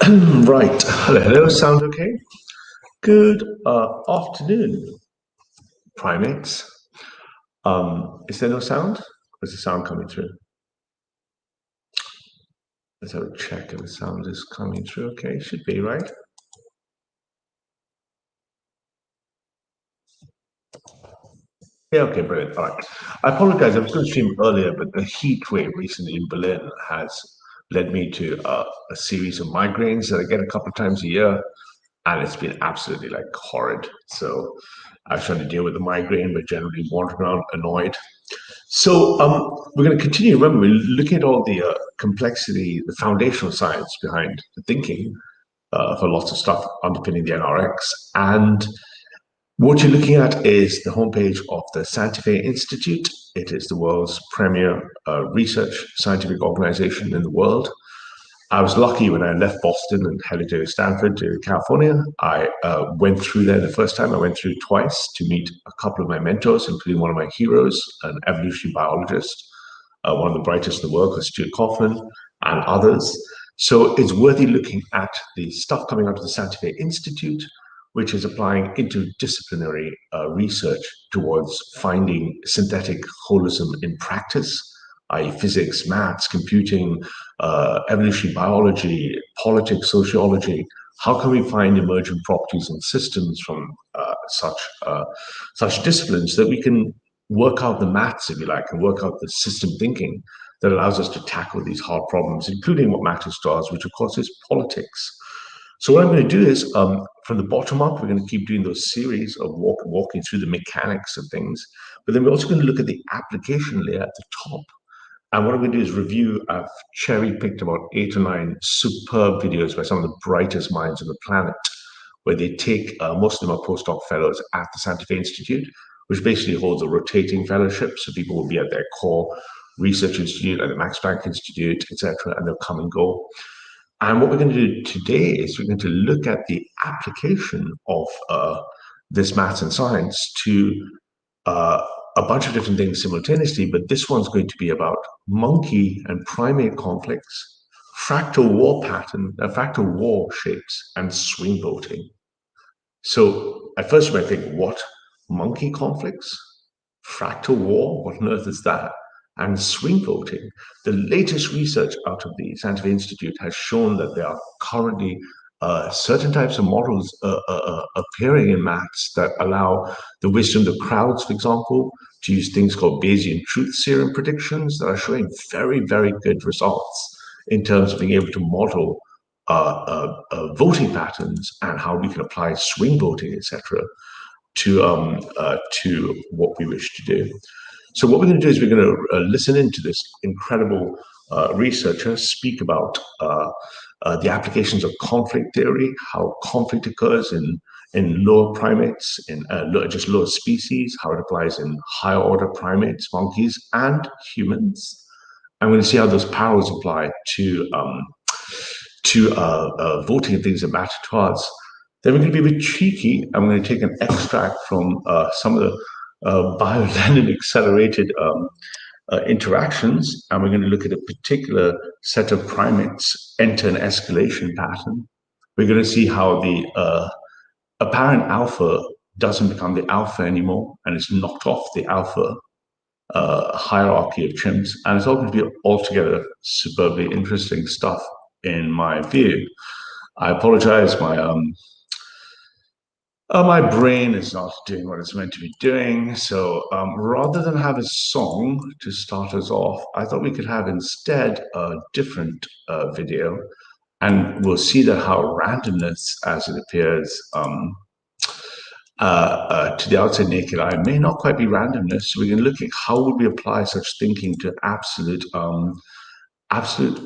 Right. Hello. Sound okay? Good afternoon, primates. Is there no sound? Or is the sound coming through? Let's have a check if the sound is coming through. Okay, should be, right? Yeah, okay, brilliant. All right. I apologize. I was going to stream earlier, but the heat wave recently in Berlin has led me to a series of migraines that I get a couple of times a year, and it's been absolutely like horrid. So I was trying to deal with the migraine, but generally wandering around annoyed. So we're going to continue. Remember, we're looking at all the complexity, the foundational science behind the thinking for lots of stuff underpinning the NRX. And what you're looking at is the homepage of the Santa Fe Institute. It is the world's premier research scientific organization in the world. I was lucky when I left Boston and headed to Stanford to California. I went through there the first time. I went through twice to meet a couple of my mentors, including one of my heroes, an evolutionary biologist, one of the brightest in the world, Stuart Kaufman, and others. So it's worthy looking at the stuff coming out of the Santa Fe Institute, which is applying interdisciplinary research towards finding synthetic holism in practice, i.e., physics, maths, computing, evolutionary biology, politics, sociology. How can we find emergent properties in systems from such disciplines that we can work out the maths, if you like, and work out the system thinking that allows us to tackle these hard problems, including what matters to us, which of course is politics. So what I'm going to do is, from the bottom up, we're going to keep doing those series of walking through the mechanics of things, but then we're also going to look at the application layer at the top. And what I'm going to do is review, I've cherry-picked about 8 or 9 superb videos by some of the brightest minds on the planet, where they take, most of them are postdoc fellows at the Santa Fe Institute, which basically holds a rotating fellowship. So people will be at their core research institute, at the Max Planck Institute, etc., and they'll come and go. And what we're going to do today is we're going to look at the application of this maths and science to a bunch of different things simultaneously, but this one's going to be about monkey and primate conflicts, fractal war shapes, and swing voting. So at first you might think, what? Monkey conflicts? Fractal war? What on earth is that? And swing voting. The latest research out of the Santa Fe Institute has shown that there are currently certain types of models appearing in maths that allow the wisdom of the crowds, for example, to use things called Bayesian truth serum predictions that are showing very, very good results in terms of being able to model voting patterns and how we can apply swing voting, etc., to what we wish to do. So what we're going to do is we're going to listen into this incredible researcher speak about the applications of conflict theory, how conflict occurs in lower primates, in just lower species, how it applies in higher order primates, monkeys, and humans. I'm going to see how those powers apply to voting and things that matter to us. Then we're going to be a bit cheeky. I'm going to take an extract from some of the BioLenin accelerated interactions, and we're going to look at a particular set of primates enter an escalation pattern. We're going to see how the apparent alpha doesn't become the alpha anymore, and it's knocked off the alpha hierarchy of chimps, and it's all going to be altogether superbly interesting stuff in my view. I apologize, my brain is not doing what it's meant to be doing. So rather than have a song to start us off, I thought we could have instead a different video, and we'll see that how randomness, as it appears to the outside naked eye, may not quite be randomness. So we're going to look at how would we apply such thinking to absolute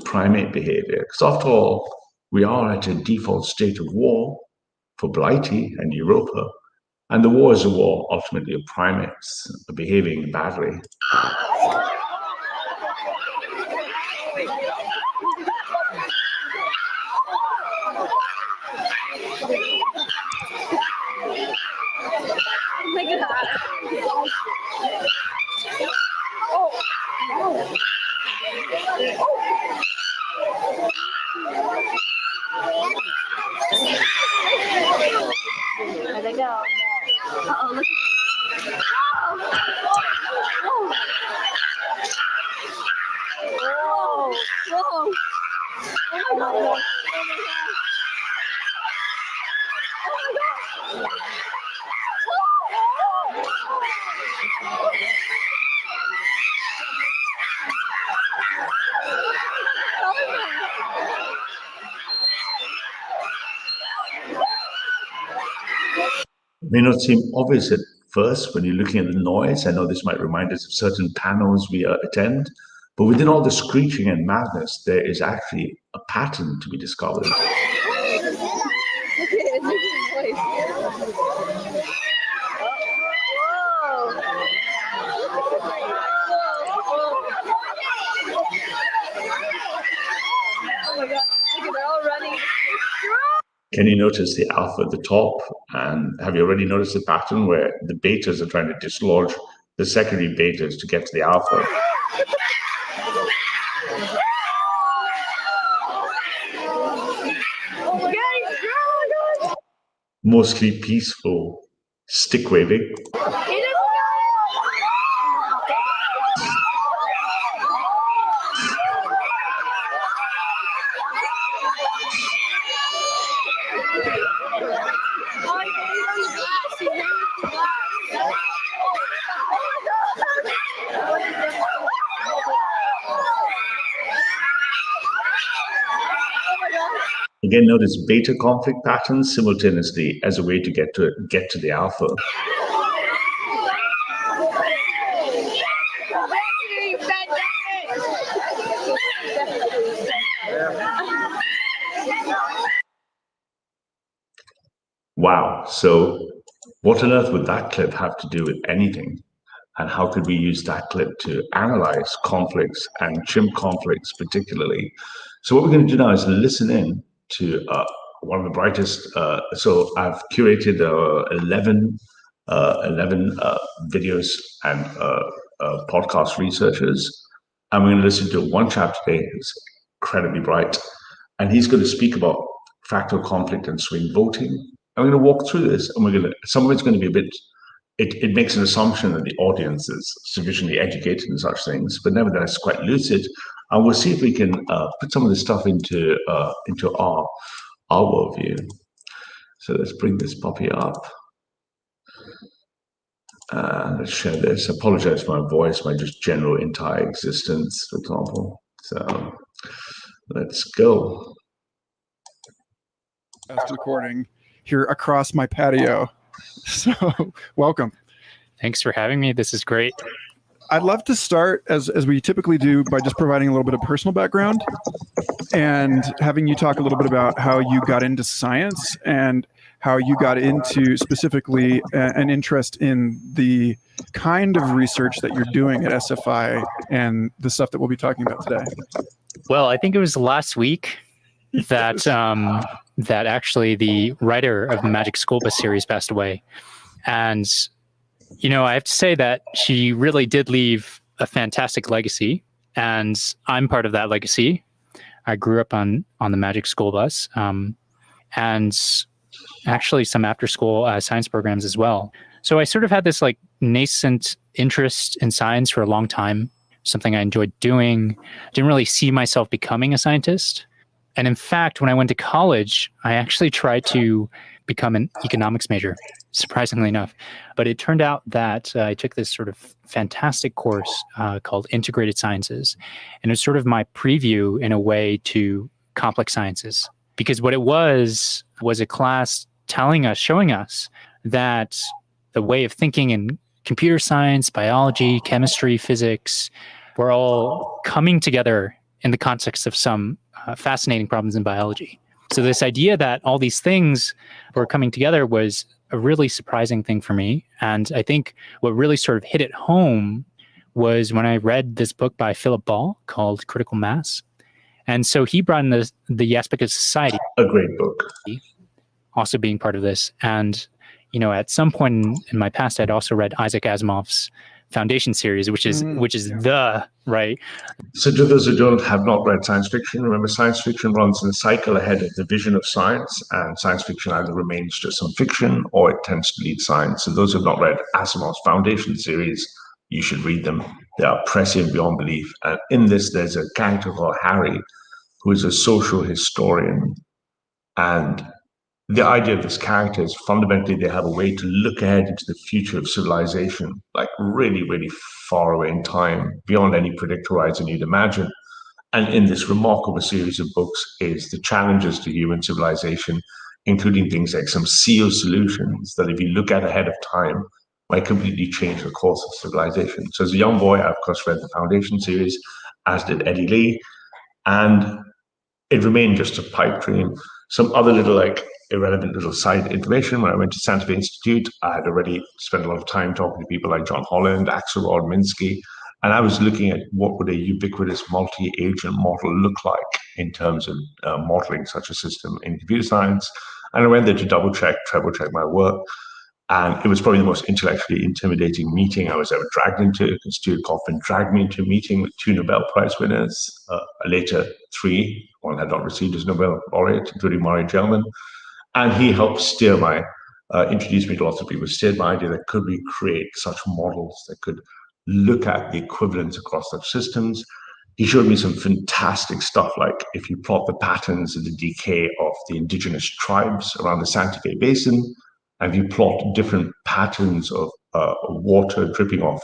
primate behavior. Because after all, we are at a default state of war for Blighty and Europa, and the war is a war ultimately of primates behaving badly. It may not seem obvious at first when you're looking at the noise. I know this might remind us of certain panels we attend, but within all the screeching and madness, there is actually a pattern to be discovered. Can you notice the alpha at the top? And have you already noticed the pattern where the betas are trying to dislodge the secondary betas to get to the alpha? Mostly peaceful stick waving. Again, notice beta conflict patterns simultaneously as a way to get to the alpha. Wow. So what on earth would that clip have to do with anything? And how could we use that clip to analyze conflicts and chimp conflicts particularly? So what we're going to do now is listen in to one of the brightest. So I've curated 11 videos and podcast researchers. I'm going to listen to one chap today who's incredibly bright, and he's going to speak about fractal conflict and swing voting. I'm going to walk through this, and some of it's going to be a bit. It makes an assumption that the audience is sufficiently educated in such things, but nevertheless quite lucid. And we'll see if we can put some of this stuff into our worldview. So let's bring this puppy up. Let's share this. I apologize for my voice, my just general entire existence, for example. So let's go. Recording here across my patio. So welcome. Thanks for having me. This is great. I'd love to start, as we typically do, by just providing a little bit of personal background and having you talk a little bit about how you got into science and how you got into specifically an interest in the kind of research that you're doing at SFI and the stuff that we'll be talking about today. Well, I think it was last week that that actually the writer of the Magic School Bus series passed away. And, you know, I have to say that she really did leave a fantastic legacy, and I'm part of that legacy. I grew up on the Magic School Bus, and actually some after school science programs as well. So I sort of had this like nascent interest in science for a long time, something I enjoyed doing. Didn't really see myself becoming a scientist. And in fact, when I went to college, I actually tried to become an economics major, surprisingly enough. But it turned out that I took this sort of fantastic course called Integrated Sciences. And it was sort of my preview in a way to complex sciences. Because what it was a class showing us that the way of thinking in computer science, biology, chemistry, physics were all coming together in the context of some fascinating problems in biology. So this idea that all these things were coming together was a really surprising thing for me. And I think what really sort of hit it home was when I read this book by Philip Ball called Critical Mass. And so he brought in the aspect of society. A great book. Also being part of this. And, you know, at some point in my past, I'd also read Isaac Asimov's Foundation series, which is the right. So to those who have not read science fiction, remember science fiction runs in a cycle ahead of the vision of science, and science fiction either remains just some fiction or it tends to lead science. So those who have not read Asimov's Foundation series, you should read them. They are prescient beyond belief. And in this, there's a character called Harry, who is a social historian. And the idea of this character is fundamentally they have a way to look ahead into the future of civilization, like really, really far away in time, beyond any predictor horizon you'd imagine. And in this remarkable series of books is the challenges to human civilization, including things like some seal solutions that if you look at ahead of time, might completely change the course of civilization. So as a young boy, I of course read the Foundation series, as did Eddie Lee, and it remained just a pipe dream. Some other little like irrelevant little side information. When I went to Santa Fe Institute, I had already spent a lot of time talking to people like John Holland, Axelrod, Minsky, and I was looking at what would a ubiquitous multi-agent model look like in terms of modeling such a system in computer science. And I went there to double check, treble check my work. And it was probably the most intellectually intimidating meeting I was ever dragged into, because Stuart Kaufman dragged me into a meeting with 2 Nobel Prize winners, later 3. One had not received his Nobel laureate, including Murray Gell-Mann. And he helped steer my, introduce me to lots of people, steered my idea that could we create such models that could look at the equivalence across such systems. He showed me some fantastic stuff, like if you plot the patterns of the decay of the indigenous tribes around the Santa Fe Basin, and you plot different patterns of water dripping off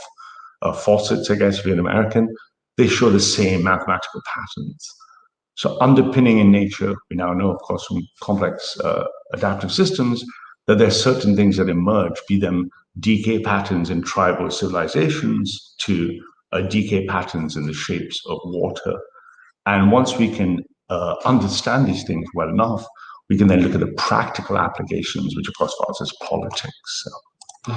faucets, I guess, if you're an American, they show the same mathematical patterns. So underpinning in nature, we now know, of course, from complex adaptive systems, that there are certain things that emerge, be them decay patterns in tribal civilizations to decay patterns in the shapes of water. And once we can understand these things well enough, we can then look at the practical applications, which of course falls as politics. So.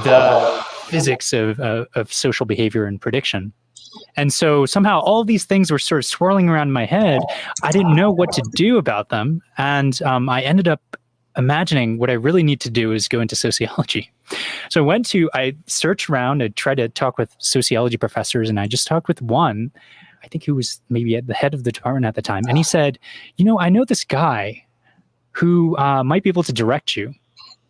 The physics of social behavior and prediction. And so somehow all these things were sort of swirling around in my head. I didn't know what to do about them. And I ended up imagining what I really need to do is go into sociology. So I searched around, I tried to talk with sociology professors, and I just talked with one, I think who was maybe at the head of the department at the time. And he said, I know this guy who might be able to direct you.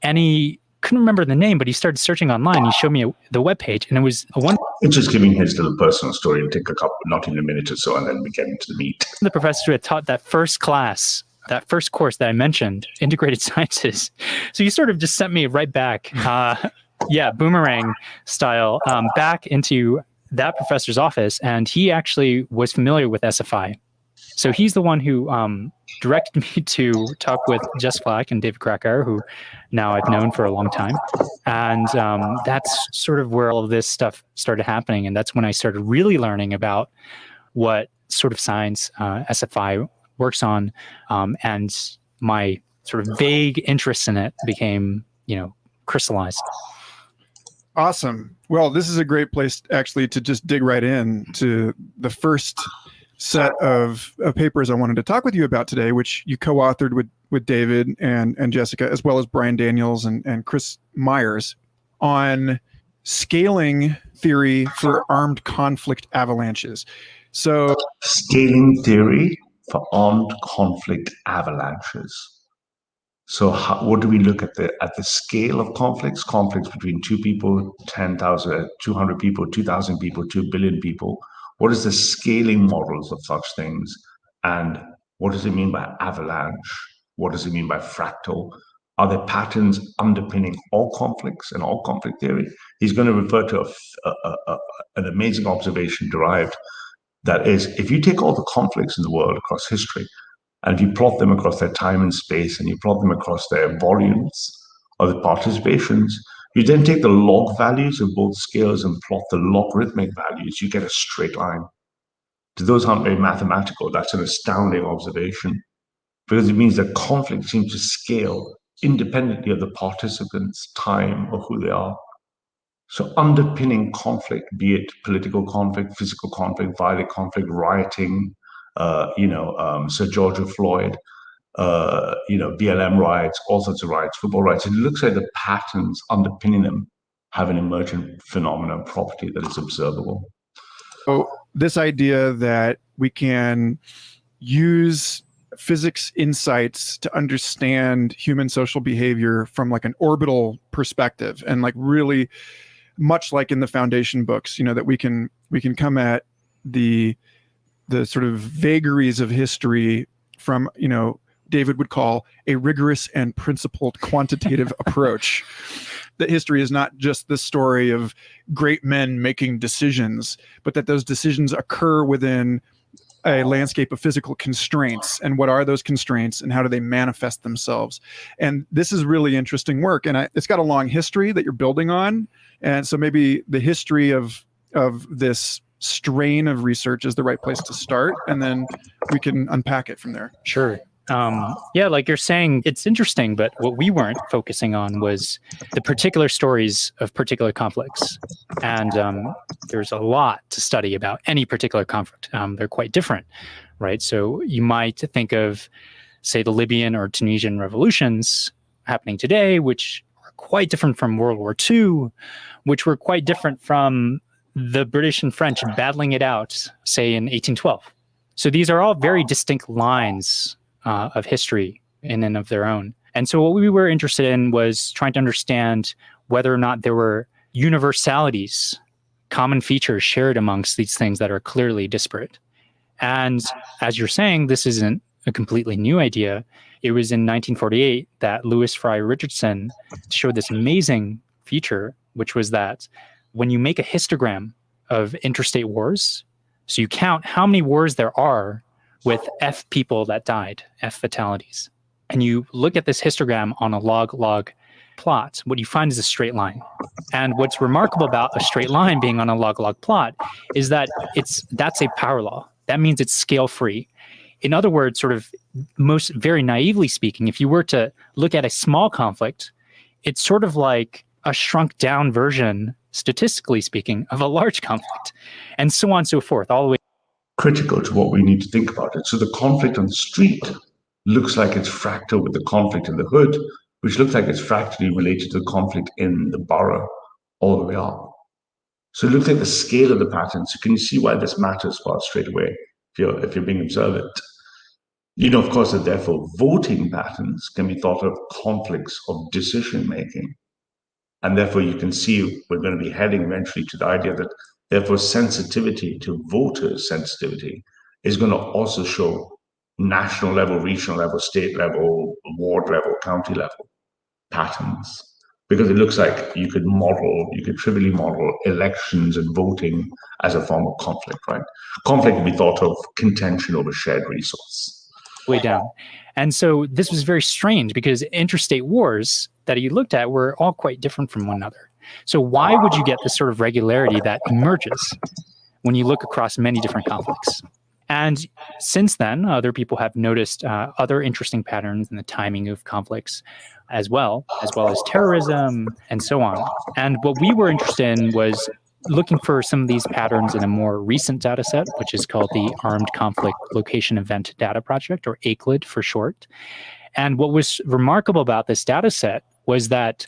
And he couldn't remember the name, but he started searching online. He showed me the webpage, and it was a one. It's just giving his little personal story and take a couple, not even a minute or so, and then we get into the meat. The professor who had taught that first class, that first course that I mentioned, integrated sciences. So he sort of just sent me right back, boomerang style, back into that professor's office. And he actually was familiar with SFI. So he's the one who directed me to talk with Jess Flack and David Krakauer, who now I've known for a long time. And that's sort of where all of this stuff started happening. And that's when I started really learning about what sort of science SFI works on. And my sort of vague interest in it became, crystallized. Awesome. Well, this is a great place actually to just dig right in to the first set of papers I wanted to talk with you about today, which you co-authored with David and Jessica, as well as Brian Daniels and Chris Myers, on scaling theory for armed conflict avalanches. So scaling theory for armed conflict avalanches. So what do we look at the scale of conflicts between 2 people, 10,000, 200 people, 2,000 people, 2 billion people? What is the scaling models of such things? And what does it mean by avalanche? What does it mean by fractal? Are there patterns underpinning all conflicts and all conflict theory? He's going to refer to an amazing observation derived, that is, if you take all the conflicts in the world across history, and if you plot them across their time and space, and you plot them across their volumes or the participations, you then take the log values of both scales and plot the logarithmic values, you get a straight line. Those aren't very mathematical. That's an astounding observation, because it means that conflict seems to scale independently of the participants' time or who they are. So underpinning conflict, be it political conflict, physical conflict, violent conflict, rioting, Sir George Floyd, BLM riots, all sorts of riots, football riots. It looks like the patterns underpinning them have an emergent phenomenon property that is observable. So this idea that we can use physics insights to understand human social behavior from like an orbital perspective, and like really much like in the Foundation books, that we can come at the sort of vagaries of history from, David would call a rigorous and principled quantitative approach. That history is not just the story of great men making decisions, but that those decisions occur within a landscape of physical constraints. And what are those constraints and how do they manifest themselves? And this is really interesting work. And it's got a long history that you're building on. And so maybe the history of this strain of research is the right place to start. And then we can unpack it from there. Sure. Yeah, like you're saying, it's interesting, but what we weren't focusing on was the particular stories of particular conflicts. And there's a lot to study about any particular conflict. They're quite different, right? So you might think of, say, the Libyan or Tunisian revolutions happening today, which are quite different from World War II, which were quite different from the British and French battling it out, say, in 1812. So these are all very distinct lines of history in and of their own. And so what we were interested in was trying to understand whether or not there were universalities, common features shared amongst these things that are clearly disparate. And as you're saying, this isn't a completely new idea. It was in 1948 that Lewis Fry Richardson showed this amazing feature, which was that when you make a histogram of interstate wars, so you count how many wars there are with F people that died, F fatalities. And you look at this histogram on a log-log plot, what you find is a straight line. And what's remarkable about a straight line being on a log-log plot is that that's a power law. That means it's scale-free. In other words, sort of most very naively speaking, if you were to look at a small conflict, it's sort of like a shrunk down version, statistically speaking, of a large conflict, and so on and so forth, all the way. Critical to what we need to think about it. So the conflict on the street looks like it's fractal with the conflict in the hood, which looks like it's fractally related to the conflict in the borough all the way up. So it looks like the scale of the pattern. So can you see why this matters for us straight away if you're being observant? You know, of course, that therefore voting patterns can be thought of conflicts of decision making. And therefore you can see we're going to be heading eventually to the idea that therefore, sensitivity to voters' sensitivity is going to also show national level, regional level, state level, ward level, county level patterns. Because it looks like you could trivially model elections and voting as a form of conflict, right? Conflict would be thought of contention over shared resource. Way down. And so this was very strange because interstate wars that he looked at were all quite different from one another. So why would you get this sort of regularity that emerges when you look across many different conflicts? And since then, other people have noticed other interesting patterns in the timing of conflicts as well as terrorism and so on. And what we were interested in was looking for some of these patterns in a more recent data set, which is called the Armed Conflict Location Event Data Project, or ACLID for short. And what was remarkable about this data set was that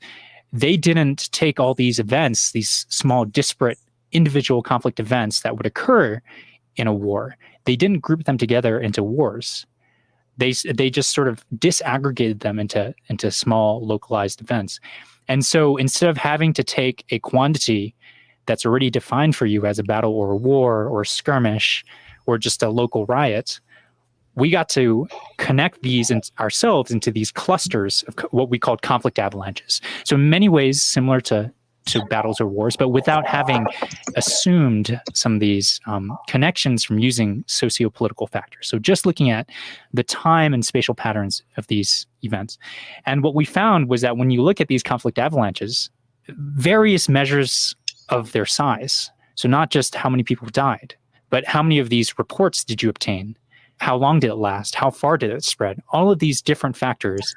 they didn't take all these events, these small, disparate individual conflict events that would occur in a war. They didn't group them together into wars. They just sort of disaggregated them into small, localized events. And so instead of having to take a quantity that's already defined for you as a battle or a war or a skirmish or just a local riot, we got to connect these ourselves into these clusters of what we called conflict avalanches. So in many ways, similar to battles or wars, but without having assumed some of these connections from using socio-political factors. So just looking at the time and spatial patterns of these events. And what we found was that when you look at these conflict avalanches, various measures of their size, so not just how many people died, but how many of these reports did you obtain? How long did it last? How far did it spread? All of these different factors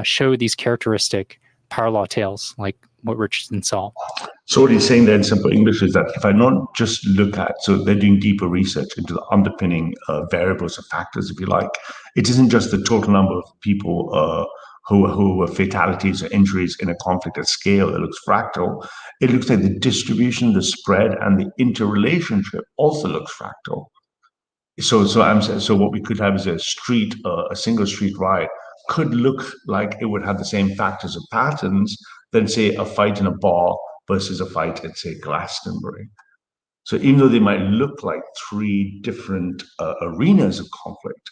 show these characteristic power law tales, like what Richardson saw. So what he's saying there in simple English is that if I not just look at, so they're doing deeper research into the underpinning variables or factors, if you like, it isn't just the total number of people who were fatalities or injuries in a conflict at scale that looks fractal. It looks like the distribution, the spread, and the interrelationship also looks fractal. So what we could have is a single street riot could look like it would have the same factors or patterns than, say, a fight in a bar versus a fight at, say, Glastonbury. So even though they might look like three different arenas of conflict,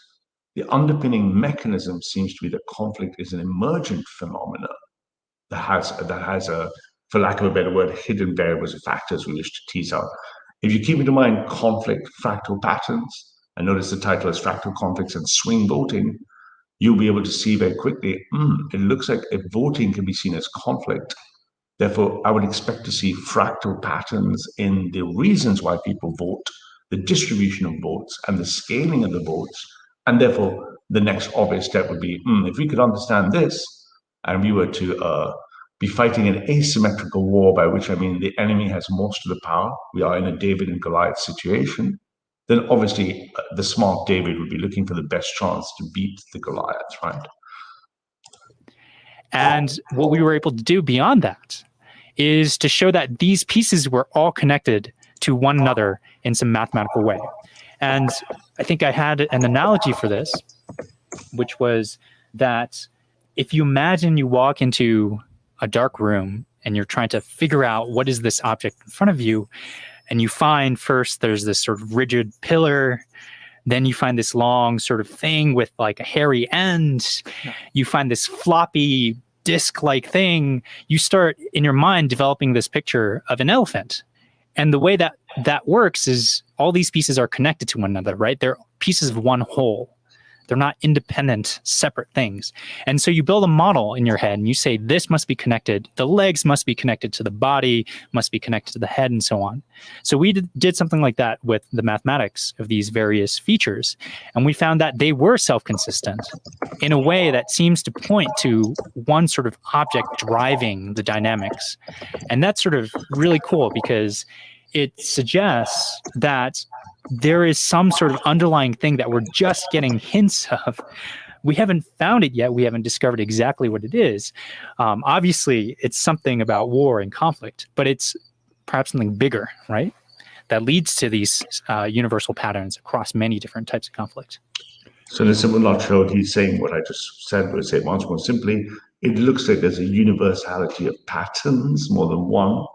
the underpinning mechanism seems to be that conflict is an emergent phenomenon that has a, for lack of a better word, hidden variables or factors we wish to tease out. If you keep into mind conflict fractal patterns, and notice the title is Fractal Conflicts and Swing Voting, you'll be able to see very quickly, it looks like if voting can be seen as conflict, therefore I would expect to see fractal patterns in the reasons why people vote, the distribution of votes, and the scaling of the votes. And therefore, the next obvious step would be, if we could understand this, and we were to be fighting an asymmetrical war, by which I mean the enemy has most of the power, we are in a David and Goliath situation, then obviously the smart David would be looking for the best chance to beat the Goliath, right? And what we were able to do beyond that is to show that these pieces were all connected to one another in some mathematical way. And I think I had an analogy for this, which was that if you imagine you walk into a dark room and you're trying to figure out what is this object in front of you, and you find first there's this sort of rigid pillar, then you find this long sort of thing with like a hairy end, you find this floppy disc-like thing, you start in your mind developing this picture of an elephant. And the way that that works is all these pieces are connected to one another, right? They're pieces of one whole. They're not independent, separate things. And so you build a model in your head and you say, this must be connected. The legs must be connected to the body, must be connected to the head, and so on. So we did something like that with the mathematics of these various features. And we found that they were self-consistent in a way that seems to point to one sort of object driving the dynamics. And that's sort of really cool because it suggests that there is some sort of underlying thing that we're just getting hints of. We haven't found it yet. We haven't discovered exactly what it is. Obviously, it's something about war and conflict, but it's perhaps something bigger, right? That leads to these universal patterns across many different types of conflict. So in a simple nutshell, he's saying what I just said, but say it once more simply, it looks like there's a universality of patterns more than one,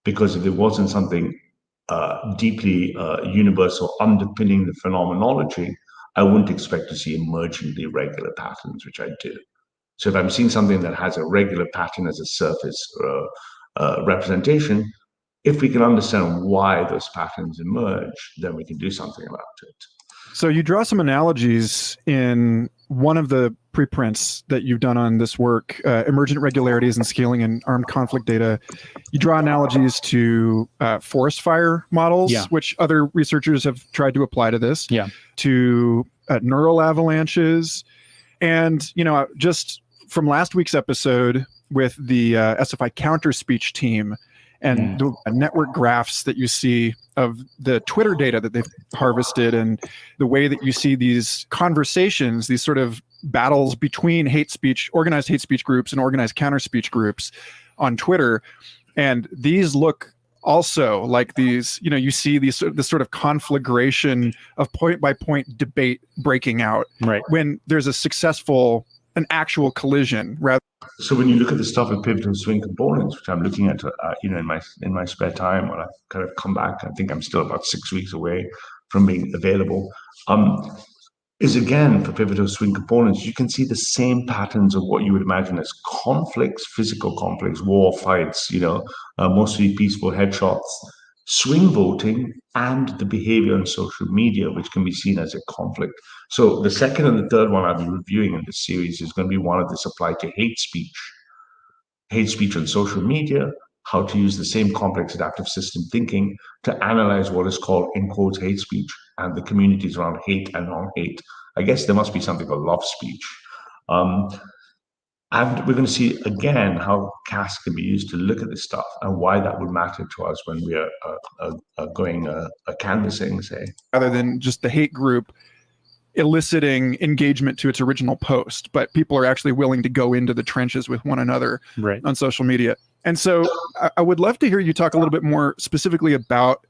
because if there wasn't something deeply universal underpinning the phenomenology, I wouldn't expect to see emergently regular patterns, which I do. So if I'm seeing something that has a regular pattern as a surface representation, if we can understand why those patterns emerge, then we can do something about it. So you draw some analogies in one of the preprints that you've done on this work, emergent regularities and scaling in armed conflict data. You draw analogies to forest fire models, which other researchers have tried to apply to this, to neural avalanches. And, you know, just from last week's episode with the SFI counter speech team, and the network graphs that you see of the Twitter data that they've harvested, and the way that you see these conversations, these sort of battles between hate speech, organized hate speech groups and organized counter speech groups on Twitter. And these look also like these, you know, you see these this sort of conflagration of point by point debate breaking out when there's an actual collision rather. So when you look at the stuff with pivotal swing components, which I'm looking at, you know, in my spare time, when I kind of come back, I think I'm still about 6 weeks away from being available. Is again for pivotal swing components, you can see the same patterns of what you would imagine as conflicts, physical conflicts, war fights, you know, mostly peaceful headshots, swing voting, and the behavior on social media, which can be seen as a conflict. So the second and the third one I'll be reviewing in this series is going to be one of this applied to hate speech on social media, how to use the same complex adaptive system thinking to analyze what is called, in quotes, hate speech and the communities around hate and non-hate. I guess there must be something called love speech. And we're going to see again how CAS can be used to look at this stuff and why that would matter to us when we are going canvassing, say. Rather than just the hate group eliciting engagement to its original post, but people are actually willing to go into the trenches with one another on social media. And so I would love to hear you talk a little bit more specifically about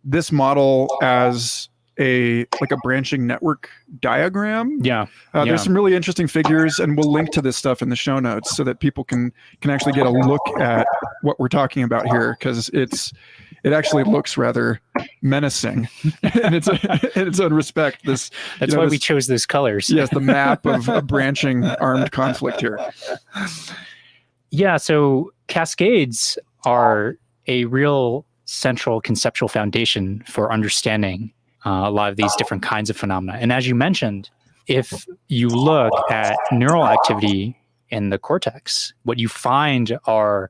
this model as like a branching network diagram. Yeah. There's some really interesting figures, and we'll link to this stuff in the show notes so that people can actually get a look at what we're talking about here, because it actually looks rather menacing in its own respect. That's why we chose those colors. Yes, the map of a branching armed conflict here. Yeah, so cascades are a real central conceptual foundation for understanding a lot of these different kinds of phenomena. And as you mentioned, if you look at neural activity in the cortex, what you find are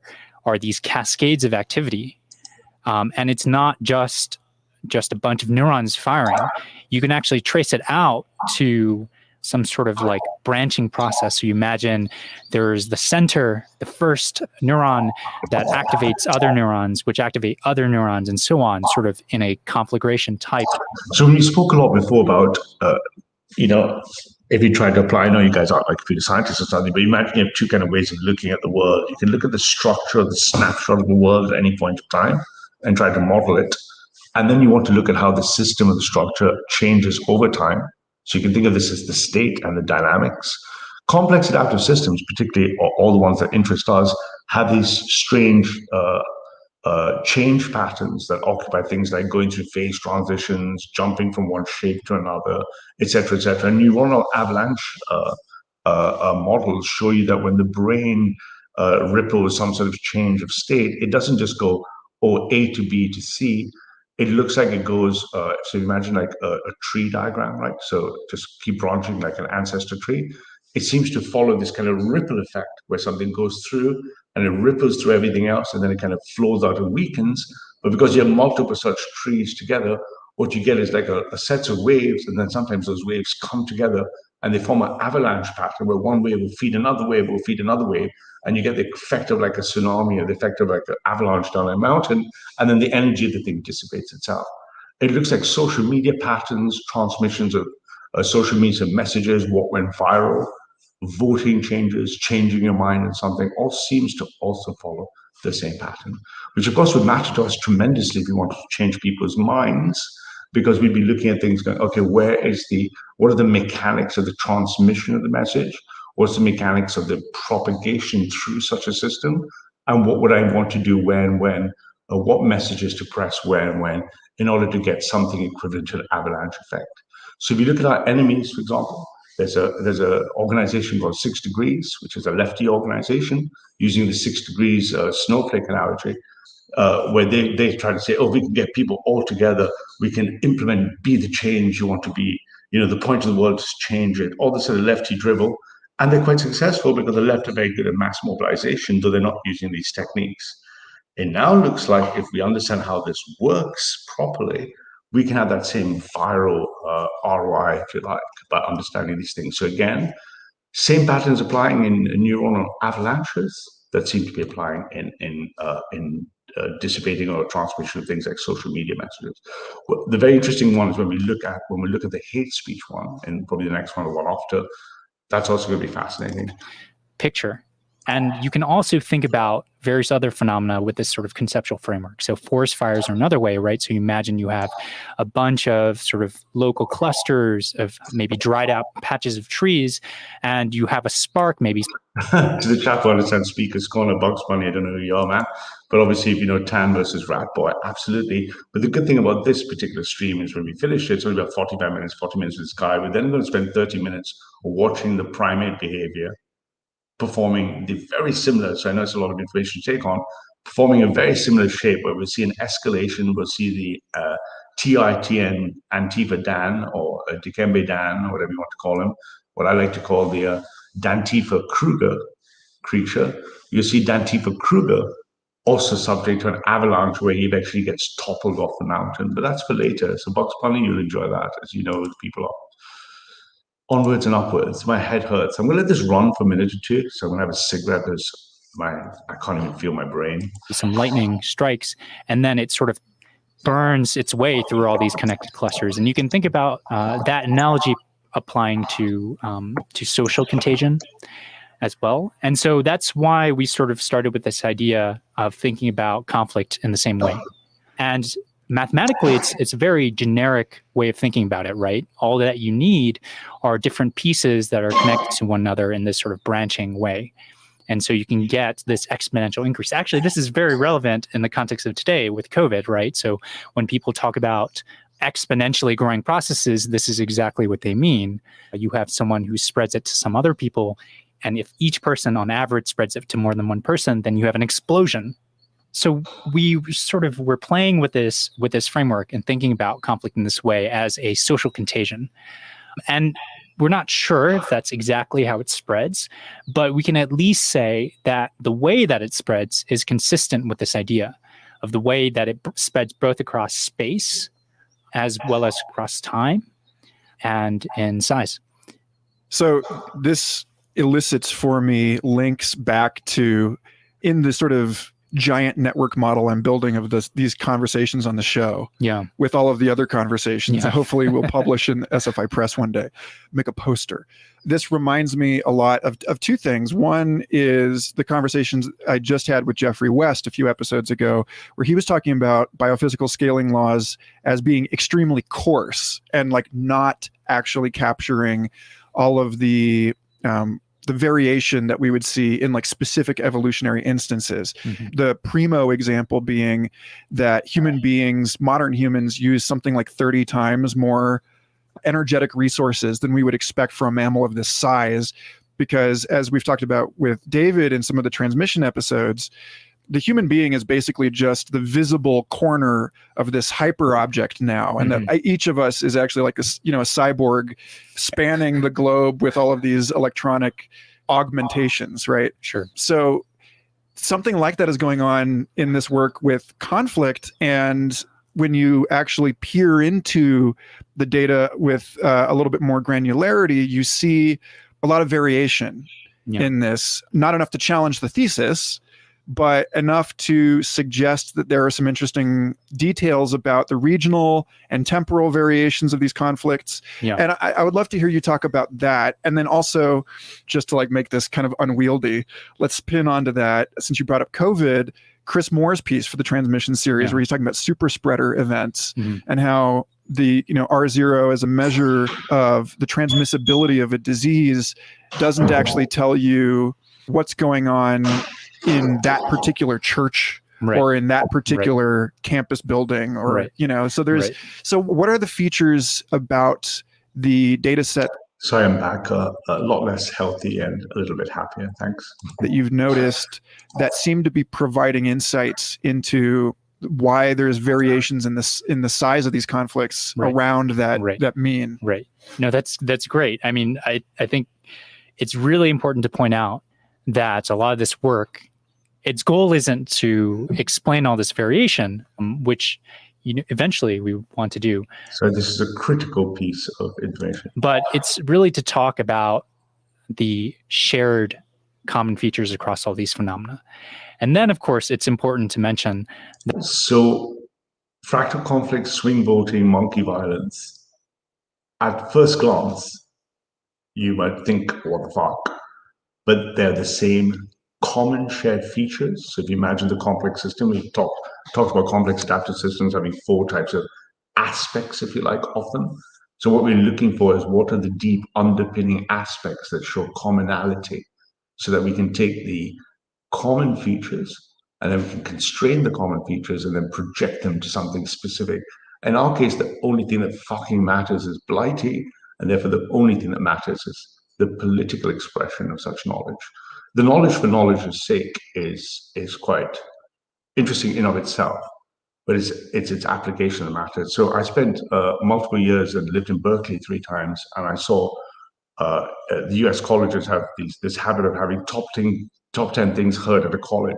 these cascades of activity. And it's not just a bunch of neurons firing. You can actually trace it out to some sort of like branching process. So you imagine there's the center, the first neuron that activates other neurons, which activate other neurons, and so on, sort of in a conflagration type. So we spoke a lot before about, if you try to apply, I know you guys aren't like computer scientists or something, but imagine you have two kind of ways of looking at the world. You can look at the structure of the snapshot of the world at any point of time and try to model it. And then you want to look at how the system of the structure changes over time. So you can think of this as the state and the dynamics. Complex adaptive systems, particularly all the ones that interest us, have these strange change patterns that occupy things like going through phase transitions, jumping from one shape to another, et cetera, et cetera. And neuronal avalanche models show you that when the brain ripples some sort of change of state, it doesn't just go, A to B to C. It looks like it goes, so imagine like a tree diagram, right? So just keep branching like an ancestor tree. It seems to follow this kind of ripple effect where something goes through and it ripples through everything else, and then it kind of flows out and weakens. But because you have multiple such trees together, what you get is like a set of waves, and then sometimes those waves come together and they form an avalanche pattern where one wave will feed another wave, will feed another wave, and you get the effect of like a tsunami or the effect of like an avalanche down a mountain, and then the energy of the thing dissipates itself. It looks like social media patterns, transmissions of social media messages, what went viral, voting changes, changing your mind and something, all seems to also follow the same pattern, which of course would matter to us tremendously if we wanted to change people's minds, because we'd be looking at things going, okay, what are the mechanics of the transmission of the message? What's the mechanics of the propagation through such a system? And what would I want to do when, what messages to press where and when, in order to get something equivalent to an avalanche effect? So if you look at our enemies, for example, there's a organization called 6 Degrees, which is a lefty organization using the 6 Degrees snowflake analogy, where they try to say, oh, we can get people all together, we can implement, be the change you want to be. The point of the world is change it, all this sort of lefty dribble. And they're quite successful because the left are very good at mass mobilization, though they're not using these techniques. It now looks like if we understand how this works properly, we can have that same viral ROI, if you like, by understanding these things. So again, same patterns applying in neuronal avalanches that seem to be applying in dissipating or transmission of things like social media messages. Well, the very interesting one is when we look at the hate speech one, and probably the next one or one after. That's also going to be fascinating. Picture. And you can also think about various other phenomena with this sort of conceptual framework. So forest fires are another way, right? So you imagine you have a bunch of sort of local clusters of maybe dried out patches of trees, and you have a spark maybe. To the chat who understands Speaker's Corner, Bugs Bunny, I don't know who you are, man. But obviously, if you know Tan versus Rat Boy, absolutely. But the good thing about this particular stream is when we finish it, it's only about 45 minutes, 40 minutes with this guy. We're then going to spend 30 minutes watching the primate behavior, performing the very similar, so I know it's a lot of information to take on, performing a very similar shape where we'll see an escalation, we'll see the TITN Antifa Dan, or Dikembe Dan, or whatever you want to call him, what I like to call the Dantifa Kruger creature. You'll see Dantifa Kruger also subject to an avalanche where he eventually gets toppled off the mountain, but that's for later. So Bugs Bunny, you'll enjoy that, as you know, with people are. Onwards and upwards. My head hurts. I'm going to let this run for a minute or two. So I'm going to have a cigarette because I can't even feel my brain. Some lightning strikes, and then it sort of burns its way through all these connected clusters. And you can think about that analogy applying to social contagion as well. And so that's why we sort of started with this idea of thinking about conflict in the same way. And mathematically, it's a very generic way of thinking about it, right? All that you need are different pieces that are connected to one another in this sort of branching way. And so you can get this exponential increase. Actually, this is very relevant in the context of today with COVID, right? So when people talk about exponentially growing processes, this is exactly what they mean. You have someone who spreads it to some other people, and if each person on average spreads it to more than one person, then you have an explosion. So we're playing with this framework and thinking about conflict in this way as a social contagion. And we're not sure if that's exactly how it spreads, but we can at least say that the way that it spreads is consistent with this idea of the way that it spreads both across space as well as across time and in size. So this elicits for me links back to, in the sort of giant network model I'm building of these conversations on the show, with all of the other conversations, hopefully we'll publish in SFI Press one day, make a poster. This reminds me a lot of two things. One is the conversations I just had with Jeffrey West a few episodes ago, where he was talking about biophysical scaling laws as being extremely coarse and like not actually capturing all of the variation that we would see in like specific evolutionary instances. Mm-hmm. The primo example being that human beings, modern humans, use something like 30 times more energetic resources than we would expect for a mammal of this size. Because as we've talked about with David in some of the transmission episodes, the human being is basically just the visible corner of this hyper object now. And that each of us is actually like a cyborg spanning the globe with all of these electronic augmentations, right? Sure. So something like that is going on in this work with conflict. And when you actually peer into the data with a little bit more granularity, you see a lot of variation in this, not enough to challenge the thesis, but enough to suggest that there are some interesting details about the regional and temporal variations of these conflicts. Yeah. And I would love to hear you talk about that. And then also, just to like make this kind of unwieldy, let's pin onto that, since you brought up COVID, Chris Moore's piece for the transmission series, where he's talking about super spreader events and how the R0 as a measure of the transmissibility of a disease doesn't actually tell you what's going on in that particular church or in that particular campus building, or so there's so what are the features about the data set? So I'm back a lot less healthy and a little bit happier, thanks. That you've noticed that seem to be providing insights into why there's variations in the size of these conflicts around that mean. Right. No, that's great. I mean, I think it's really important to point out that a lot of this work, its goal isn't to explain all this variation, which eventually we want to do. So this is a critical piece of information. But it's really to talk about the shared common features across all these phenomena. And then, of course, it's important to mention that. So fractal conflict, swing voting, monkey violence, at first glance, you might think, what the fuck? But they're the same common shared features. So if you imagine the complex system, we talked about complex adaptive systems having 4 types of aspects, if you like, of them. So what we're looking for is what are the deep underpinning aspects that show commonality, so that we can take the common features and then we can constrain the common features and then project them to something specific. In our case, the only thing that fucking matters is blighty, and therefore the only thing that matters is the political expression of such knowledge. The knowledge for knowledge's sake is quite interesting in of itself, but it's its application that matters. So I spent multiple years and lived in Berkeley 3 times, and I saw the US colleges have this habit of having top 10 things heard at a college.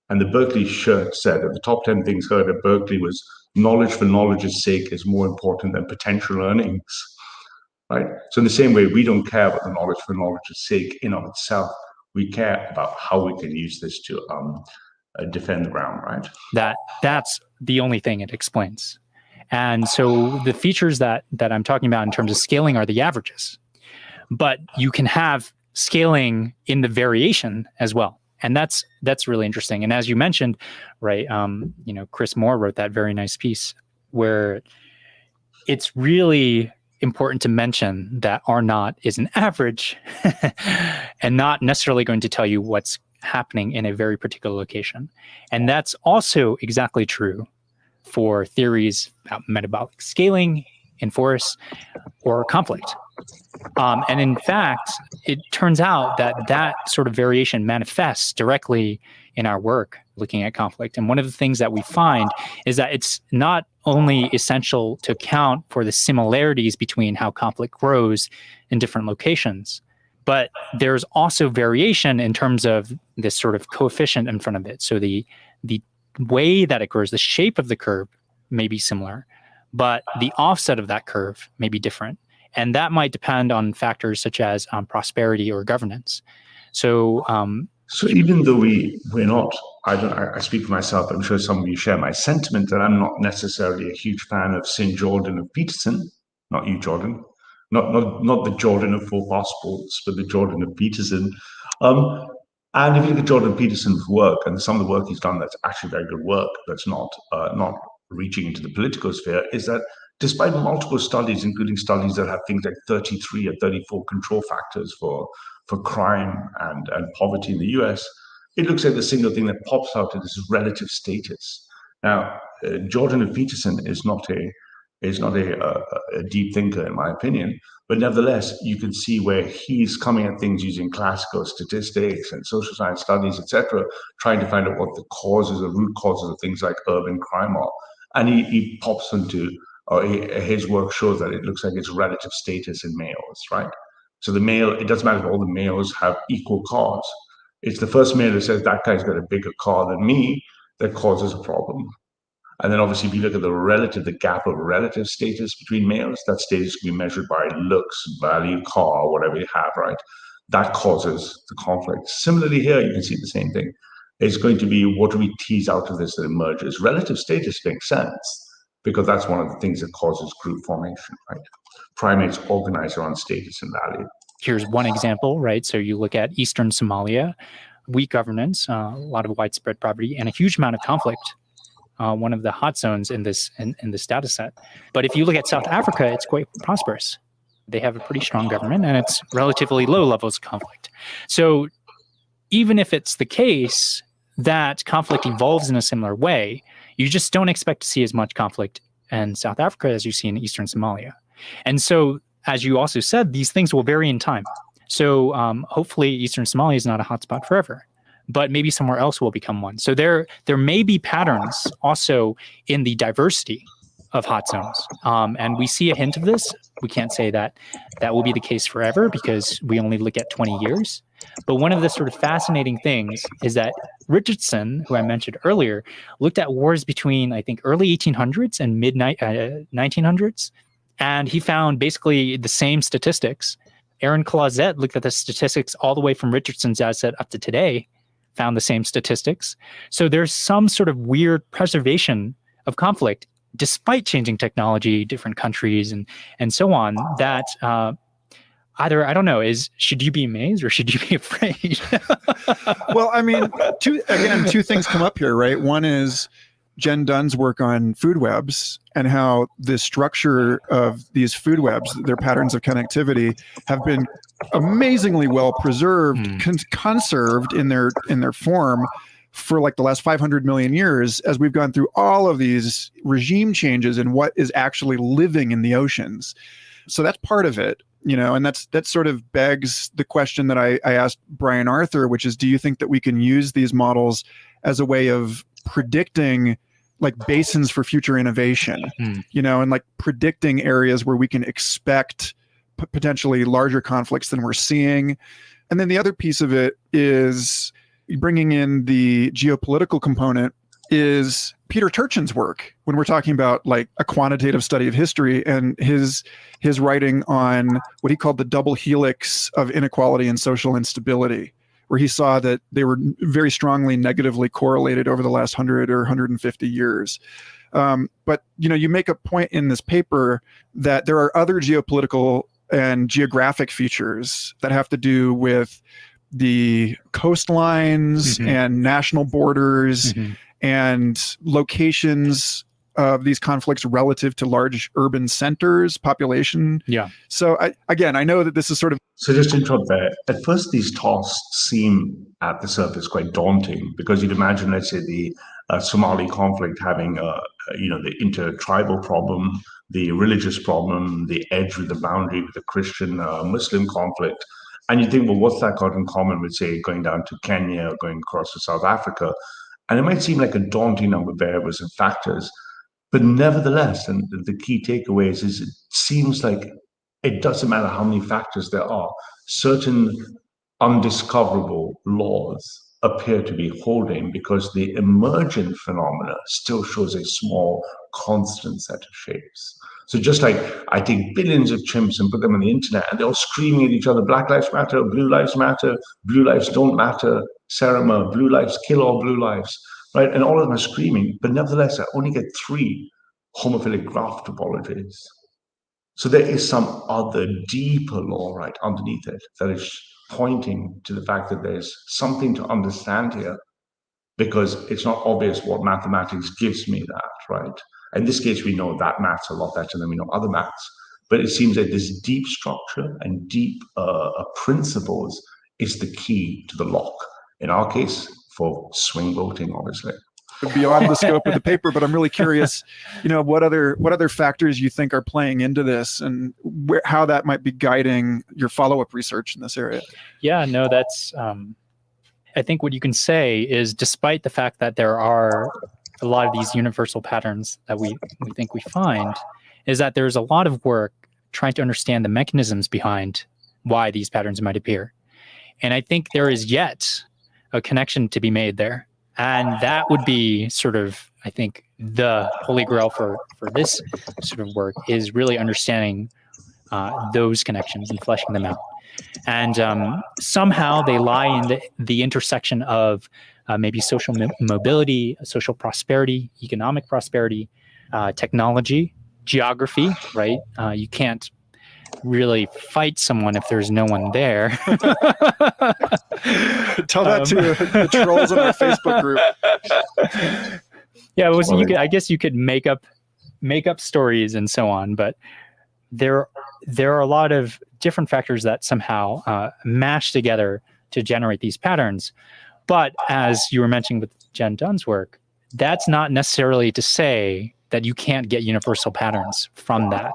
And the Berkeley shirt said that the top 10 things heard at Berkeley was knowledge for knowledge's sake is more important than potential earnings. Right. So in the same way, we don't care about the knowledge for knowledge's sake in of itself. We care about how we can use this to defend the ground. Right. That's the only thing it explains. And so the features that I'm talking about in terms of scaling are the averages, but you can have scaling in the variation as well. And that's really interesting. And as you mentioned, right, Chris Moore wrote that very nice piece where it's really important to mention that R naught is an average and not necessarily going to tell you what's happening in a very particular location. And that's also exactly true for theories about metabolic scaling in forests or conflict. And in fact, it turns out that that sort of variation manifests directly in our work looking at conflict. And one of the things that we find is that it's not only essential to account for the similarities between how conflict grows in different locations, but there's also variation in terms of this sort of coefficient in front of it. So the way that it grows, the shape of the curve may be similar, but the offset of that curve may be different. And that might depend on factors such as prosperity or governance. So even though we're not, I speak for myself, I'm sure some of you share my sentiment that I'm not necessarily a huge fan of St. Jordan of Peterson, not you, Jordan, not the Jordan of four passports, but the Jordan of Peterson. And if you look at Jordan Peterson's work and some of the work he's done, that's actually very good work, that's not reaching into the political sphere, is that despite multiple studies, including studies that have things like 33 or 34 control factors for crime and poverty in the US, it looks like the single thing that pops out is relative status. Now, Jordan of Peterson is not a deep thinker, in my opinion, but nevertheless, you can see where he's coming at things using classical statistics and social science studies, etc., trying to find out what the root causes of things like urban crime are. And he pops into, his work shows that it looks like it's relative status in males, right? So the male, it doesn't matter if all the males have equal cars. It's the first male that says that guy's got a bigger car than me that causes a problem. And then obviously if you look at the gap of relative status between males, that status can be measured by looks, value, car, whatever you have, right? That causes the conflict. Similarly here, you can see the same thing. It's going to be, what do we tease out of this that emerges? Relative status makes sense because that's one of the things that causes group formation, right? Primates organize around status and value. Here's one example, right? So you look at Eastern Somalia, weak governance, a lot of widespread poverty, and a huge amount of conflict. One of the hot zones in this data set. But if you look at South Africa, it's quite prosperous. They have a pretty strong government and it's relatively low levels of conflict. So even if it's the case that conflict evolves in a similar way, you just don't expect to see as much conflict in South Africa as you see in Eastern Somalia. And so, as you also said, these things will vary in time. So hopefully Eastern Somalia is not a hotspot forever, but maybe somewhere else will become one. So there may be patterns also in the diversity of hot zones. And we see a hint of this. We can't say that will be the case forever because we only look at 20 years. But one of the sort of fascinating things is that Richardson, who I mentioned earlier, looked at wars between, I think, early 1800s and mid 1900s. And he found basically the same statistics. Aaron Clausette looked at the statistics all the way from Richardson's data set up to today, found the same statistics. So there's some sort of weird preservation of conflict, despite changing technology, different countries, and so on, that either, I don't know, should you be amazed or should you be afraid? Well, I mean, two things come up here, right? One is Jen Dunn's work on food webs and how the structure of these food webs, their patterns of connectivity, have been amazingly well preserved, conserved in their form for like the last 500 million years, as we've gone through all of these regime changes in what is actually living in the oceans. So that's part of it, and that sort of begs the question that I asked Brian Arthur, which is, do you think that we can use these models as a way of predicting like basins for future innovation, and like predicting areas where we can expect potentially larger conflicts than we're seeing? And then the other piece of it is bringing in the geopolitical component is Peter Turchin's work when we're talking about like a quantitative study of history and his writing on what he called the double helix of inequality and social instability, where he saw that they were very strongly negatively correlated over the last 100 or 150 years. But, you make a point in this paper that there are other geopolitical and geographic features that have to do with the coastlines and national borders and locations of these conflicts relative to large urban centers, population. Yeah. So I know that this is sort of. So just to interrupt there, at first these tasks seem at the surface quite daunting, because you'd imagine, let's say, the Somali conflict having, the intertribal problem, the religious problem, the edge with the boundary with the Christian-Muslim conflict. And you think, well, what's that got in common with, say, going down to Kenya or going across to South Africa? And it might seem like a daunting number of variables and factors, but nevertheless, and the key takeaways is it seems like it doesn't matter how many factors there are, certain undiscoverable laws appear to be holding, because the emergent phenomena still shows a small constant set of shapes. So just like I take billions of chimps and put them on the internet and they're all screaming at each other, Black Lives Matter, Blue Lives Matter, Blue Lives Don't Matter, Serema, Blue Lives Kill All Blue Lives, right? And all of them are screaming, but nevertheless, I only get 3 homophilic graph topologies. So there is some other deeper law right underneath it that is pointing to the fact that there's something to understand here, because it's not obvious what mathematics gives me that, right? In this case, we know that maths a lot better than we know other maths, but it seems that this deep structure and deep principles is the key to the lock. In our case, for swing voting, obviously. Beyond the scope of the paper, but I'm really curious, what other factors you think are playing into this, and how that might be guiding your follow-up research in this area. Yeah, no, that's, I think what you can say is, despite the fact that there are a lot of these universal patterns that we think we find, is that there's a lot of work trying to understand the mechanisms behind why these patterns might appear. And I think there is yet a connection to be made there. And that would be sort of, I think, the holy grail for this sort of work, is really understanding those connections and fleshing them out. And somehow they lie in the intersection of maybe social mobility, social prosperity, economic prosperity, technology, geography, right? You can't really fight someone if there's no one there. Tell that to the trolls in our Facebook group. Yeah, I guess you could make up stories and so on, but there are a lot of different factors that somehow mash together to generate these patterns. But as you were mentioning with Jen Dunn's work, that's not necessarily to say that you can't get universal patterns from that.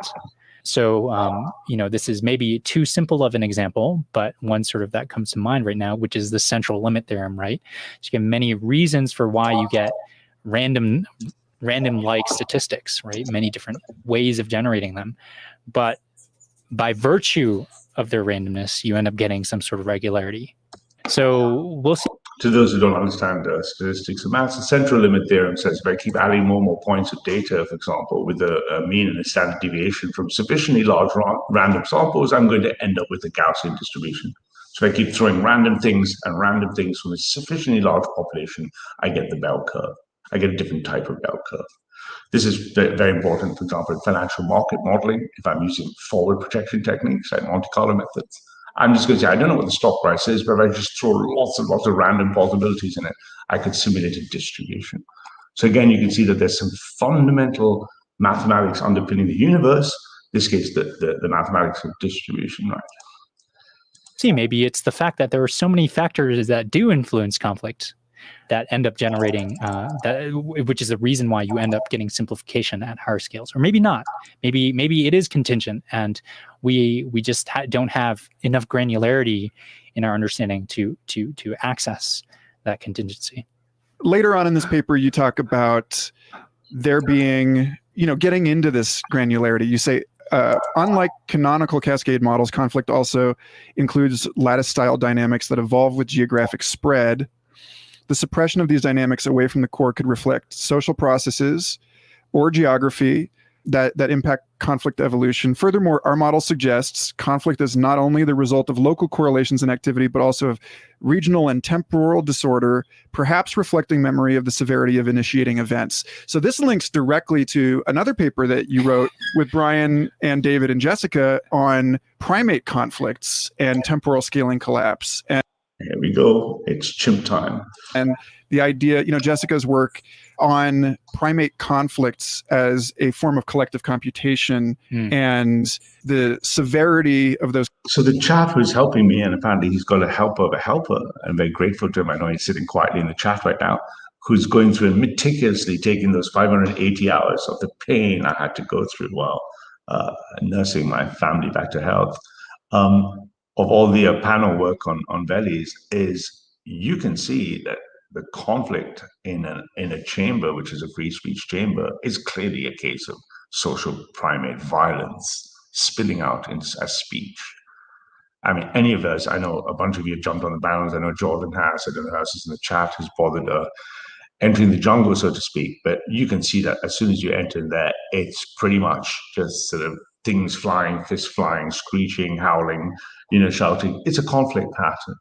So, this is maybe too simple of an example, but one sort of that comes to mind right now, which is the central limit theorem, right? So you get many reasons for why you get random-like statistics, right? Many different ways of generating them. But by virtue of their randomness, you end up getting some sort of regularity. So we'll see. To those who don't understand statistics and maths, the central limit theorem says if I keep adding more and more points of data, for example, with a mean and a standard deviation from sufficiently large random samples, I'm going to end up with a Gaussian distribution. So if I keep throwing random things from a sufficiently large population, I get the bell curve. I get a different type of bell curve. This is very important, for example, in financial market modeling. If I'm using forward projection techniques like Monte Carlo methods, I'm just going to say, I don't know what the stock price is, but if I just throw lots and lots of random possibilities in it, I could simulate a distribution. So again, you can see that there's some fundamental mathematics underpinning the universe, in this case, the mathematics of distribution, right? See, maybe it's the fact that there are so many factors that do influence conflict that end up generating which is the reason why you end up getting simplification at higher scales, or maybe not. Maybe it is contingent, and we just don't have enough granularity in our understanding to access that contingency. Later on in this paper, you talk about there being, getting into this granularity. You say, unlike canonical cascade models, conflict also includes lattice-style dynamics that evolve with geographic spread. The suppression of these dynamics away from the core could reflect social processes or geography that impact conflict evolution. Furthermore, our model suggests conflict is not only the result of local correlations in activity, but also of regional and temporal disorder, perhaps reflecting memory of the severity of initiating events. So this links directly to another paper that you wrote with Brian and David and Jessica on primate conflicts and temporal scaling collapse. And Here we go. It's chimp time. And the idea, Jessica's work on primate conflicts as a form of collective computation and the severity of those. So the chap who's helping me, and apparently he's got a helper of a helper, I'm very grateful to him. I know he's sitting quietly in the chat right now, who's going through and meticulously taking those 580 hours of the pain I had to go through while nursing my family back to health. Of all the panel work on bellies, is you can see that the conflict in a chamber, which is a free speech chamber, is clearly a case of social primate violence spilling out as speech. I mean, any of us, I know a bunch of you have jumped on the bandwagon. I know Jordan has, I don't know who else is in the chat who's bothered entering the jungle, so to speak. But you can see that as soon as you enter in there, it's pretty much just sort of things flying, fists flying, screeching, howling, shouting. It's a conflict pattern.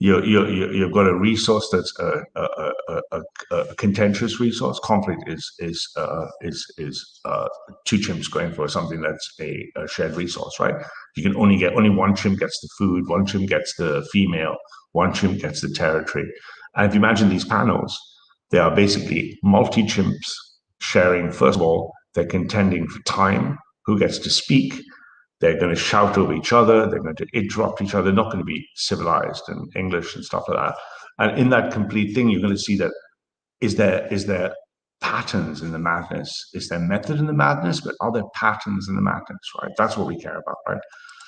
You've got a resource that's a contentious resource. Conflict is two chimps going for something that's a shared resource, right? You can only one chimp gets the food, one chimp gets the female, one chimp gets the territory. And if you imagine these panels, they are basically multi-chimps sharing. First of all, they're contending for time, who gets to speak. They're going to shout over each other. They're going to interrupt each other. They're not going to be civilized and English and stuff like that. And in that complete thing, you're going to see that is there patterns in the madness? Is there method in the madness? But are there patterns in the madness, right? That's what we care about, right?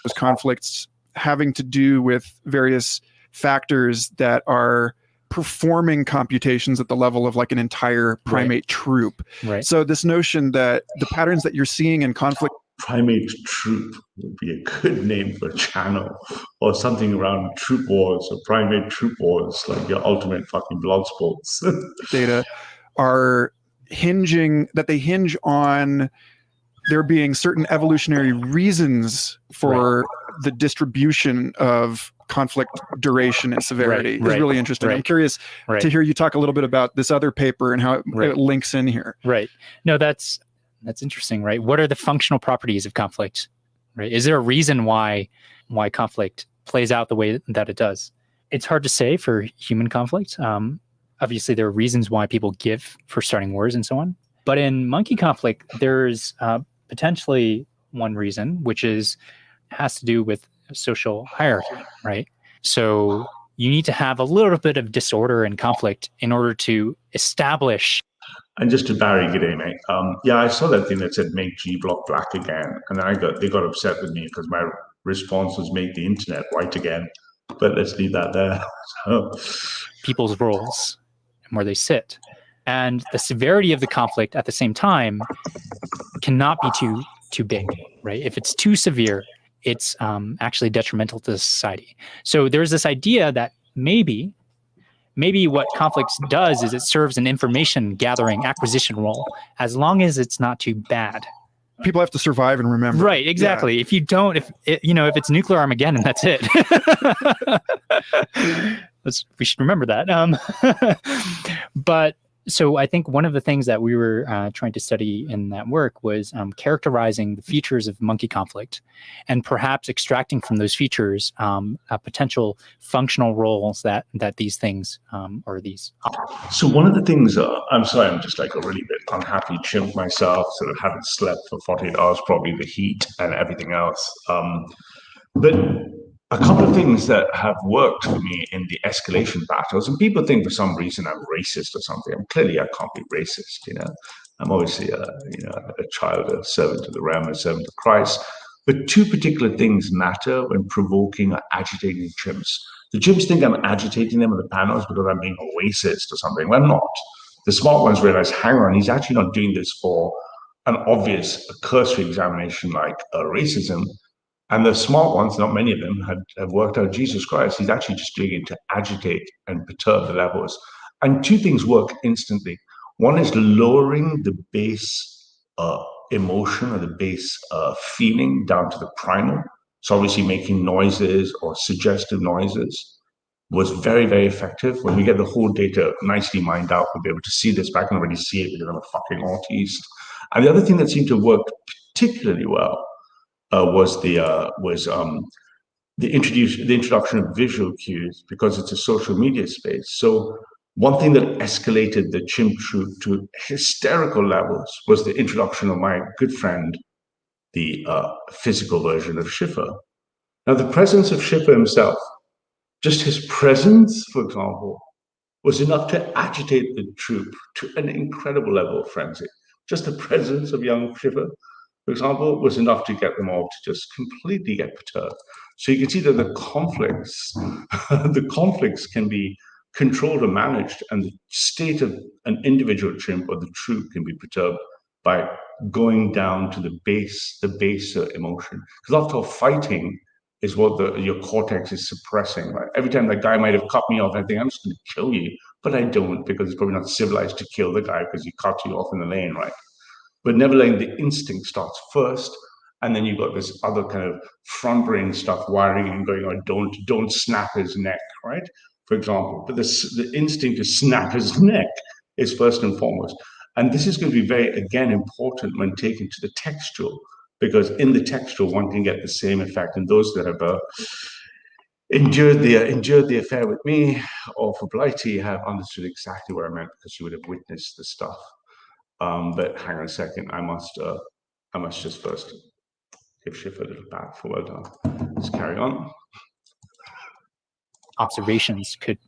Those conflicts having to do with various factors that are performing computations at the level of like an entire primate troop. Right. So this notion that the patterns that you're seeing in conflict. Primate troop would be a good name for a channel, or something around troop wars or primate troop wars, like your ultimate fucking blood sports. Data are hinge on there being certain evolutionary reasons for the distribution of conflict duration and severity. Is really interesting. I'm curious to hear you talk a little bit about this other paper and how it links in here. Right. No, that's interesting, right? What are the functional properties of conflict? Right? Is there a reason why conflict plays out the way that it does? It's hard to say for human conflict. Obviously, there are reasons why people give for starting wars and so on. But in monkey conflict, there's potentially one reason, which has to do with social hierarchy, right? So you need to have a little bit of disorder and conflict in order to establish. And just to Barry, good day, mate. I saw that thing that said make G block black again, and then they got upset with me because my response was make the internet white again. But let's leave that there. So. People's roles and where they sit, and the severity of the conflict at the same time cannot be too big, right? If it's too severe, it's actually detrimental to society. So there's this idea that maybe what conflicts does is it serves an information gathering acquisition role, as long as it's not too bad. People have to survive and remember. Right, exactly. Yeah. If you don't, if it's nuclear Armageddon, that's it. We should remember that. But so I think one of the things that we were trying to study in that work was characterizing the features of monkey conflict, and perhaps extracting from those features potential functional roles that these things or these. So one of the things, I'm sorry, I'm just like a really bit unhappy chimp myself, sort of haven't slept for 48 hours, probably the heat and everything else. But a couple of things that have worked for me in the escalation battles, and people think for some reason I'm racist or something. Clearly, I can't be racist. I'm obviously a child, a servant of the realm, a servant of Christ. But two particular things matter when provoking or agitating chimps. The chimps think I'm agitating them in the panels because I'm being a racist or something. Well, I'm not. The smart ones realize, hang on, he's actually not doing this for an obvious cursory examination like racism. And the smart ones, not many of them, have worked out, Jesus Christ, he's actually just doing it to agitate and perturb the levels. And two things work instantly. One is lowering the base emotion or the base feeling down to the primal. So obviously making noises or suggestive noises was very, very effective. When we get the whole data nicely mined out, we'll be able to see this back and already see it because I'm a fucking autist. And the other thing that seemed to work particularly well was the the introduction of visual cues, because it's a social media space. So one thing that escalated the chimp troop to hysterical levels was the introduction of my good friend, the physical version of Schiffer. Now, the presence of Schiffer himself, just his presence, for example, was enough to agitate the troop to an incredible level of frenzy. Just the presence of young Schiffer, for example, was enough to get them all to just completely get perturbed. So you can see that the conflicts can be controlled or managed, and the state of an individual chimp or the troop can be perturbed by going down to the baser emotion. Because after all, fighting is what your cortex is suppressing, right? Every time that guy might have cut me off, I think I'm just going to kill you, but I don't, because it's probably not civilized to kill the guy because he cut you off in the lane, right? But never letting the instinct starts first, and then you've got this other kind of front brain stuff wiring and going on. Don't snap his neck, right? For example, but the instinct to snap his neck is first and foremost, and this is going to be very, again, important when taken to the textual, because in the textual one can get the same effect. And those that have endured the affair with me or for Blighty have understood exactly what I meant, because you would have witnessed the stuff. But hang on a second, I must just first give Schiffer a little pat for well done. Let's carry on. Observations could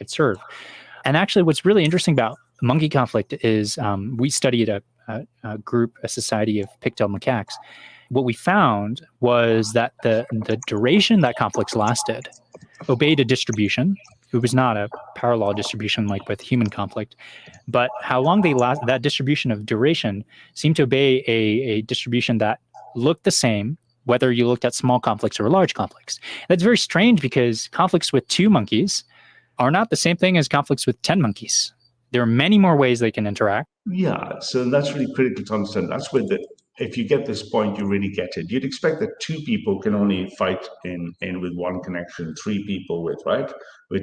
serve. And actually, what's really interesting about monkey conflict is we studied a society of pigtail macaques. What we found was that the duration that conflicts lasted obeyed a distribution. It was not a parallel distribution like with human conflict, but how long they last, that distribution of duration seemed to obey a distribution that looked the same, whether you looked at small conflicts or large conflicts. That's very strange, because conflicts with 2 monkeys are not the same thing as conflicts with 10 monkeys. There are many more ways they can interact. Yeah, so that's really critical to understand. That's where if you get this point, you really get it. You'd expect that 2 people can only fight in with 1 connection, 3 people with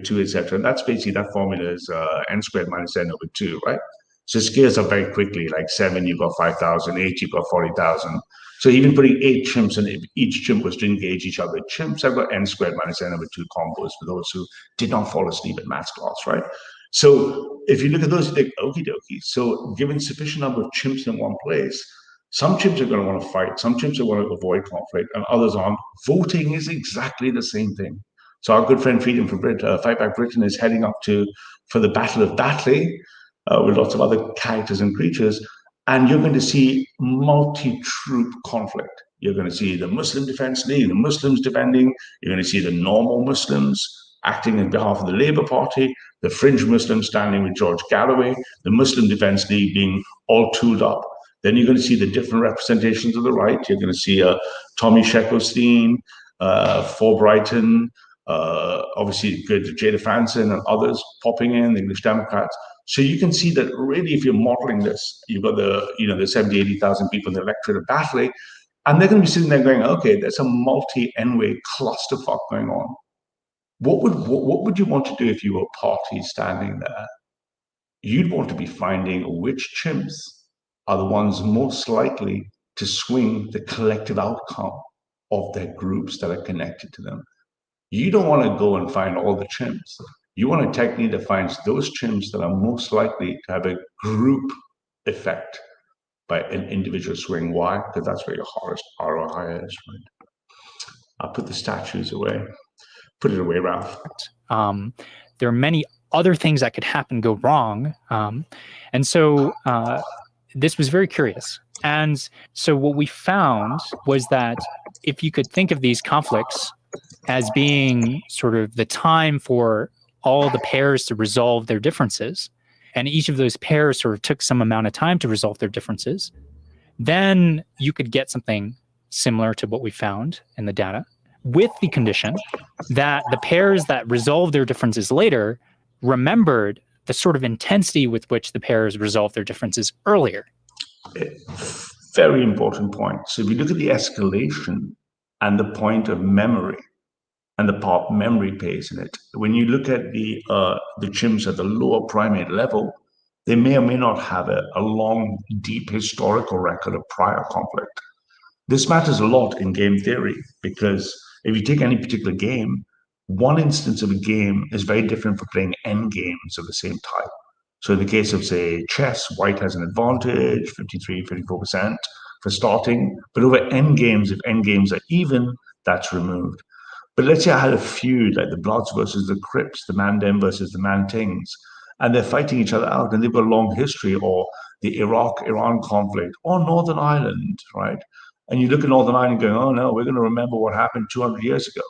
2, etc. And that's basically, that formula is n squared minus n over 2, right? So it scales up very quickly. Like 7, you've got 5,000. 8, you've got 40,000. So even putting 8 chimps, and if each chimp was to engage each other, chimps have got n squared minus n over 2 combos for those who did not fall asleep at maths class, right? So if you look at those, you think, okie dokie. So given sufficient number of chimps in one place, some chimps are going to want to fight, some chimps are going to avoid conflict, and others aren't. Voting is exactly the same thing. So our good friend Freedom for Fight Back Britain is heading up for the Battle of Batley with lots of other characters and creatures, and you're going to see multi-troop conflict. You're going to see the Muslim Defense League, the Muslims defending. You're going to see the normal Muslims acting on behalf of the Labour Party, the fringe Muslims standing with George Galloway, the Muslim Defense League being all tooled up. Then you're going to see the different representations of the right. You're going to see Tommy Sheckelstein, For Brighton, obviously good Jada Fanson and others popping in, the English Democrats. So you can see that really, if you're modeling this, you've got the 70, 80,000 people in the electorate of Batley, and they're going to be sitting there going, okay, there's a multi-N-way clusterfuck going on. What would you want to do if you were a party standing there? You'd want to be finding which chimps are the ones most likely to swing the collective outcome of their groups that are connected to them. You don't want to go and find all the chimps. You want a technique that finds those chimps that are most likely to have a group effect by an individual swing. Why? Because that's where your highest ROI is, right? I'll put the statues away. Put it away, Ralph. There are many other things that could happen, go wrong. And so this was very curious. And so what we found was that if you could think of these conflicts as being sort of the time for all the pairs to resolve their differences, and each of those pairs sort of took some amount of time to resolve their differences, then you could get something similar to what we found in the data, with the condition that the pairs that resolved their differences later remembered the sort of intensity with which the pairs resolved their differences earlier. Very important point. So if you look at the escalation and the point of memory and the part memory plays in it, when you look at the chimps at the lower primate level, they may or may not have a long, deep historical record of prior conflict. This matters a lot in game theory, because If you take any particular game, one instance of a game is very different for playing n games of the same type. So in the case of, say, chess, white has an advantage, 53, 54% for starting. But over n games, if n games are even, that's removed. But let's say I had a feud like the Bloods versus the Crips, the Mandem versus the Mantings, and they're fighting each other out, and they've got a long history, or the Iraq-Iran conflict, or Northern Ireland, right? And you look at Northern Ireland going, oh no, we're going to remember what happened 200 years ago.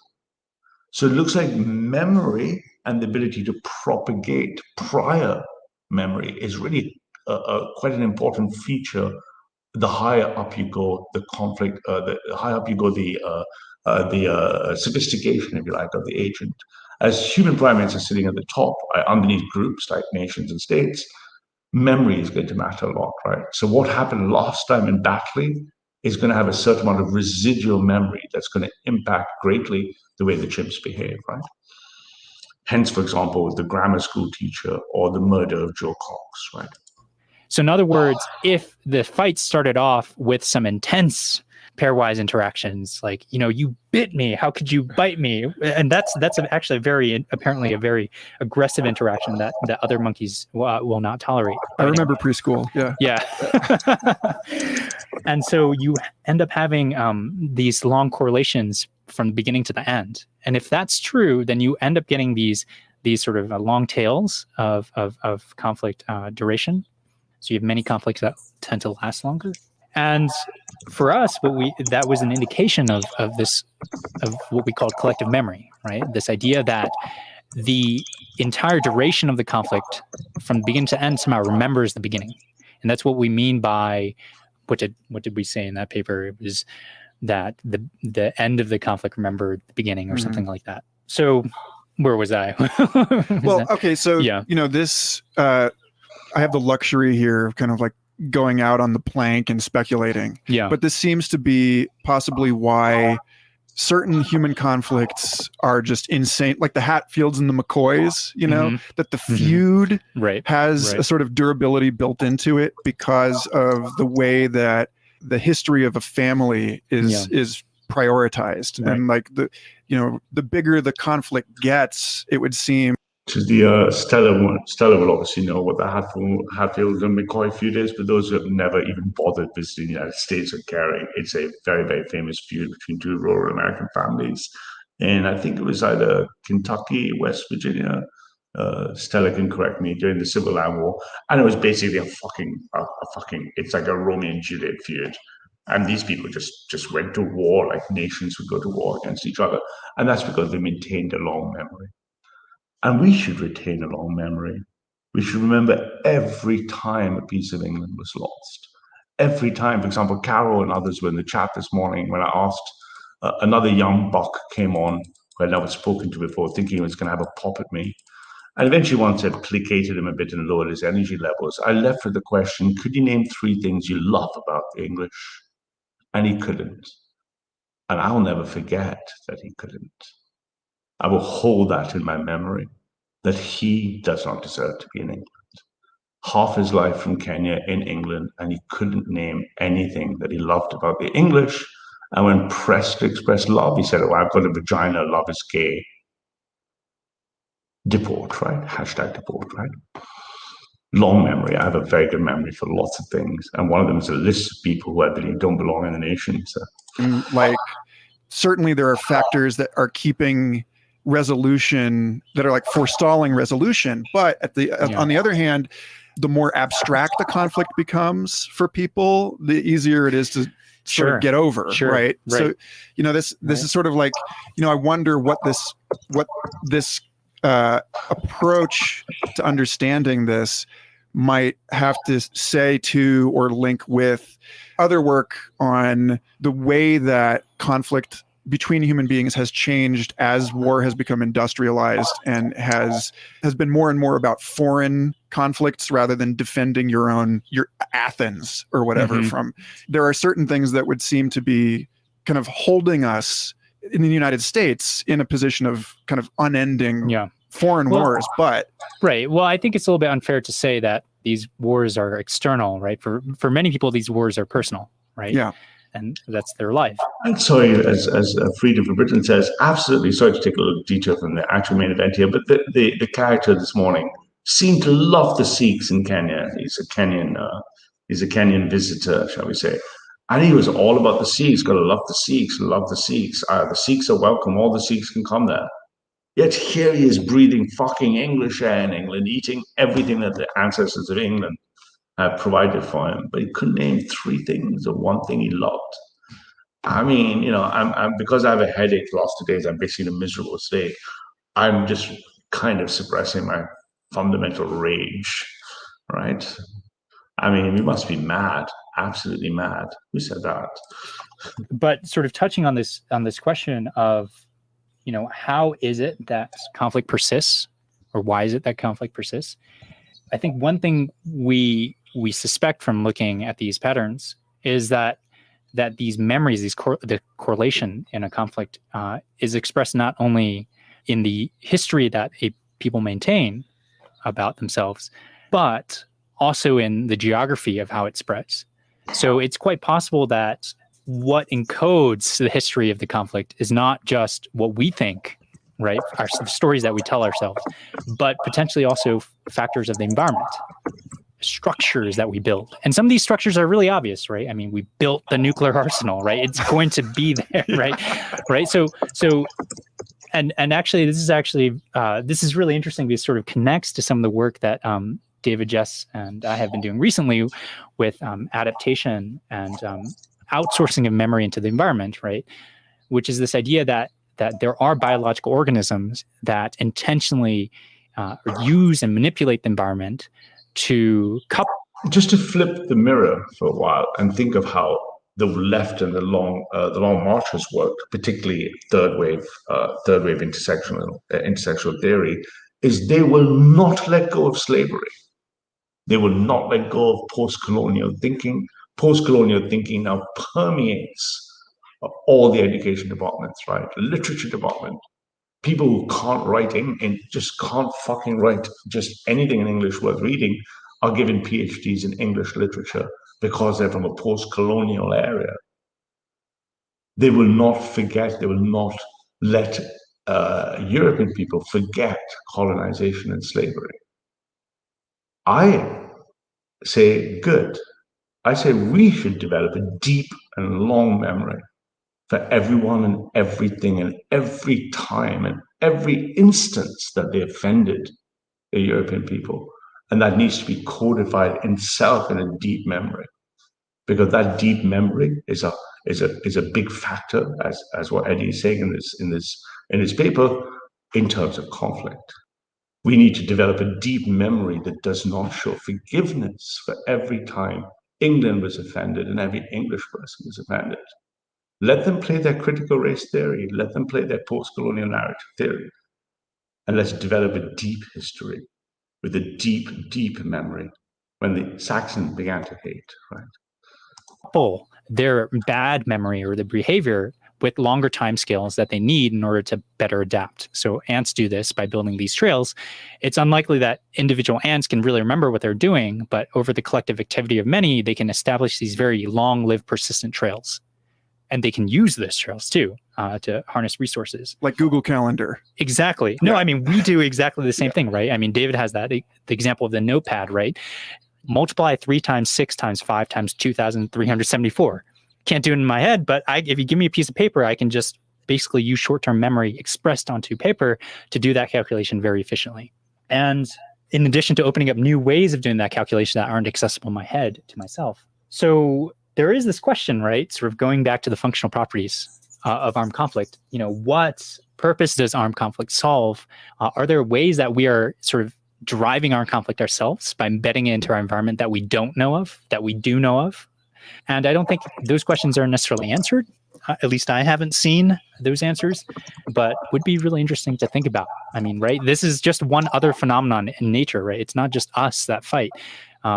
So it looks like memory and the ability to propagate prior memory is really quite an important feature. The higher up you go, the conflict, the higher up you go, the sophistication, if you like, of the agent. As human primates are sitting at the top, underneath groups like nations and states, memory is going to matter a lot, right? So what happened last time in battling is going to have a certain amount of residual memory that's going to impact greatly the way the chimps behave, right? Hence, for example, the grammar school teacher or the murder of Joe Cox, right? So in other words, if the fight started off with some intense pairwise interactions, like, you bit me, how could you bite me? And that's actually apparently a very aggressive interaction that other monkeys will not tolerate. I remember preschool. Yeah. And so you end up having these long correlations from the beginning to the end. And if that's true, then you end up getting these sort of long tails of conflict duration. So you have many conflicts that tend to last longer. And for us, that was an indication of what we called collective memory, right? This idea that the entire duration of the conflict from beginning to end somehow remembers the beginning. And that's what we mean by, what did we say in that paper? It was that the end of the conflict remembered the beginning, or something like that. So where was I? Okay. So, this, I have the luxury here of kind of like going out on the plank and speculating. Yeah. But this seems to be possibly why certain human conflicts are just insane, like the Hatfields and the McCoys, that the feud has a sort of durability built into it because of the way that the history of a family is prioritized. Right. And like the bigger the conflict gets, it would seem. To the Stella will obviously know what the Hatfield and McCoy feud is, but those who have never even bothered visiting the United States or caring, it's a very, very famous feud between two rural American families. And I think it was either Kentucky, West Virginia. Stella can correct me, during the Civil War, and it was basically a fucking. It's like a Romeo and Juliet feud. And these people just went to war like nations would go to war against each other, and that's because they maintained a long memory. And we should retain a long memory. We should remember every time a piece of England was lost. Every time, for example, Carol and others were in the chat this morning when I asked, another young buck came on who I'd never spoken to before, thinking he was going to have a pop at me. And eventually, once I'd placated him a bit and lowered his energy levels, I left with the question, could you name 3 things you love about the English? And he couldn't. And I'll never forget that he couldn't. I will hold that in my memory, that he does not deserve to be in England. Half his life from Kenya in England, and he couldn't name anything that he loved about the English. And when pressed to express love, he said, oh, I've got a vagina, love is gay. Deport, right? Hashtag deport, right? Long memory. I have a very good memory for lots of things. And one of them is a list of people who I believe don't belong in the nation. So. Like, certainly there are factors that are keeping resolution, that are like forestalling resolution. But on the other hand, the more abstract the conflict becomes for people, the easier it is to sort of get over, right? So, this is sort of like, I wonder what this approach to understanding this might have to say to or link with other work on the way that conflict between human beings has changed as war has become industrialized and has been more and more about foreign conflicts rather than defending your Athens or whatever from. There are certain things that would seem to be kind of holding us in the United States in a position of kind of unending foreign wars, but right. Well, I think it's a little bit unfair to say that these wars are external, right? For many people, these wars are personal, right? Yeah. and that's their life. And sorry, as Freedom for Britain says, absolutely sorry to take a little detour from the actual main event here, but the character this morning seemed to love the Sikhs in Kenya. He's a Kenyan visitor, shall we say. And he was all about the Sikhs, gotta love the Sikhs, love the Sikhs. The Sikhs are welcome, all the Sikhs can come there. Yet here he is breathing fucking English air in England, eating everything that the ancestors of England have provided for him. But he couldn't name three things or one thing he loved. I mean, I'm because I have a headache the last 2 days, I'm basically in a miserable state. I'm just kind of suppressing my fundamental rage, right? I mean, we must be mad, absolutely mad. Who said that? But sort of touching on this question of, how is it that conflict persists, or why is it that conflict persists? I think one thing we suspect from looking at these patterns is that these memories, the correlation in a conflict is expressed not only in the history that people maintain about themselves, but also in the geography of how it spreads. So it's quite possible that what encodes the history of the conflict is not just what we think, right? The stories that we tell ourselves, but potentially also factors of the environment, structures that we build. And some of these structures are really obvious, right? I mean, we built the nuclear arsenal, right? It's going to be there, right? Right. So, and actually, this is really interesting because it sort of connects to some of the work that David, Jess, and I have been doing recently with adaptation and outsourcing of memory into the environment, right? Which is this idea that there are biological organisms that intentionally use and manipulate the environment to couple. Just to flip the mirror for a while and think of how the left and the long marches worked, particularly third wave intersectional theory, is they will not let go of slavery. They will not let go of post-colonial thinking. Post-colonial thinking now permeates all the education departments, right? The literature department. People who can't write just can't fucking write just anything in English worth reading are given PhDs in English literature because they're from a post-colonial area. They will not forget, they will not let European people forget colonization and slavery. I say good. I say we should develop a deep and long memory for everyone and everything and every time and every instance that they offended the European people. And that needs to be codified in itself in a deep memory, because that deep memory is a big factor, as what Eddie is saying in this paper, in terms of conflict. We need to develop a deep memory that does not show forgiveness for every time England was offended and every English person was offended. Let them play their critical race theory. Let them play their post-colonial narrative theory. And let's develop a deep history with a deep, deep memory when the Saxons began to hate, right? Couple their bad memory or the behavior with longer time scales that they need in order to better adapt. So ants do this by building these trails. It's unlikely that individual ants can really remember what they're doing, but over the collective activity of many, they can establish these very long-lived, persistent trails. And they can use those trails too to harness resources. Like Google Calendar. Exactly. No, I mean, we do exactly the same thing, right? I mean, David has the example of the notepad, right? Multiply 3 times 6 times 5 times 2,374. Can't do it in my head, but if you give me a piece of paper, I can just basically use short-term memory expressed onto paper to do that calculation very efficiently. And in addition to opening up new ways of doing that calculation that aren't accessible in my head to myself. So there is this question, right? Sort of going back to the functional properties of armed conflict. What purpose does armed conflict solve? Are there ways that we are sort of driving armed conflict ourselves by embedding it into our environment that we don't know of, that we do know of? And I don't think those questions are necessarily answered. At least I haven't seen those answers, but would be really interesting to think about. I mean, right? This is just one other phenomenon in nature, right? It's not just us that fight.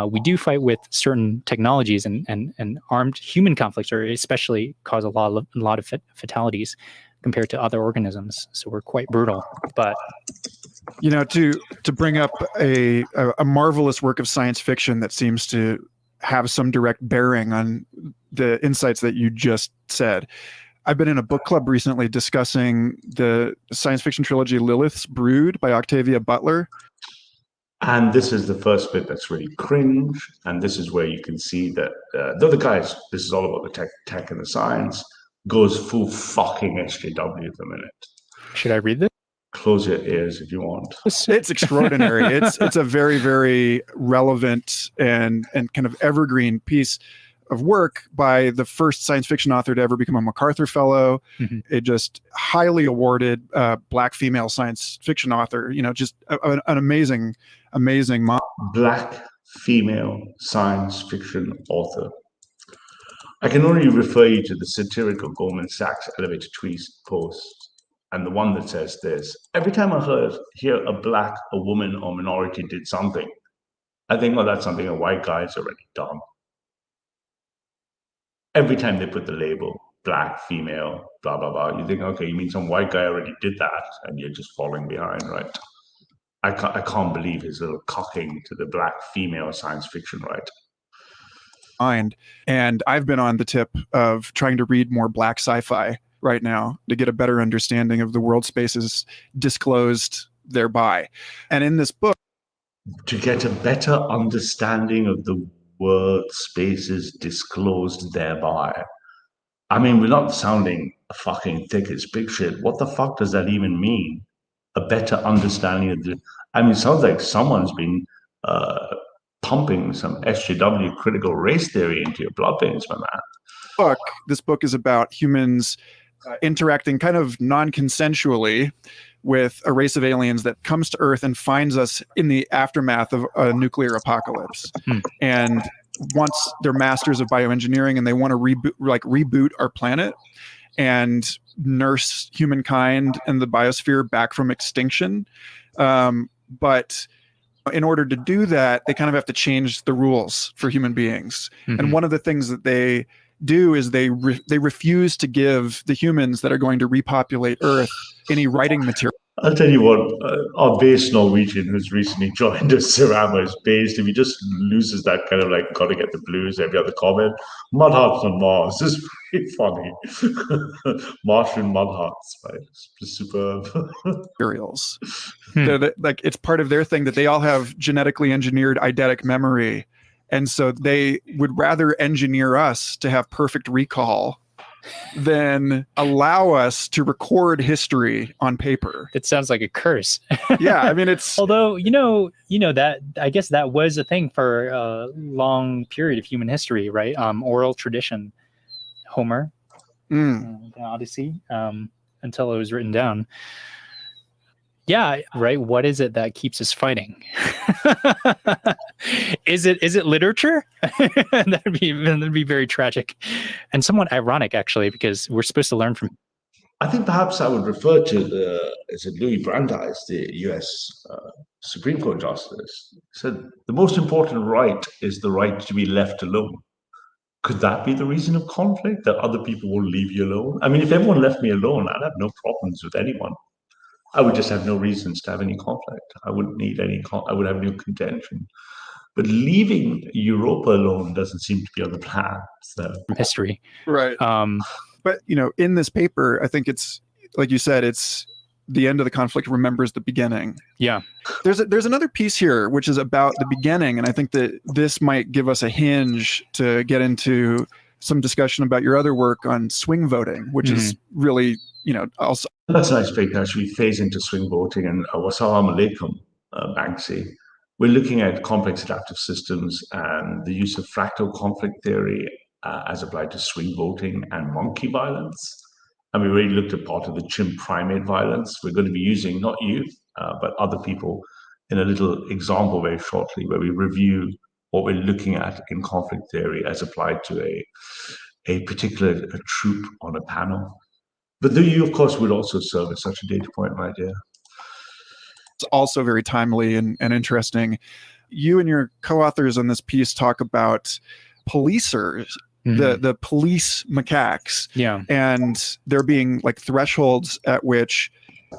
We do fight with certain technologies, and armed human conflicts are especially cause a lot of fatalities compared to other organisms. So we're quite brutal. But to bring up a marvelous work of science fiction that seems to have some direct bearing on the insights that you just said. I've been in a book club recently discussing the science fiction trilogy Lilith's Brood by Octavia Butler. And this is the first bit that's really cringe. And this is where you can see that the other guys, this is all about the tech and the science, goes full fucking SJW the minute. Should I read this? Close your ears if you want. It's extraordinary. It's a very, very relevant and kind of evergreen piece of work by the first science fiction author to ever become a MacArthur Fellow. A just highly awarded Black female science fiction author. Just an amazing mom. Black female science fiction author. I can only refer you to the satirical Goldman Sachs elevator tweet post and the one that says this: every time I hear a woman or minority did something, I think, oh, that's something a white guy's already done. Every time they put the label Black, female, blah, blah, blah, you think, okay, you mean some white guy already did that and you're just falling behind, right? I can't believe his little cocking to the Black female science fiction, right? And I've been on the tip of trying to read more Black sci-fi right now to get a better understanding of the world spaces disclosed thereby. And in this book, to get a better understanding of the world spaces disclosed thereby. I mean, we're not sounding fucking thick as big shit. What the fuck does that even mean? A better understanding of the... I mean, it sounds like someone's been pumping some SJW critical race theory into your blood veins, my man. This book is about humans interacting kind of non-consensually with a race of aliens that comes to Earth and finds us in the aftermath of a nuclear apocalypse. And once they're masters of bioengineering and they want to reboot our planet and nurse humankind and the biosphere back from extinction. But in order to do that, they kind of have to change the rules for human beings. And one of the things that they do is they refuse to give the humans that are going to repopulate Earth any writing material. I'll tell you what, our base Norwegian who's recently joined us, Sarama, is based. If he just loses that kind of like got to get the blues every other comment, mud huts on Mars. This is pretty funny. Martian mud huts, right? It's superb. Materials. Like it's part of their thing that they all have genetically engineered eidetic memory. And so they would rather engineer us to have perfect recall than allow us to record history on paper. It sounds like a curse. Yeah, I mean, it's... Although, that I guess that was a thing for a long period of human history, right? Oral tradition. Homer, the Odyssey, until it was written down. Yeah, right. What is it that keeps us fighting? Is it literature? That'd be very tragic and somewhat ironic, actually, because we're supposed to learn from. I think perhaps I would refer to Louis Brandeis, the U.S. Supreme Court Justice. He said the most important right is the right to be left alone. Could that be the reason of conflict, that other people will leave you alone? I mean, if everyone left me alone, I'd have no problems with anyone. I would just have no reasons to have any conflict. I wouldn't need any. I would have no contention. But leaving Europa alone doesn't seem to be on the plan. So history, right? But in this paper, I think it's like you said, it's the end of the conflict remembers the beginning. Yeah. There's another piece here which is about the beginning, and I think that this might give us a hinge to get into some discussion about your other work on swing voting, which is really, also. That's a nice way to actually phase into swing voting. And wassalamu alaikum, Banksy. We're looking at complex adaptive systems and the use of fractal conflict theory as applied to swing voting and monkey violence. And we already looked at part of the chimp primate violence. We're going to be using, not you, but other people, in a little example very shortly, where we review what we're looking at in conflict theory as applied to a particular troop on a panel. But you, of course, would also serve as such a data point, my dear. It's also very timely and interesting. You and your co-authors on this piece talk about policers, the police macaques, and there being like thresholds at which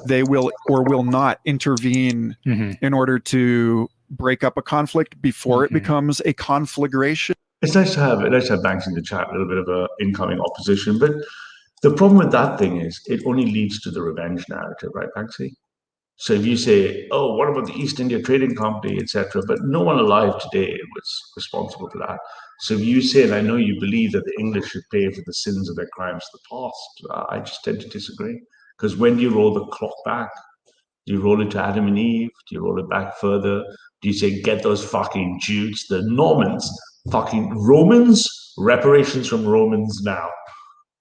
they will or will not intervene in order to break up a conflict before it becomes a conflagration. It's nice to have Banks in the chat, a little bit of a incoming opposition. But the problem with that thing is it only leads to the revenge narrative, right, Banksy? So if you say, "Oh, what about the East India Trading Company, etc.?" But no one alive today was responsible for that. So if you say, and I know you believe that the English should pay for the sins of their crimes of the past, I just tend to disagree. Because when do you roll the clock back? Do you roll it to Adam and Eve? Do you roll it back further? Do you say, "Get those fucking Jews, the Normans, fucking Romans, reparations from Romans now"?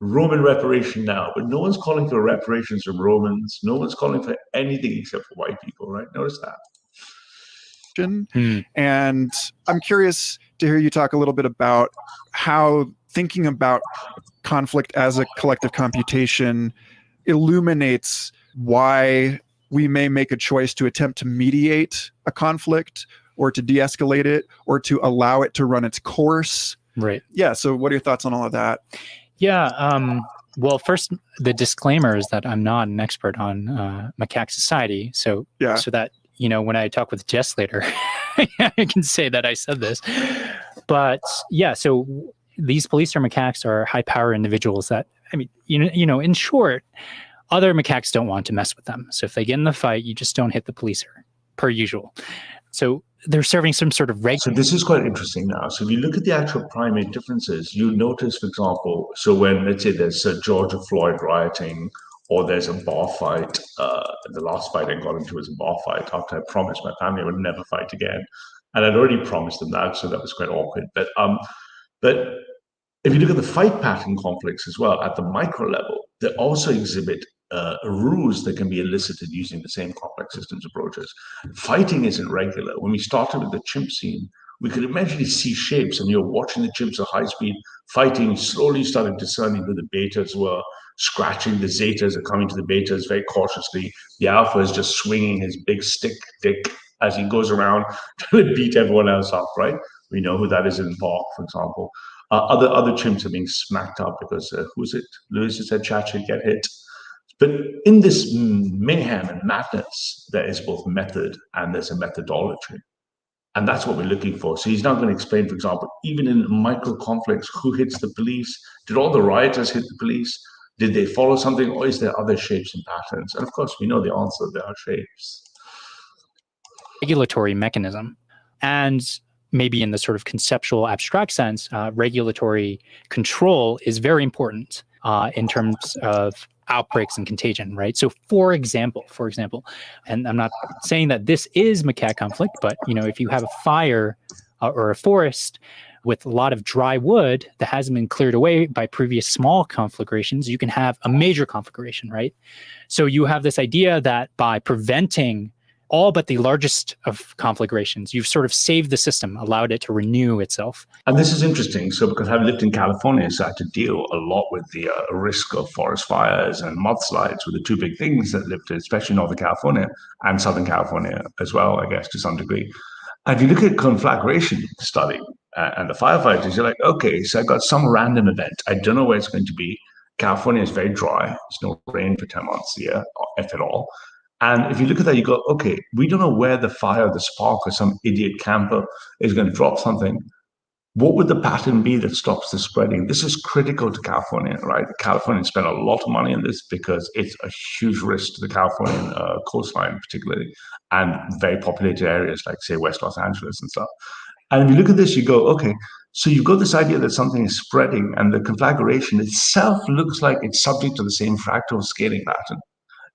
Roman reparation now, but no one's calling for reparations from Romans. No one's calling for anything except for white people, right? Notice that. And I'm curious to hear you talk a little bit about how thinking about conflict as a collective computation illuminates why we may make a choice to attempt to mediate a conflict or to de-escalate it or to allow it to run its course. Right. Yeah. So what are your thoughts on all of that? Yeah. Well, first, the disclaimer is that I'm not an expert on macaque society. So that, when I talk with Jess later, I can say that I said this. But yeah, so these police or macaques are high power individuals that, in short, other macaques don't want to mess with them. So if they get in the fight, you just don't hit the policer, per usual. So they're serving some sort of So this is quite interesting now. So if you look at the actual primate differences, you notice, for example, so when, let's say, there's George Floyd rioting, or there's a bar fight, the last fight I got into was a bar fight after I promised my family I would never fight again. And I'd already promised them that, so that was quite awkward. But if you look at the fight pattern conflicts as well, at the micro level, they also exhibit rules that can be elicited using the same complex systems approaches. Fighting isn't regular. When we started with the chimp scene, we could immediately see shapes, and you're watching the chimps at high speed fighting, slowly started discerning who the betas were, scratching. The zetas are coming to the betas very cautiously. The alpha is just swinging his big stick dick as he goes around trying to beat everyone else up, right? We know who that is in Park, for example. Other chimps are being smacked up because, who's it? Lewis just said Chat should get hit. But in this mayhem and madness, there is both method and there's a methodology. And that's what we're looking for. So he's now going to explain, for example, even in micro conflicts, who hits the police? Did all the rioters hit the police? Did they follow something? Or is there other shapes and patterns? And of course, we know the answer, there are shapes. Regulatory mechanism. And maybe in the sort of conceptual abstract sense, regulatory control is very important in terms of outbreaks and contagion, right? So for example, and I'm not saying that this is macaque conflict, but if you have a fire or a forest with a lot of dry wood that hasn't been cleared away by previous small conflagrations, you can have a major conflagration, right? So you have this idea that by preventing all but the largest of conflagrations, you've sort of saved the system, allowed it to renew itself. And this is interesting. So because I've lived in California, so I had to deal a lot with the risk of forest fires and mudslides were the two big things that lived, especially Northern California and Southern California as well, I guess, to some degree. And if you look at conflagration study and the firefighters, you're like, okay, so I got some random event. I don't know where it's going to be. California is very dry. There's no rain for 10 months a year, if at all. And if you look at that, you go, okay, we don't know where the fire, the spark, or some idiot camper is going to drop something. What would the pattern be that stops the spreading? This is critical to California, right? California spent a lot of money on this because it's a huge risk to the Californian coastline, particularly, and very populated areas like, say, West Los Angeles and stuff. And if you look at this, you go, okay, so you've got this idea that something is spreading, and the conflagration itself looks like it's subject to the same fractal scaling pattern.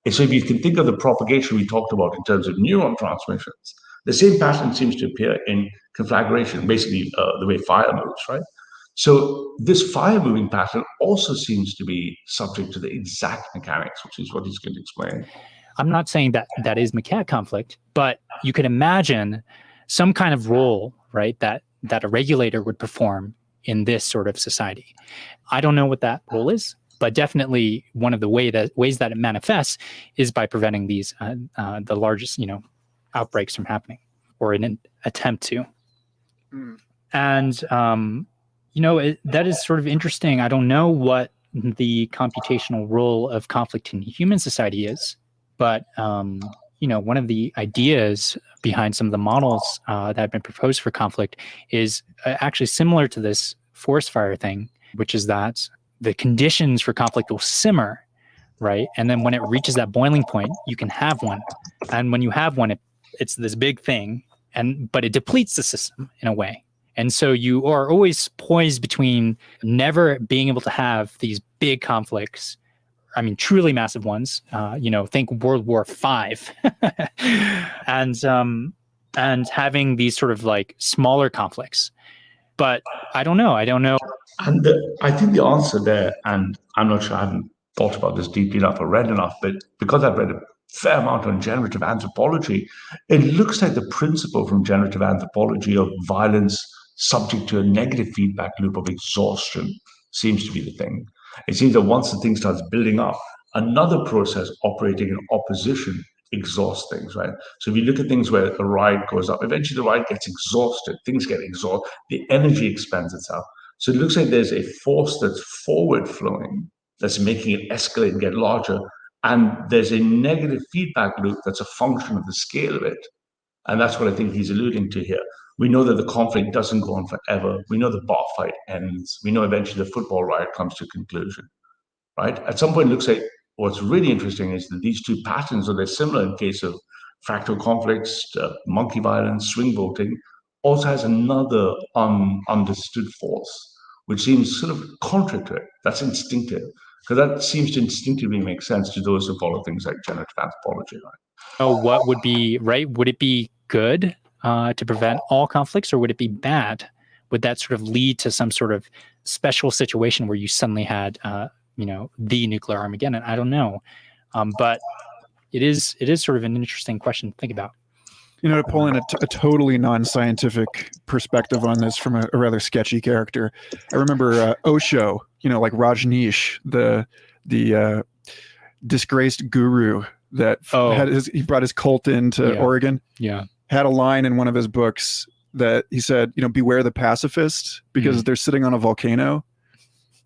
So if you can think of the propagation we talked about in terms of neuron transmissions, the same pattern seems to appear in conflagration, basically the way fire moves, right? So this fire moving pattern also seems to be subject to the exact mechanics, which is what he's going to explain. I'm not saying that that is macaque conflict, but you could imagine some kind of role, right, that a regulator would perform in this sort of society. I don't know what that role is, but definitely one of the ways that it manifests is by preventing these the largest outbreaks from happening, or in an attempt to. And that is sort of interesting. I don't know what the computational role of conflict in human society is, but one of the ideas behind some of the models that have been proposed for conflict is actually similar to this forest fire thing, which is that the conditions for conflict will simmer, right? And then when it reaches that boiling point, you can have one. And when you have one, it's this big thing, but it depletes the system in a way. And so you are always poised between never being able to have these big conflicts, I mean, truly massive ones, think World War V, and having these sort of like smaller conflicts. But I don't know. And I think the answer there, and I'm not sure, I haven't thought about this deeply enough or read enough, but because I've read a fair amount on generative anthropology, it looks like the principle from generative anthropology of violence subject to a negative feedback loop of exhaustion seems to be the thing. It seems that once the thing starts building up, another process operating in opposition exhausts things, right? So if you look at things where the ride goes up, eventually the ride gets exhausted, things get exhausted, the energy expends itself. So it looks like there's a force that's forward flowing, that's making it escalate and get larger. And there's a negative feedback loop that's a function of the scale of it. And that's what I think he's alluding to here. We know that the conflict doesn't go on forever. We know the bar fight ends. We know eventually the football riot comes to a conclusion, right? At some point, it looks like what's really interesting is that these two patterns, they're similar in case of fractal conflicts, monkey violence, swing voting, also has another understood force, which seems sort of contrary to it. That's instinctive, because that seems to instinctively make sense to those who follow things like generative anthropology, right? Oh, what would be right? Would it be good to prevent all conflicts, or would it be bad? Would that sort of lead to some sort of special situation where you suddenly had, the nuclear Armageddon? I don't know, but it is sort of an interesting question to think about. To pull in a totally non-scientific perspective on this from a rather sketchy character, I remember Osho, like Rajneesh, the disgraced guru that he brought his cult into Oregon. Yeah. Had a line in one of his books that he said, beware the pacifist, because they're sitting on a volcano.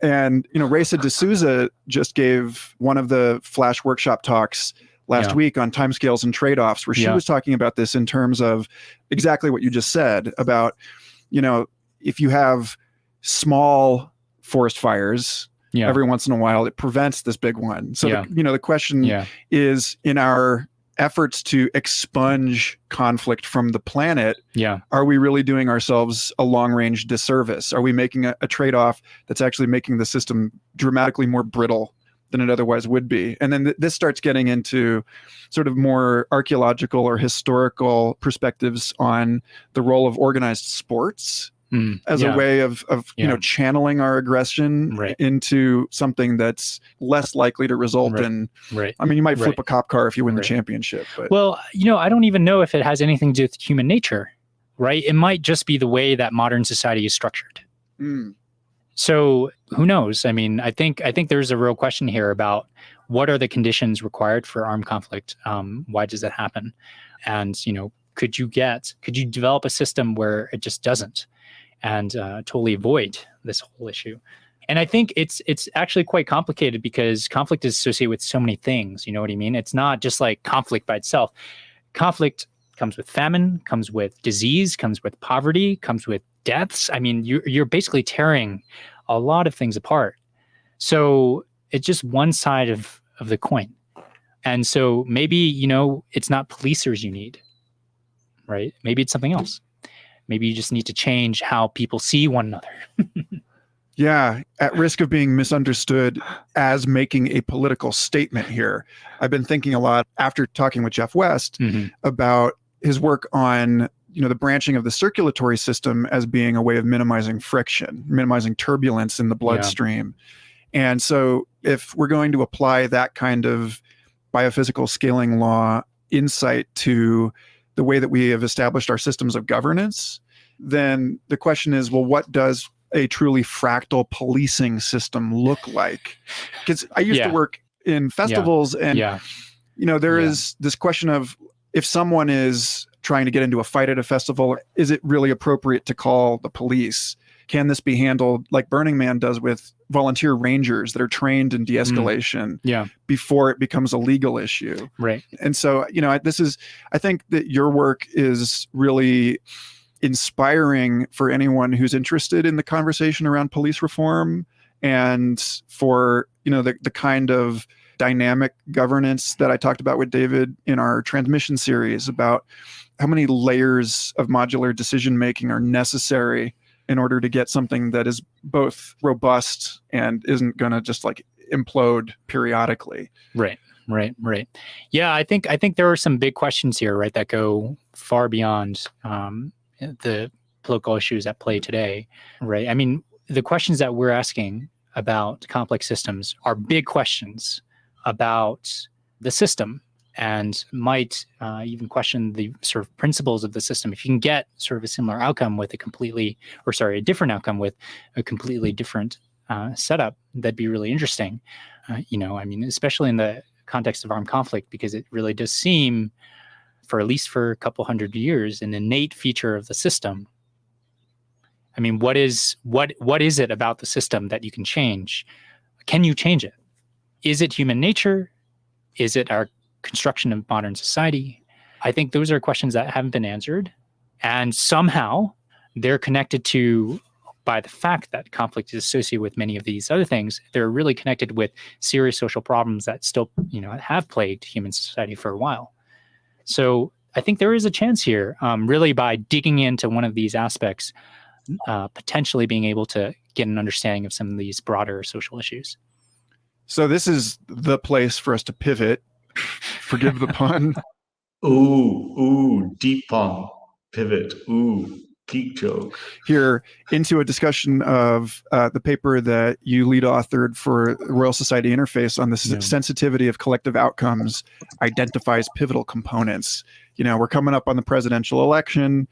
And, Reza D'Souza just gave one of the Flash workshop talks last week on timescales and trade-offs, where she was talking about this in terms of exactly what you just said about, if you have small forest fires, every once in a while, it prevents this big one. So, the question is, in our efforts to expunge conflict from the planet, are we really doing ourselves a long-range disservice? Are we making a trade-off that's actually making the system dramatically more brittle than it otherwise would be? And then this starts getting into sort of more archaeological or historical perspectives on the role of organized sports as a way of channeling our aggression into something that's less likely to result in. I mean, you might flip a cop car if you win the championship. But. Well, I don't even know if it has anything to do with human nature, right? It might just be the way that modern society is structured. So who knows? I mean, I think there's a real question here about what are the conditions required for armed conflict? Why does that happen? And, could you develop a system where it just doesn't? And totally avoid this whole issue. And I think it's actually quite complicated, because conflict is associated with so many things. You know what I mean? It's not just like conflict by itself. Conflict comes with famine, comes with disease, comes with poverty, comes with deaths. I mean, you're basically tearing a lot of things apart. So it's just one side of the coin. And so maybe, it's not policers you need, right? Maybe it's something else. Maybe you just need to change how people see one another. Yeah, at risk of being misunderstood as making a political statement here. I've been thinking a lot after talking with Jeff West about his work on, the branching of the circulatory system as being a way of minimizing friction, minimizing turbulence in the bloodstream. And so if we're going to apply that kind of biophysical scaling law insight to the way that we have established our systems of governance, then the question is, well, what does a truly fractal policing system look like? Because I used to work in festivals and, there is this question of, if someone is trying to get into a fight at a festival, is it really appropriate to call the police? can this be handled like Burning Man does with volunteer rangers that are trained in de-escalation before it becomes a legal issue? Right. And so, I think that your work is really inspiring for anyone who's interested in the conversation around police reform, and for, the kind of dynamic governance that I talked about with David in our transmission series, about how many layers of modular decision making are necessary in order to get something that is both robust and isn't going to just like implode periodically. Right. Yeah, I think there are some big questions here, right, that go far beyond the political issues at play today, right? I mean, the questions that we're asking about complex systems are big questions about the system, and might even question the sort of principles of the system. If you can get sort of a similar outcome with a different outcome with a completely different setup, that'd be really interesting. Especially in the context of armed conflict, because it really does seem, at least for a couple hundred years, an innate feature of the system. I mean, what is it about the system that you can change? Can you change it? Is it human nature? Is it our construction of modern society? I think those are questions that haven't been answered, and somehow they're connected to, by the fact that conflict is associated with many of these other things, they're really connected with serious social problems that still, have plagued human society for a while. So I think there is a chance here, really, by digging into one of these aspects, potentially being able to get an understanding of some of these broader social issues. So this is the place for us to pivot. Forgive the pun. Ooh, deep pun. Pivot. Ooh, geek joke. Here into a discussion of the paper that you lead authored for Royal Society Interface on the sensitivity of collective outcomes identifies pivotal components. We're coming up on the presidential election,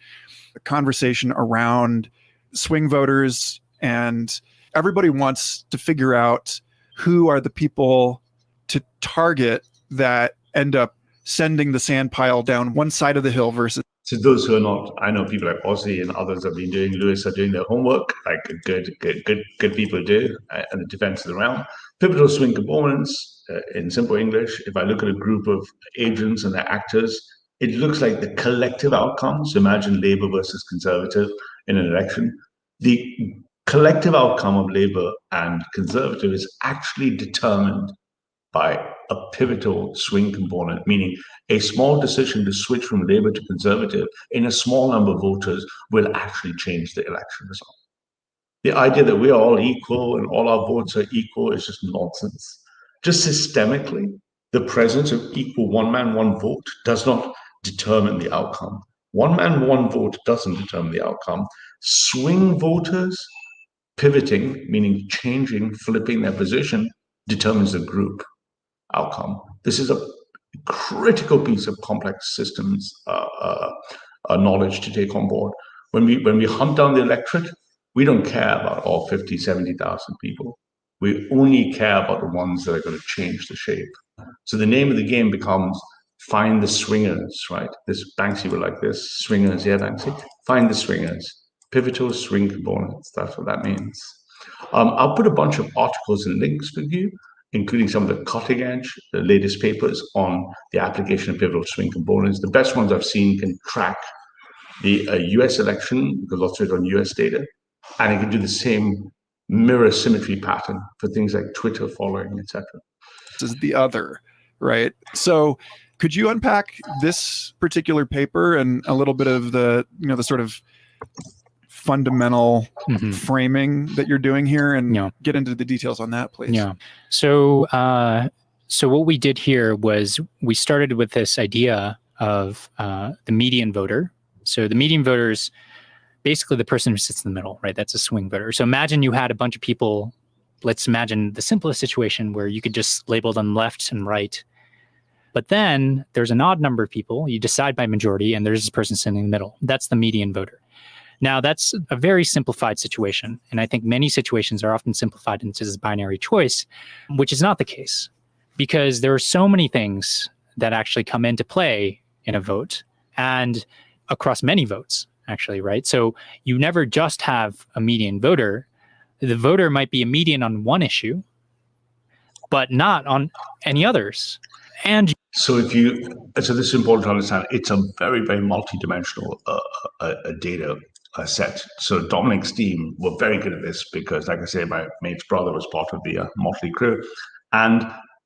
a conversation around swing voters, and everybody wants to figure out who are the people to target that end up sending the sand pile down one side of the hill versus. To those who are not, I know people like Ozzy and others have been doing, Lewis are doing their homework, like good people do, and the defense of the realm. Pivotal swing components, in simple English, if I look at a group of agents and their actors, it looks like the collective outcomes. Imagine Labour versus Conservative in an election. The collective outcome of Labour and Conservative is actually determined by a pivotal swing component, meaning a small decision to switch from Labour to Conservative in a small number of voters will actually change the election result. The idea that we are all equal and all our votes are equal is just nonsense. Just systemically, the presence of equal one man, one vote does not determine the outcome. One man, one vote doesn't determine the outcome. Swing voters pivoting, meaning changing, flipping their position, determines the group outcome. This is a critical piece of complex systems knowledge to take on board. When we hunt down the electorate, we don't care about all 50, 70,000 people. We only care about the ones that are going to change the shape. So the name of the game becomes find the swingers, right? This Banksy were like this, swingers, yeah, Banksy. Find the swingers. Pivotal swing components, that's what that means. I'll put a bunch of articles and links with you, including some of the cutting edge, the latest papers on the application of pivotal swing components. The best ones I've seen can track the US election, because lots of it on US data, and it can do the same mirror symmetry pattern for things like Twitter following, etc. This is the other, right? So could you unpack this particular paper and a little bit of the, the sort of fundamental framing that you're doing here, and get into the details on that, please? Yeah. So what we did here was we started with this idea of the median voter. So the median voter is basically the person who sits in the middle, right? That's a swing voter. So imagine you had a bunch of people. Let's imagine the simplest situation where you could just label them left and right. But then there's an odd number of people. You decide by majority, and there's this person sitting in the middle. That's the median voter. Now, that's a very simplified situation. And I think many situations are often simplified into this binary choice, which is not the case, because there are so many things that actually come into play in a vote and across many votes. actually, right? So you never just have a median voter. The voter might be a median on one issue, but not on any others. And so this is important to understand. It's a very, very multi-dimensional data set. So Dominic's team were very good at this because, like I say, my mate's brother was part of the Motley crew, and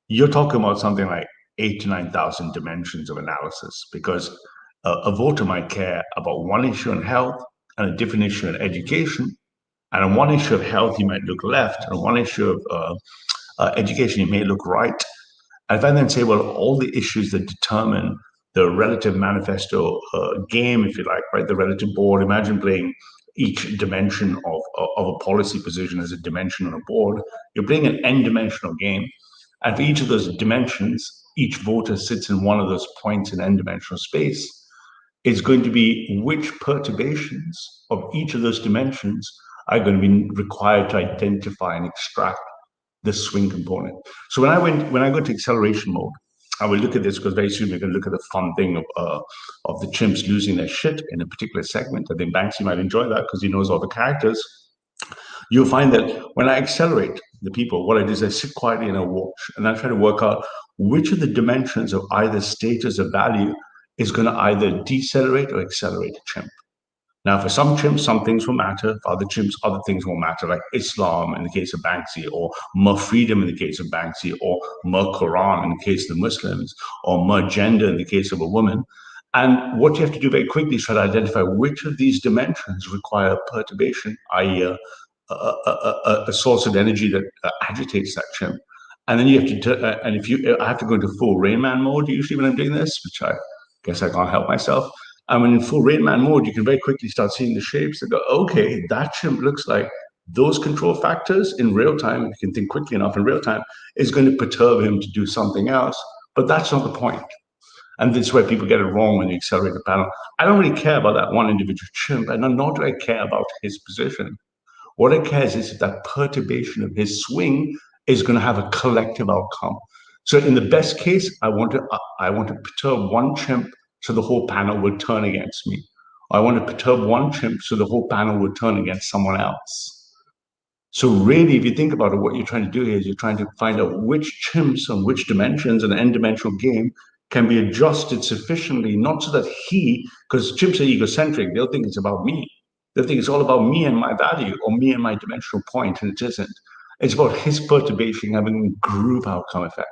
you're talking about something like 8,000 to 9,000 dimensions of analysis, because a voter might care about one issue in health and a different issue in education, and on one issue of health you might look left, and on one issue of education you may look right. And if I then say, well, all the issues that determine the relative manifesto game, if you like, right, the relative board, imagine playing each dimension of a policy position as a dimension on a board. You're playing an n-dimensional game. And for each of those dimensions, each voter sits in one of those points in n-dimensional space. It's going to be which perturbations of each of those dimensions are going to be required to identify and extract the swing component. So when I go to acceleration mode, I will look at this because very soon we're going to look at the fun thing of the chimps losing their shit in a particular segment. I think Banksy might enjoy that because he knows all the characters. You'll find that when I accelerate the people, what I do is I sit quietly and I watch, and I try to work out which of the dimensions of either status or value is going to either decelerate or accelerate a chimp. Now, for some chimps, some things will matter. For other chimps, other things will matter, like Islam in the case of Banksy, or more freedom in the case of Banksy, or more Quran in the case of the Muslims, or more gender in the case of a woman. And what you have to do very quickly is try to identify which of these dimensions require perturbation, i.e., a source of energy that agitates that chimp. And then you have to, I have to go into full Rain Man mode usually when I'm doing this, which I guess I can't help myself. And when in full Rain Man mode, you can very quickly start seeing the shapes and go, okay, that chimp looks like those control factors in real time, if you can think quickly enough in real time, is going to perturb him to do something else. But that's not the point. And this is where people get it wrong when you accelerate the panel. I don't really care about that one individual chimp, and nor do I care about his position. What I care is if that perturbation of his swing is going to have a collective outcome. So in the best case, I want to perturb one chimp so the whole panel will turn against me. I want to perturb one chimp so the whole panel will turn against someone else. So really, if you think about it, what you're trying to do here is you're trying to find out which chimps on which dimensions in an n-dimensional game can be adjusted sufficiently, not so that because chimps are egocentric, they'll think it's about me. They'll think it's all about me and my value or me and my dimensional point, and it isn't. It's about his perturbation having a group outcome effect.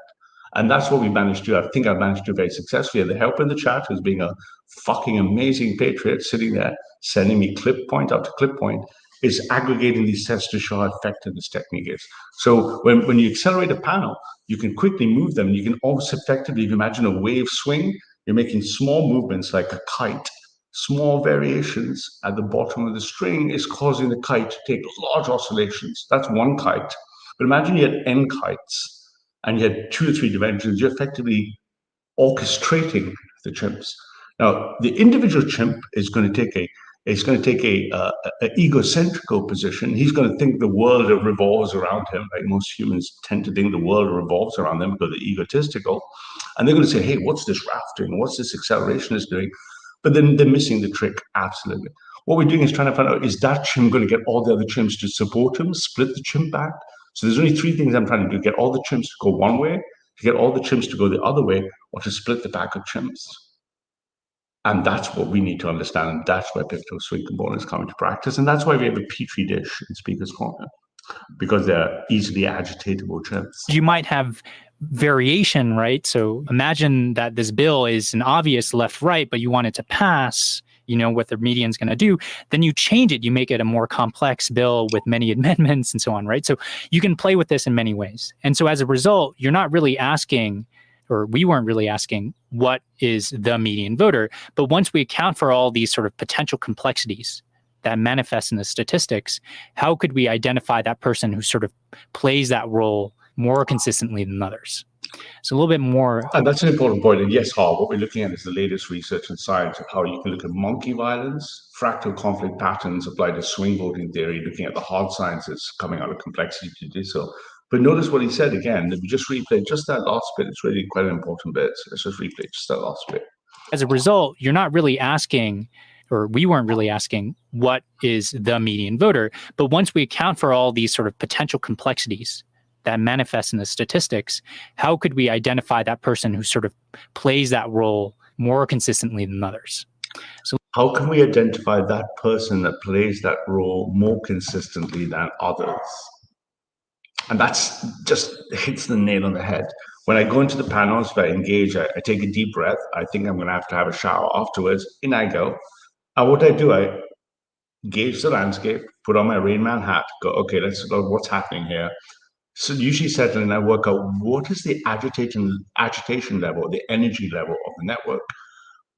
And that's what we managed to do. I think I managed to do very successfully. The help in the chat who's being a fucking amazing patriot, sitting there, sending me clip point after clip point, is aggregating these sets to show how effective this technique is. So when you accelerate a panel, you can quickly move them. You can also effectively, if you imagine a wave swing, you're making small movements like a kite. Small variations at the bottom of the string is causing the kite to take large oscillations. That's one kite. But imagine you had n kites, and you had 2 or 3 dimensions, you're effectively orchestrating the chimps. Now, the individual chimp is going to take a egocentrical position. He's going to think the world revolves around him. Like most humans tend to think the world revolves around them because they're egotistical. And they're going to say, hey, what's this raft doing? What's this acceleration is doing? But then they're missing the trick, absolutely. What we're doing is trying to find out, is that chimp going to get all the other chimps to support him, split the chimp back? So there's only 3 things I'm trying to do: get all the chimps to go one way, to get all the chimps to go the other way, or to split the pack of chimps. And that's what we need to understand. And that's where pivotal swing components come into practice. And that's why we have a petri dish in Speaker's Corner, because they're easily agitatable chimps. You might have variation, right? So imagine that this bill is an obvious left-right, but you want it to pass, you know what the median's going to do, then you change it. You make it a more complex bill with many amendments and so on, right? So you can play with this in many ways. And so as a result, you're not really asking, or we weren't really asking, what is the median voter? But once we account for all these sort of potential complexities that manifest in the statistics, how could we identify that person who sort of plays that role more consistently than others? So a little bit more. And that's an important point. And yes, Hal, what we're looking at is the latest research in science of how you can look at monkey violence, fractal conflict patterns applied to swing voting theory, looking at the hard sciences coming out of complexity to do so. But notice what he said again. If we just replay just that last bit, it's really quite an important bit. So let's just replay just that last bit. As a result, you're not really asking, or we weren't really asking what is the median voter. But once we account for all these sort of potential complexities that manifest in the statistics, how could we identify that person who sort of plays that role more consistently than others? So how can we identify that person that plays that role more consistently than others? And that's just hits the nail on the head. When I go into the panels, if I engage, I take a deep breath. I think I'm going to have a shower afterwards. In I go. And what I do, I gauge the landscape, put on my Rain Man hat, go, okay, let's look what's happening here. So usually settle and I work out what is the agitation level, the energy level of the network.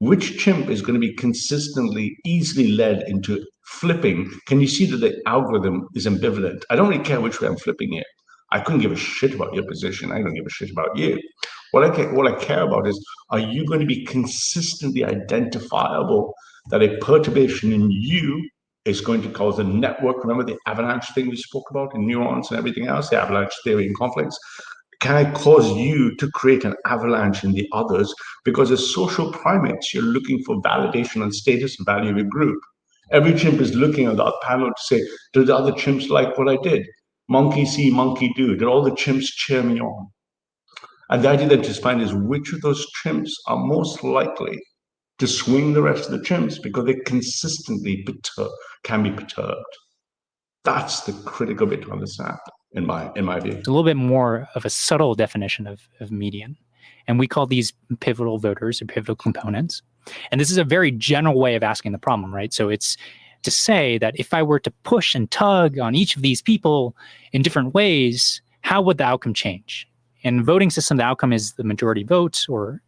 Which chimp is going to be consistently, easily led into flipping? Can you see that the algorithm is ambivalent? I don't really care which way I'm flipping it. I couldn't give a shit about your position. I don't give a shit about you. What I care about is, are you going to be consistently identifiable that a perturbation in you is going to cause a network? Remember the avalanche thing we spoke about in neurons and everything else, the avalanche theory and conflicts? Can I cause you to create an avalanche in the others? Because as social primates, you're looking for validation and status and value of your group. Every chimp is looking at that panel to say, do the other chimps like what I did? Monkey see, monkey do. Did all the chimps cheer me on? And the idea then to find is which of those chimps are most likely to swing the rest of the chimps because they consistently can be perturbed. That's the critical bit to understand, in my view. It's a little bit more of a subtle definition of median. And we call these pivotal voters or pivotal components. And this is a very general way of asking the problem, right? So it's to say that if I were to push and tug on each of these people in different ways, how would the outcome change? In voting system, the outcome is the majority vote or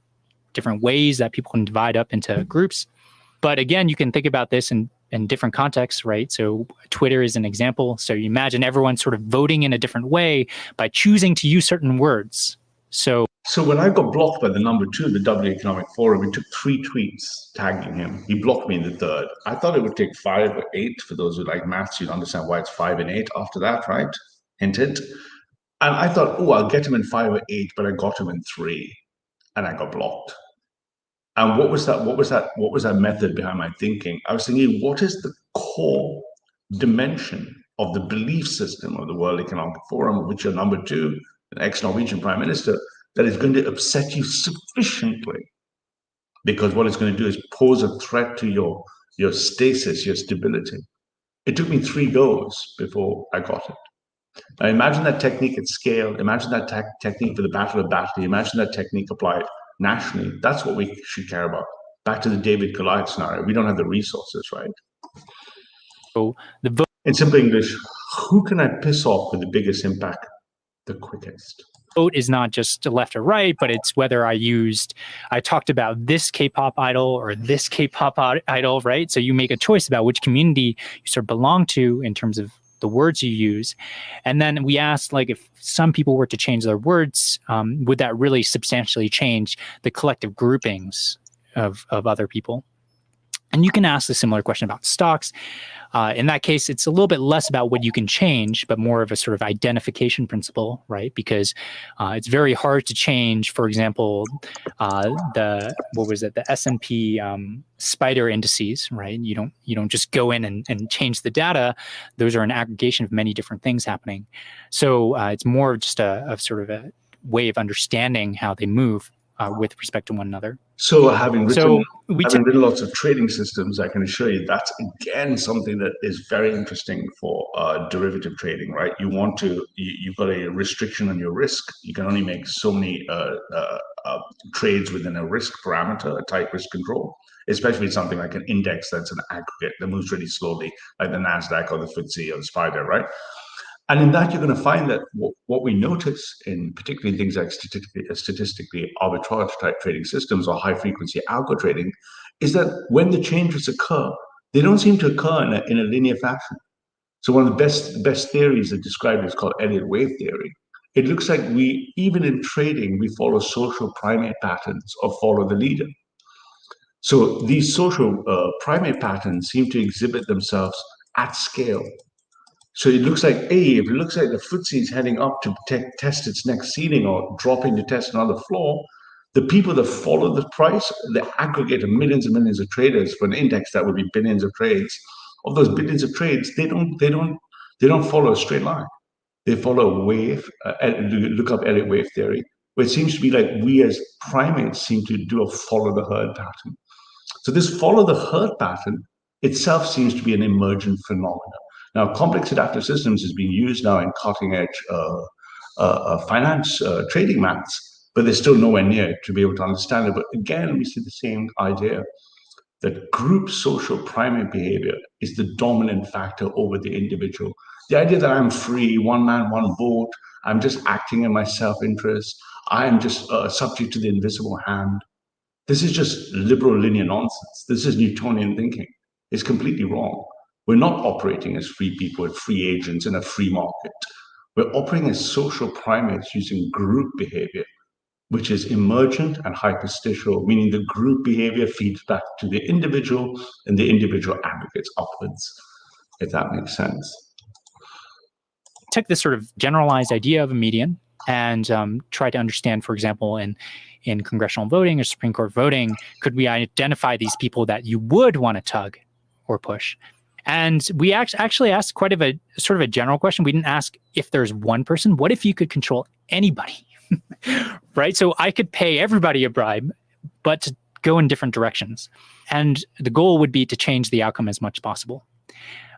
different ways that people can divide up into groups. But again, you can think about this in different contexts, right? So Twitter is an example. So you imagine everyone sort of voting in a different way by choosing to use certain words. So when I got blocked by the number 2 of the W Economic Forum, it took 3 tweets tagging him. He blocked me in the third. I thought it would take 5 or 8. For those who like maths, you'd understand why it's 5 and 8 after that, right? Hint, hint. And I thought, oh, I'll get him in 5 or 8, but I got him in 3, and I got blocked. And what was that method behind my thinking? I was thinking, what is the core dimension of the belief system of the World Economic Forum, which you're number 2, an ex-Norwegian prime minister, that is going to upset you sufficiently? Because what it's going to do is pose a threat to your stasis, your stability. It took me 3 goes before I got it. Now imagine that technique at scale. Imagine that technique for the Battle of Batley. Imagine that technique applied nationally. That's what we should care about. Back to the David Goliath scenario. We don't have the resources, right? So in simple English, who can I piss off with the biggest impact the quickest? Vote is not just left or right, but it's whether I talked about this K-pop idol or this K-pop idol, right? So you make a choice about which community you sort of belong to in terms of the words you use. And then we asked, like, if some people were to change their words, would that really substantially change the collective groupings of other people? And you can ask a similar question about stocks. In that case, it's a little bit less about what you can change, but more of a sort of identification principle, right? Because it's very hard to change, for example, the S&P spider indices, right? You don't just go in and change the data. Those are an aggregation of many different things happening. So it's more of just a sort of a way of understanding how they move with respect to one another. So having written lots of trading systems, I can assure you that's again something that is very interesting for derivative trading, right? You've got a restriction on your risk. You can only make so many trades within a risk parameter, a tight risk control, especially something like an index that's an aggregate that moves really slowly, like the NASDAQ or the FTSE or the SPDR, right? And in that, you're going to find that what we notice in particularly things like statistically arbitrage type trading systems or high frequency algo trading is that when the changes occur, they don't seem to occur in a linear fashion. So one of the best theories that describe it is called Elliott wave theory. It looks like even in trading, we follow social primate patterns or follow the leader. So these social primate patterns seem to exhibit themselves at scale. So it looks like, if it looks like the FTSE is heading up to test its next ceiling or dropping to test another floor, The people that follow the price, they aggregate of millions and millions of traders for an index that would be billions of trades. Of those billions of trades, they don't follow a straight line. They follow a wave. Look up Elliott wave theory, where it seems to be like we as primates seem to do a follow the herd pattern. So this follow the herd pattern itself seems to be an emergent phenomenon. Now, complex adaptive systems is being used now in cutting edge finance trading maths, but they're still nowhere near to be able to understand it. But again, we see the same idea that group social primate behavior is the dominant factor over the individual. The idea that I'm free, one man, one vote, I'm just acting in my self-interest, I'm just subject to the invisible hand. This is just liberal linear nonsense. This is Newtonian thinking. It's completely wrong. We're not operating as free people, as free agents in a free market. We're operating as social primates using group behavior, which is emergent and hyperstitial, meaning the group behavior feeds back to the individual and the individual aggregates upwards, if that makes sense. Take this sort of generalized idea of a median and try to understand, for example, in congressional voting or Supreme Court voting, could we identify these people that you would want to tug or push? And we actually asked quite of a sort of a general question. We didn't ask if there's one person. What if you could control anybody, right? So I could pay everybody a bribe, but to go in different directions. And the goal would be to change the outcome as much as possible.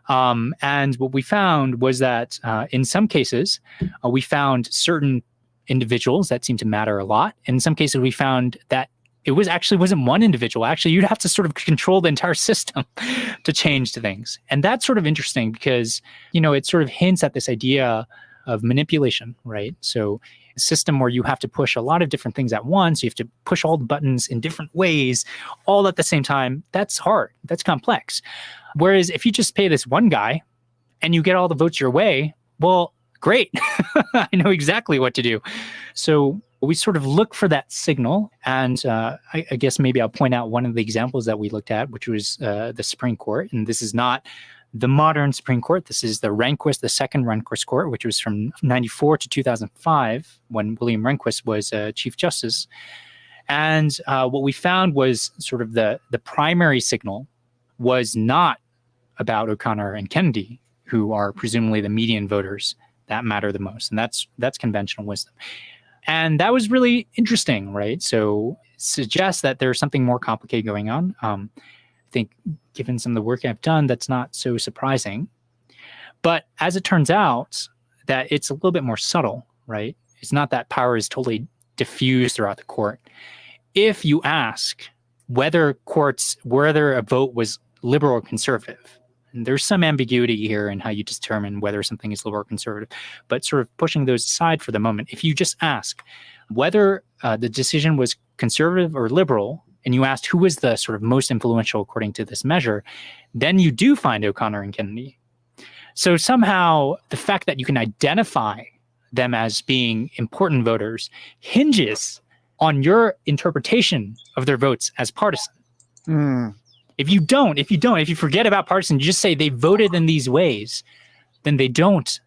And what we found was that in some cases, we found certain individuals that seemed to matter a lot. In some cases, we found that it wasn't one individual. Actually, you'd have to sort of control the entire system to change things. And that's sort of interesting because, it sort of hints at this idea of manipulation, right? So a system where you have to push a lot of different things at once, you have to push all the buttons in different ways, all at the same time, that's hard, that's complex. Whereas if you just pay this one guy and you get all the votes your way, well, great. I know exactly what to do. So we sort of look for that signal. And I guess maybe I'll point out one of the examples that we looked at, which was the Supreme Court. And this is not the modern Supreme Court. This is the Rehnquist, the second Rehnquist court, which was from 94 to 2005 when William Rehnquist was Chief Justice. And what we found was sort of the primary signal was not about O'Connor and Kennedy, who are presumably the median voters that matter the most. And that's conventional wisdom. And that was really interesting, right? So it suggests that there's something more complicated going on. I think given some of the work I've done, that's not so surprising. But as it turns out, that it's a little bit more subtle, right? It's not that power is totally diffused throughout the court. If you ask whether a vote was liberal or conservative, and there's some ambiguity here in how you determine whether something is liberal or conservative, but sort of pushing those aside for the moment, if you just ask whether the decision was conservative or liberal, and you asked who was the sort of most influential according to this measure, then you do find O'Connor and Kennedy. So somehow the fact that you can identify them as being important voters hinges on your interpretation of their votes as partisan. If you forget about partisan, you just say they voted in these ways, then they don't.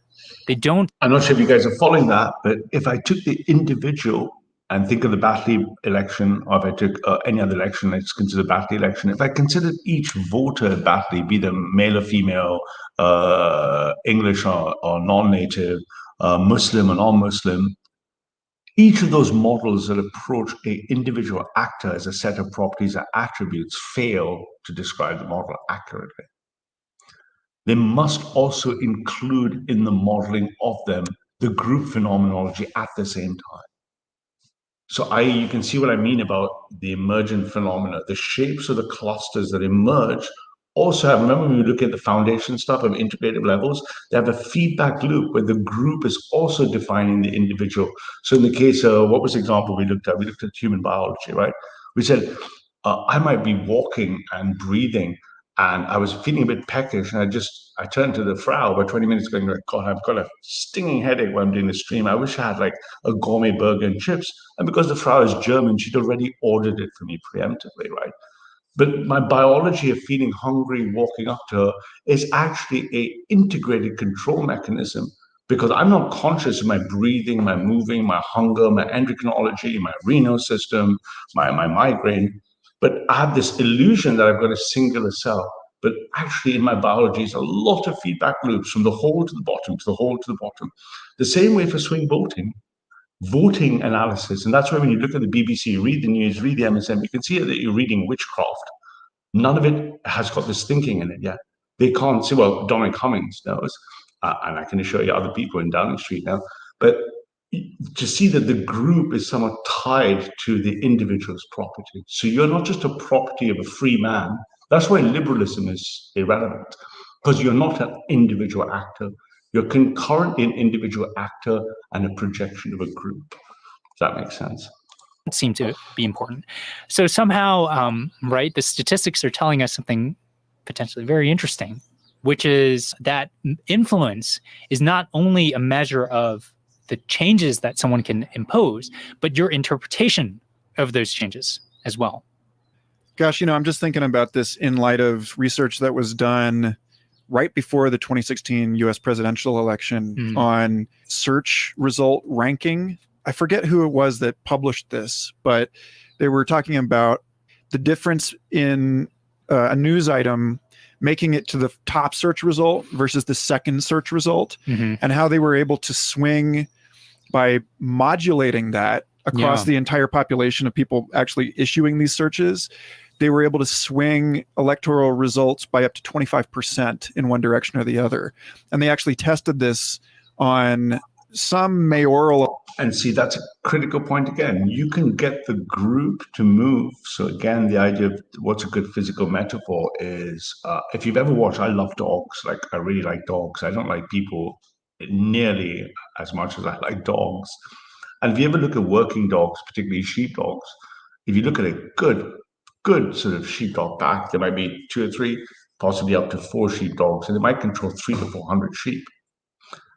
I'm not sure if you guys are following that, but if I took the individual and think of the Batley election, or if I took any other election, let's consider the Batley election, if I considered each voter at Batley, be them male or female, English or non-native, Muslim or non-Muslim, each of those models that approach an individual actor as a set of properties or attributes fail to describe the model accurately. They must also include in the modeling of them the group phenomenology at the same time. So you can see what I mean about the emergent phenomena. The shapes of the clusters that emerge also have, remember when we look at the foundation stuff of integrative levels, they have a feedback loop where the group is also defining the individual. So in the case of, what was the example we looked at? We looked at human biology, right? We said, I might be walking and breathing and I was feeling a bit peckish and I turned to the Frau about 20 minutes ago and God, I've got a stinging headache while I'm doing the stream. I wish I had like a gourmet burger and chips. And because the Frau is German, she'd already ordered it for me preemptively, right? But my biology of feeling hungry, walking up to her, is actually an integrated control mechanism because I'm not conscious of my breathing, my moving, my hunger, my endocrinology, my renal system, my migraine. But I have this illusion that I've got a singular cell. But actually, in my biology, is a lot of feedback loops from the whole to the bottom, to the whole to the bottom. The same way for swing voting analysis. And that's why when you look at the BBC, read the news, read the MSM, you can see that you're reading witchcraft. None of it has got this thinking in it yet. They can't see, well, Dominic Cummings knows, and I can assure you other people in Downing Street now, but to see that the group is somewhat tied to the individual's property. So you're not just a property of a free man. That's why liberalism is irrelevant, because you're not an individual actor. You're concurrently an individual actor and a projection of a group. Does that make sense? Seem to be important. So somehow, right, the statistics are telling us something potentially very interesting, which is that influence is not only a measure of the changes that someone can impose, but your interpretation of those changes as well. Gosh, I'm just thinking about this in light of research that was done right before the 2016 US presidential election on search result ranking. I forget who it was that published this, but they were talking about the difference in a news item making it to the top search result versus the second search result, and how they were able to swing by modulating that across the entire population of people actually issuing these searches. They were able to swing electoral results by up to 25% in one direction or the other. And they actually tested this on some mayoral. And see, that's a critical point again. You can get the group to move. So again, the idea of what's a good physical metaphor is, if you've ever watched, I love dogs. Like, I really like dogs. I don't like people nearly as much as I like dogs. And if you ever look at working dogs, particularly sheepdogs, if you look at a good sort of sheepdog pack, there might be 2 or 3, possibly up to 4 sheepdogs, and they might control 300 to 400 sheep.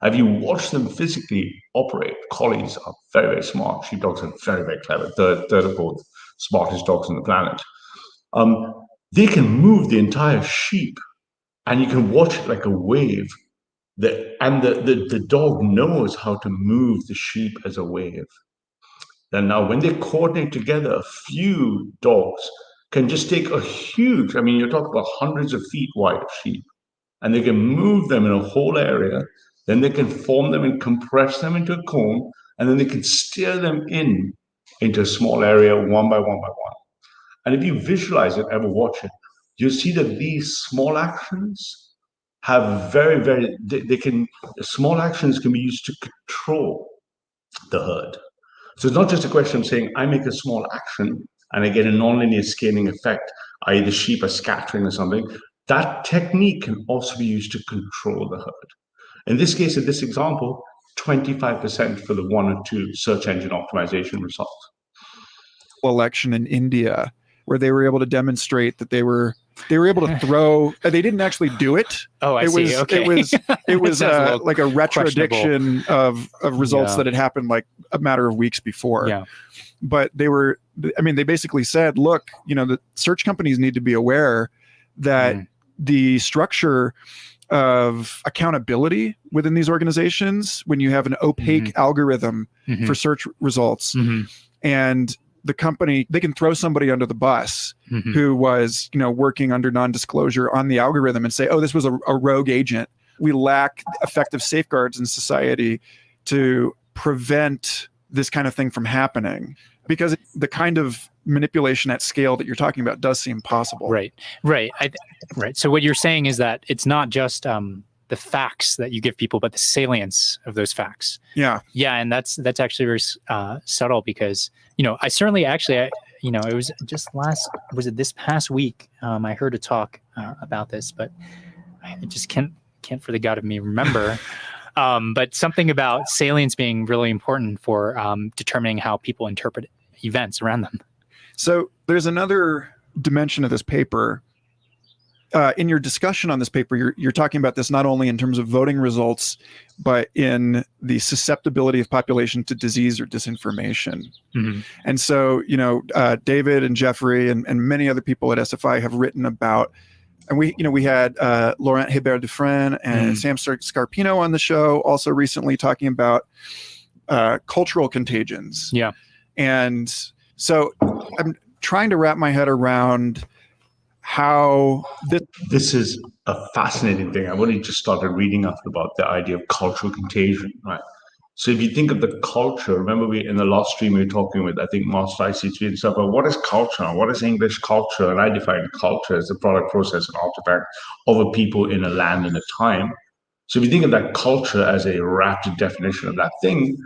Have you watched them physically operate? Collies are very, very smart. Sheepdogs are very, very clever. Third or fourth smartest dogs on the planet. They can move the entire sheep, and you can watch it like a wave. The dog knows how to move the sheep as a wave. And now when they coordinate together, a few dogs can just take a huge, you're talking about hundreds of feet wide of sheep, and they can move them in a whole area. Then they can form them and compress them into a cone, and then they can steer them into a small area one by one by one. And if you visualize it, ever watch it, you'll see that these small actions have small actions can be used to control the herd. So it's not just a question of saying, I make a small action and I get a nonlinear scaling effect, i.e. the sheep are scattering or something. That technique can also be used to control the herd. In this case, in this example, 25% for the 1 or 2 search engine optimization results. Election in India, where they were able to demonstrate that they were able to throw. They didn't actually do it. Oh, I see. Okay. It was like a retrodiction of results that had happened like a matter of weeks before. Yeah. But they basically said, look, the search companies need to be aware that the structure of accountability within these organizations, when you have an opaque algorithm for search results, and the company, they can throw somebody under the bus who was, working under non-disclosure on the algorithm and say, oh, this was a rogue agent. We lack effective safeguards in society to prevent this kind of thing from happening, because the kind of manipulation at scale that you're talking about does seem possible. Right. Right. So what you're saying is that it's not just the facts that you give people, but the salience of those facts. Yeah. Yeah. And that's actually very subtle, because, I certainly it was just this past week, I heard a talk about this, but I just can't for the God of me remember. But something about salience being really important for determining how people interpret events around them. So there's another dimension of this paper. In your discussion on this paper, you're talking about this not only in terms of voting results, but in the susceptibility of population to disease or disinformation. And so, David and Jeffrey and many other people at SFI have written about And we had Laurent Hébert-Dufresne and Sam Scarpino on the show also recently talking about cultural contagions. Yeah. And so I'm trying to wrap my head around how this is a fascinating thing. I've only just started reading up about the idea of cultural contagion, right? So if you think of the culture, remember in the last stream we were talking with, I think, Master IC3 and stuff about what is culture? What is English culture? And I define culture as the product, process, and artifact of a people in a land and a time. So if you think of that culture as a wrapped definition of that thing,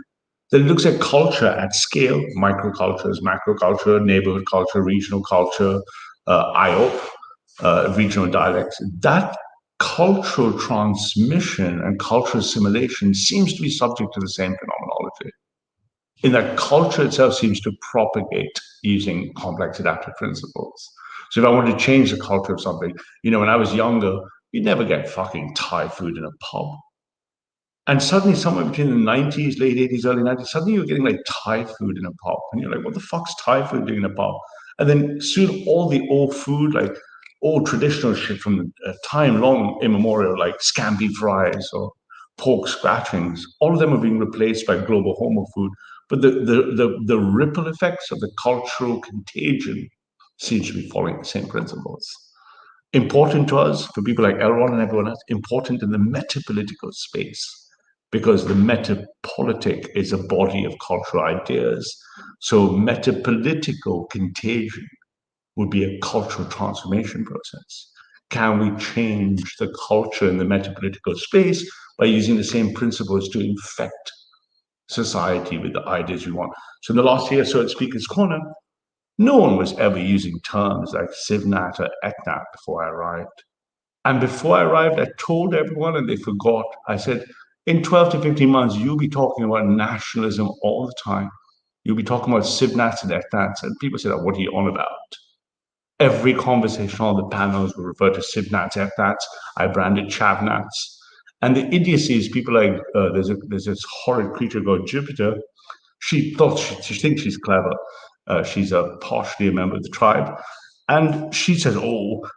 then it looks at culture at scale, microcultures, macroculture, neighborhood culture, regional culture, IOP, regional dialects. That cultural transmission and cultural assimilation seems to be subject to the same phenomenology. In that culture itself seems to propagate using complex adaptive principles. So if I wanted to change the culture of something, when I was younger, you'd never get fucking Thai food in a pub. And suddenly, somewhere between the 90s, late 80s, early 90s, suddenly you're getting like Thai food in a pub. And you're like, what the fuck's Thai food doing in a pub? And then soon all the old food, like old traditional shit from time long immemorial, like scampi fries or pork scratchings, all of them are being replaced by global homo food. But the ripple effects of the cultural contagion seems to be following the same principles. Important to us, for people like Elron and everyone else, important in the metapolitical space, because the metapolitic is a body of cultural ideas. So metapolitical contagion would be a cultural transformation process. Can we change the culture in the metapolitical space by using the same principles to infect society with the ideas we want? So in the last year or so at Speaker's Corner, no one was ever using terms like Civnat or Ethnat before I arrived. And before I arrived, I told everyone, and they forgot. I said, in 12 to 15 months, you'll be talking about nationalism all the time. You'll be talking about Civnats and Ethnats. And people said, what are you on about? Every conversation on the panels will refer to Civnats, Ethnats. I branded Chavnats. And the idiocy is people like, there's this horrid creature called Jupiter. She thinks she's clever. She's partially a member of the tribe. And she says,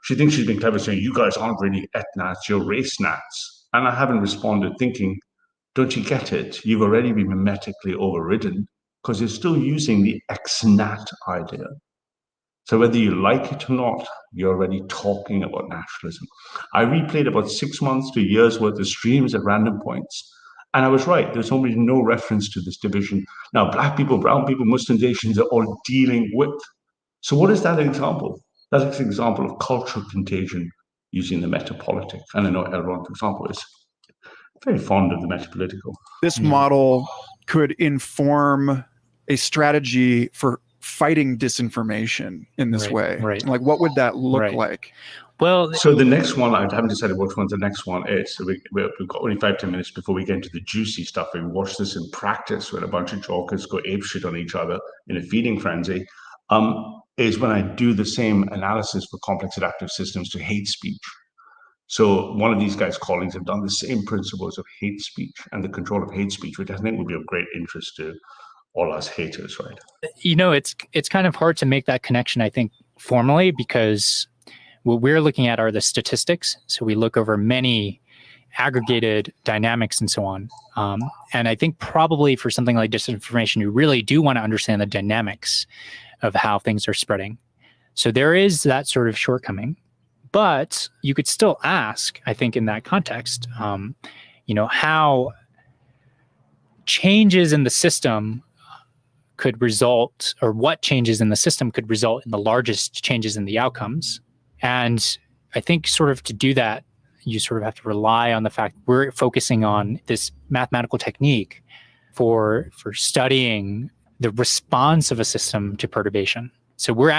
she thinks she's been clever, saying, you guys aren't really ethnats, you're race nats. And I haven't responded thinking, don't you get it? You've already been mimetically overridden because you're still using the ex-nat idea. So whether you like it or not, you're already talking about nationalism. I replayed about 6 months to a year's worth of streams at random points. And I was right. There's almost no reference to this division. Now, Black people, brown people, Muslim Asians are all dealing with. So what is that example? That's an example of cultural contagion using the metapolitic. And I know Elron, for example, is very fond of the metapolitical. This model could inform a strategy for fighting disinformation in this way. Right. Like, what would that look like? Well, so the next one, I haven't decided which one the next one is. So we've got only 5-10 minutes before we get into the juicy stuff. We watch this in practice when a bunch of jokers go apeshit on each other in a feeding frenzy. Is when I do the same analysis for complex adaptive systems to hate speech. So one of these guys' colleagues have done the same principles of hate speech and the control of hate speech, which I think would be of great interest to all us haters, right? It's kind of hard to make that connection, I think, formally, because what we're looking at are the statistics. So we look over many aggregated dynamics and so on. And I think probably for something like disinformation, you really do want to understand the dynamics of how things are spreading. So there is that sort of shortcoming, but you could still ask, I think, in that context, how changes in the system could result, or what changes in the system could result in the largest changes in the outcomes. And I think sort of to do that, you sort of have to rely on the fact we're focusing on this mathematical technique for studying the response of a system to perturbation. So we're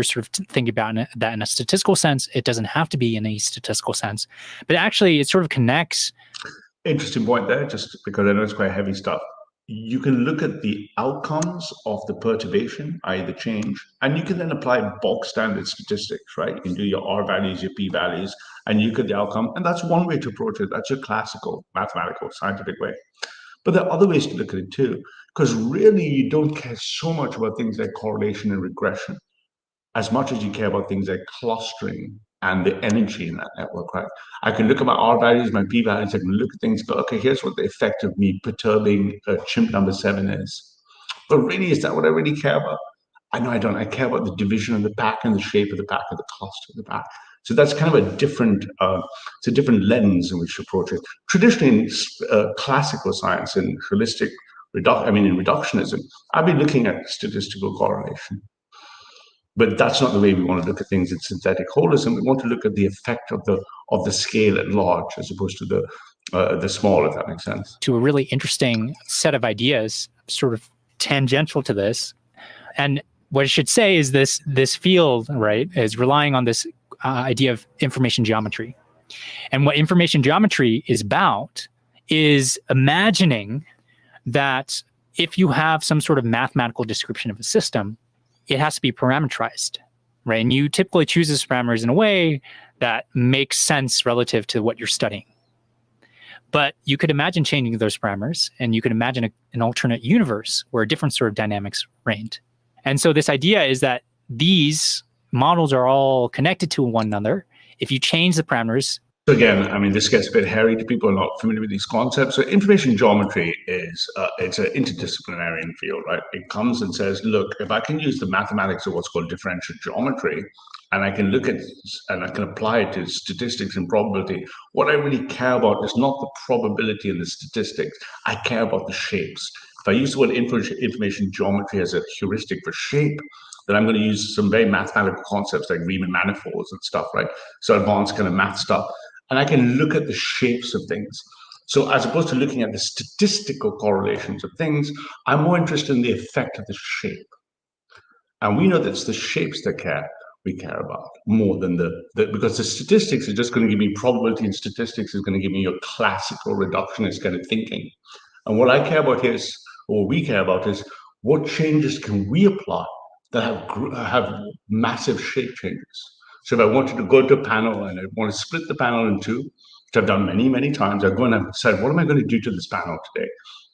sort of thinking about that in a statistical sense. It doesn't have to be in a statistical sense, but actually it sort of connects. Interesting point there, just because I know it's quite heavy stuff. You can look at the outcomes of the perturbation, i.e. the change, and you can then apply bog standard statistics, right? You can do your R values, your P values, and you get the outcome. And that's one way to approach it. That's your classical, mathematical, scientific way. But there are other ways to look at it too, because really you don't care so much about things like correlation and regression as much as you care about things like clustering and the energy in that network, right? I can look at my R values, my P values, I can look at things, go, okay, here's what the effect of me perturbing chimp number 7 is. But really, is that what I really care about? I know I don't. I care about the division of the pack and the shape of the pack and the cluster of the pack. So that's kind of a different, it's a different lens in which to approach it. Traditionally, in classical science and holistic in reductionism, I've been looking at statistical correlation. But that's not the way we want to look at things in synthetic holism. We want to look at the effect of the scale at large as opposed to the small, if that makes sense. To a really interesting set of ideas, sort of tangential to this. And what I should say is this field, right, is relying on this idea of information geometry. And what information geometry is about is imagining that if you have some sort of mathematical description of a system, it has to be parameterized, right? And you typically choose those parameters in a way that makes sense relative to what you're studying. But you could imagine changing those parameters, and you could imagine an alternate universe where a different sort of dynamics reigned. And so this idea is that these models are all connected to one another. If you change the parameters. So again, I mean, this gets a bit hairy to people who are not familiar with these concepts. So information geometry is, it's an interdisciplinary field, right? It comes and says, look, if I can use the mathematics of what's called differential geometry, and I can look at, and I can apply it to statistics and probability, what I really care about is not the probability and the statistics. I care about the shapes. If I use the word information geometry as a heuristic for shape, then I'm going to use some very mathematical concepts like Riemann manifolds and stuff, right? So advanced kind of math stuff. And I can look at the shapes of things. So as opposed to looking at the statistical correlations of things, I'm more interested in the effect of the shape. And we know that it's the shapes that we care about more than because the statistics are just going to give me probability, and statistics is going to give me your classical reductionist kind of thinking. And what I care about is, or we care about is, what changes can we apply that have massive shape changes? So if I wanted to go to a panel and I want to split the panel in two, which I've done many, many times, I go and I decide, what am I going to do to this panel today?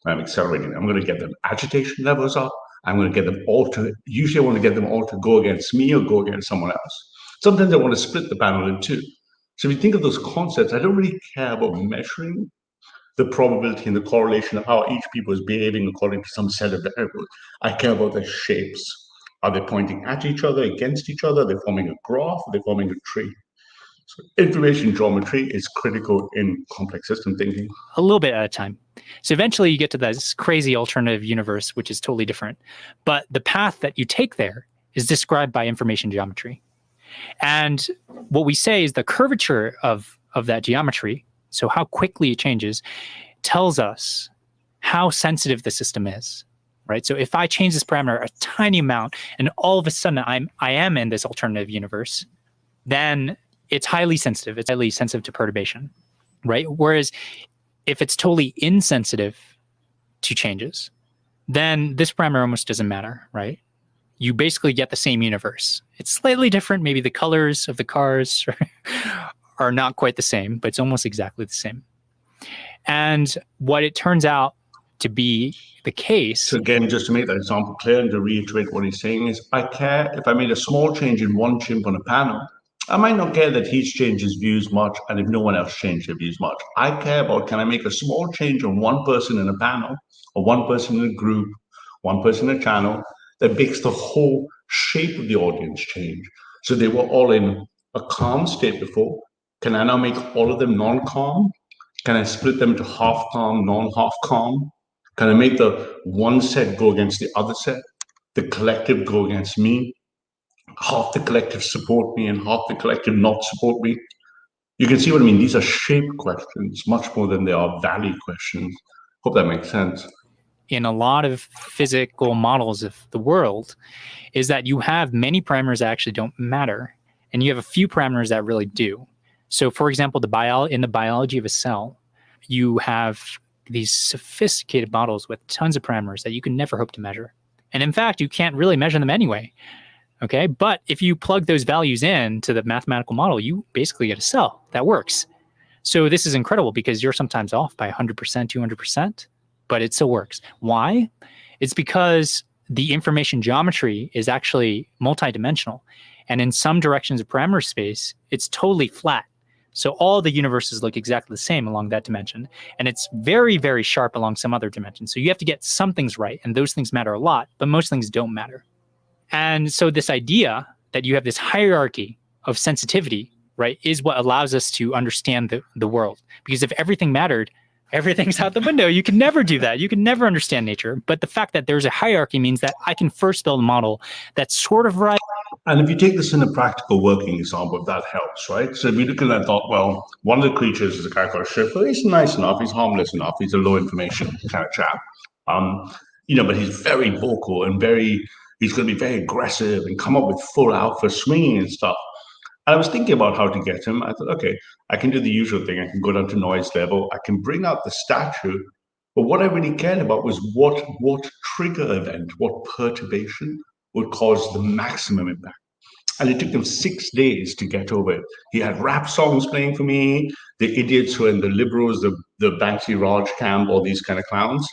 I'm accelerating. I'm going to get the agitation levels up. I'm going to get them all to, usually I want to get them all to go against me or go against someone else. Sometimes I want to split the panel in two. So if you think of those concepts, I don't really care about measuring the probability and the correlation of how each people is behaving according to some set of variables. I care about their shapes. Are they pointing at each other, against each other? Are they forming a graph? Are they forming a tree? So information geometry is critical in complex system thinking. A little bit at a time. So eventually you get to this crazy alternative universe, which is totally different. But the path that you take there is described by information geometry. And what we say is the curvature of that geometry, so how quickly it changes, tells us how sensitive the system is. Right. So if I change this parameter a tiny amount and all of a sudden I am in this alternative universe, then it's highly sensitive. It's highly sensitive to perturbation. Right. Whereas if it's totally insensitive to changes, then this parameter almost doesn't matter. Right. You basically get the same universe. It's slightly different. Maybe the colors of the cars are not quite the same, but it's almost exactly the same. And what it turns out to be the case. So again, just to make that example clear and to reiterate what he's saying is, I care if I made a small change in one chimp on a panel, I might not care that he's changed his views much and if no one else changed their views much. I care about, can I make a small change on one person in a panel or one person in a group, one person in a channel that makes the whole shape of the audience change. So they were all in a calm state before. Can I now make all of them non-calm? Can I split them into half calm, non-half calm? Can I make the one set go against the other set? The collective go against me? Half the collective support me and half the collective not support me? You can see what I mean. These are shape questions much more than they are value questions. Hope that makes sense. In a lot of physical models of the world is that you have many parameters that actually don't matter, and you have a few parameters that really do. So for example, in the biology of a cell, you have these sophisticated models with tons of parameters that you can never hope to measure. And in fact, you can't really measure them anyway. Okay. But if you plug those values in to the mathematical model, you basically get a cell that works. So this is incredible because you're sometimes off by 100%, 200%, but it still works. Why? It's because the information geometry is actually multidimensional. And in some directions of parameter space, it's totally flat. So all the universes look exactly the same along that dimension. And it's very, very sharp along some other dimensions. So you have to get some things right. And those things matter a lot, but most things don't matter. And so this idea that you have this hierarchy of sensitivity, right, is what allows us to understand the world. Because if everything mattered, everything's out the window. You can never do that. You can never understand nature. But the fact that there's a hierarchy means that I can first build a model that's sort of right. And if you take this in a practical working example, that helps, right? So if you look at that, thought, well, one of the creatures is a guy called Schiffer. He's nice enough. He's harmless enough. He's a low information kind of chap. But he's very vocal and he's going to be very aggressive and come up with full alpha swinging and stuff. And I was thinking about how to get him. I thought, okay, I can do the usual thing. I can go down to noise level. I can bring out the statue. But what I really cared about was what trigger event, what perturbation would cause the maximum impact. And it took him 6 days to get over it. He had rap songs playing for me, the idiots who are in the liberals, the Banksy Raj camp, all these kind of clowns.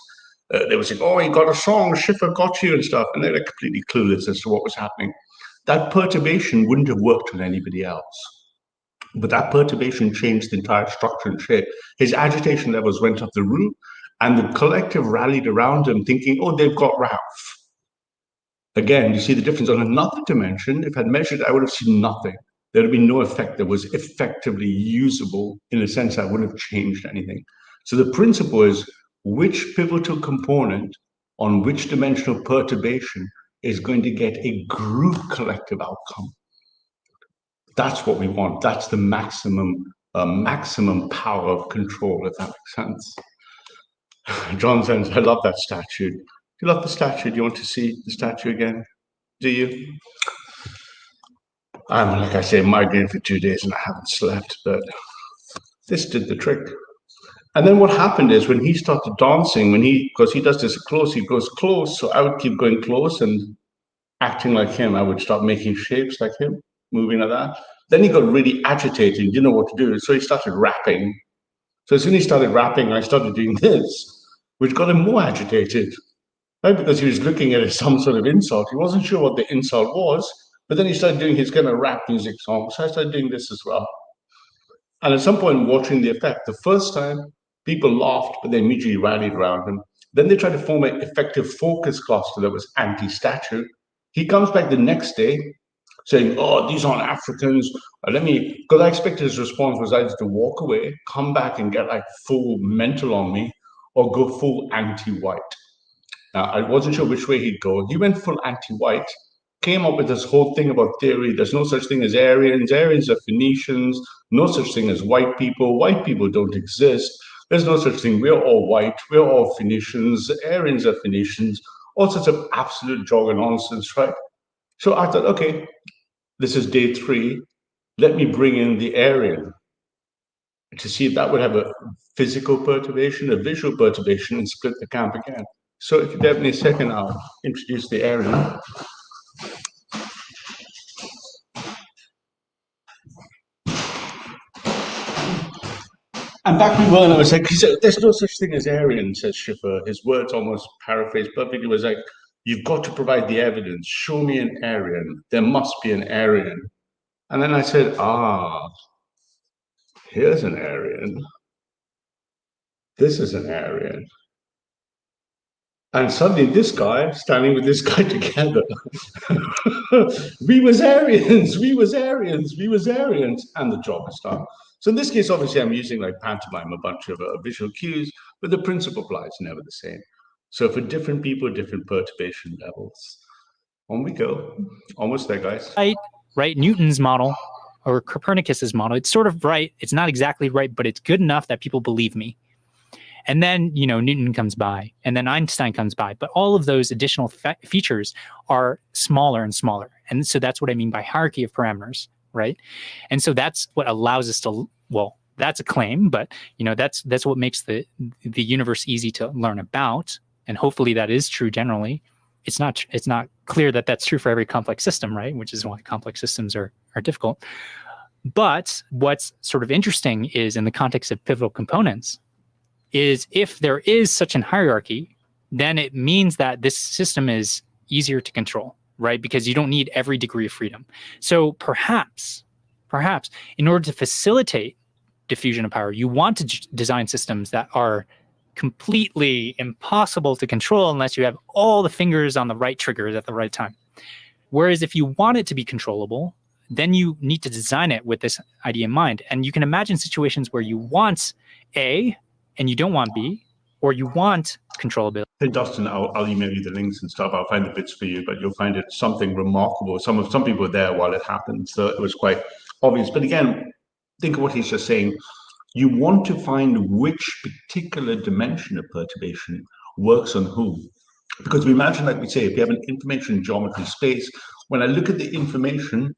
They were saying, oh, he got a song, Schiffer got you and stuff. And they were completely clueless as to what was happening. That perturbation wouldn't have worked on anybody else. But that perturbation changed the entire structure and shape. His agitation levels went up the roof, and the collective rallied around him thinking, oh, they've got Ralph. Again, you see the difference on another dimension. If I'd measured, I would have seen nothing. There would have been no effect that was effectively usable in a sense that wouldn't have changed anything. So the principle is which pivotal component on which dimensional perturbation is going to get a group collective outcome. That's what we want. That's the maximum power of control, if that makes sense. John says, I love that statue. You love the statue. Do you want to see the statue again? Do you? I'm, like I say, migraine for 2 days and I haven't slept, but this did the trick. And then what happened is when he started dancing, because he does this close, he goes close. So I would keep going close and acting like him. I would start making shapes like him, moving like that. Then he got really agitated, didn't know what to do. So he started rapping. So as soon as he started rapping, I started doing this, which got him more agitated. Right, because he was looking at it as some sort of insult. He wasn't sure what the insult was, but then he started doing his kind of rap music song. So I started doing this as well. And at some point, watching the effect, the first time, people laughed, but they immediately rallied around him. Then they tried to form an effective focus cluster that was anti-statue. He comes back the next day saying, oh, these aren't Africans. Because I expected his response was either to walk away, come back and get like full mental on me, or go full anti-white. Now, I wasn't sure which way he'd go. He went full anti-white, came up with this whole thing about theory. There's no such thing as Aryans. Aryans are Phoenicians. No such thing as white people. White people don't exist. There's no such thing. We're all white. We're all Phoenicians. Aryans are Phoenicians. All sorts of absolute jargon nonsense, right? So I thought, okay, this is day 3. Let me bring in the Aryan to see if that would have a physical perturbation, a visual perturbation, and split the camp again. So if you give me a second, I'll introduce the Aryan. And back we were, and I was like, there's no such thing as Aryan, says Schiffer. His words almost paraphrased perfectly. It was like, you've got to provide the evidence. Show me an Aryan. There must be an Aryan. And then I said, here's an Aryan. This is an Aryan. And suddenly this guy standing with this guy together. we was Aryans, and the job is done. So in this case, obviously, I'm using like pantomime, a bunch of visual cues, but the principle applies never the same. So for different people, different perturbation levels. On we go. Almost there, guys. Right, Newton's model or Copernicus's model, it's sort of right. It's not exactly right, but it's good enough that people believe me. And then, Newton comes by, and then Einstein comes by. But all of those additional features are smaller and smaller. And so that's what I mean by hierarchy of parameters, right? And so that's what allows us to, well, that's a claim, but that's what makes the universe easy to learn about. And hopefully that is true generally. It's not clear that that's true for every complex system, right? Which is why complex systems are difficult. But what's sort of interesting is in the context of pivotal components, is if there is such an hierarchy, then it means that this system is easier to control, right? Because you don't need every degree of freedom. So perhaps, in order to facilitate diffusion of power, you want to design systems that are completely impossible to control unless you have all the fingers on the right triggers at the right time. Whereas if you want it to be controllable, then you need to design it with this idea in mind. And you can imagine situations where you want A and you don't want B, or you want controllability. Hey, Dustin, I'll email you the links and stuff. I'll find the bits for you, but you'll find it something remarkable. Some people were there while it happened, so it was quite obvious. But again, think of what he's just saying. You want to find which particular dimension of perturbation works on whom. Because we imagine, like we say, if you have an information geometry space, when I look at the information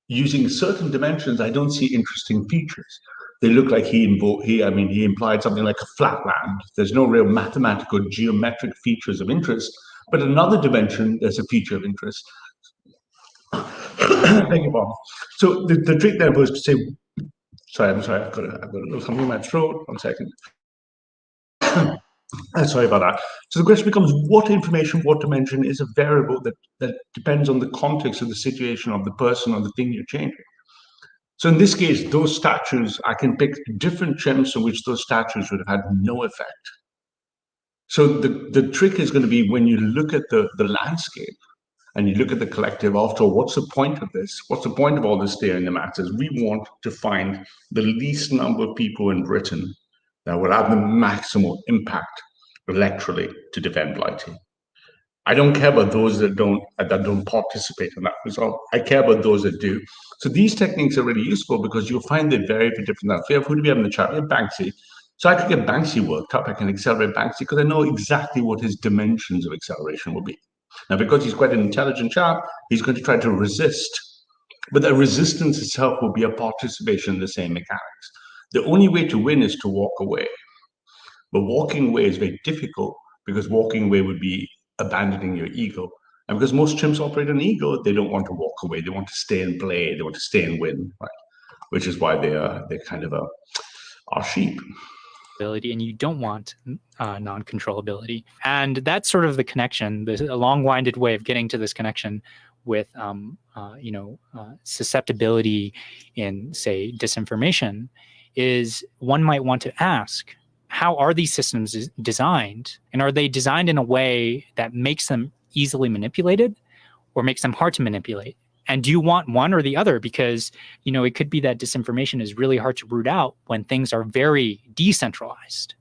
using certain dimensions, I don't see interesting features. They look like he implied something like a flatland. There's no real mathematical geometric features of interest, but another dimension, there's a feature of interest. Beg your pardon. So the trick there was to say, sorry, I've got a little something in my throat. 1 second. Sorry about that. So the question becomes, what information, what dimension is a variable that depends on the context of the situation of the person or the thing you're changing. So in this case, those statues, I can pick different chimps in which those statues would have had no effect. So the trick is going to be when you look at the landscape and you look at the collective, after all, what's the point of this? What's the point of all this theory in the matters? We want to find the least number of people in Britain that will have the maximal impact electorally to defend Blighty. I don't care about those that don't participate in that result. I care about those that do. So these techniques are really useful because you'll find they vary for different things. We have, who do we have in the chat? We have Banksy. So I could get Banksy worked up. I can accelerate Banksy because I know exactly what his dimensions of acceleration will be. Now, because he's quite an intelligent chap, he's going to try to resist. But the resistance itself will be a participation in the same mechanics. The only way to win is to walk away. But walking away is very difficult because walking away would be abandoning your ego. And because most chimps operate on ego, they don't want to walk away. They want to stay and play. They want to stay and win, right? Which is why they're kind of our sheep. And you don't want non-controllability. And that's sort of the connection, a long-winded way of getting to this connection with susceptibility in, say, disinformation, is one might want to ask, how are these systems designed? And are they designed in a way that makes them easily manipulated or makes them hard to manipulate? And do you want one or the other? Because, it could be that disinformation is really hard to root out when things are very decentralized.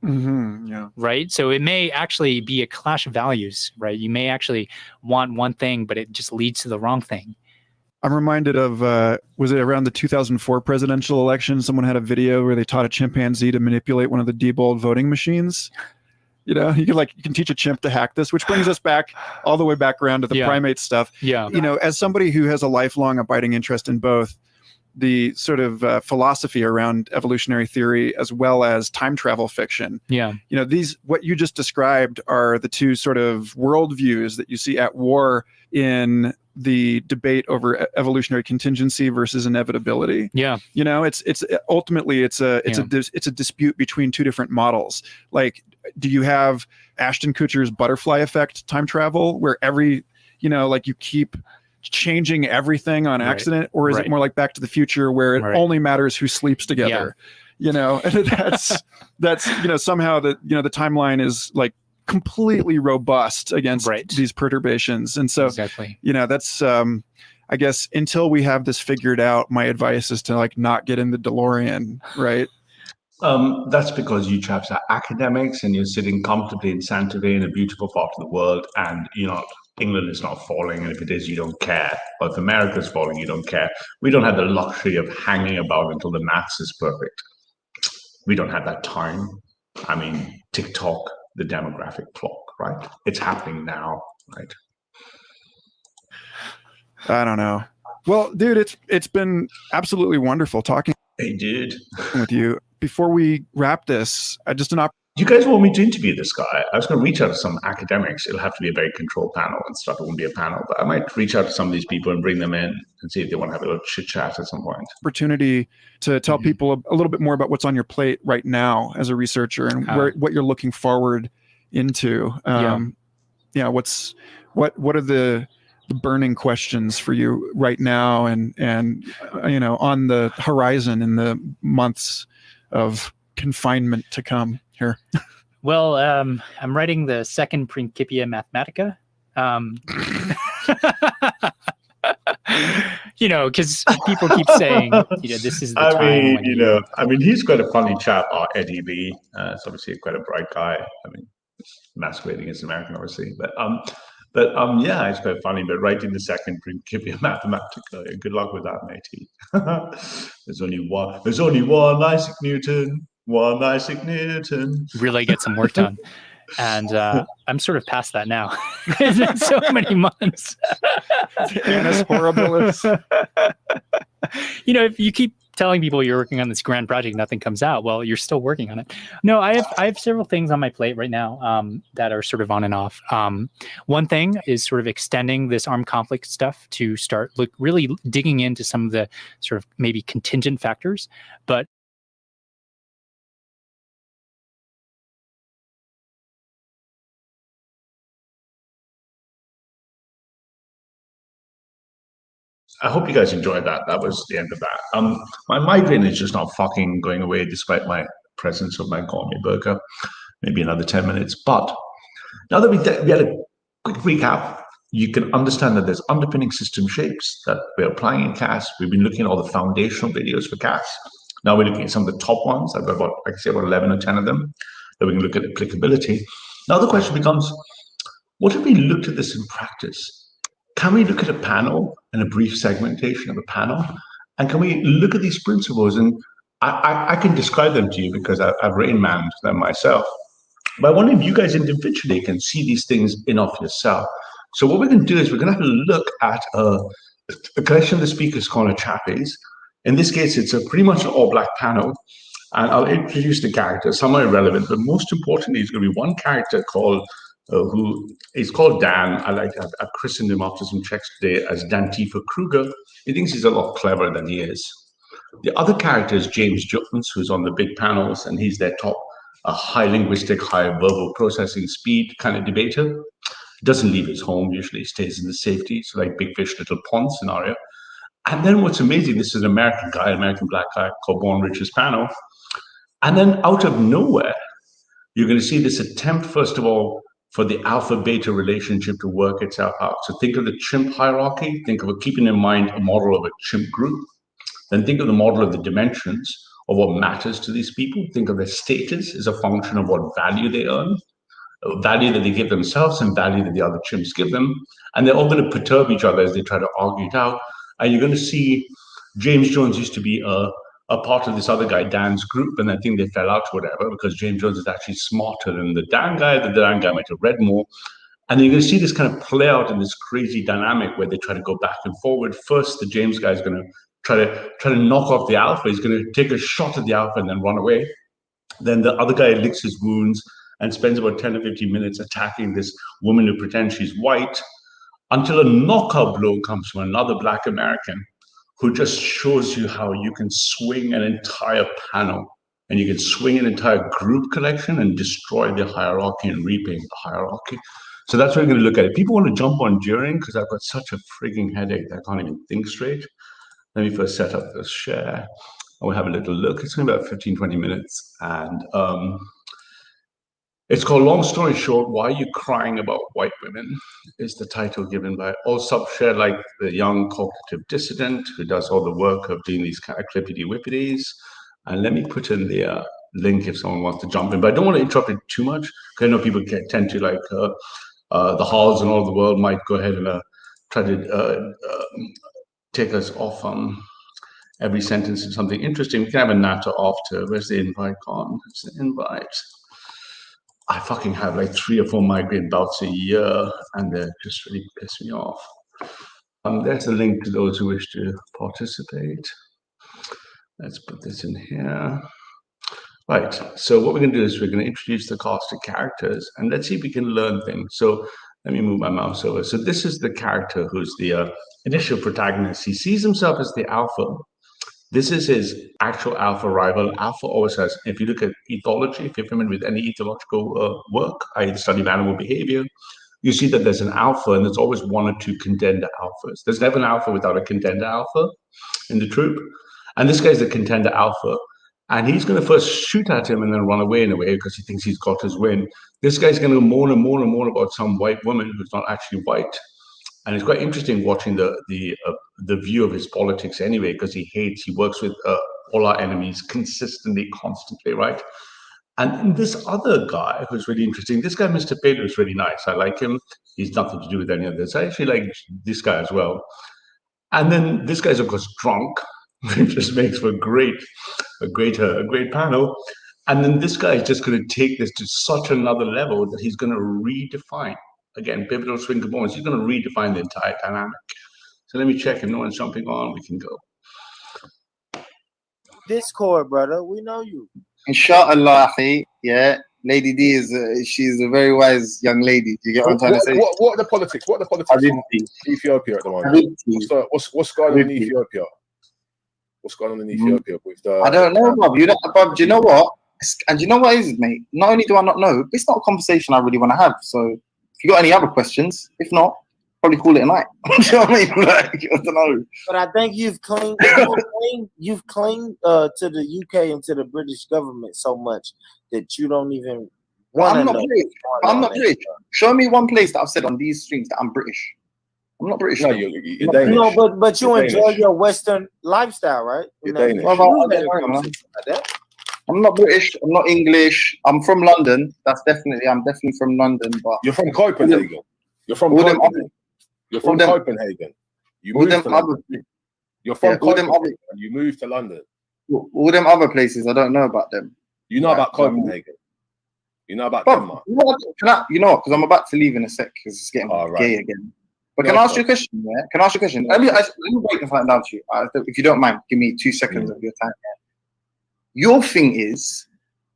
Mm-hmm, yeah. Right. So it may actually be a clash of values, right? You may actually want one thing, but it just leads to the wrong thing. I'm reminded of, was it around the 2004 presidential election? Someone had a video where they taught a chimpanzee to manipulate one of the Diebold voting machines. You can teach a chimp to hack this, which brings us back all the way back around to the primate stuff. Yeah. As somebody who has a lifelong abiding interest in both the sort of philosophy around evolutionary theory as well as time travel fiction. Yeah. What you just described are the two sort of worldviews that you see at war in the debate over evolutionary contingency versus inevitability. Yeah. It's ultimately it's a dispute between two different models. Like, do you have Ashton Kutcher's butterfly effect time travel where you keep changing everything on accident, or is it more like Back to the Future where it only matters who sleeps together? And that's somehow the timeline is like completely robust against these perturbations. And so exactly. That's I guess until we have this figured out, my advice is to not get in the DeLorean, right? That's because you chaps are academics and you're sitting comfortably in Santa Fe in a beautiful part of the world, and England is not falling, and if it is, you don't care. Or if America's falling, you don't care. We don't have the luxury of hanging about until the maths is perfect. We don't have that time. I mean, TikTok, the demographic clock, right? It's happening now, right? I don't know. Well, dude, it's been absolutely wonderful talking. Hey, dude. With you. Before we wrap this, you guys want me to interview this guy? I was going to reach out to some academics. It'll have to be a very controlled panel and stuff. It won't be a panel, but I might reach out to some of these people and bring them in and see if they want to have a little chit chat at some point. Opportunity to tell people a little bit more about what's on your plate right now as a researcher and what you're looking forward into. what are the burning questions for you right now, and on the horizon in the months of confinement to come here? Well, I'm writing the second Principia Mathematica. Because people keep saying, this is the time when he's quite a funny chap, Eddie Lee. It's obviously quite a bright guy. Masquerading as American, obviously, but yeah, it's quite funny. But writing the second Principia Mathematica, good luck with that, matey. There's only one Isaac Newton. One Isaac Newton. Really get some work done. And I'm sort of past that now. It's been so many months. Annus horribilis. If you keep telling people you're working on this grand project, nothing comes out. Well, you're still working on it. No, I have several things on my plate right now that are sort of on and off. One thing is sort of extending this armed conflict stuff to start really digging into some of the sort of maybe contingent factors, but I hope you guys enjoyed that. That was the end of that. My migraine is just not fucking going away despite my presence of my gourmet burger. Maybe another 10 minutes. But now that we had a quick recap, you can understand that there's underpinning system shapes that we're applying in CAS. We've been looking at all the foundational videos for CAS. Now we're looking at some of the top ones. I've got about 11 or 10 of them that we can look at applicability. Now the question becomes, what if we looked at this in practice? Can we look at a panel and a brief segmentation of a panel? And can we look at these principles? And I can describe them to you because I've Rain-manned them myself. But I wonder if you guys individually can see these things in of yourself. So what we're going to do is we're going to have to look at a collection of the speakers called a chappies. In this case, it's a pretty much an all-black panel. And I'll introduce the characters. Some are irrelevant, but most importantly, it's going to be one character called who is called Dan. I've christened him after some checks today as Dantifa Kruger. He thinks he's a lot cleverer than he is. The other character is James Jones, who's on the big panels, and he's their top high linguistic, high verbal processing speed kind of debater. He doesn't leave his home, usually stays in the safety, so like big fish, little pond scenario. And then what's amazing, this is an American guy, an American black guy called Born Rich's panel. And then out of nowhere, you're going to see this attempt, first of all, for the alpha-beta relationship to work itself out. So think of the chimp hierarchy, think of keeping in mind a model of a chimp group, then think of the model of the dimensions of what matters to these people. Think of their status as a function of what value they earn, value that they give themselves and value that the other chimps give them. And they're all going to perturb each other as they try to argue it out. And you're going to see James Jones used to be a part of this other guy, Dan's group, and I think they fell out or whatever because James Jones is actually smarter than the Dan guy. The Dan guy might have read more. And then you're going to see this kind of play out in this crazy dynamic where they try to go back and forward. First, the James guy is going to try to knock off the alpha. He's going to take a shot at the alpha and then run away. Then the other guy licks his wounds and spends about 10 or 15 minutes attacking this woman who pretends she's white until a knockout blow comes from another Black American who just shows you how you can swing an entire panel and you can swing an entire group collection and destroy the hierarchy and repaint the hierarchy. So that's what we're going to look at. If people want to jump on during, because I've got such a frigging headache, I can't even think straight. Let me first set up the share and we'll have a little look. It's going to be about 15, 20 minutes. And it's called Long Story Short, Why Are You Crying About White Women? Is the title given by all subshare, like the young cognitive dissident who does all the work of doing these kind of clippity-whippities. And let me put in the link if someone wants to jump in. But I don't want to interrupt it too much because I know people tend to like the Halls and all over the world might go ahead and try to take us off on every sentence of something interesting. We can have a natter after. Where's the invite gone? It's the invite. I fucking have like 3 or 4 migraine bouts a year, and they just really piss me off. There's a link to those who wish to participate. Let's put this in here. Right, so what we're going to do is we're going to introduce the casted characters, and let's see if we can learn things. So let me move my mouse over. So this is the character who's the initial protagonist. He sees himself as the alpha. This is his actual alpha rival. Alpha always has, if you look at ethology, if you're familiar with any ethological work, i.e. the study of animal behavior, you see that there's an alpha and there's always one or two contender alphas. There's never an alpha without a contender alpha in the troop. And this guy's the contender alpha. And he's going to first shoot at him and then run away in a way because he thinks he's got his win. This guy's going to moan and moan and moan about some white woman who's not actually white. And it's quite interesting watching the view of his politics anyway, because he works with all our enemies consistently, constantly, right? And this other guy who's really interesting, this guy, Mr. Pedro, is really nice. I like him. He's nothing to do with any of this. I actually like this guy as well. And then this guy's, of course, drunk, which just makes for a great panel. And then this guy is just going to take this to such another level that he's going to redefine. Again, pivotal swing components. He's going to redefine the entire dynamic. So let me check. If no one's jumping on, we can go. Discord, brother. We know you. Inshallah, yeah. Lady D is she's a very wise young lady. Do you get what I'm trying to say? What are the politics? What are the politics in Ethiopia at the moment? What's going on in Ethiopia? What's going on in Ethiopia with the? I don't know, Bob. Bob, do you know what? And do you know what is, mate? Not only do I not know, it's not a conversation I really want to have. So if you got any other questions, if not, probably call it a night. Do you know what I mean? Like, I don't know. But I think you've clinged to the UK and to the British government so much that you don't even want to know. I'm not British. Show me one place that I've said on these streams that I'm British. I'm not British. No, you're Danish. No, but you enjoy your Western lifestyle, right? You're Danish. I'm not British. I'm not English. I'm from London. I'm definitely from London. But you're from Copenhagen. You're from Copenhagen. You're from Copenhagen. You moved to London. You're from Copenhagen and you moved to London. All them other places, I don't know about them. You know about Copenhagen. You know about Denmark. You know what? Because I'm about to leave in a sec because it's getting gay again. But can I ask you a question? Yeah? Can I ask you a question? Let me break the fight down to you. If you don't mind, give me 2 seconds of your time. Yeah? Your thing is,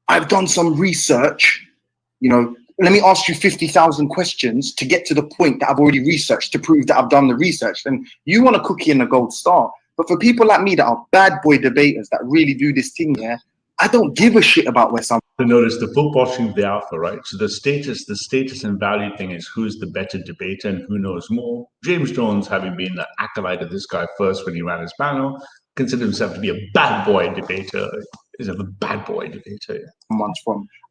I've done some research, let me ask you 50,000 questions to get to the point that I've already researched to prove that I've done the research. Then you want a cookie and a gold star. But for people like me that are bad boy debaters that really do this thing here, I don't give a shit about where some. To notice the book watching of the alpha, right? So the status and value thing is who's the better debater and who knows more. James Jones, having been the acolyte of this guy first when he ran his panel, considered himself to be a bad boy debater. Is a bad boy debater.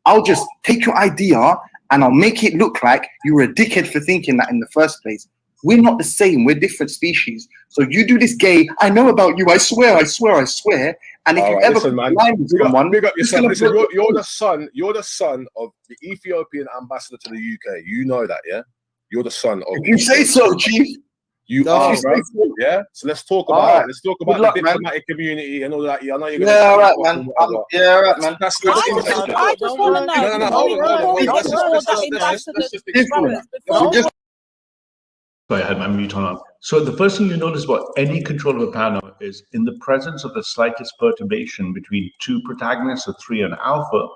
I'll just take your idea and I'll make it look like you were a dickhead for thinking that in the first place. We're not the same. We're different species. So you do this gay, I know about you, I swear. And if you ever lie with someone, big up yourself. Listen, you're the son of the Ethiopian ambassador to the UK. You know that, yeah? You're the son of. You say so, Chief. You are, bro. Yeah. So let's talk about that. Let's talk about the diplomatic community and all that. Yeah, I know you're gonna. Yeah, all right, man. That's I just want to know. Sorry, I had my mute on. So the first thing you notice about any control of a panel is in the presence of the slightest perturbation between two protagonists or three and alpha,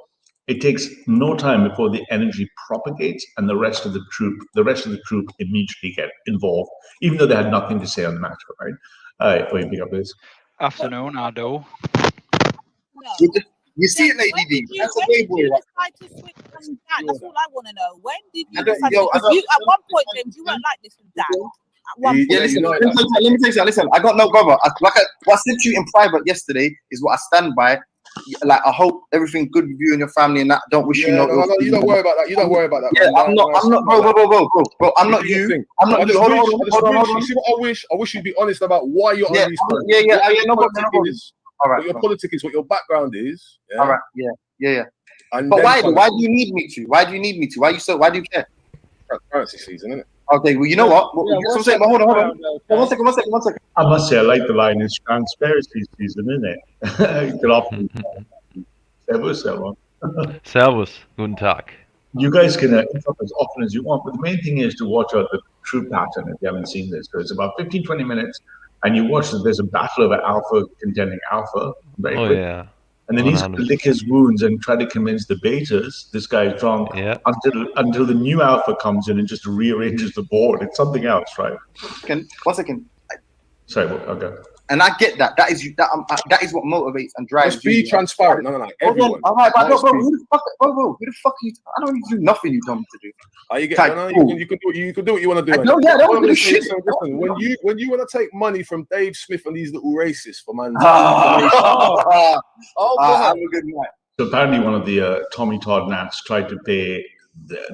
it takes no time before the energy propagates and the rest of the troop immediately get involved, even though they had nothing to say on the matter, right? Pick up this. Afternoon, Ardo. You see it, Lady D. That's a gay boy. That's all I want to know. When did you decide? At one point, James, you weren't like this with Dan. Let me tell you, listen, I got no brother. What I said to you in private yesterday is what I stand by. Like, I hope everything good with you and your family and that. Don't wish you no. You don't worry about that. You don't worry about that. Yeah, I'm not, bro. I'm not you. I'm not you. Hold on. You see what I wish? I wish you'd be honest about why you're on these points. No problem. All right. What your politics is, what your background is. Yeah? All right. Yeah. But why do you need me to? Why do you care? Transparency season, isn't it? Okay, well, you know what? Hold on. One second. I must say, I like the line, it's transparency season, isn't it? Good afternoon. Servus, guten Tag. You guys can interrupt as often as you want, but the main thing is to watch out the true pattern if you haven't seen this. So it's about 15-20 minutes, and you watch that there's a battle over alpha contending alpha. Very quick. Yeah. And then 100%. He's going to lick his wounds and try to convince the betas this guy is drunk until the new alpha comes in and just rearranges the board. It's something else, right? 1 second. Sorry, okay. And I get that. That is that is what motivates and drives. Just be transparent. No. Everyone. All right, bro, who the fuck are you? I don't need to do nothing you told me to do. You can do what you want to do. No, yeah, I don't want to do shit. When you want to take money from Dave Smith and these little racists for man. Have a good night. So apparently, one of the Tommy Todd Nats tried to pay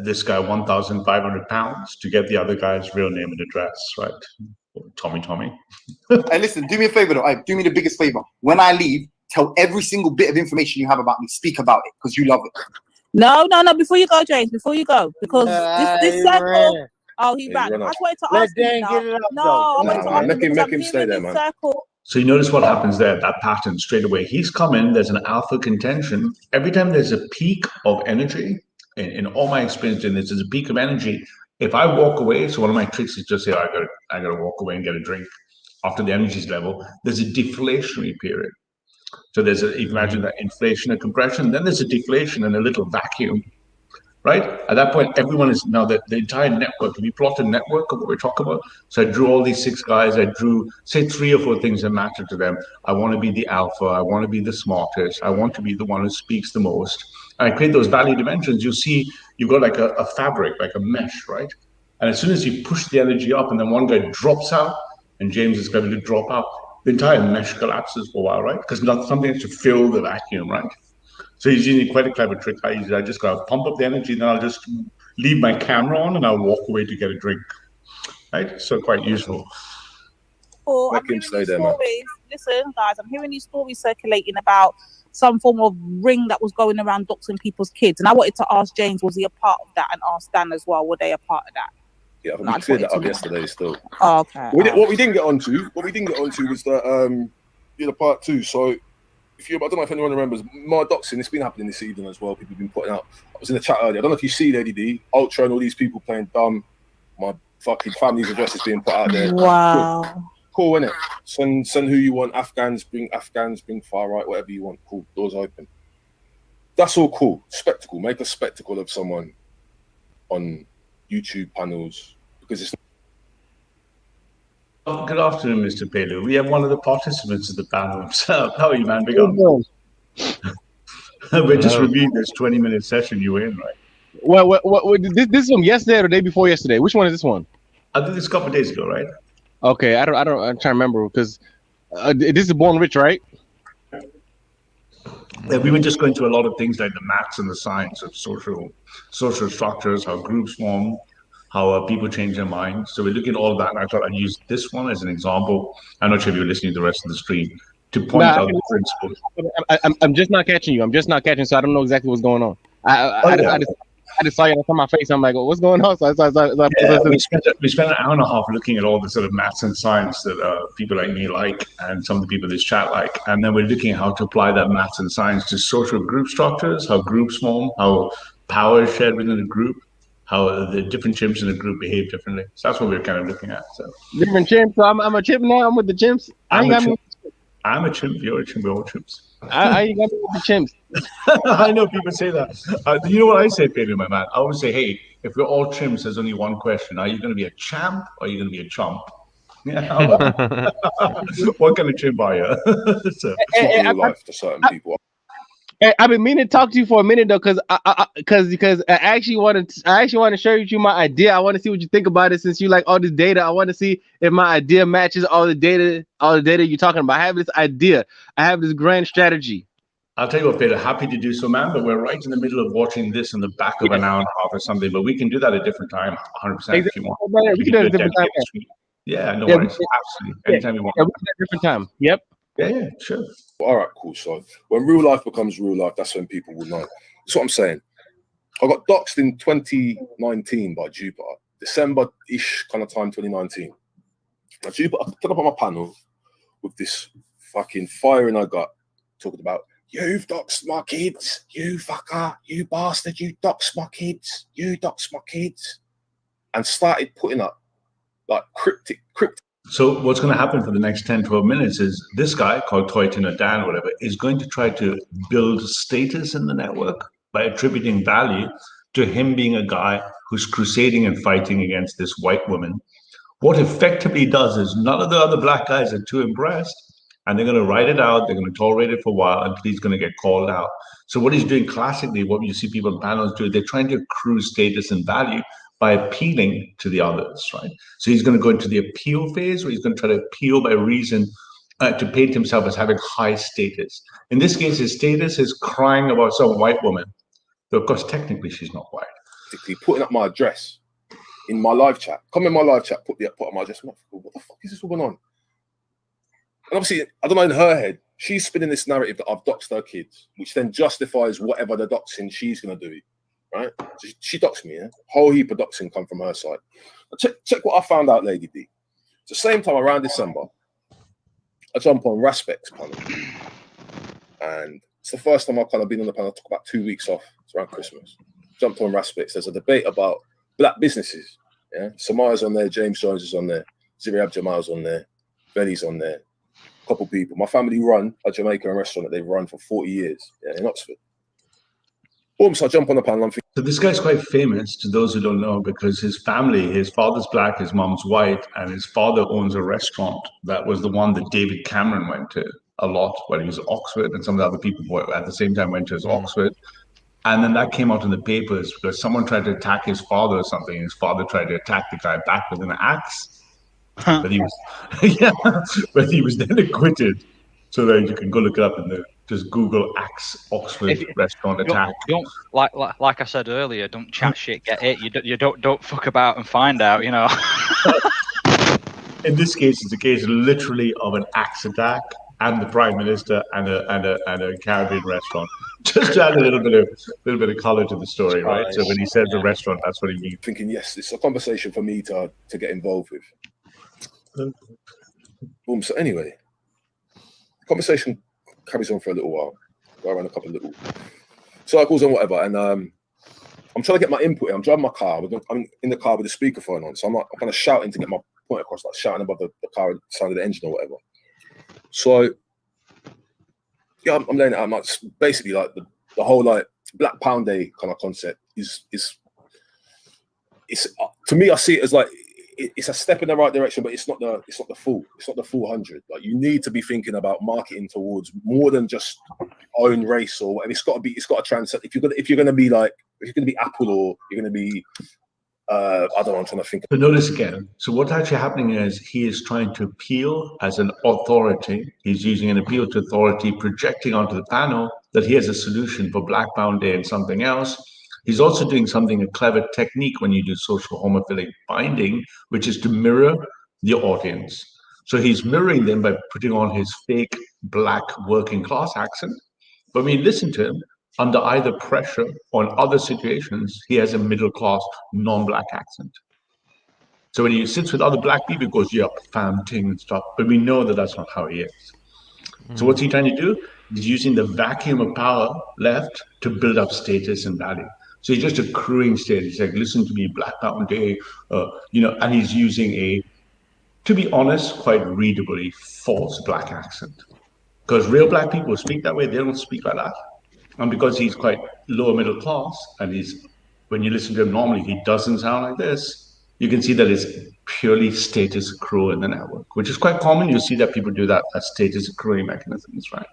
this guy £1,500 to get the other guy's real name and address, right? Tommy. Hey, listen, do me a favor though. Do me the biggest favor. When I leave, tell every single bit of information you have about me. Speak about it because you love it. No. Before you go, James. Before you go, because this circle. Oh, he ran. I just wanted to ask him. I wanted to ask him. Make him stay there, man. So you notice what happens there, that pattern straight away. He's come in, there's an alpha contention. Every time there's a peak of energy, in all my experience in this, there's a peak of energy. If I walk away, so one of my tricks is just say, I gotta walk away and get a drink. After the energy's level, there's a deflationary period. So there's imagine that inflation and compression, then there's a deflation and a little vacuum, right? At that point, everyone is now the entire network. If you plot a network of what we're talking about, so I drew all these 6 guys. I drew, say, 3 or 4 things that matter to them. I want to be the alpha. I want to be the smartest. I want to be the one who speaks the most. And I create those value dimensions. You see, you've got like a fabric, like a mesh, right? And as soon as you push the energy up and then one guy drops out and James is going to drop out, the entire mesh collapses for a while, right? Because something has to fill the vacuum, right? So he's using quite a clever trick. I just got to pump up the energy, then I'll just leave my camera on and I'll walk away to get a drink, right? So quite useful. I'm hearing these stories. Listen, guys, I'm hearing these stories circulating about some form of ring that was going around doxing people's kids. And I wanted to ask James, was he a part of that? And ask Dan as well, were they a part of that? Yeah, we cleared that up yesterday still. Oh, okay. What we didn't get onto was the part 2. So I don't know if anyone remembers, my doxing, it's been happening this evening as well. People have been putting out. I was in the chat earlier. I don't know if you see Lady D, Ultra and all these people playing dumb. My fucking family's address is being put out there. Wow. Cool, innit? Send who you want. Afghans, bring far right, whatever you want. Cool, doors open. That's all cool. Spectacle. Make a spectacle of someone on YouTube panels because it's. Good afternoon, Mr. Pelu. We have one of the participants of the panel himself. How are you, man? Big up. We're just reviewing this 20-minute session you were in, right? What this is from yesterday or the day before yesterday? Which one is this one? I did this a couple of days ago, right? Okay, I'm trying to remember because this is Born Rich, right? Yeah, we were just going through a lot of things like the maths and the science of social structures, how groups form, how people change their minds. So we're looking at all of that, and I thought I'd use this one as an example. I'm not sure if you're listening to the rest of the stream to point out the principles. I'm just not catching you. So I don't know exactly what's going on. I just saw you on my face. I'm like, what's going on? We spent an hour and a half looking at all the sort of maths and science that people like me like, and some of the people in this chat like. And then we're looking at how to apply that maths and science to social group structures, how groups form, how power is shared within a group, how the different chimps in the group behave differently. So that's what we're kind of looking at. So different chimps. So I'm a chimp now. I'm with the chimps. I'm a chimp. You're a chimp. We're all chimps. I ain't got me with the chimps. I know people say that. You know what I say, Pedro, my man? I always say, hey, if we're all chimps, there's only one question. Are you going to be a champ or are you going to be a chump? Yeah. What kind of chimp are you? So, real life to certain people. I've been meaning to talk to you for a minute though, because I actually want to share with you my idea. I want to see what you think about it since you like all this data. I want to see if my idea matches all the data you're talking about. I have this idea. I have this grand strategy. I'll tell you what, Peter, happy to do so, man, but we're right in the middle of watching this in the back of an hour and a half or something, but we can do that at a different time, 100% if you want. We can do it at a different time. Yeah, no worries. Absolutely. Anytime you want. Yeah, we can do it at a different time. Yep. Yeah, sure. All right, cool. So when real life becomes real life, that's when people will know. That's what I'm saying. I got doxed in 2019 by Jupiter, December-ish kind of time, 2019. Now, Jupiter, I put up on my panel with this fucking fire in my gut, talking about, you've doxed my kids, you fucker, you bastard, you doxed my kids, you doxed my kids, and started putting up like cryptic. So what's going to happen for the next 10, 12 minutes is this guy called Toyton or Dan, whatever, is going to try to build status in the network by attributing value to him being a guy who's crusading and fighting against this white woman. What effectively does is none of the other black guys are too impressed. and they're going to write it out. They're going to tolerate it for a while until he's going to get called out. So what he's doing classically, what you see people in panels do, they're trying to accrue status and value by appealing to the others, right? So he's going to go into the appeal phase, where he's going to try to appeal by reason to paint himself as having high status. In this case, his status is crying about some white woman. Though, of course, technically, she's not white. Putting up my address in my live chat. Come in my live chat, put up my address. What the fuck is this all going on? And obviously, I don't know, in her head, she's spinning this narrative that I've doxed her kids, which then justifies whatever the doxing she's going to do, right? So she doxed me, yeah? Whole heap of doxing come from her side. Check what I found out, Lady D. It's the same time around December, I jump on Raspec's panel. And it's the first time I've kind of been on the panel. I took about 2 weeks off. It's around Christmas. Jumped on Raspec's. There's a debate about black businesses. Yeah, Samaya's on there, James Jones is on there, Ziriab Jamal's on there, Benny's on there. Couple people. My family run a Jamaican restaurant that they've run for 40 years, in Oxford. Boom, so I jump on the panel. So this guy's quite famous, to those who don't know, because his family, his father's black, his mom's white, and his father owns a restaurant. That was the one that David Cameron went to a lot when he was at Oxford, and some of the other people at the same time went to his Oxford. And then that came out in the papers because someone tried to attack his father or something. And his father tried to attack the guy back with an axe. But he was, but he was then acquitted. So that you can go look it up and just Google axe Oxford restaurant attack. Don't like I said earlier. Don't chat shit, get it. You don't fuck about and find out. You know. In this case, it's a case literally of an axe attack and the Prime Minister and a Caribbean restaurant. Just to add a little bit of color to the story, right? So when he says the restaurant, that's what he means. Thinking, yes, it's a conversation for me to get involved with. Boom. So anyway, conversation carries on for a little while. Go around a couple of little circles and whatever. And I'm trying to get my input in. I'm driving my car. I'm in the car with the speakerphone on. So I'm kind of shouting to get my point across, like shouting above the car, the sound of the engine or whatever. So yeah, I'm laying it out. I'm like, basically like the whole like Black Pound Day kind of concept is to me, I see it as like it's a step in the right direction, but it's not the full 100. Like you need to be thinking about marketing towards more than just own race or whatever. It's got to transcend. If you're gonna be Apple or you're gonna be I don't know, I'm trying to think. But notice again, so what's actually happening is he is trying to appeal as an authority. He's using an appeal to authority, projecting onto the panel that he has a solution for Black Pound Day and something else. He's also doing a clever technique when you do social homophilic binding, which is to mirror the audience. So he's mirroring them by putting on his fake black working class accent. But when you listen to him, under either pressure or in other situations, he has a middle class, non-black accent. So when he sits with other black people, he goes, yeah, fam ting and stuff. But we know that that's not how he is. So what's he trying to do? He's using the vacuum of power left to build up status and value. So he's just accruing status. He's like, listen to me, Black Pound Day, and he's using a, to be honest, quite readably false black accent. Because real black people speak that way, they don't speak like that. And because he's quite lower middle class, and when you listen to him normally, he doesn't sound like this, you can see that it's purely status accrual in the network, which is quite common. You see that people do that as status accruing mechanisms, right?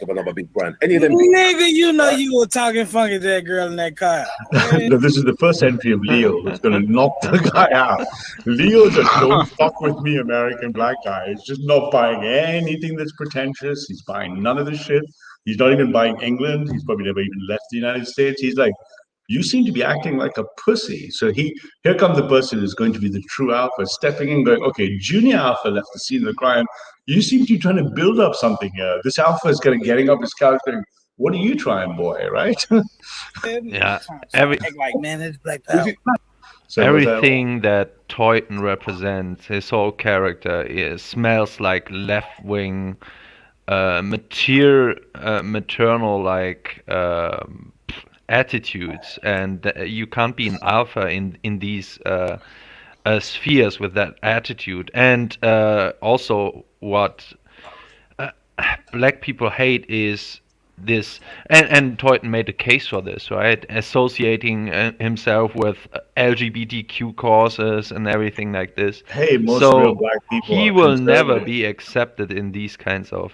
Another big brand. Any of them? Nigga, you know you were talking funky to that girl in that car. No, this is the first entry of Leo, who's going to knock the guy out. Leo's a don't fuck with me American black guy. He's just not buying anything that's pretentious. He's buying none of the shit. He's not even buying England. He's probably never even left the United States. He's like, you seem to be acting like a pussy. So here comes the person who's going to be the true alpha, stepping in, going, okay, junior alpha left the scene of the crime. You seem to be trying to build up something here. This alpha is getting up his couch, going, what are you trying, boy? Right? Yeah. Like, man, it's Black Power. So everything that Toyton represents, his whole character, smells like left-wing, maternal like attitudes, and you can't be an alpha in these spheres with that attitude. And also what black people hate is this, and Toyton made a case for this, right? Associating himself with LGBTQ causes and everything like this. Hey, most So real black people he are will never conservative. be accepted in these kinds of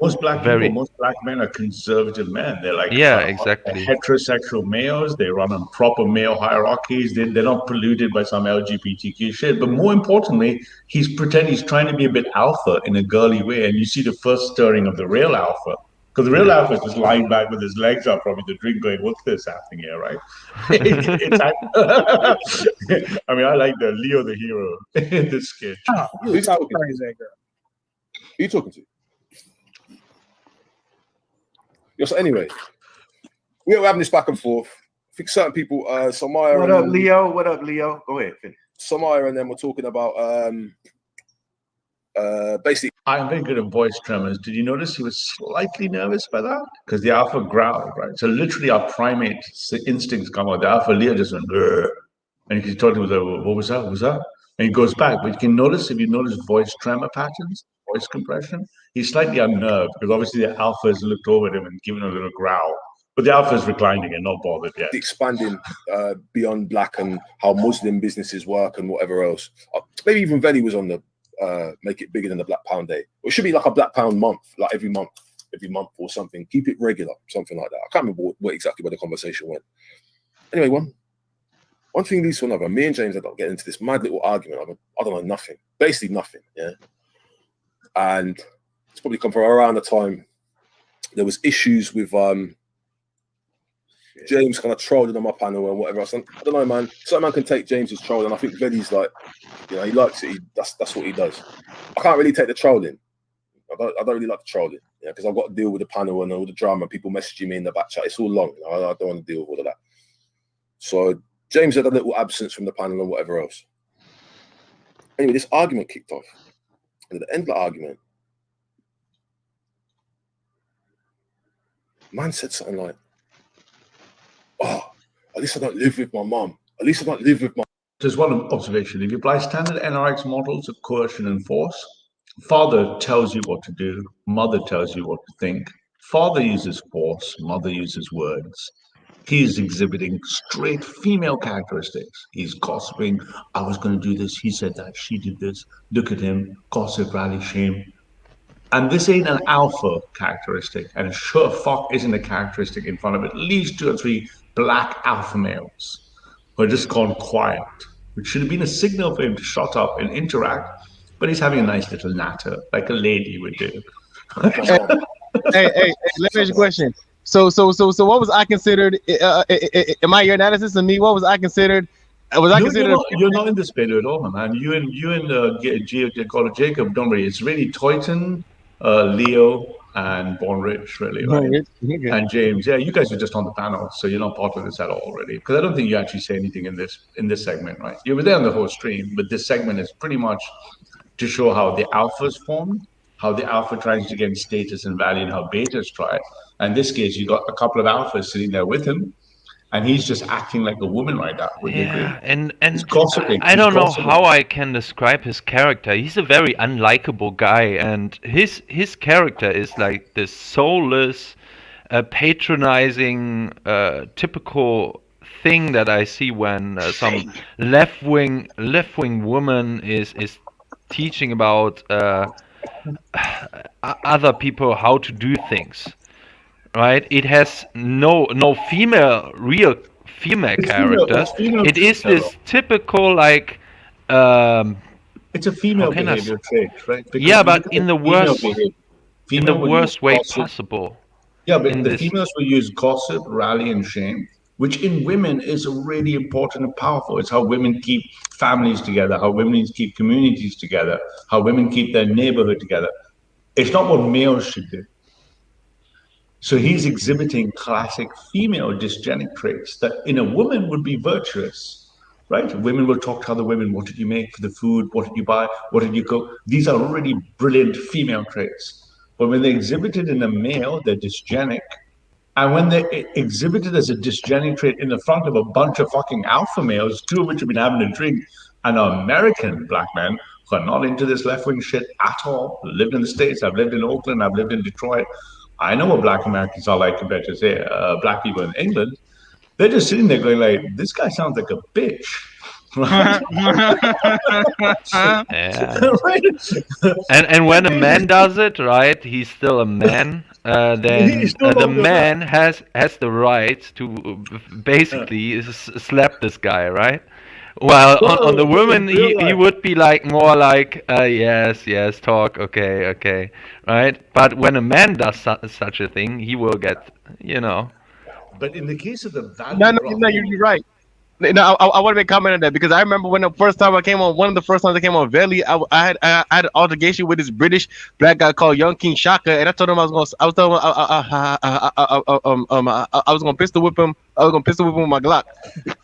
Most black very people, most black men are conservative men. They're like yeah, they're exactly. heterosexual males. They run on proper male hierarchies. They're not polluted by some LGBTQ shit. But more importantly, he's trying to be a bit alpha in a girly way. And you see the first stirring of the real alpha. Because the real alpha is just lying back with his legs up, probably the drink going, what's this happening here, right? I mean, I like the Leo the hero in this sketch. Oh, you talking crazy, girl. Who you talking to? Yeah, so anyway, we were having this back and forth. I think certain people, Samaya. What up, Leo? What up, Leo? Go ahead, finish. Samaya and them were talking about basically. I'm very good at voice tremors. Did you notice he was slightly nervous by that? Because the alpha growled, right? So literally our primate instincts come out. The alpha Leo just went, "Grr," and he's talking with what was that? What was that? And he goes back. But you can notice, if you notice voice tremor patterns, voice compression, he's slightly unnerved because obviously the alpha has looked over at him and given a little growl. But the alpha is reclining and not bothered yet. Expanding beyond black and how Muslim businesses work and whatever else. Maybe even Veli was on the make it bigger than the Black Pound Day. It should be like a Black Pound month, like every month or something. Keep it regular, something like that. I can't remember what exactly where the conversation went. Anyway, one thing leads to another. Me and James ended up getting into this mad little argument. I don't know, nothing. Basically nothing, yeah. And it's probably come from around the time there was issues with James kind of trolling on my panel and whatever else. I don't know, man. Some man can take James's troll, and I think Veli's like, you know, he likes it. That's what he does. I can't really take the trolling. I don't really like the trolling, yeah, because I've got to deal with the panel and all the drama. People messaging me in the back chat. It's all long. You know, I don't want to deal with all of that. So James had a little absence from the panel and whatever else. Anyway, this argument kicked off, and at the end of the argument, man said something like, "Oh, at least I don't live with my mum. At least I don't live with my..." Just one observation. If you apply standard NRX models of coercion and force, father tells you what to do, mother tells you what to think. Father uses force, mother uses words. He's exhibiting straight female characteristics. He's gossiping. I was going to do this. He said that. She did this. Look at him. Gossip, rally, shame. And this ain't an alpha characteristic. And sure fuck isn't a characteristic in front of at least 2 or 3 black alpha males who are just gone quiet, which should have been a signal for him to shut up and interact. But he's having a nice little natter, like a lady would do. hey, let me ask you a question. So what was I considered? Am I your analysis of me? What was I considered? You're not in this video at all, man. You and Jacob don't really. It's really Toyton, Leo, and Born Rich, really, right? And James. Yeah, you guys are just on the panel, so you're not part of this at all, really. Because I don't think you actually say anything in this segment, right? You were there on the whole stream, but this segment is pretty much to show how the alphas formed, how the alpha tries to gain status and value, and how betas try. And in this case, you got a couple of alphas sitting there with him, and he's just acting like a woman right now. Would you agree? And he's gossiping. I don't know how I can describe his character. He's a very unlikable guy, and his character is like this soulless, patronizing, typical thing that I see when some left wing woman is teaching about other people how to do things. Right? It has no real female characters. It is this typical like. It's a female behavior trait, right? Because yeah, but in the worst way possible. Yeah, but the females will use gossip, rally, and shame, which in women is really important and powerful. It's how women keep families together, how women keep communities together, how women keep their neighborhood together. It's not what males should do. So he's exhibiting classic female dysgenic traits that in a woman would be virtuous, right? Women will talk to other women. What did you make for the food? What did you buy? What did you cook? These are already brilliant female traits. But when they're exhibited in a male, they're dysgenic. And when they're exhibited as a dysgenic trait in the front of a bunch of fucking alpha males, 2 of which have been having a drink, and American black men who are not into this left-wing shit at all, lived in the States, I've lived in Oakland, I've lived in Detroit, I know what Black Americans are like compared to, say, Black people in England. They're just sitting there going like, this guy sounds like a bitch. Right? Yeah. And when a man does it, right, he's still a man. Then the man has the right to basically slap this guy, right? While on the woman, he would be like more like, yes, talk, okay, right? But when a man does such a thing, he will get, But in the case of the value No, you're right. No, I want to make a comment on that because I remember when the first time I came on, one of the first times I came on Valley, I had an altercation with this British black guy called Young King Shaka, and I told him I was gonna pistol whip him. I was gonna pistol whip him with my Glock.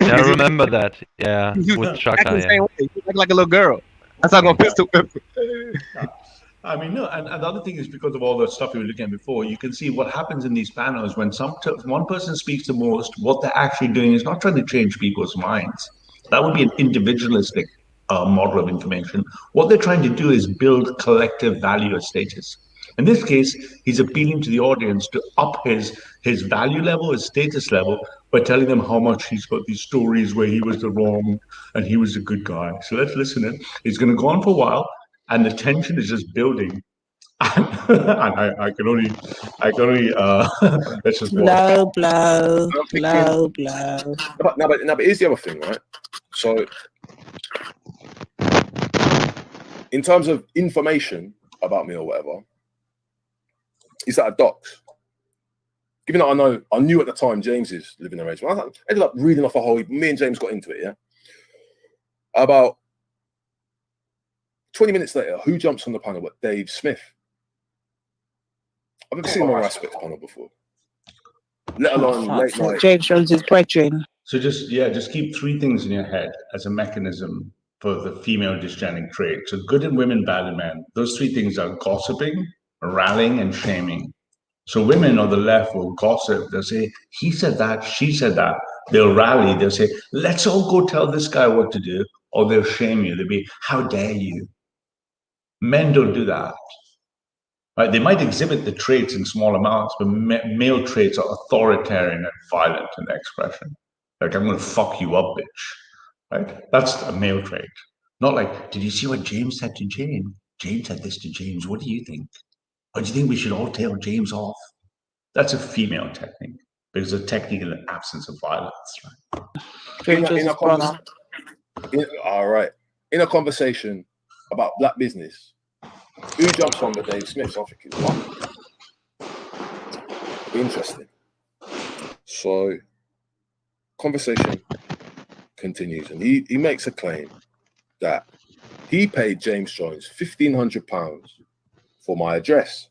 I remember that. Yeah, with Shaka. Yeah. He looked like a little girl. That's how I'm gonna pistol whip him. I mean, no, and the other thing is because of all the stuff we were looking at before, you can see what happens in these panels when one person speaks the most. What they're actually doing is not trying to change people's minds. That would be an individualistic model of information. What they're trying to do is build collective value or status. In this case, he's appealing to the audience to up his value level, his status level, by telling them how much he's got these stories where he was the wrong and he was a good guy. So let's listen in. It's going to go on for a while. And the tension is just building, and I can only let's just blow. No, but here's the other thing, right? So, in terms of information about me or whatever, is that a dox? Given that I knew at the time James is living arrangement, I ended up reading off a whole. Me and James got into it, yeah. About 20 minutes later, who jumps on the panel but Dave Smith? I've never seen him on Aspects panel before. Let alone late night. James Jones's brethren. So just keep three things in your head as a mechanism for the female dysgenic trait. So good in women, bad in men. Those three things are gossiping, rallying, and shaming. So women on the left will gossip. They'll say, he said that, she said that. They'll rally. They'll say, let's all go tell this guy what to do. Or they'll shame you. They'll be, how dare you? Men don't do that. Right? They might exhibit the traits in small amounts, but male traits are authoritarian and violent in their expression. Like, I'm going to fuck you up, bitch. Right? That's a male trait. Not like, did you see what James said to James? James said this to James. What do you think? Or do you think we should all tell James off? That's a female technique, because it's a technique in the absence of violence. Right? All right. In a conversation about black business, who jumps on with Dave Smith? I think it's one. Interesting. So, conversation continues, and he makes a claim that he paid James Jones £1,500 for my address.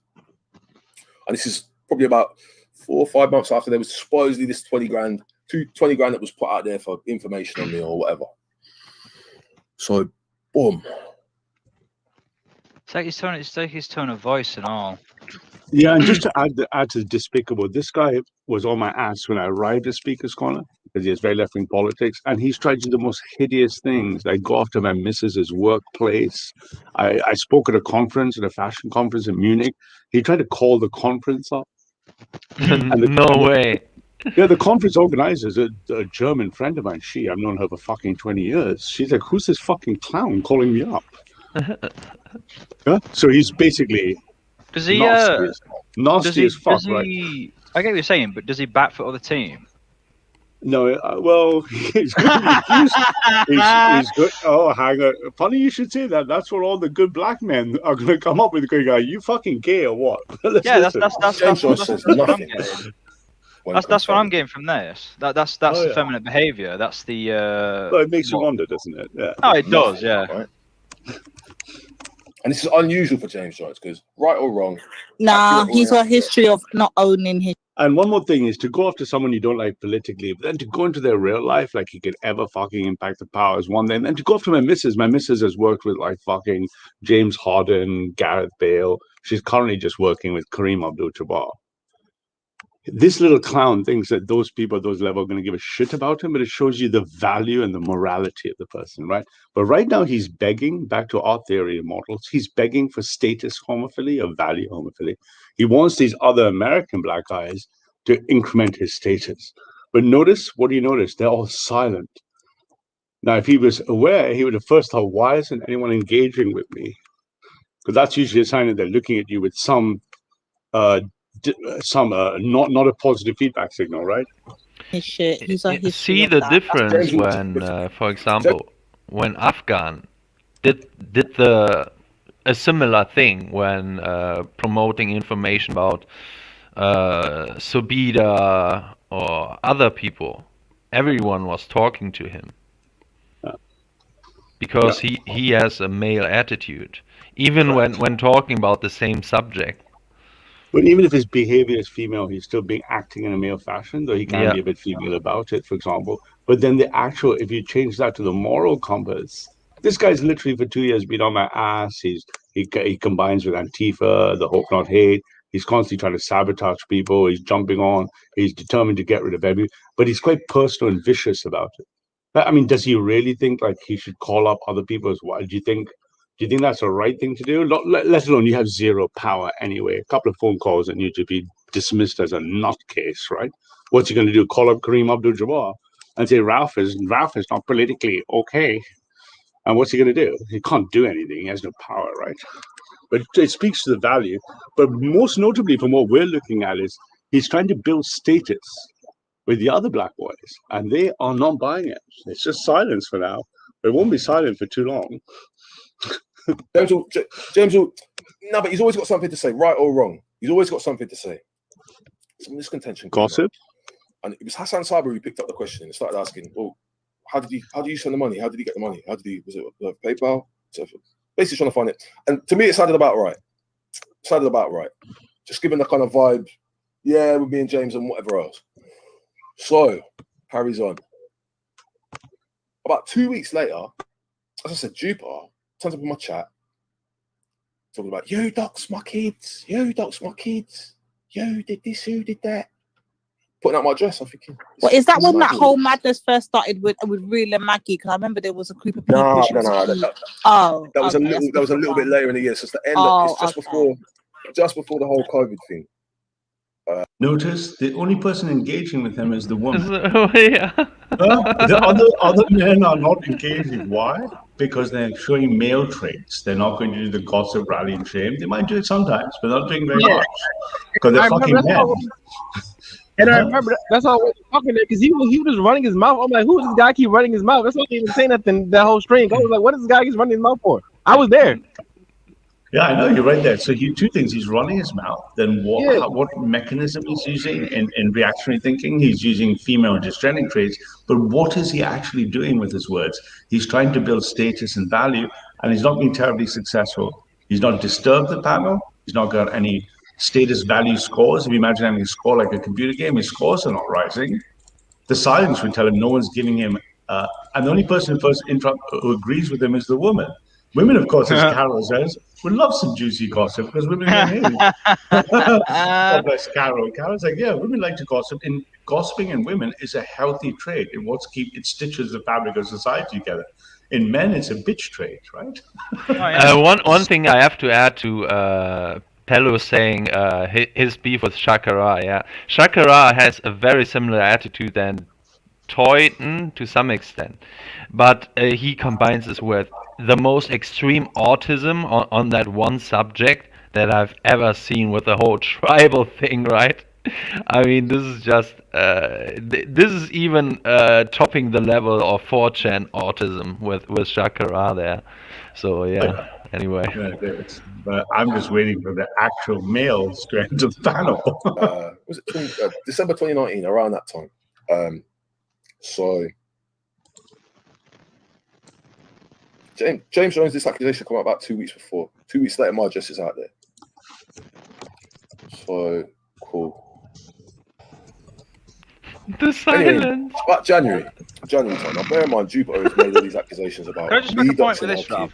And this is probably about 4 or 5 months after there was supposedly this 20 grand that was put out there for information on me or whatever. So, boom. It's like his tone of voice and all. Yeah, and just to add to the despicable, this guy was on my ass when I arrived at Speaker's Corner because he has very left-wing politics, and he's tried to do the most hideous things, like go after my missus's workplace. I spoke at a fashion conference in Munich. He tried to call the conference up. No way. Yeah, the conference organizer is a German friend of mine. I've known her for fucking 20 years. She's like, who's this fucking clown calling me up? Yeah? So he's basically... Does he nasty as fuck, right? I get what you're saying, but does he bat for other team? No, well, he's good. He's good. Oh, hang on. Funny you should say that. That's what all the good black men are going to come up with. Going, are you fucking gay or what? Yeah, that's what I'm getting. That's what I'm getting from this. That's the feminine behaviour. That's the. Well, it makes you wonder, doesn't it? Yeah. Oh, it does. Yeah. Right. And this is unusual for James Jones because, right or wrong, he's got a history of not owning his. And one more thing is to go after someone you don't like politically, but then to go into their real life like he could ever fucking impact the power is one thing. And then to go after my missus. My missus has worked with like fucking James Harden, Gareth Bale. She's currently just working with Kareem Abdul-Jabbar. This little clown thinks that those people at those levels are going to give a shit about him, but it shows you the value and the morality of the person, right? But right now he's begging, back to our theory of models, he's begging for status homophily or value homophily. He wants these other American black guys to increment his status. But notice, what do you notice? They're all silent. Now, if he was aware, he would have first thought, why isn't anyone engaging with me? Because that's usually a sign that they're looking at you with some not a positive feedback signal, right? His shit. He's a history See of the that. difference when, for example, when Afghan did a similar thing when promoting information about Subida or other people. Everyone was talking to him because he has a male attitude, even when talking about the same subject. But even if his behavior is female, he's still acting in a male fashion, though he can be a bit female about it, for example. But then if you change that to the moral compass, this guy's literally for 2 years been on my ass. He combines with Antifa, the Hope Not Hate. He's constantly trying to sabotage people. He's jumping on. He's determined to get rid of everyone. But he's quite personal and vicious about it. I mean, does he really think like he should call up other people as well? Do you think that's the right thing to do? Let alone you have zero power anyway. A couple of phone calls and you to be dismissed as a nutcase, right? What's he going to do? Call up Kareem Abdul-Jabbar and say Ralph is not politically okay. And what's he going to do? He can't do anything. He has no power, right? But it speaks to the value. But most notably from what we're looking at is he's trying to build status with the other black boys, and they are not buying it. It's just silence for now. But it won't be silent for too long. James no, but he's always got something to say, right or wrong. He's always got something to say. Some discontention. Gossip. And it was Hassan Saber who picked up the question and started asking, well, how did you send the money? How did he get the money? Was it PayPal? So basically trying to find it. And to me, it sounded about right. Just given the kind of vibe, with me and James and whatever else. So, carries on. About 2 weeks later, as I said, Jupiter turns up in my chat, talking about, yo, docs my kids, yo, did this, who did that? Putting out my address, I'm thinking. Well, is that when that whole madness first started with Real and Maggie? Because I remember there was a group of people. No. That was a little bit later in the year. So it's the end. Just before the whole COVID thing. Notice the only person engaging with him is the woman. Yeah. The other men are not engaging. Why? Because they're showing male traits. They're not going to do the gossip, rally, and shame. They might do it sometimes, but not doing very much. Because they're fucking men. And I remember that's all I was talking there because he was running his mouth. I'm like, who does this guy keep running his mouth? That's not even saying nothing that whole string. I was like, what does this guy keep running his mouth for? I was there. Yeah, I know, you're right there. So two things. He's running his mouth. Then what mechanism he's using in reactionary thinking? He's using female dysgenic traits. But what is he actually doing with his words? He's trying to build status and value, and he's not been terribly successful. He's not disturbed the panel. He's not got any status value scores. If you imagine having a score like a computer game, his scores are not rising. The silence would tell him no one's giving him, and the only person who agrees with him is the woman. Women, of course, as Carol says, would love some juicy gossip because women are amazing. God bless Carol. Carol's like, yeah, women like to gossip. And gossiping in women is a healthy trait. It stitches the fabric of society together. In men, it's a bitch trait, right? One thing I have to add to Pello saying his beef with Shakara. Yeah, Shakara has a very similar attitude than Toyton to some extent, but he combines this with the most extreme autism on that one subject that I've ever seen with the whole tribal thing, right? I mean, this is just this is even topping the level of 4chan autism with Shakara there. So yeah. Anyway, but I'm just waiting for the actual males to enter the panel. Was it December 2019, around that time? So James Jones, this accusation came out about 2 weeks before. 2 weeks later, my address is out there. So cool. The silence. Anyway, about January time. Now, bear in mind, Jupiter has made all these accusations about Can I just make a point for this, Ralph?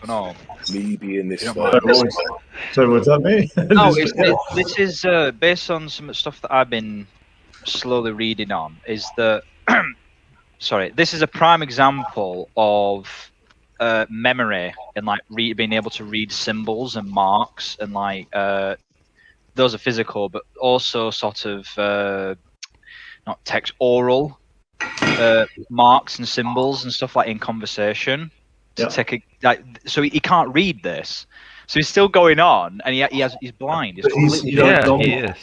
Me being this. So what's that mean? No, this is based on some stuff that I've been slowly reading on is that, sorry, this is a prime example of memory and like being able to read symbols and marks and like those are physical, but also sort of not text, oral marks and symbols and stuff like in conversation. To take a like, so he can't read this, so he's still going on, and he's blind. He is.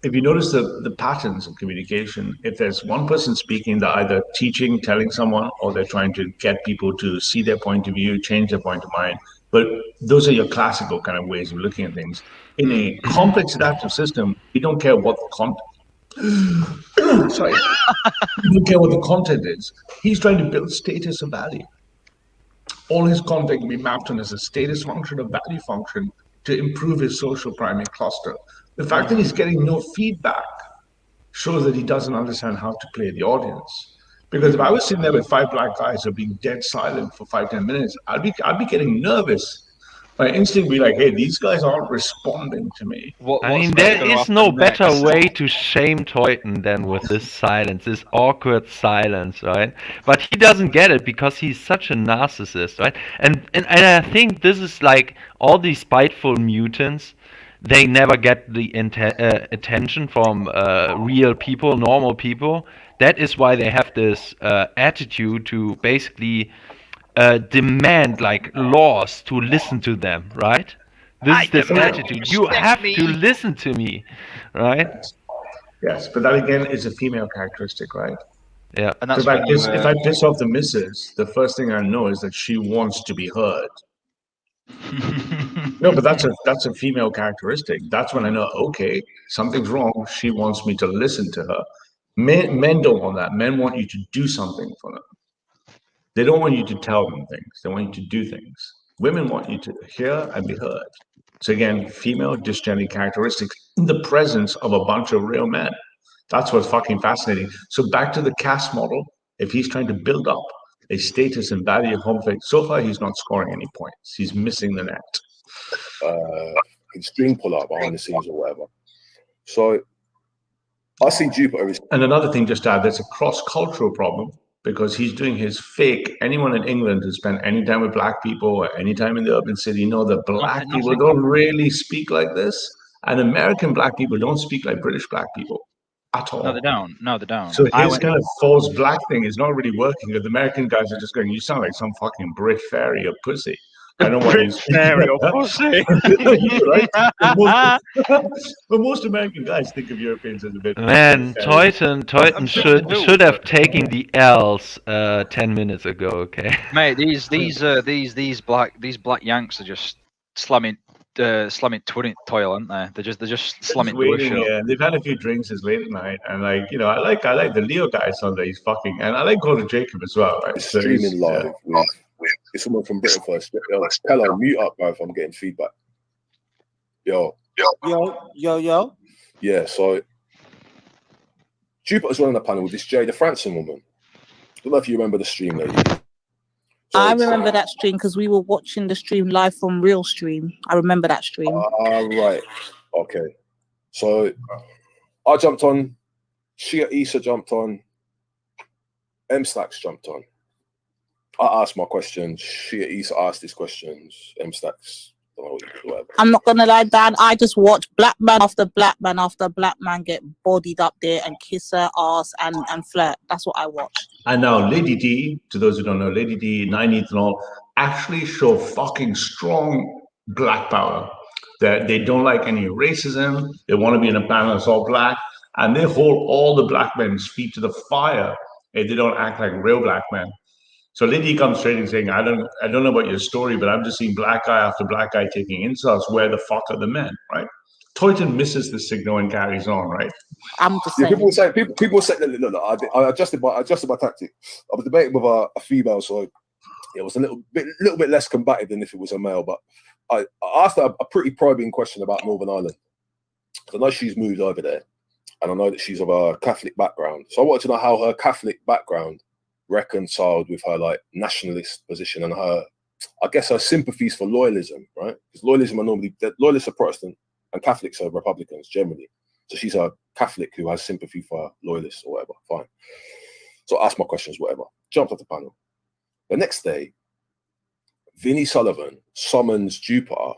If you notice the patterns of communication, if there's one person speaking, they're either teaching, telling someone, or they're trying to get people to see their point of view, change their point of mind. But those are your classical kind of ways of looking at things. In a complex adaptive system, you don't care what the content. Sorry, you don't care what the content is. He's trying to build status of value. All his content can be mapped on as a status function, a value function, to improve his social primate cluster. The fact that he's getting no feedback shows that he doesn't understand how to play the audience. Because if I was sitting there with 5 black guys who are being dead silent for 5-10 minutes, I'd be getting nervous. My instinct would be like, hey, these guys aren't responding to me. I mean, there is no better way to shame Teuton than with this silence, this awkward silence, right? But he doesn't get it because he's such a narcissist, right? And I think this is like all these spiteful mutants, they never get the attention from real people, normal people. That is why they have this attitude to basically demand like laws to listen to them, right? This is this attitude. You have to listen to me, right? Yes, but that again is a female characteristic, right? Yeah. And that's if I piss off the missus, the first thing I know is that she wants to be heard. No, but that's a female characteristic. That's when I know, okay, something's wrong. She wants me to listen to her. Men don't want that. Men want you to do something for them. They don't want you to tell them things. They want you to do things. Women want you to hear and be heard. So again, female dysgenic characteristics in the presence of a bunch of real men. That's what's fucking fascinating. So back to the caste model, if he's trying to build up a status and value of conflict, so far he's not scoring any points. He's missing the net. String pull up behind the scenes or whatever. So I see Jupiter is... And another thing just to add, there's a cross-cultural problem because he's doing his fake. Anyone in England who spent any time with black people or any time in the urban city know that black people don't really speak like this. And American black people don't speak like British black people at all. No, they don't. No, they don't. So his kind of false black thing is not really working. The American guys are just going, you sound like some fucking Brit fairy or pussy. I don't want Brit fairy or pussy. Right? But most American guys think of Europeans as a bit. Man, Teuton should have taken the L's 10 minutes ago. Okay, mate. These black Yanks are just slamming toil, aren't they? They're just slamming waiting, yeah. They've had a few drinks. It's late at night, and I like the Leo guy Sunday. He's fucking, and I like Gordon Jacob as well. Right? So streaming live. It's someone from Britain first. Hello, mute up, bro. If I'm getting feedback. Yo. Yeah. So Jupiter's running a panel with this Jada Franson woman. I don't know if you remember the stream, lady. So I remember that stream because we were watching the stream live from Real Stream. I remember that stream. Right. Okay. So I jumped on. Shia Issa jumped on. M-Stacks jumped on. I asked my questions. Shia Issa asked his questions. M-Stacks. Whatever. I'm not gonna lie, Dan. I just watched black man after black man after black man get bodied up there and kiss her ass and flirt. That's what I watched. And now Lady D, to those who don't know, Lady D, 9th and all, actually show fucking strong black power. That they don't like any racism. They want to be in a panel that's all black, and they hold all the black men's feet to the fire if they don't act like real black men. So Lady comes straight and saying, I don't know about your story, but I'm just seeing black guy after black guy taking insults. Where the fuck are the men, right? Teuton misses the signal and carries on, right? I'm just saying. People say, look, I adjusted my tactic. I was debating with a female, so it was a little bit less combative than if it was a male. But I asked her a pretty probing question about Northern Ireland. I know she's moved over there, and I know that she's of a Catholic background. So I wanted to know how her Catholic background reconciled with her like nationalist position and her, I guess, her sympathies for loyalism, right? Because loyalists are Protestant and Catholics are Republicans generally. So she's a Catholic who has sympathy for loyalists or whatever. Fine. So I asked my questions, whatever. Jumped off the panel. The next day, Vinnie Sullivan summons Jupiter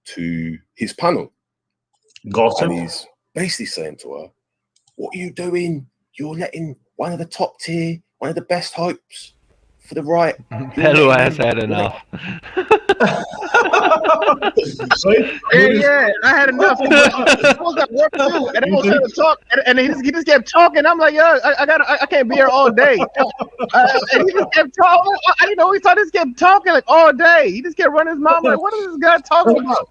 to his panel. Gossip. And he's basically saying to her, what are you doing? You're letting one of the top tier, one of the best hopes for the right. Pello has had enough. Yeah, I had enough. I was at work too, and I was trying to talk, and he just kept talking. I'm like, yo, I can't be here all day. And he just kept talking. I didn't know he just kept talking like all day. He just kept running his mouth. Like, what is this guy talking about?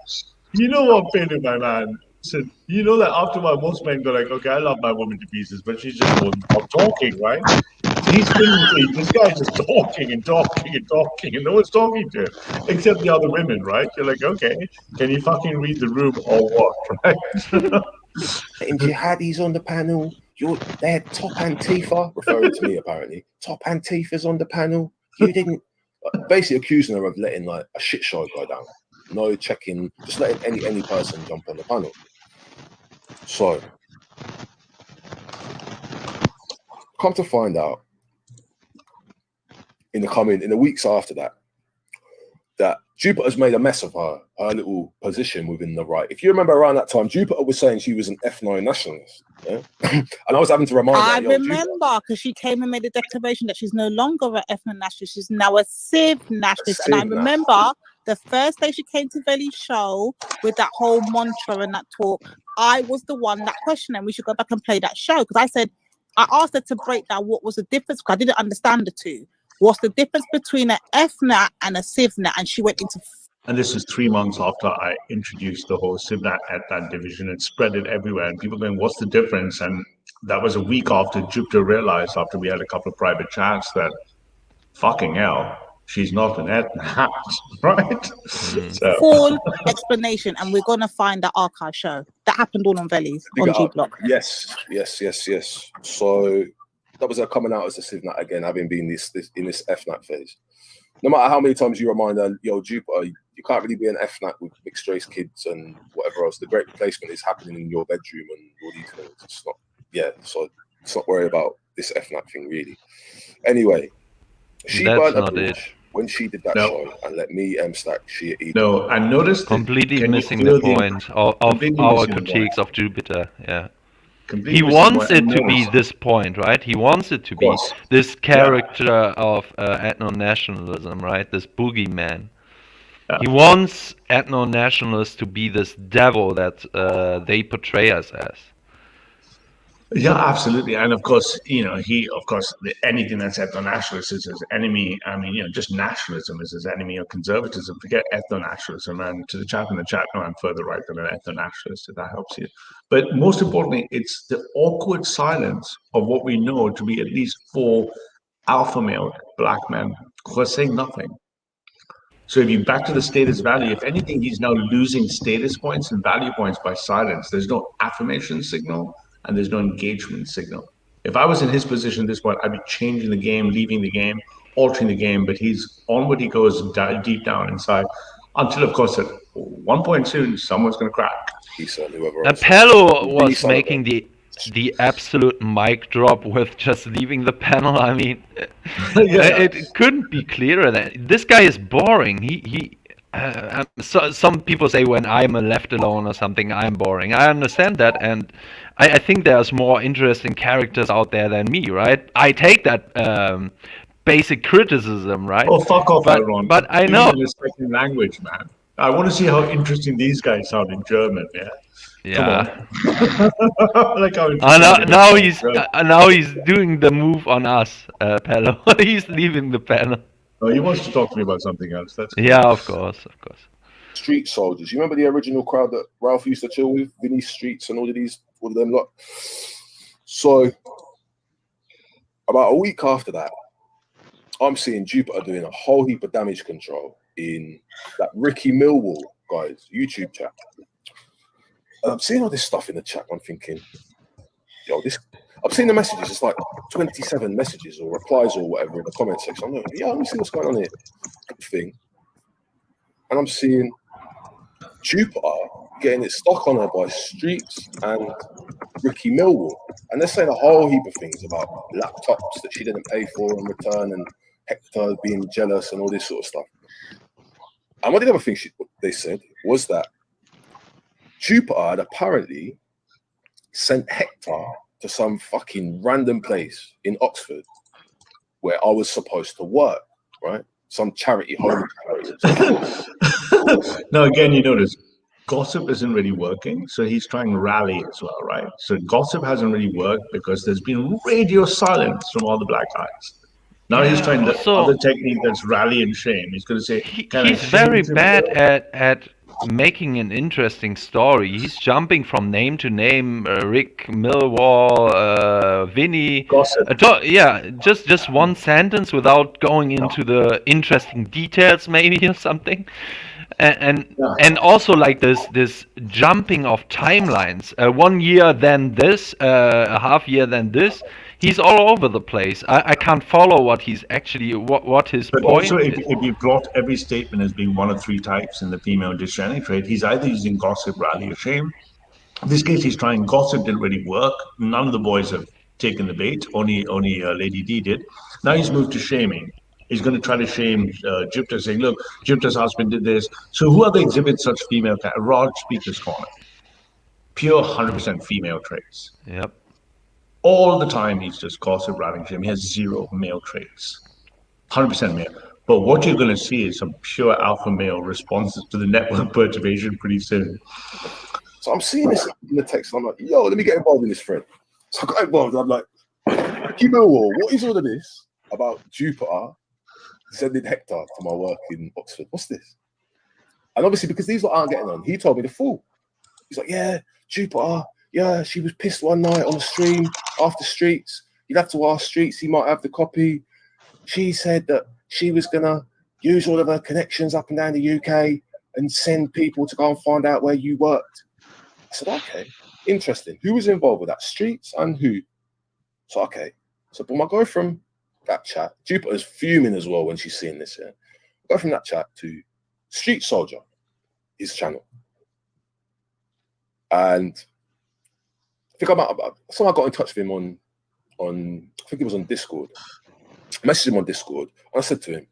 You know what, Pedro, my man? So, you know that after a while, most men go like, okay, I love my woman to pieces, but she's just not talking, right? So he's thinking, this guy's just talking and talking and talking, and no one's talking to him, except the other women, right? You're like, okay, can you fucking read the room or what, right? And jihadis on the panel, they had top Antifa, referring to me apparently, top Antifa's on the panel. You didn't, basically accusing her of letting like a shit show go down. No checking, just letting any person jump on the panel. So, come to find out, in the weeks after that, that Jupiter's made a mess of her little position within the right. If you remember around that time, Jupiter was saying she was an ethno nationalist, yeah? And I was having to remind her. I remember because she came and made a declaration that she's no longer an ethno nationalist; she's now a civ nationalist. And I remember the first day she came to Veli's show with that whole mantra and that talk, I was the one that questioned, and we should go back and play that show because I asked her to break down what was the difference because I didn't understand the two. What's the difference between an FNAT and a CivNat? And she went into. And this is 3 months after I introduced the whole CivNat at that division and spread it everywhere. And people going, what's the difference? And that was a week after Jupiter realized, after we had a couple of private chats, that fucking hell, she's not an FNAT, right? So. Full explanation. And we're going to find that archive show. That happened all on Veli's, on G Block. Yes. So that was her coming out as a CivNat again, having been in this FNAT phase. No matter how many times you remind her, yo, Jupiter, you can't really be an FNAT with mixed race kids and whatever else. The great replacement is happening in your bedroom and all these things. It's not, so it's not worried about this FNAT thing really. Anyway, she burned a bridge when she did that show and let me stack she eat. No, I noticed completely missing the point of our critiques of Jupiter. Yeah. He wants it to be this point, right? He wants it to be this character of ethno-nationalism, right? This boogeyman. Yeah. He wants ethno-nationalists to be this devil that they portray us as. Yeah, absolutely. And of course, anything that's ethno-nationalist is his enemy. I mean, just nationalism is his enemy, or conservatism. Forget ethno-nationalism. And to the chap in the chat, no, I'm further right than an ethno-nationalist, if that helps you. But most importantly, it's the awkward silence of what we know to be at least 4 alpha male black men who are saying nothing. So if you back to the status value, if anything, he's now losing status points and value points by silence. There's no affirmation signal. And there's no engagement signal. If I was in his position at this point, I'd be changing the game, leaving the game, altering the game, but he's onward, he goes deep down inside, until, of course, at one point soon, someone's going to crack. Pello was making the absolute mic drop with just leaving the panel. I mean, it couldn't be clearer that this guy is boring. Some people say when I'm left alone or something, I'm boring. I understand that, and I think there's more interesting characters out there than me, right? I take that basic criticism, right? Oh, fuck off, Aaron. But I know. In the second language, man. I want to see how interesting these guys sound in German, yeah? Yeah. Like how now he's doing the move on us, Pello. He's leaving the panel. Oh, he wants to talk to me about something else. That's cool. Yeah, of course. Street soldiers. You remember the original crowd that Ralph used to chill with? Vinny Streets and all of them lot. So about a week after that, I'm seeing Jupiter doing a whole heap of damage control in that Ricky Millwall guy's YouTube chat. And I'm seeing all this stuff in the chat. I'm thinking, I've seen the messages. It's like 27 messages or replies or whatever in the comment section. I'm like, let me see what's going on here. Thing. And I'm seeing Jupiter getting its stock on her by Streets and Ricky Millwall. And they're saying a whole heap of things about laptops that she didn't pay for in return, and Hector being jealous and all this sort of stuff. And one of the other things they said was that Jupiter had apparently sent Hector to some fucking random place in Oxford where I was supposed to work, right? Some charity home. Now, again, you notice gossip isn't really working, so he's trying rally as well, right? So gossip hasn't really worked because there's been radio silence from all the black guys. Now he's trying the other technique, that's rally and shame. He's going to say, he's very bad at making an interesting story. He's jumping from name to name. Rick Millwall, Vinny. Just one sentence without going into the interesting details, maybe, or something. And also like this jumping of timelines. 1 year then this, a half year then this. He's all over the place. I can't follow what he's actually what his but point also, is. if you plot every statement as being one of three types in the female discerning trait, he's either using gossip, rally, or shame. In this case, he's trying gossip, didn't really work. None of the boys have taken the bait. Only Lady D did. Now he's moved to shaming. He's going to try to shame Jupiter, saying, look, Jupiter's husband did this. So who are the exhibits such female? Rod Speaker's Corner. Pure 100% female traits. Yep. All the time, he's just gossip, rallying shame. He has zero male traits. 100% male. But what you're going to see is some pure alpha male responses to the network perturbation pretty soon. So I'm seeing this in the text, and I'm like, yo, let me get involved in this thread. So I got involved, and I'm like, Ricky Millwall, what is all of this about Jupiter sending Hector to my work in Oxford? What's this? And obviously, because these lot aren't getting on, he told me the full. He's like, yeah, Jupiter, yeah, she was pissed one night on the stream after Streets. You'd have to ask Streets, he might have the copy. She said that she was going to use all of her connections up and down the UK and send people to go and find out where you worked. I said, okay, interesting. Who was involved with that? Streets and who? So, okay. So, boom, I go from that chat. Jupiter's fuming as well when she's seeing this. Yeah, I go from that chat to Street Soldier, his channel. And I think someone got in touch with him on I think it was on Discord. I messaged him on Discord, and I said to him,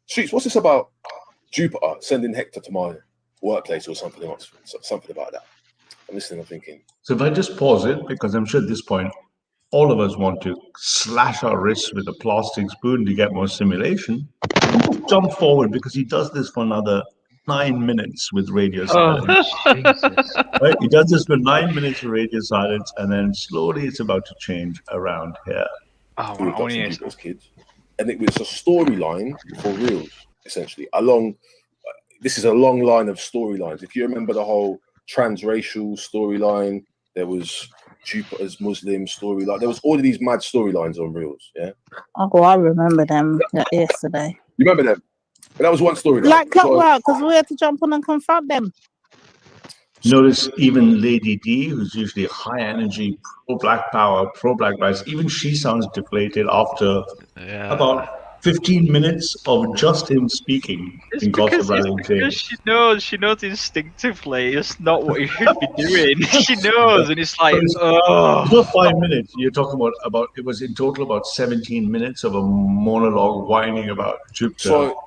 Streets, what's this about Jupiter sending Hector to my workplace or something else? Something about that. I'm listening, I'm thinking. So if I just pause it, because I'm sure at this point, all of us want to slash our wrists with a plastic spoon to get more stimulation. Jump forward, because he does this for another 9 minutes with radio silence. Right? He does this for 9 minutes with radio silence, and then slowly it's about to change around here. Oh, wow. Those kids. And it was a storyline for Reels, essentially. This is a long line of storylines. If you remember the whole transracial storyline, there was Jupiter's Muslim storyline. There was all of these mad storylines on Reels, yeah? Oh, I remember them yesterday. You remember them? But that was one storyline. Like clockwork, because we had to jump on and confront them. Notice even Lady D, who's usually high energy, pro-black power, pro-black rights, even she sounds deflated after about 15 minutes of just him speaking in gossip rallying. Because she knows instinctively it's not what you should be doing. She knows, and it's like, oh. It's not 5 minutes. You're talking about it was in total about 17 minutes of a monologue whining about Jupiter. So,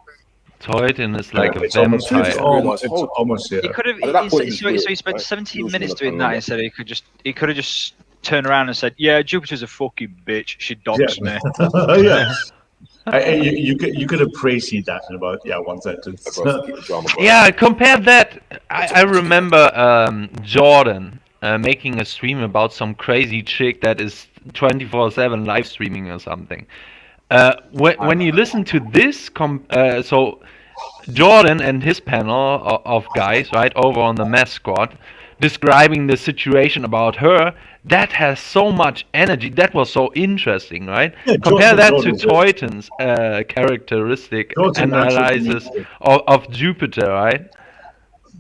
Toyton is like a vampire. It's almost He could have. So he spent 17 minutes doing that instead. He could have just turned around and said, "Yeah, Jupiter's a fucking bitch. She dogs me." Yeah. You could have praised that in about one sentence. Yeah, compare that. I remember Jordan making a stream about some crazy chick that is 24/7 live streaming or something. When you listen to this, so Jordan and his panel of guys, right, over on the Mess Squad, describing the situation about her, that has so much energy. That was so interesting, right? Yeah, compare that to Toyton's characteristic analysis of Jupiter, right?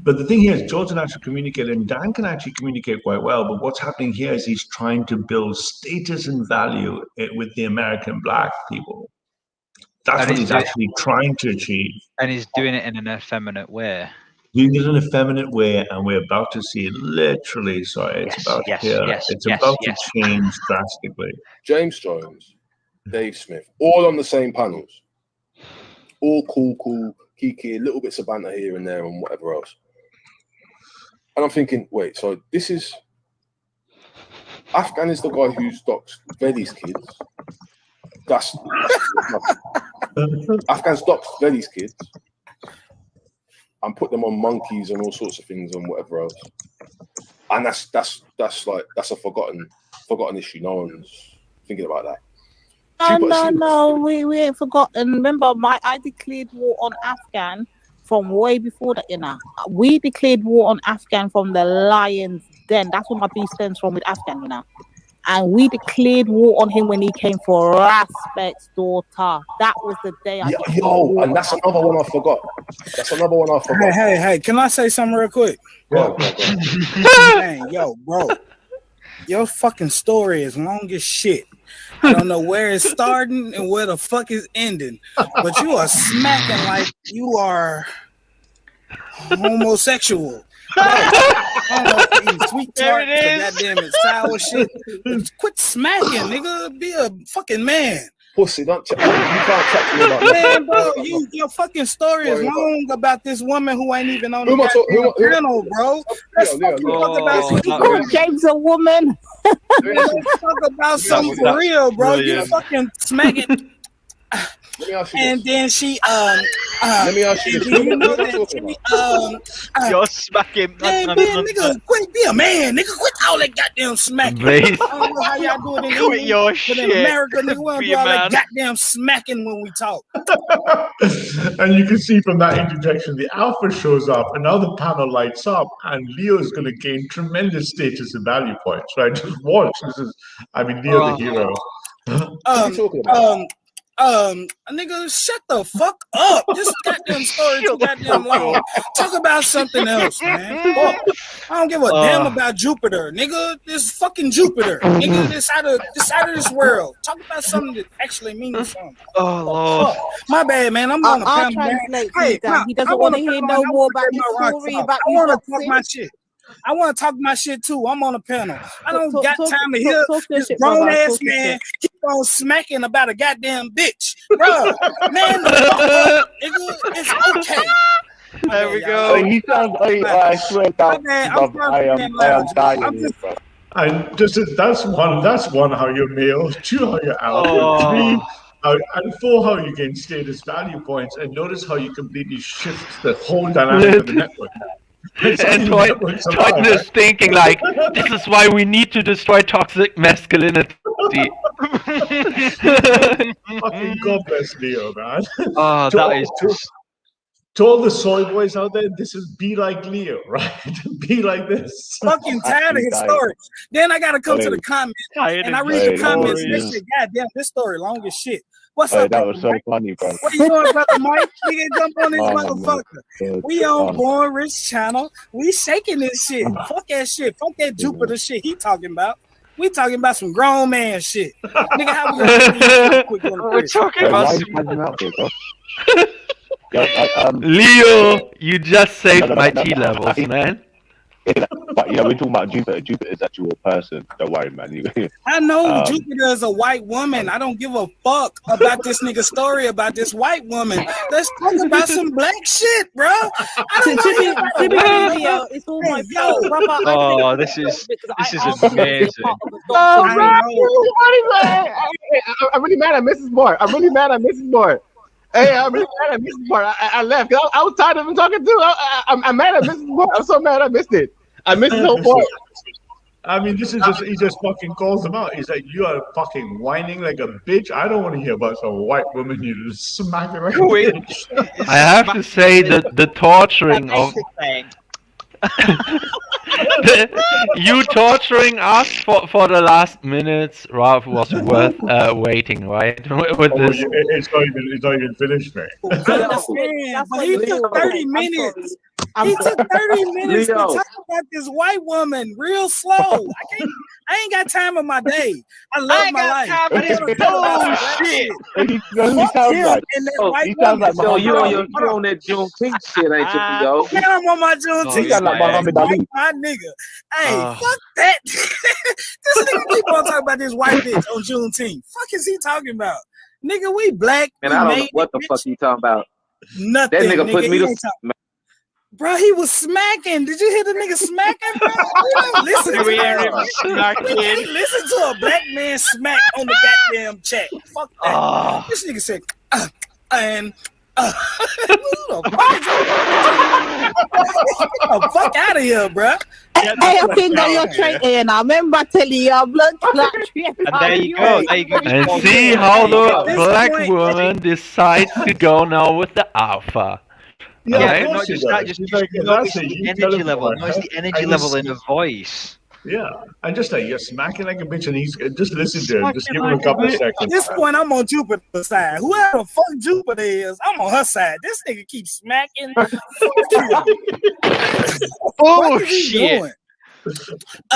But the thing here is, Jordan actually communicated, and Dan can actually communicate quite well. But what's happening here is he's trying to build status and value with the American black people. That's what he's actually trying to achieve. And he's doing it in an effeminate way. doing it in a feminine way, and we're about to see literally. Sorry, it's about it's about to change drastically. James Jones, Dave Smith, all on the same panels, all cool, kiki, little bits of banter here and there, and whatever else. And I'm thinking, wait, so this is Afghan is the guy who's doxed Veli's kids. That's Afghan's doxed Veli's kids and put them on monkeys and all sorts of things and whatever else. And that's a forgotten issue. No one's thinking about that. No, we ain't forgotten. Remember, I declared war on Afghan from way before that, you know. We declared war on Afghan from the Lions Den. That's where my beef stems from with Afghan, you know. And we declared war on him when he came for Raspet's daughter. That was the day I and that's another one I forgot. Hey, can I say something real quick? Go. Man, yo, bro. Your fucking story is long as shit. I don't know where it's starting and where the fuck it's ending. But you are smacking like you are homosexual. I don't know if you eat sweet tart, goddamn it, sour shit. Quit smacking, nigga. Be a fucking man. Pussy, you can't chat to me about man, bro. Your fucking story is long about this woman who ain't even on the panel, bro. Let's talk about James a woman. Let's talk about something for real, bro. You fucking smacking. And then she let me ask you this. You're smacking. Nigga, quit, be a man, nigga. Quit all that goddamn smacking. I don't know how y'all do it in England, but in America, nigga, we don't do all that goddamn smacking when we talk. And you can see from that interjection, the alpha shows up, and now the panel lights up, and Leo's going to gain tremendous status and value points, right? Just watch. Leo the hero. What are you talking about? Nigga, shut the fuck up. This goddamn story too goddamn long. Talk about something else, man. Fuck. I don't give a damn about Jupiter, nigga. This fucking Jupiter, nigga. This out of this world. Talk about something that actually means something. Oh Lord, my bad, man. I'm on the I'll translate. Hey, he doesn't want to hear no more about this story. I want to talk my shit. I want to talk my shit too. I'm on a panel. I don't got time to hear this grown ass man keep on smacking about a goddamn bitch, bro. Man, it's okay. There we go. He sounds. I swear down. I am dying. And that's one how you're male, 2 how you're alpha, 3 and 4 how you gain status value points, and notice how you completely shift the whole dynamic of the network. And Toyton is thinking like, this is why we need to destroy toxic masculinity. Fucking God bless Leo, man. That is just... To all the soy boys out there, this is be like Leo, right? Be like this. Fucking tired of his story. Then I gotta come to the comments, and I read the comments. This shit, goddamn, this story long as shit. What's up? That was so funny, bro. What are you doing, brother Mike? We can jump on this motherfucker. We on Born Rich channel. We shaking this shit. Fuck that shit. Fuck that Jupiter shit he talking about. We talking about some grown man shit. Nigga, how we gonna We're talking about Leo, you just saved my T levels, man. But yeah, we're talking about Jupiter. Jupiter is actually a person. Don't worry, man. I know Jupiter is a white woman. I don't give a fuck about this nigga story about this white woman. Let's talk about some black shit, bro. It's all my fault, brother. Oh, this is amazing. I'm really mad at Mrs. Moore. Hey, I'm really mad at Mrs. Moore. I left. I was tired of him talking too. I'm mad at Mrs. Moore. I'm so mad I missed it. I missed the whole point. I mean, this is he just fucking calls them out. He's like, you are fucking whining like a bitch. I don't want to hear about some white woman you just smacking like a bitch. I have to say that the torturing of You torturing us for the last minutes, Ralph, was worth waiting, right? With this. It's not even finished, mate. But he took 30 minutes. He took 30 minutes to talk about this white woman real slow. I ain't got time in my day. I love my life. He sounds like you on that Juneteenth shit, ain't you, yo? Man, I'm on my Juneteenth. He sounds like Muhammad Ali. My nigga. Hey, fuck that. This nigga keep on talking about this white bitch on Juneteenth. Fuck is he talking about? Nigga, we black. And I don't know what the fuck you talking about. Nothing. That nigga put me to. Bro, he was smacking. Did you hear the nigga smacking, bro? Listen to listen to a black man smack on the goddamn chat. Fuck that. This nigga said, and who the fuck out of here, bro. Hey, I think that you're training. I remember telling you your blood clot. And there you go. There you go. And see how the black woman decides to go now with the alpha. Yeah, not just that, just the energy level. No, it's the energy level in the voice. Yeah, and just like you're smacking like a bitch, and he's just listen to him. Just give him a couple of seconds. At this point, I'm on Jupiter's side. Whoever the fuck Jupiter is, I'm on her side. This nigga keeps smacking. Oh shit!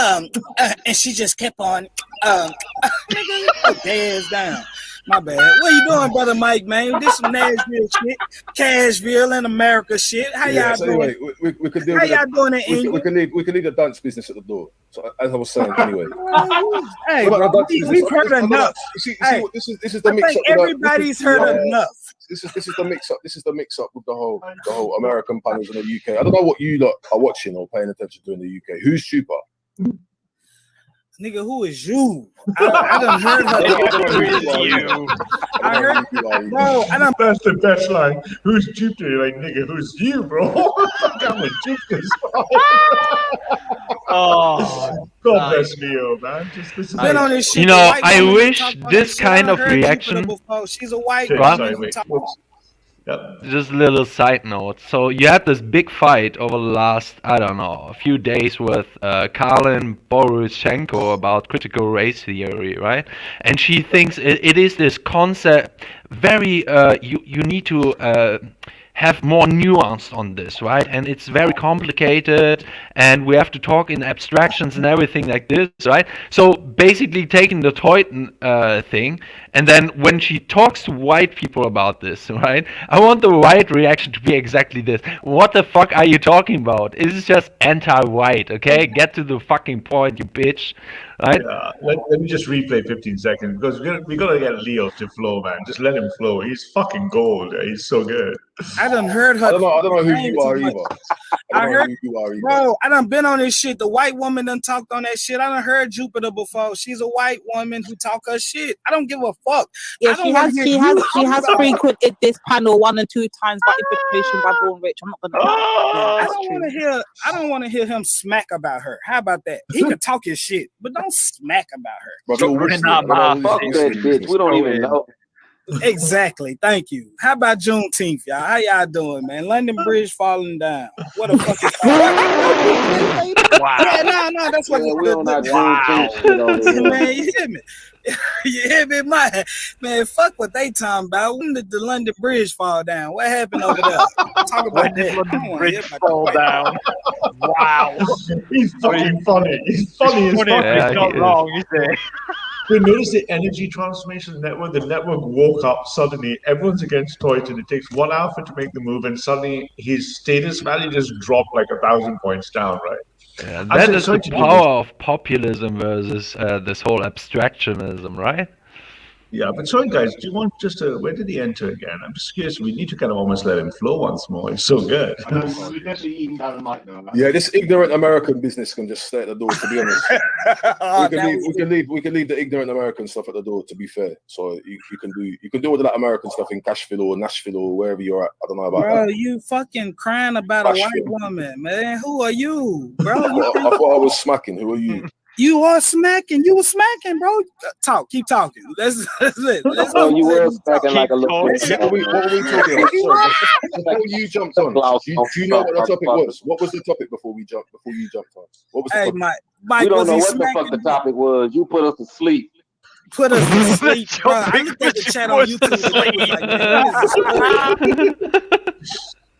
And she just kept on. Nigga, put their ass down. My bad. What you doing, brother Mike, man? This some Nashville shit, Cashville and America shit. How y'all doing? Anyway, we could deal How with y'all doing in England? we could leave the dance business at the door. So as I was saying, anyway. Hey, we've heard enough. This is the mix up. Everybody's heard enough. This is the mix up. This is the mix up with the whole American panels in the UK. I don't know what you lot are watching or paying attention to in the UK. Who's cheaper? Nigga, who is you? I done heard her. I heard, bro. That's the best line. Who's Jupiter? You're like, nigga, who's you, bro? I'm with Jupiter. Oh, God bless Leo, man. Just listen. Been on this shit. You know, I wish this kind of reaction. She's a white woman. Just a little side note. So you had this big fight over the last, I don't know, a few days with Karlin Boryshenko about critical race theory, right? And she thinks it is this concept very, you need to have more nuance on this, right? And it's very complicated, and we have to talk in abstractions and everything like this, right? So basically taking the Teuten thing, and then when she talks to white people about this, right? I want the white reaction to be exactly this. What the fuck are you talking about? It's just anti-white, okay? Get to the fucking point, you bitch. Right? Yeah, let me just replay 15 seconds because we gotta get Leo to flow, man. Just let him flow. He's fucking gold. He's so good. I done heard her. I don't know who you are either. I heard, bro. I done been on this shit. The white woman done talked on that shit. I done heard Jupiter before. She's a white woman who talk her shit. I don't give a fuck. Yeah, she has frequented this panel 1 and 2 times by invitation by Born Rich. I'm not gonna. I don't want to hear him smack about her. How about that? He can talk his shit, but don't smack about her. Fuck that bitch. We don't even know. Exactly. Thank you. How about Juneteenth, y'all? How y'all doing, man? London Bridge falling down. What the fuck is wow. Yeah, no, that's what we on that Juneteenth shit over here. Man, you hear me? You hear me, man? Fuck what they talking about. When did the London Bridge fall down? What happened over there? Talk about that. London Bridge fall down. Wow. He's fucking funny. He's funny as fuck. Yeah, he's not wrong, is he? You notice the energy transformation network. The network woke up suddenly. Everyone's against Toyton. It takes one alpha to make the move, and suddenly his status value just dropped like 1,000 points down, right? Yeah, that is the power of populism versus this whole abstractionism, right? Yeah, but sorry guys, do you want just to, where did he enter again? I'm just curious. We need to kind of almost let him flow once more. He's so good. Yeah, this ignorant American business can just stay at the door, to be honest. we can leave the ignorant American stuff at the door, to be fair. So you can do all that American stuff in Cashville or Nashville or wherever you're at. I don't know about bro, that. you fucking crying about a white woman, man. Who are you, bro? I thought I was smacking. Who are you? You are smacking. You were smacking, bro. Keep talking. Let's Oh, you were smacking like a little What were we talking about? Sorry, before you jumped on, do you know what the topic was? What was the topic before you jumped on? What was the topic? Mike, we don't know what smacking? the fuck the topic was. You put us to sleep. Put us to sleep, bro. I looked at the chat on YouTube.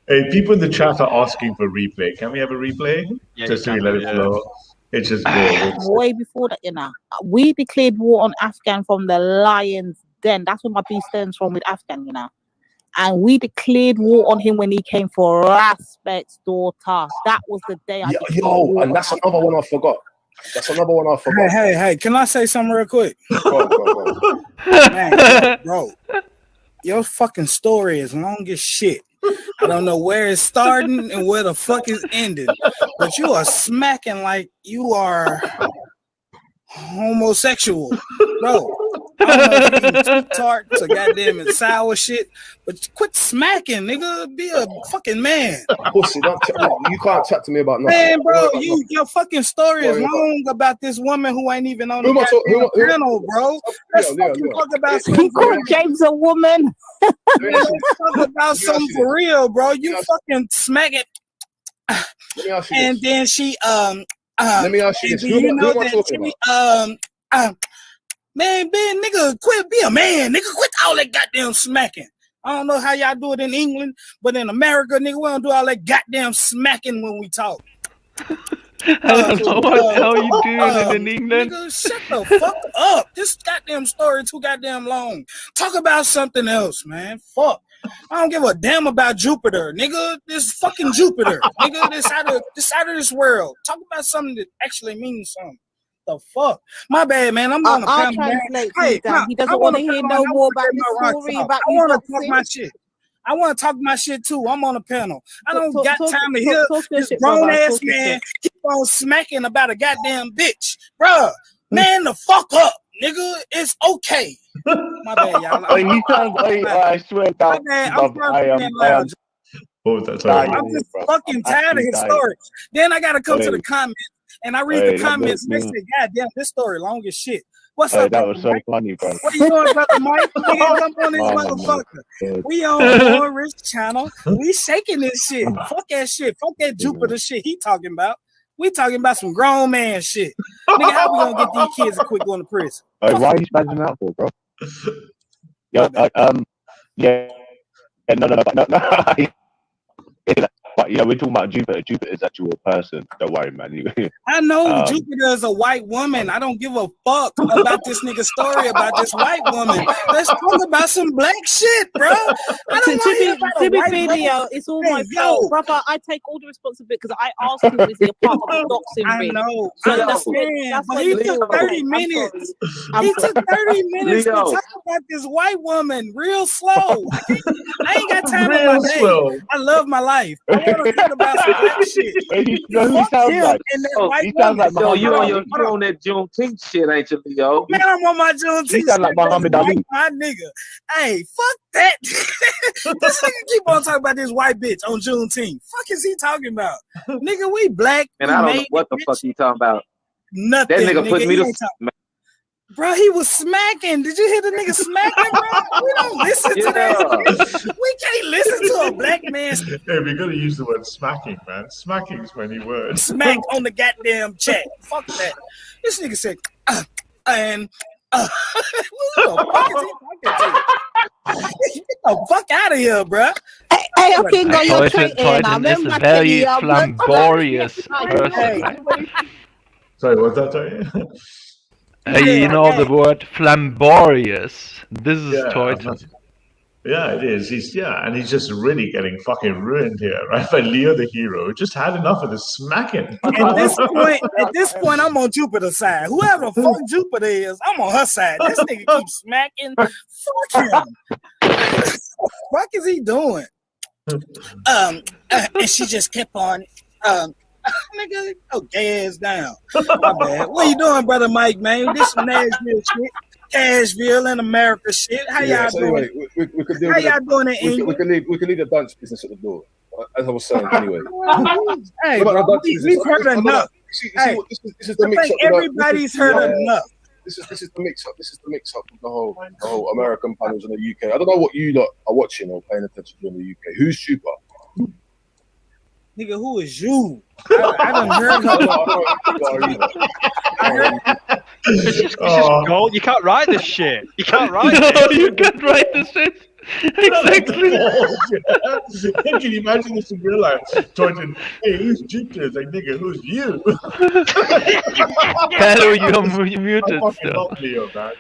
Hey, people in the chat are asking for replay. Can we have a replay? Yeah, Just so we let it flow. It's just good. Way before that, we declared war on Afghan from the lion's den. That's where my beef stems from with Afghan, And we declared war on him when he came for Raspet's daughter. That was the day and that's another one I forgot. Hey, can I say something real quick? Go. Man, bro, your fucking story is long as shit. I don't know where it's starting and where the fuck it's ending, but you are smacking like you are homosexual, bro. I don't know if you tart to goddamn and sour shit, but quit smacking, nigga. Be a fucking man. Pussy, you can't chat to me about nothing. Man, bro, your fucking story is long about this woman who ain't even on the panel, bro. Let's fucking talk about he called James a woman. Let's talk about something for real, bro. You fucking smack it. And then she let me ask you this. Who am I talking about? Man, nigga, quit be a man, nigga. Quit all that goddamn smacking. I don't know how y'all do it in England, but in America, nigga, we don't do all that goddamn smacking when we talk. I don't know what the hell you doing in England. Nigga, shut the fuck up. This goddamn story too goddamn long. Talk about something else, man. Fuck. I don't give a damn about Jupiter, nigga. This fucking Jupiter, nigga. This out of this world. Talk about something that actually means something. The fuck? My bad, man. I'm gonna translate. Hey, he doesn't want to hear no more about the story about I want to talk my shit. I want to talk my shit too. I'm on a panel. I don't got time to hear this grown ass man keep on smacking about a goddamn bitch, bruh. Man, the fuck up, nigga. It's okay. My bad, y'all. I swear down. I'm just fucking tired of his story. Then I gotta come to the comments. And I read the comments. They say, "God damn, this story long as shit." What's up? That was so funny, bro. What are you doing, brother Mike? Jump on this motherfucker. We on Morris channel. We shaking this shit. Fuck that shit. Fuck that Jupiter shit he talking about. We talking about some grown man shit. Nigga, how we gonna get these kids to quit going to prison? Why are you spazzing out for, bro? No. But yeah, we're talking about Jupiter. Jupiter's actual person. Don't worry, man. I know Jupiter is a white woman. I don't give a fuck about this nigga story about this white woman. Let's talk about some black shit, bro. I don't to be fair, it's all my fault, brother. I take all the responsibility because I asked him, is he a part of the doxing ring? I know. So he took 30 minutes. He took 30 minutes to talk about this white woman real slow. I ain't got time in my day. I love my life. I want to talk about some black shit. He sounds like you on that Juneteenth shit, ain't you, Leo? Man, I'm on my Juneteenth shit. He sounds like Muhammad Ali. My nigga. Hey, fuck that. This nigga keep on talking about this white bitch on Juneteenth. Fuck is he talking about? Nigga, we black. And I don't know what the fuck he talking about. Nothing. That nigga put me to... Bro, he was smacking. Did you hear the nigga smacking, bro? We don't listen to that. We can't listen to a black man. Hey, we gotta use the word smacking, man. Smacking is many words. Smack on the goddamn chat. Fuck that. This nigga said, who the fuck is he talking to? Get the fuck out of here, bro. Hey, I can't go your trait in. I This remember is very flamboyant person. Sorry, what's that? Sorry. You know the word flamboyant. This is Toyton. Yeah, it is. He's just really getting fucking ruined here, right? By Leo the hero, who just had enough of the smacking. At this point, I'm on Jupiter's side. Whoever the fuck Jupiter is, I'm on her side. This nigga keeps smacking. Fuck him. What is he doing? And she just kept on. Nigga, gay ass down. My bad. What you doing, brother Mike, man? This some Nashville shit. Cashville in America shit. How y'all doing? We could deal How with y'all doing in England? We could leave the dance business at the door. As I was saying anyway. Hey, bro, we've heard enough. Hey, this is the mix up. Everybody's heard enough. This is the mix up. This is the mix up of the whole American panels in the UK. I don't know what you lot are watching or paying attention to in the UK. Who's super? Nigga, who is you? I done heard her. It's just gold. You can't write this shit. You can't write it. You can't write this shit. Exactly. Can you imagine this in real life? Talking, hey, who's Jupiter? It's like, nigga, who's you? Hello, you're muted still. Leo, man.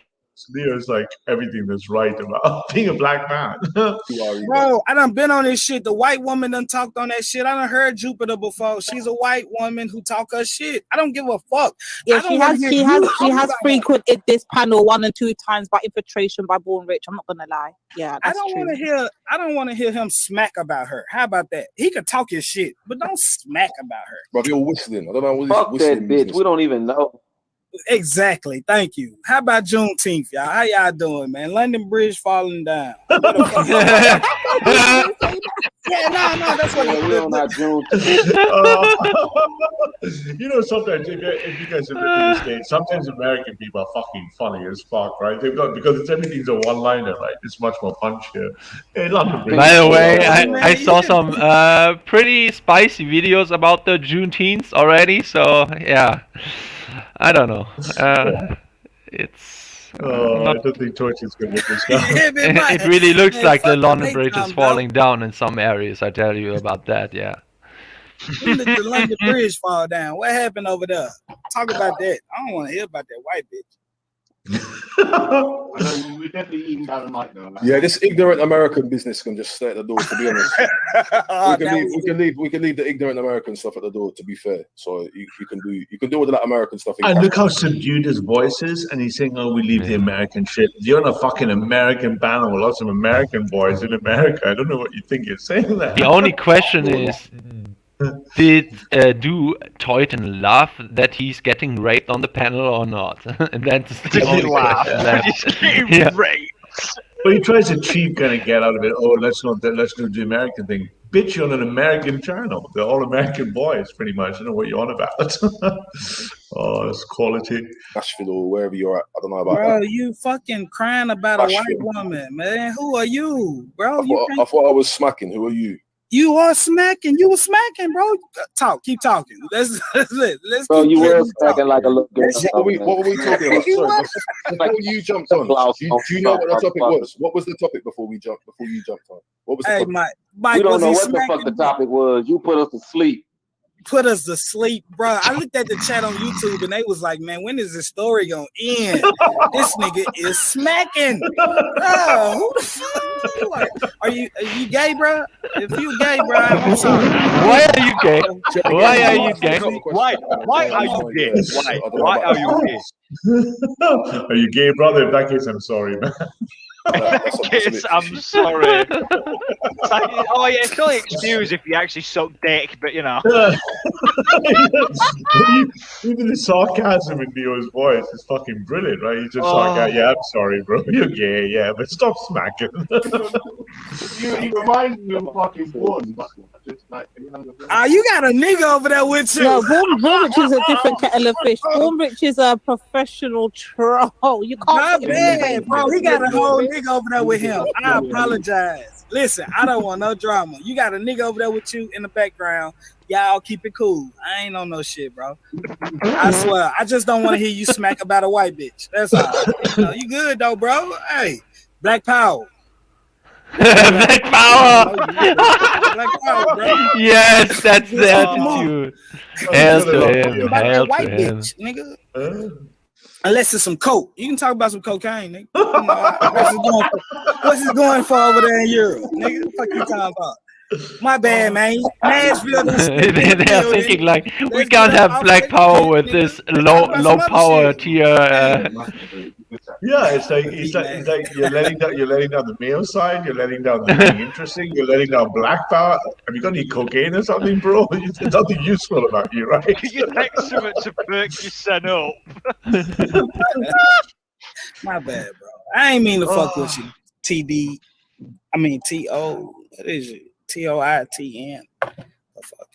Leo's like everything that's right about being a black man. Bro, I done been on this shit. The white woman done talked on that shit. I done heard Jupiter before. She's a white woman who talk her shit. I don't give a fuck. Yeah, she has frequented this panel 1 and 2 times by infiltration by Born Rich. I'm not gonna lie. Yeah, that's I don't want to hear him smack about her. How about that? He could talk his shit, but don't smack about her. Bro, you're whistling. I don't know what fuck that bitch. We don't even know. Exactly. Thank you. How about Juneteenth, y'all? How y'all doing, man? London Bridge falling down. Yeah, no, that's what we on our Juneteenth. You know, sometimes if you guys have been to the States, sometimes American people are fucking funny as fuck, right? They've got because everything's a one-liner, right? It's much more punchier. Hey, London Bridge. By the way, I saw some pretty spicy videos about the Juneteenth already. So yeah. I don't know. It's. I don't think Torch is going to get this guy. It really looks like the London Bridge is falling down in some areas. I tell you about that. Yeah. When did the London Bridge fall down? What happened over there? Talk about that. I don't want to hear about that white bitch. We definitely even down the mic though. Yeah, this ignorant American business can just stay at the door. To be honest, we can leave the ignorant American stuff at the door. To be fair, so you can do all that American stuff. And look how subdued his voice is, and he's saying, "Oh, we leave the American shit." You're on a fucking American panel with lots of American boys in America. I don't know what you think you're saying there. The only question is, did do Toyton laugh that he's getting raped on the panel or not? And that's the only question left. Raped. But he tries to cheap kind of get out of it. Oh, let's do the American thing. Bitch, you're on an American channel. They're all American boys, pretty much. I don't know what you're on about. Oh, it's quality. Nashville or wherever you're at. I don't know about bro, that. You fucking crying about a white woman, man. Who are you, bro? I thought I was smacking. Who are you? You are smacking. You were smacking, bro. Keep talking. Let's bro, you were smacking like a little girl. What were we talking about? Sorry, before you jumped on, do you know what the topic was? What was the topic before you jumped on? What was the topic? Mike, we don't know what the fuck the topic was. You put us to sleep. Put us to sleep, bro. I looked at the chat on YouTube and they was like, man, when is this story gonna end? This nigga is smacking. Bro, who the fuck are you gay, bro? If you gay, bro, I'm sorry. Why are you gay? Why are you gay? Why are you gay? Why are you gay? Are you gay, brother? In that case, I'm sorry, man. Kids, I'm sorry. It's like, oh yeah, it's only excuse if you actually suck dick, but you know. Even the sarcasm in Neo's voice is fucking brilliant, right? He's just like, yeah, I'm sorry, bro. You're gay, yeah, but stop smacking. You remind me of fucking one. You got a nigga over there with you. No, Born Rich is a different kettle of fish. Born Rich is a professional troll. You can't. Not bad, bro. He got a whole nigga over there with him. I apologize. Listen, I don't want no drama. You got a nigga over there with you in the background. Y'all keep it cool. I ain't on no shit, bro. I swear. I just don't want to hear you smack about a white bitch. That's all. You good though, bro? Hey, Black Power. Black Power. Black Power, bro. Yes, that's the attitude. Hail to him. Hail to him. Bitch, nigga. Unless it's some coke. You can talk about some cocaine, nigga. You know, what's it going for over there in Europe? Nigga, what the fuck you talking about? My bad, man. Nashville. They're thinking like, we can't have Black Power with this low power tier. Yeah, it's like you're letting down the male side, you're letting down the being interesting, you're letting down Black Power. Have you got any cocaine or something, bro? There's nothing useful about you, right? You take something to perk your son up. My bad, bro. I ain't mean to fuck with you. T-O, what is it? TOITN. Oh, fuck.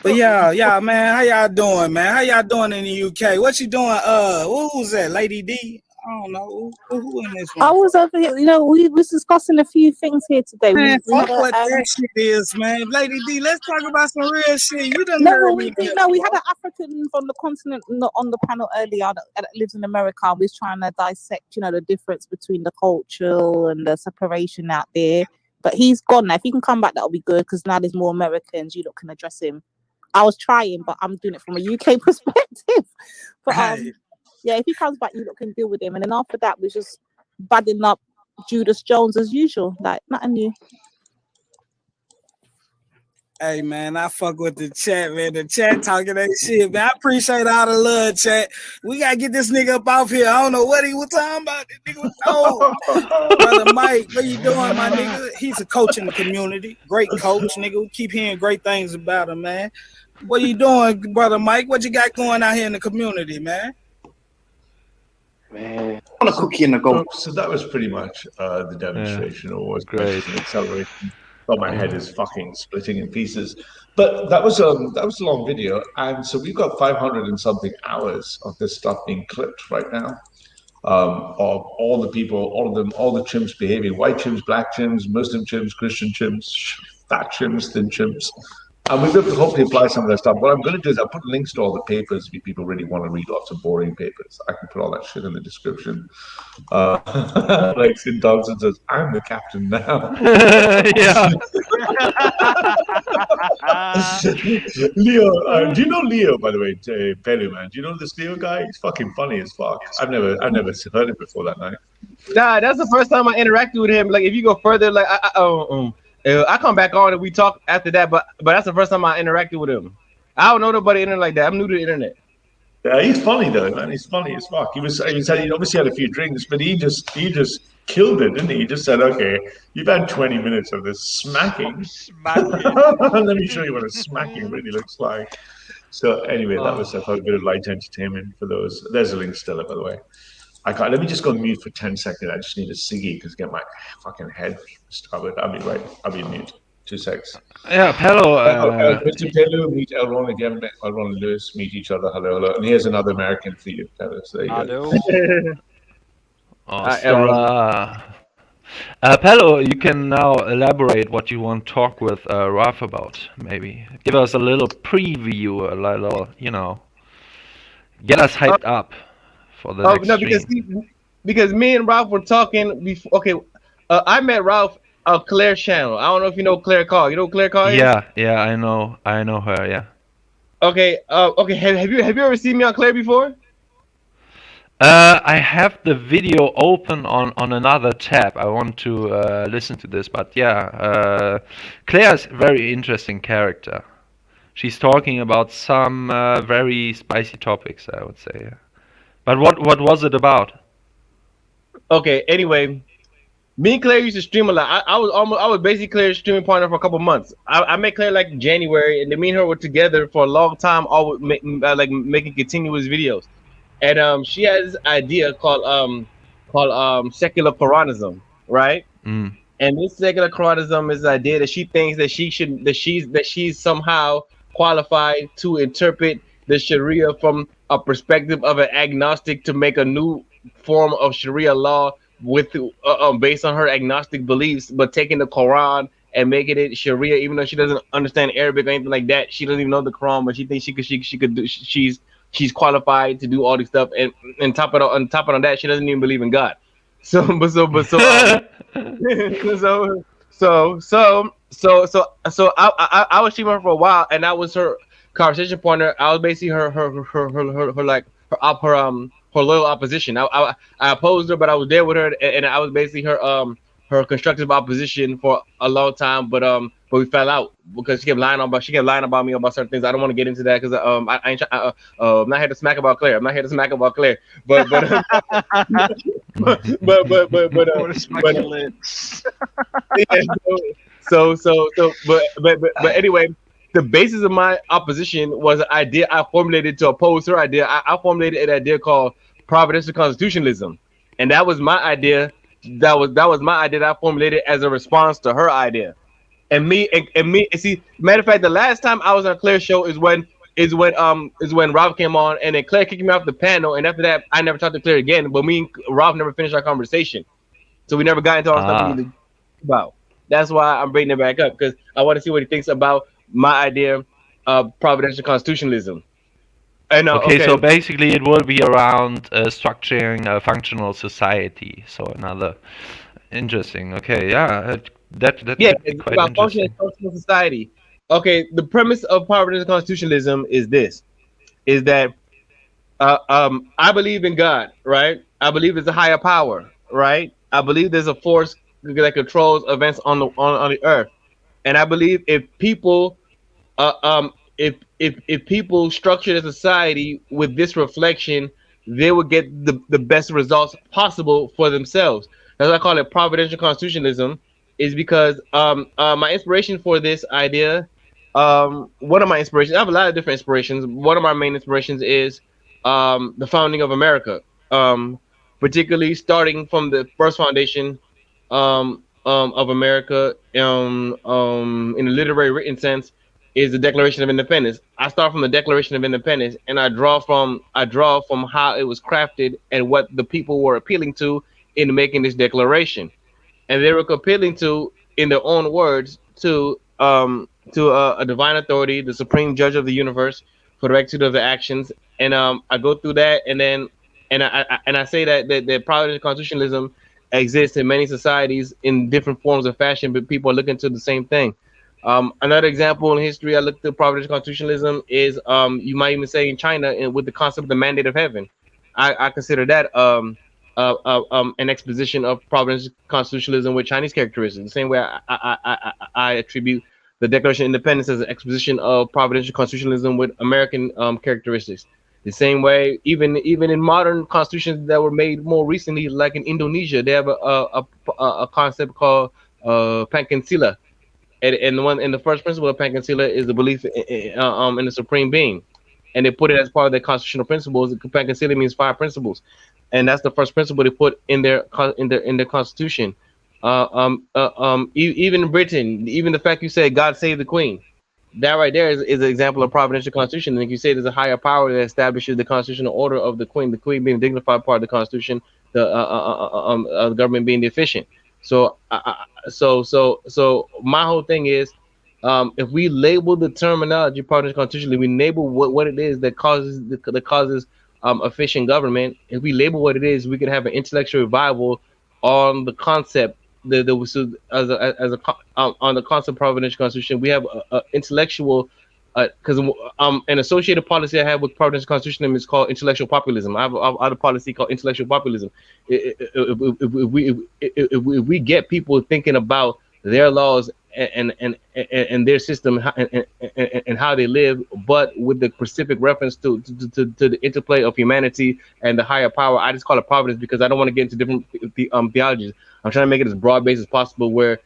But yeah, man, how y'all doing, man? How y'all doing in the UK? What you doing? Who was that? Lady D? I don't know. Who in this one? I was over here, we was discussing a few things here today. Man, We fuck had what that shit is, man. Lady D, let's talk about some real shit. You done no, heard well, me. we had an African from the continent on the panel earlier that lives in America. We was trying to dissect, the difference between the cultural and the separation out there. But he's gone now. If he can come back, that'll be good because now there's more Americans. You lot can address him. I was trying, but I'm doing it from a UK perspective. But yeah, if he comes back, you lot can deal with him. And then after that, we're just badding up Judas Jones as usual, like nothing new. Hey man, I fuck with the chat, man. The chat talking that shit, man. I appreciate all the love, chat. We gotta get this nigga up off here. I don't know what he was talking about. This nigga was old. Brother Mike, what you doing, my nigga? He's a coach in the community. Great coach, nigga. We keep hearing great things about him, man. What you doing, brother Mike? What you got going out here in the community, man? Man, I want a cookie in the go. So that was pretty much the demonstration, or was great acceleration. But my head is fucking splitting in pieces. But that was a long video, and so we've got 500 and something hours of this stuff being clipped right now. Of all the people, all of them, all the chimps behaving: white chimps, black chimps, Muslim chimps, Christian chimps, fat chimps, thin chimps. And we'll be able to hopefully apply some of that stuff. What I'm going to do is I'll put links to all the papers if people really want to read lots of boring papers. I can put all that shit in the description. Like Sid Thompson says, I'm the captain now. Yeah. Leo, do you know Leo, by the way, Pelu, man? Do you know this Leo guy? He's fucking funny as fuck. I've never heard it before that night. Nah, that's the first time I interacted with him. Like, if you go further, like, I come back on and we talk after that, but that's the first time I interacted with him. I don't know nobody internet like that. I'm new to the internet. Yeah, he's funny though, man. He's funny as fuck. He obviously had a few drinks, but he just killed it, didn't he? He just said, "Okay, you've had 20 minutes of this smacking. Let me show you what a smacking really looks like." So anyway, that was a bit of light entertainment for those. There's a link still, by the way. Let me just go mute for 10 seconds. I just need a ciggy because get my fucking head started. I'll be right. I'll be mute. 2 seconds. Yeah, hello. Mr. Pelu, meet Elron again. Elron and Lewis meet each other. Hello, hello. And here's another American for you, Pelu. So there you go. Pelu, you can now elaborate what you want to talk with Raf about. Maybe give us a little preview, a little, get us hyped up. For the next stream. because me and Ralph were talking before. Okay, I met Ralph on Claire's channel. I don't know if you know Claire Call. You know who Claire Call is? Yeah, I know her. Yeah. Okay. Okay. Have you ever seen me on Claire before? I have the video open on another tab. I want to listen to this, but yeah, Claire's a very interesting character. She's talking about some very spicy topics, I would say. Yeah. But what was it about? Okay, anyway, me and Claire used to stream a lot. I was basically Claire's streaming partner for a couple months. I met Claire like in January, and me and her were together for a long time, always making continuous videos. And she has this idea called secular Quranism, right? Mm. And this secular Quranism is the idea that she thinks that she's somehow qualified to interpret the Sharia from a perspective of an agnostic to make a new form of Sharia law with based on her agnostic beliefs, but taking the Quran and making it Sharia, even though she doesn't understand Arabic or anything like that. She doesn't even know the Quran, but she thinks she could do. She's qualified to do all this stuff, and on top of that, she doesn't even believe in God. So I was streaming her for a while, and I was her conversation partner. I was basically her loyal opposition. I opposed her, but I was there with her, and I was basically her constructive opposition for a long time. But we fell out because she kept lying about me about certain things. I don't want to get into that because I'm not here to smack about Claire. I'm not here to smack about Claire. But anyway. The basis of my opposition was an idea I formulated to oppose her idea. I formulated an idea called Providential constitutionalism, and that was my idea. That was my idea that I formulated as a response to her idea. And see, matter of fact, the last time I was on Claire's show is when Rob came on, and then Claire kicked me off the panel, and after that, I never talked to Claire again. But me and Rob never finished our conversation, so we never got into all stuff we needed to about. That's why I'm bringing it back up, because I want to see what he thinks about my idea of providential constitutionalism. And okay, so basically it will be around structuring a functional society. So another interesting. Okay, yeah, that it's quite about functioning functional society. Okay, the premise of providential constitutionalism is this: is that I believe in God, right? I believe there's a higher power, right? I believe there's a force that controls events on the earth, and I believe if people if people structure the society with this reflection, they would get the best results possible for themselves. That's why I call it providential constitutionalism, is because my inspiration for this idea, one of my inspirations, I have a lot of different inspirations. One of my main inspirations is the founding of America, particularly starting from the first foundation of America in a literary written sense, is the Declaration of Independence. I start from the Declaration of Independence, and I draw from how it was crafted and what the people were appealing to in making this declaration. And they were appealing to, in their own words, to a divine authority, the supreme judge of the universe, for the rectitude of the actions. And I go through that, and then I say that providential constitutionalism exists in many societies in different forms of fashion, but people are looking to the same thing. Another example in history I looked at providential constitutionalism is you might even say in China, with the concept of the mandate of heaven. I consider that an exposition of providential constitutionalism with Chinese characteristics. The same way I attribute the Declaration of Independence as an exposition of providential constitutionalism with American characteristics. The same way, even in modern constitutions that were made more recently, like in Indonesia, they have a concept called Pancasila. And the first principle of Pancasila is the belief in the supreme being, and they put it as part of their constitutional principles. Pancasila means 5 principles, and that's the first principle they put in their constitution. Even in Britain, even the fact you say God save the Queen, that right there is an example of providential constitution. And you say there's a higher power that establishes the constitutional order of the Queen being a dignified part of the Constitution, the government being deficient. So my whole thing is, if we label the terminology providential constitution, we label what it is that causes efficient government. If we label what it is, we can have an intellectual revival on the concept on the concept of providential constitution. We have a intellectual, because an associated policy I have with providential constitution is called intellectual populism. I have other policy called intellectual populism. If we get people thinking about their laws and their system and how they live, but with the specific reference to the interplay of humanity and the higher power, I just call it providence, because I don't want to get into different theologies. I'm trying to make it as broad-based as possible, where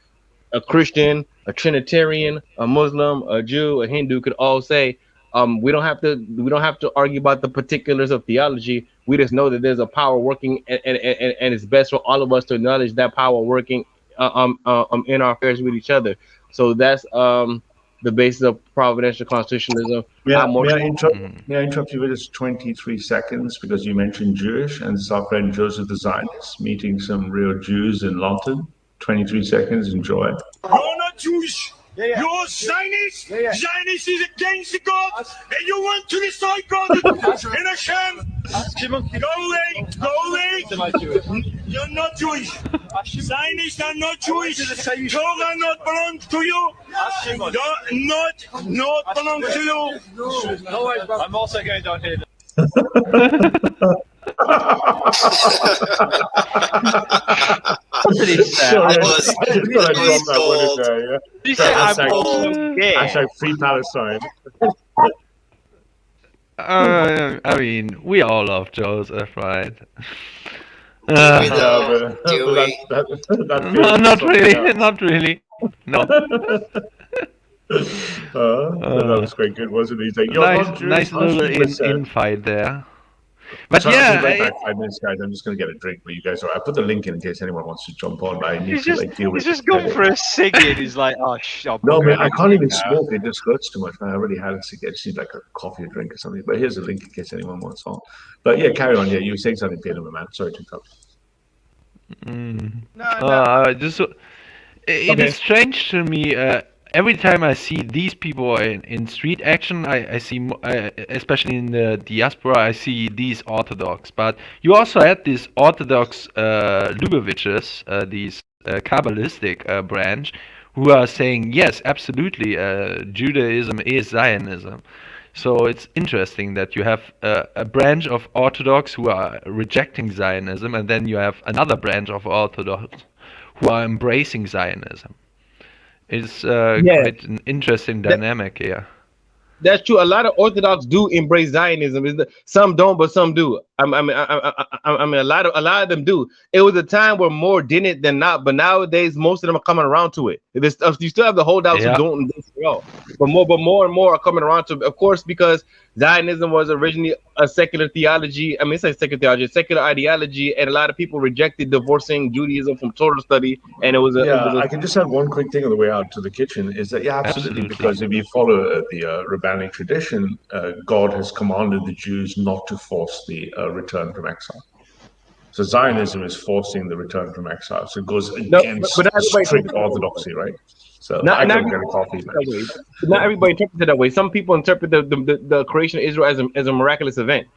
a Christian, a Trinitarian, a Muslim, a Jew, a Hindu could all say, we don't have to argue about the particulars of theology. We just know that there's a power working, and it's best for all of us to acknowledge that power working in our affairs with each other. So that's the basis of providential constitutionalism. May I interrupt you with just 23 seconds, because you mentioned Jewish, and it's our friend Joseph the Zionist meeting some real Jews in London. 23 seconds, enjoy. You're not Jewish. You're Zionist. Zionist is against God, and you want to destroy God in Hashem. Go away. You're not Jewish. Zionists are not Jewish. Torah not belongs to you. Not belongs to you. I'm also going down here. What did he say? Hashtag free Palestine. I mean, we all love Joseph, right? No, not really. No. That was quite good, wasn't it? He's like, nice little infight there. But Sorry, yeah, I'll be right back. 5 minutes, guys. I'm just going to get a drink. But you guys are. I put the link in case anyone wants to jump on. But I need to like deal with. He's just gone for a ciggy, and he's like, "Oh, no, man, I can't even smoke. It just hurts too much. Man, I already had a cigarette. It seems like a coffee or drink or something. But here's a link in case anyone wants on. But yeah, carry on. Yeah, you were saying something, Peter, man. Sorry to interrupt. It is strange to me. Every time I see these people in street action, I see, especially in the diaspora, I see these Orthodox. But you also had these Orthodox Lubavitches, these Kabbalistic branch, who are saying, yes, absolutely, Judaism is Zionism. So it's interesting that you have a branch of Orthodox who are rejecting Zionism, and then you have another branch of Orthodox who are embracing Zionism. It's quite an interesting dynamic here. That's true. A lot of Orthodox do embrace Zionism. Some don't, but some do. I mean, a lot of them do. It was a time where more didn't than not, but nowadays most of them are coming around to it. You still have the holdouts who don't embrace it at all, but more and more are coming around to it. Of course, because Zionism was originally a secular theology. I mean, it's a secular theology, a secular ideology, and a lot of people rejected divorcing Judaism from Torah study. And it was I can just add one quick thing on the way out to the kitchen. Is that absolutely. Because if you follow the rabbinic tradition, God has commanded the Jews not to force the return from exile. So Zionism is forcing the return from exile. So it goes against strict orthodoxy, right? So not everybody interprets it that way. Some people interpret the creation of Israel as a miraculous event.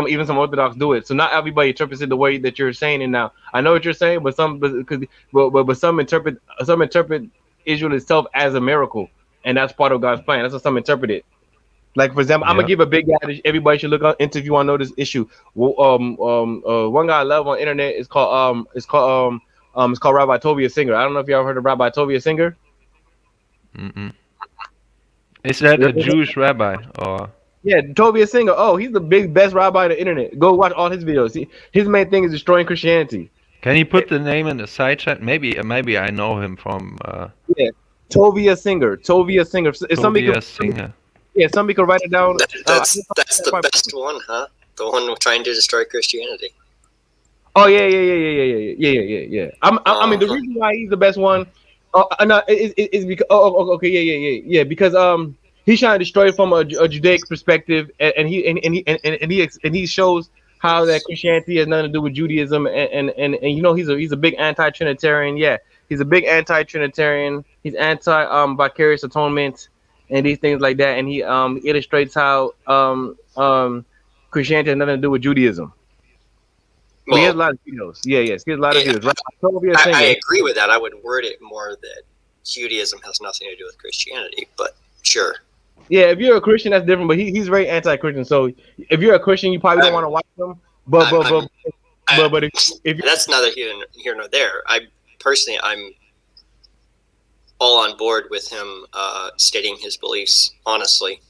Even some Orthodox do it. So not everybody interprets it the way that you're saying it now. I know what you're saying, but some interpret Israel itself as a miracle, and that's part of God's plan. That's what some interpret it. Like, for example, I'm gonna give a big guy. Everybody should look on interview on this issue. One guy I love on the internet is called Rabbi Tovia Singer. I don't know if you ever heard of Rabbi Tovia Singer. Is that a Jewish rabbi or? Yeah, Tovia Singer. Oh, he's the best rabbi on the internet. Go watch all his videos. His main thing is destroying Christianity. Can you put the name in the side chat? Maybe I know him from. Yeah, Tovia Singer. Tovia Singer. Tovia Singer. Yeah, somebody could write it down. That's the best one, huh? The one trying to destroy Christianity. Oh yeah. I mean, the reason why he's the best one, is because because he's trying to destroy it from a Judaic perspective, and he shows how that Christianity has nothing to do with Judaism, and you know he's a big anti-Trinitarian. Yeah, he's a big anti-Trinitarian. He's anti-vicarious atonement and these things like that, and he illustrates how Christianity has nothing to do with Judaism. Well, he has a lot of videos. Yes, he has a lot of videos. Right? I agree with that. I would word it more that Judaism has nothing to do with Christianity, but sure. Yeah, if you're a Christian, that's different. But he's very anti-Christian. So if you're a Christian, you probably don't want to watch him. But if that's neither here nor there. I'm all on board with him stating his beliefs honestly.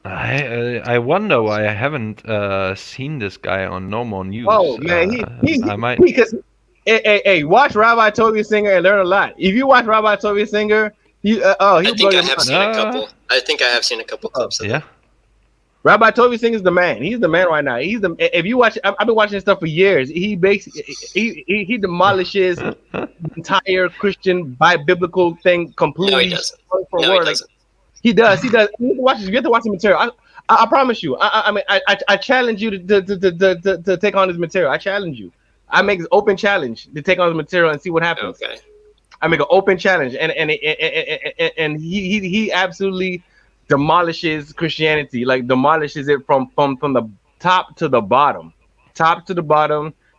I wonder why I haven't seen this guy on No More News. Oh man, hey, watch Rabbi Tovia Singer and learn a lot. If you watch Rabbi Tovia Singer, I think I have seen a couple clips of that. Rabbi Tovia Singer is the man. He's the man right now. If you watch, I've been watching this stuff for years. He demolishes the entire Christian biblical thing completely. No, he doesn't. He does. You have to watch the material. I promise you. I challenge you to take on this material. I challenge you. I make an open challenge to take on the material and see what happens. Okay. I make an open challenge, and he absolutely demolishes Christianity, like demolishes it from the top to the bottom,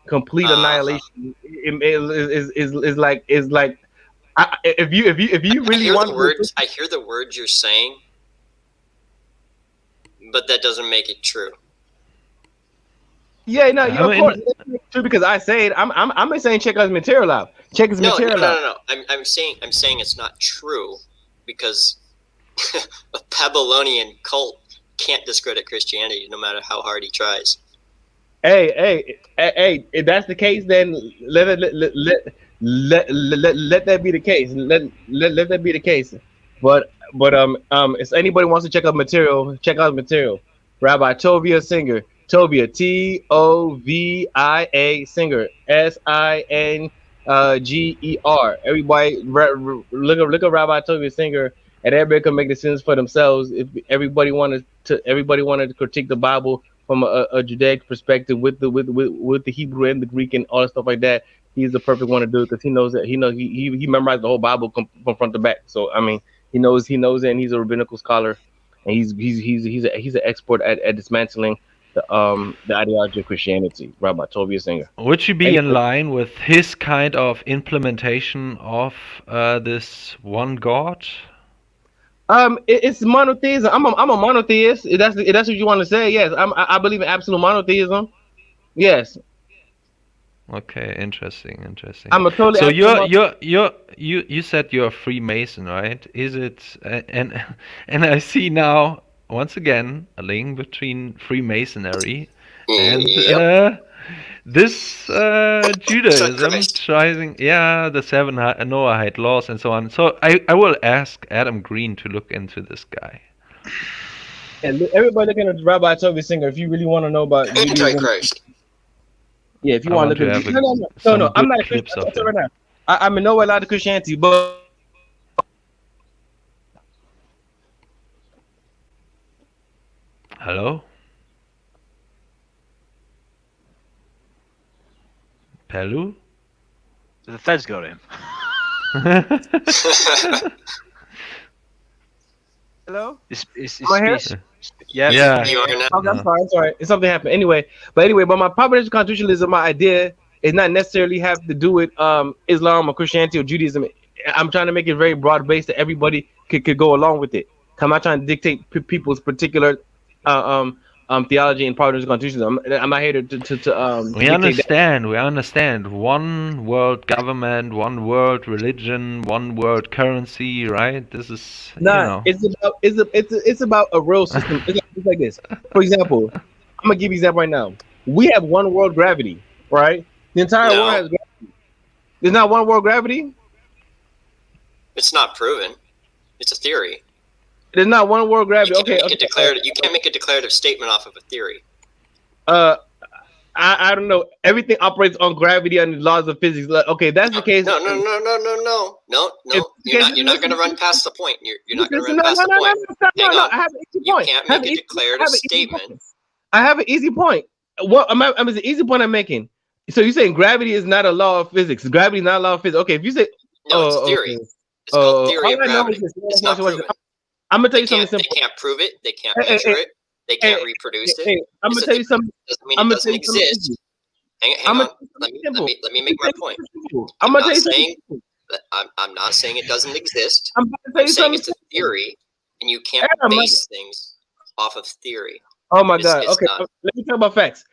complete annihilation. Is like if you really want. I hear the words you're saying, but that doesn't make it true. Yeah, no, of course, it's true because I say it. I'm saying check out his material out. Check his material out. No. I'm saying it's not true because a Babylonian cult can't discredit Christianity no matter how hard he tries. Hey! If that's the case, then let that be the case. Let that be the case. But if anybody wants to check out material, check out material. Rabbi Tovia Singer. Tovia, Tovia Singer, Singer. Everybody look at Rabbi Tovia Singer, and everybody can make decisions for themselves. If everybody wanted to critique the Bible from a Judaic perspective with the Hebrew and the Greek and all that stuff like that, he's the perfect one to do it because he knows that he memorized the whole Bible from front to back. So I mean, he knows it, and he's a rabbinical scholar, and he's an expert at dismantling the ideology of Christianity. Rabbi Tovia Singer. Would you be in line with his kind of implementation of this one God? It's monotheism. I'm a monotheist. If that's what you want to say. Yes, I believe in absolute monotheism. Yes. Okay, interesting. I'm a totally. So you said you're a Freemason, right? Is it? And I see now once again a link between Freemasonry and this Judaism trying, the 7 Noahide laws and so on. So I will ask Adam Green to look into this guy. And everybody looking at Rabbi Tovia Singer, if you really want to know about Antichrist. Yeah, if you want to look at no, I'm not a Christian right now. I'm in nowhere allowed to Christianity, but hello? Pelu? The feds got him. Hello? Yeah. I'm sorry. Something happened. Anyway, but my providential constitutionalism, my idea is not necessarily have to do with Islam or Christianity or Judaism. I'm trying to make it very broad based that everybody could go along with it. I'm not trying to dictate people's particular theology and providential constitutionalism. I'm not here to we understand. One world government, one world religion, one world currency, right? This is it's about a real system. It's like this. For example, I'm gonna give you an example right now. We have one world gravity, right? The entire world has gravity. There's not one world gravity. It's not proven. It's a theory. There's not one world gravity. You can't make a declarative statement off of a theory. I don't know. Everything operates on gravity and the laws of physics. Okay, that's the case. No. You're not going to run past the point. You're not going to run past the point. Hang on. I have an easy point. You can't make a declarative statement. I have an easy point. What? It's an easy point I'm making. So you're saying gravity is not a law of physics? Gravity is not a law of physics. Okay, if you say no, it's a theory. Okay. It's called theory of gravity. It's not proven. I'm gonna tell you something simple. They can't prove it. They can't measure it. They can't reproduce it. I'm gonna tell you something. Doesn't mean it doesn't exist. Hang on. Let me make my point. I'm not saying it doesn't exist. I'm saying it's a theory, and you can't base things off of theory. Oh my God. Okay, let me talk about facts.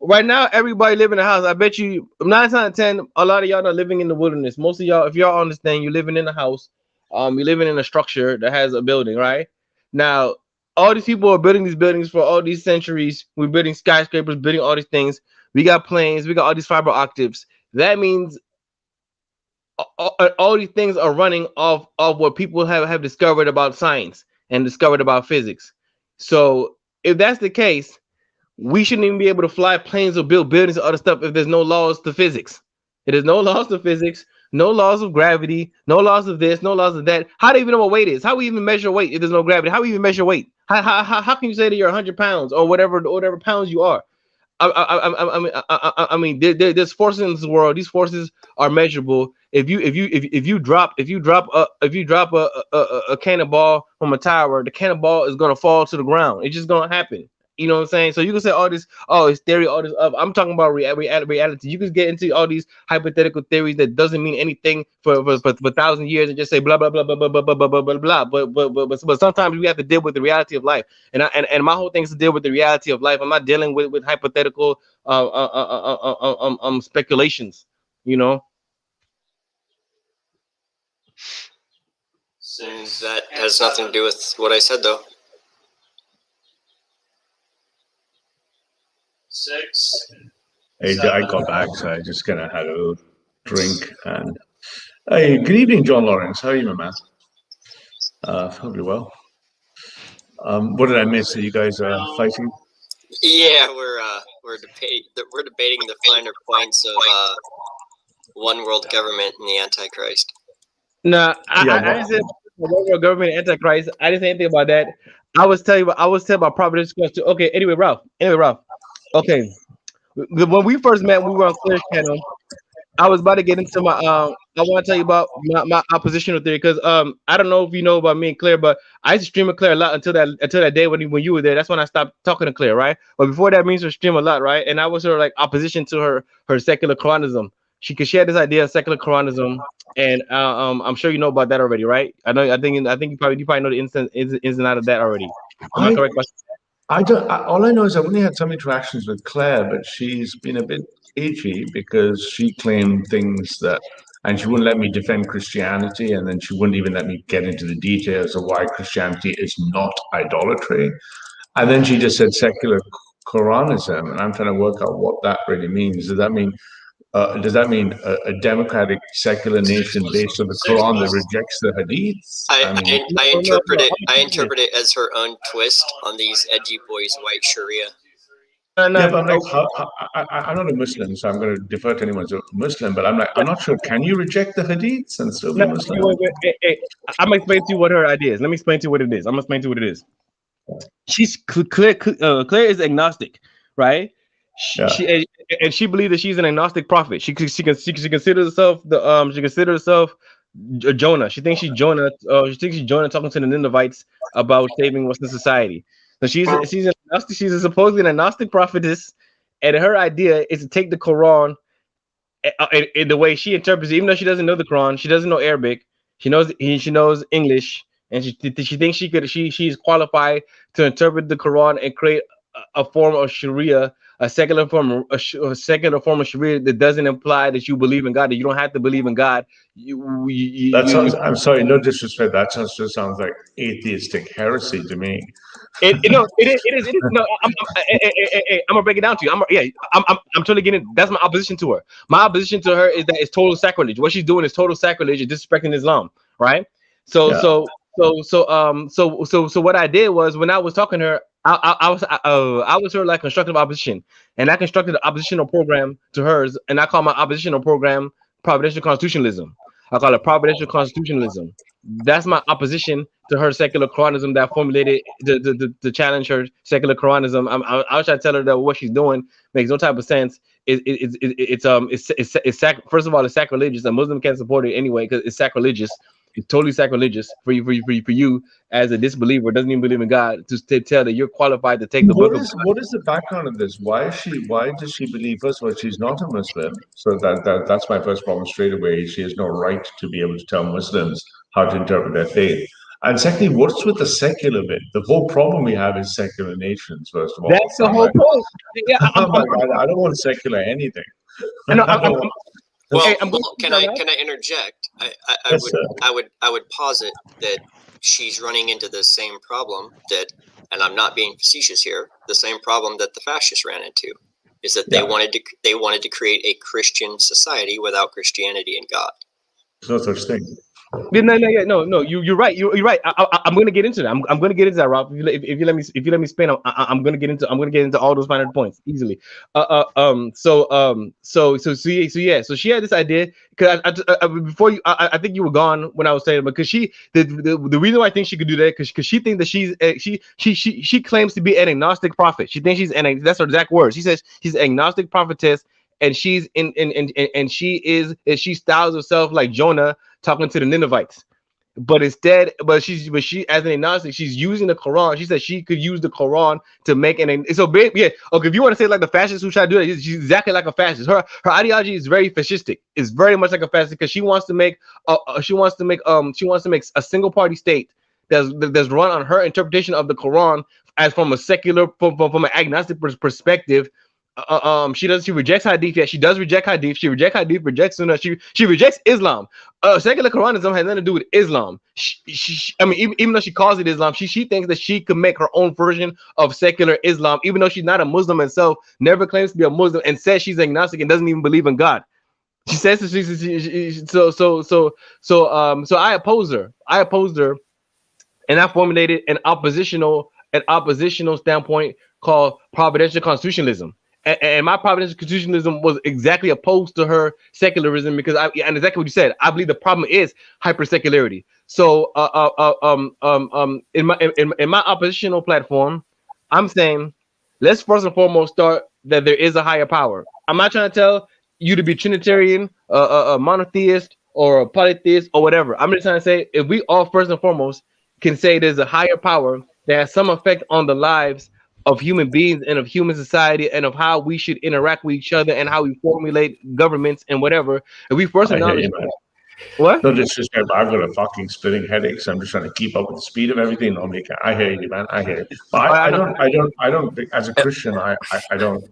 Right now, everybody live in a house. I bet you 9 times out of 10, a lot of y'all are living in the wilderness. Most of y'all, if y'all understand, you're living in a house. You're living in a structure that has a building, right? Now, all these people are building these buildings for all these centuries. We're building skyscrapers, building all these things. We got planes. We got all these fiber optics. That means all these things are running off of what people have discovered about science and discovered about physics. So if that's the case, we shouldn't even be able to fly planes or build buildings or other stuff if there's no laws to physics. If there's no laws to physics, no laws of gravity, no laws of this, no laws of that. How do you even know what weight is? How do we even measure weight if there's no gravity? How do we even measure weight? How can you say that you're 100 pounds or whatever pounds you are? I mean, there's forces in this world. These forces are measurable. If you drop a cannonball from a tower, the cannonball is gonna fall to the ground. It's just gonna happen. You know what I'm saying? So you can say all this, it's theory, all this up. I'm talking about reality. You can get into all these hypothetical theories that doesn't mean anything for 1,000 years and just say blah blah blah blah blah blah blah blah blah blah. But sometimes we have to deal with the reality of life. And my whole thing is to deal with the reality of life. I'm not dealing with hypothetical speculations. You know. That has nothing to do with what I said, though. 6. Hey, I got back, so I just kind of had a little drink. And hey, good evening, John Lawrence. How are you, my man? Hope you're well. What did I miss? Are you guys fighting? Yeah, we're debating the finer points of one world government and the Antichrist. No, I didn't say one world government Antichrist. I didn't say anything about that. I was telling about Providential too. Okay, anyway, Ralph. Okay. When we first met, we were on Claire's channel. I was about to get into my I want to tell you about my oppositional theory because I don't know if you know about me and Claire, but I used to stream with Claire a lot until that day when you were there. That's when I stopped talking to Claire, right? But before that, means to stream a lot, right? And I was her like opposition to her secular Quranism. She had this idea of secular Quranism, and I'm sure you know about that already, right? I think you probably know the ins and out of that already. Am I correct? All I know is I've only had some interactions with Claire, but she's been a bit edgy because she claimed things that, and she wouldn't let me defend Christianity, and then she wouldn't even let me get into the details of why Christianity is not idolatry. And then she just said secular Quranism, and I'm trying to work out what that really means. Does that mean a democratic secular nation based on the Quran that rejects the Hadith? I interpret it as her own twist on these edgy boys' white Sharia. Yeah, but I'm not a Muslim, so I'm going to defer to anyone who's a Muslim. But I'm not sure. Can you reject the Hadiths and still be Muslim? Hey, I'm gonna explain to you what her idea is. Let me explain to you what it is. I'm gonna explain to you what it is. She's Claire is agnostic, right? She believes that she's an agnostic prophet. She considers herself Jonah. She thinks she's Jonah. She thinks she's Jonah talking to the Ninevites about saving Western society. So she's an agnostic. She's supposedly an agnostic prophetess, and her idea is to take the Quran in the way she interprets it. Even though she doesn't know the Quran, she doesn't know Arabic. She knows English, and she thinks she's qualified to interpret the Quran and create a form of Sharia. A secular form of Sharia that doesn't imply that you believe in God. That you don't have to believe in God. I'm sorry, no disrespect. That just sounds like atheistic heresy to me. It is. No, I'm gonna break it down to you. I'm totally getting. That's my opposition to her. My opposition to her is that it's total sacrilege. What she's doing is total sacrilege and disrespecting Islam, right? So what I did was when I was talking to her, I was her like constructive opposition, and I constructed an oppositional program to hers, and I call my oppositional program Providential Constitutionalism. I call it Providential Constitutionalism. That's my opposition to her secular Quranism that I formulated to challenge her secular Quranism. I was trying to tell her that what she's doing makes no type of sense. First of all, it's sacrilegious. A Muslim can't support it anyway because it's sacrilegious. It's totally sacrilegious for you as a disbeliever, doesn't even believe in God, to tell that you're qualified to take the book. What is the background of this? Why does she believe? First of all, she's not a Muslim, so that's my first problem straight away. She has no right to be able to tell Muslims how to interpret their faith. And secondly, what's with the secular bit? The whole problem we have is secular nations. First of all, that's the whole point. Yeah, I don't want secular anything. Can I interject? I would posit that she's running into the same problem and I'm not being facetious here, the same problem that the fascists ran into, is that they wanted to create a Christian society without Christianity and God. There's no such thing. No. You're right. You're right. I'm going to get into that. I'm going to get into that, Rob. If you let me spin, I'm going to get into all those final points easily. So she had this idea because I think you were gone when I was saying it, because the reason why I think she could do that because she thinks that she claims to be an agnostic prophet. She thinks that's her exact words. She says she's an agnostic prophetess, and she styles herself like Jonah talking to the Ninevites, but she as an agnostic, she's using the Quran. She said she could use the Quran to make if you want to say like the fascists who try to do that, she's exactly like a fascist. Her ideology is very fascistic. It's very much like a fascist because she wants to make a single party state that's run on her interpretation of the Quran as from a secular from an agnostic perspective. She rejects hadith. Yeah, she does reject hadith. She rejects hadith, rejects sunnah. She rejects Islam. Secular Quranism has nothing to do with Islam. Even though she calls it Islam, she thinks that she could make her own version of secular Islam, even though she's not a Muslim herself, never claims to be a Muslim, and says she's agnostic and doesn't even believe in God. She says so I opposed her. and I formulated an oppositional standpoint called Providential constitutionalism. And my Providential constitutionalism was exactly opposed to her secularism because and exactly what you said. I believe the problem is hypersecularity. So in my oppositional platform, I'm saying let's first and foremost start that there is a higher power. I'm not trying to tell you to be Trinitarian, a monotheist, or a polytheist, or whatever. I'm just trying to say if we all first and foremost can say there's a higher power that has some effect on the lives of human beings and of human society and of how we should interact with each other and how we formulate governments and whatever. And we first acknowledge what? No disrespect, but I've got a fucking splitting headache, so I'm just trying to keep up with the speed of everything. I hear you, man. I hear you. But I don't think as a Christian, I can't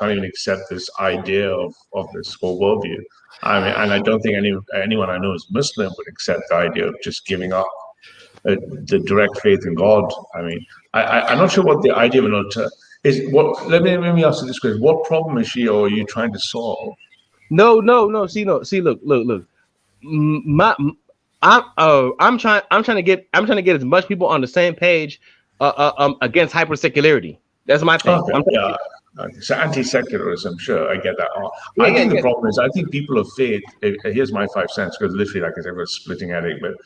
even accept this idea of this whole worldview. I mean, and I don't think anyone I know is Muslim would accept the idea of just giving up the direct faith in God. I mean, I'm not sure what the idea of an altar is. Let me ask you this question: what problem is she or are you trying to solve? No. See, look. I'm trying to get as much people on the same page against hypersecularity. That's my thing. Okay, so anti-secularism, sure, I get that. I think the problem is, I think people of faith. Here's my 5 cents, because literally, like I said, we're splitting headache. But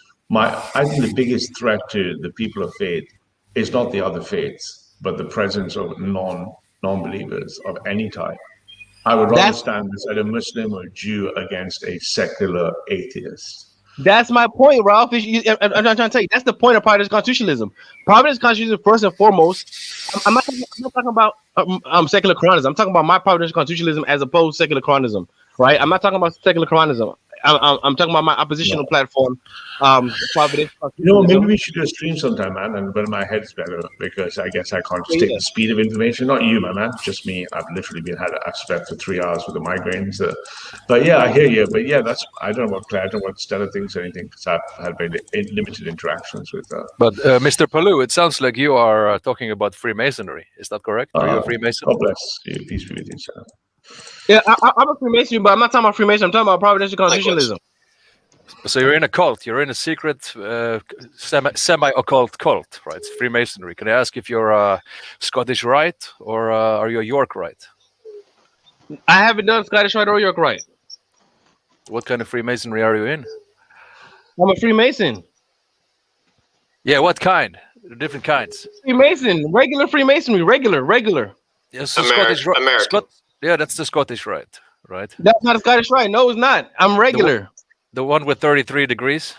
I think the biggest threat to the people of faith is not the other faiths, but the presence of non-believers of any type. I would rather stand beside a Muslim or Jew against a secular atheist. That's my point, Ralph. I'm not trying to tell you. That's the point of Providential constitutionalism. Providential constitutionalism, first and foremost, I'm not talking about secular Quranism. I'm talking about my Providential constitutionalism as opposed to secular Quranism, right? I'm not talking about secular Quranism. I'm talking about my oppositional platform. Maybe we should do a stream sometime, man. But my head's better because I guess I can't just take the speed of information. Not you, my man. Just me. I've literally I've slept for 3 hours with the migraines. But yeah, I hear you. But yeah, I don't know what Claire, I don't know what Stella thinks or anything because I've had very limited interactions with her. But Mr. Palou, it sounds like you are talking about Freemasonry. Is that correct? Are you a Freemason? God bless you. Peace be with you, sir. Yeah, I'm a Freemason, but I'm not talking about Freemason. I'm talking about Providential constitutionalism. So you're in a cult. You're in a secret semi-occult cult, right? It's Freemasonry. Can I ask if you're a Scottish Rite or are you a York Rite? I haven't done Scottish Rite or York Rite. What kind of Freemasonry are you in? I'm a Freemason. Yeah, what kind? Different kinds. Freemason, regular Freemasonry, regular. Yeah, so Scottish Rite. Yeah, that's the Scottish Rite, right? That's not a Scottish Rite. No, it's not. I'm regular. The one with 33 degrees.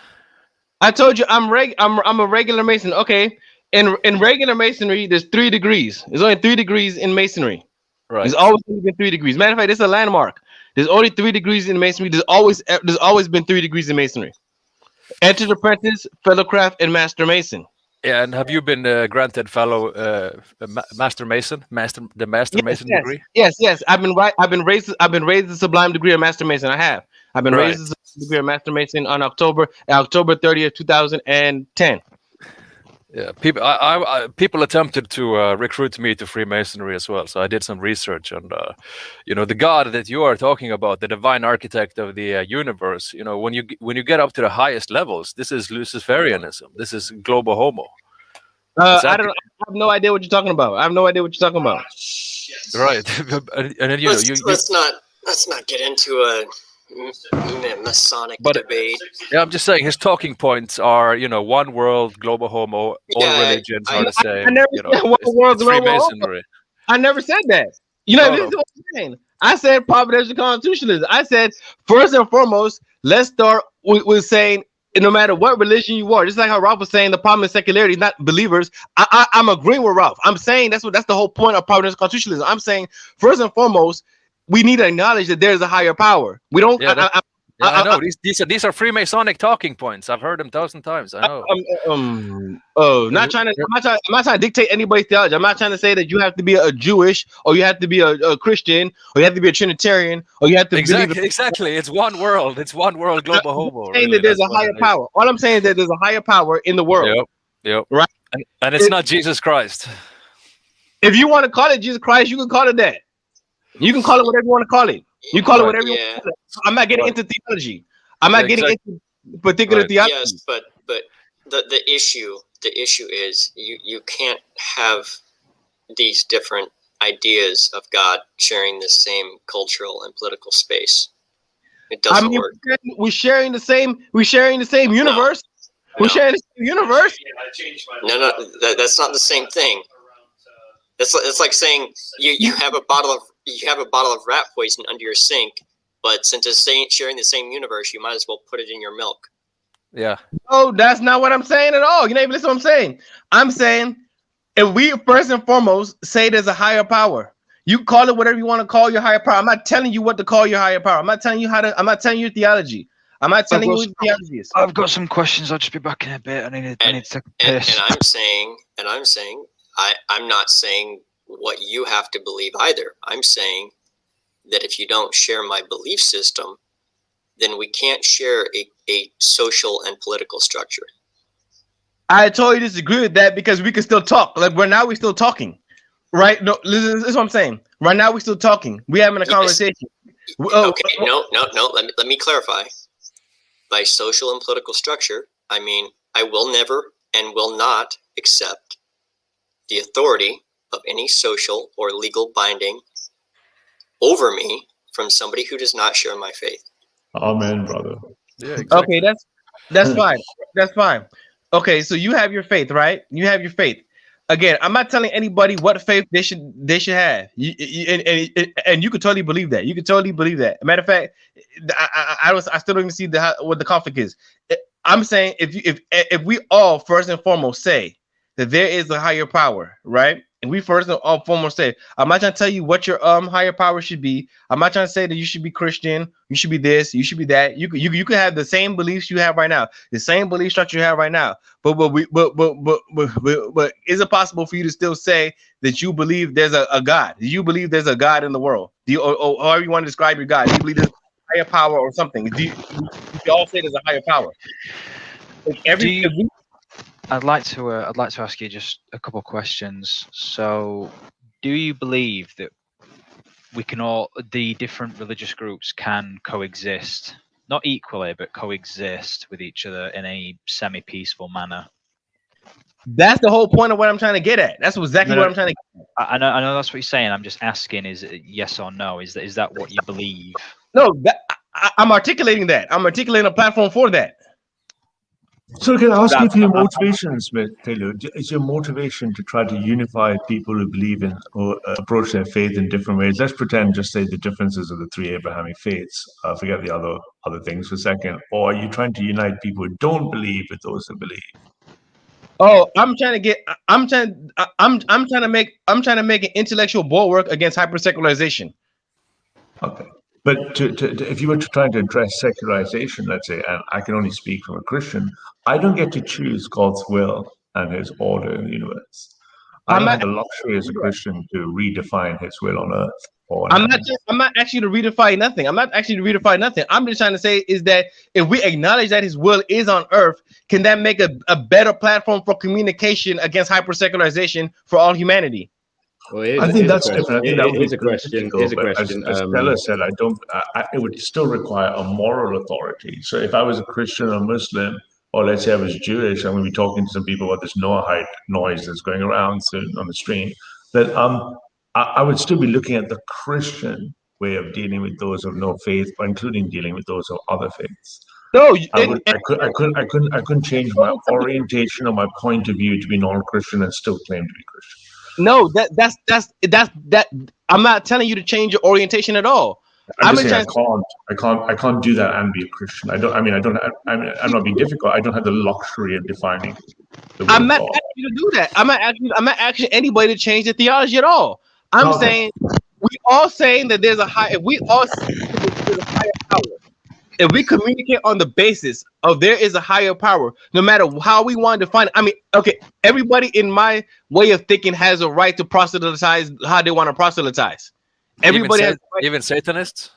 I told you I'm a regular Mason. Okay, in regular Masonry, there's 3 degrees. There's only 3 degrees in Masonry. Right. There's always been 3 degrees. Matter of fact, this is a landmark. There's only 3 degrees in Masonry. There's always been 3 degrees in Masonry. Entered apprentice, fellow craft, and master Mason. Yeah, and have you been granted fellow master Mason, Mason degree? Yes. I've been raised the sublime degree of master Mason. I have. I've been raised the sublime degree of master Mason on October 30th, 2010. Yeah, people attempted to recruit me to Freemasonry as well. So I did some research on, the God that you are talking about, the divine architect of the universe. You know, when you get up to the highest levels, this is Luciferianism. This is global homo. I have no idea what you're talking about. Right, and then, let's not get into a Masonic debate. Yeah, I'm just saying his talking points are, one world, global homo, all religions are the same. I never said one world, global homo. I never said that. This is what I'm saying. I said Providential constitutionalism. I said first and foremost, let's start with saying no matter what religion you are, just like how Ralph was saying, the problem is secularity, not believers. I'm agreeing with Ralph. I'm saying that's the whole point of Providential constitutionalism. I'm saying first and foremost, we need to acknowledge that there's a higher power. We don't. Yeah, I know. These are Freemasonic talking points. I've heard them 1,000 times. I know. I'm not trying to dictate anybody's theology. I'm not trying to say that you have to be a Jewish or you have to be a Christian or you have to be a Trinitarian or you have to exactly. It's one world. It's one world. Global homo. I'm saying that there's a higher power. All I'm saying is that there's a higher power in the world. Yep. Right. And it's not Jesus Christ. If you want to call it Jesus Christ, you can call it that. You can call it whatever you want to call it. You call it whatever you want to call it. I'm not getting into theology. I'm not getting into particular theology. Yes, but the issue is you can't have these different ideas of God sharing the same cultural and political space. It doesn't work. We're sharing the same universe. We're sharing the same universe. No, that's not the same thing. It's like saying you have a bottle of rat poison under your sink, but since it's sharing the same universe, you might as well put it in your milk. Yeah. Oh, that's not what I'm saying at all. You don't even listen to what I'm saying. I'm saying if we first and foremost say there's a higher power, you call it whatever you want to call your higher power. I'm not telling you what to call your higher power. I'm not telling you I'm not telling you theology. I'm not telling you what theology is. I've got some questions. I'll just be back in a bit. I need to take a piss. And I'm saying, I'm not saying what you have to believe either. I'm saying that if you don't share my belief system, then we can't share a social and political structure. I totally disagree with that because we can still talk. Like right now, we're still talking, right? No, this is what I'm saying. Right now, we're still talking. We're having a conversation. Okay, no. Let me clarify. By social and political structure, I mean I will never and will not accept the authority of any social or legal binding over me from somebody who does not share my faith. Amen, brother. Yeah, exactly. Okay, that's fine. That's fine. Okay, so you have your faith, right? You have your faith. Again, I'm not telling anybody what faith they should have. And you could totally believe that. You could totally believe that. Matter of fact, I still don't even see what the conflict is. I'm saying if we all first and foremost say that there is a higher power, right? And we first and foremost say, I'm not trying to tell you what your higher power should be. I'm not trying to say that you should be Christian, you should be this, you should be that. You could have the same beliefs you have right now, the same belief structure you have right now. But is it possible for you to still say that you believe there's a God? Do you believe there's a God in the world? Do you, or however you want to describe your God? Do you believe there's a higher power or something? Do you all say there's a higher power? I'd like to ask you just a couple of questions. So, do you believe that the different religious groups can coexist, not equally, but coexist with each other in a semi-peaceful manner? That's the whole point of what I'm trying to get at. That's exactly what I'm trying to get at. I know that's what you're saying. I'm just asking: is it yes or no? Is that what you believe? No, I'm articulating that. I'm articulating a platform for that. So can I ask you for your motivations, Taylor? Is your motivation to try to unify people who believe in or approach their faith in different ways? Let's pretend, just say the differences of the three Abrahamic faiths. Forget the other things for a second. Or are you trying to unite people who don't believe with those who believe? Oh, I'm trying to make an intellectual bulwark against hypersecularization. Okay. But if you were trying to address secularization, let's say, and I can only speak from a Christian, I don't get to choose God's will and his order in the universe. I don't have the luxury as a Christian to redefine his will on earth. I'm not actually to redefine nothing. I'm just trying to say is that if we acknowledge that his will is on earth, can that make a better platform for communication against hypersecularization for all humanity? Well, I think that's different. I think that would be a question. Here's a question. As Stella said, it would still require a moral authority. So if I was a Christian or Muslim, or let's say I was Jewish, I'm going to be talking to some people about this Noahide noise that's going around soon on the stream, that I would still be looking at the Christian way of dealing with those of no faith, or including dealing with those of other faiths. No, I couldn't change my orientation or my point of view to be non-Christian and still claim to be Christian. No, that's I'm not telling you to change your orientation at all. I'm I can't do that and be a Christian. I'm not being difficult. I don't have the luxury of defining the will I'm not of God. asking you to do that. I'm not asking anybody to change the theology at all. I'm saying we all saying that there's a higher power. If we communicate on the basis of there is a higher power, no matter how we want to define it. I mean, okay, everybody in my way of thinking has a right to proselytize how they want to proselytize. Everybody has even Satanists.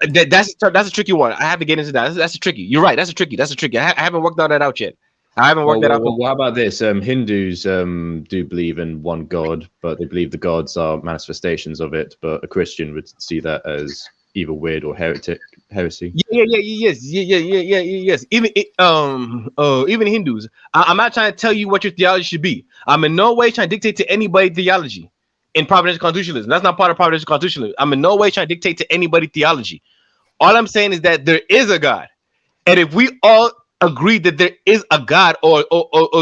That's a tricky one. I have to get into that. That's a tricky. You're right. That's a tricky. I haven't worked all that out yet. I haven't worked that out. Well, how about this? Hindus do believe in one God, but they believe the gods are manifestations of it. But a Christian would see that as either weird or heresy. Yes. Even Hindus. I'm not trying to tell you what your theology should be. I'm in no way trying to dictate to anybody theology in providential constitutionalism. That's not part of providential constitutionalism. I'm in no way trying to dictate to anybody theology. All I'm saying is that there is a God, and if we all agree that there is a God or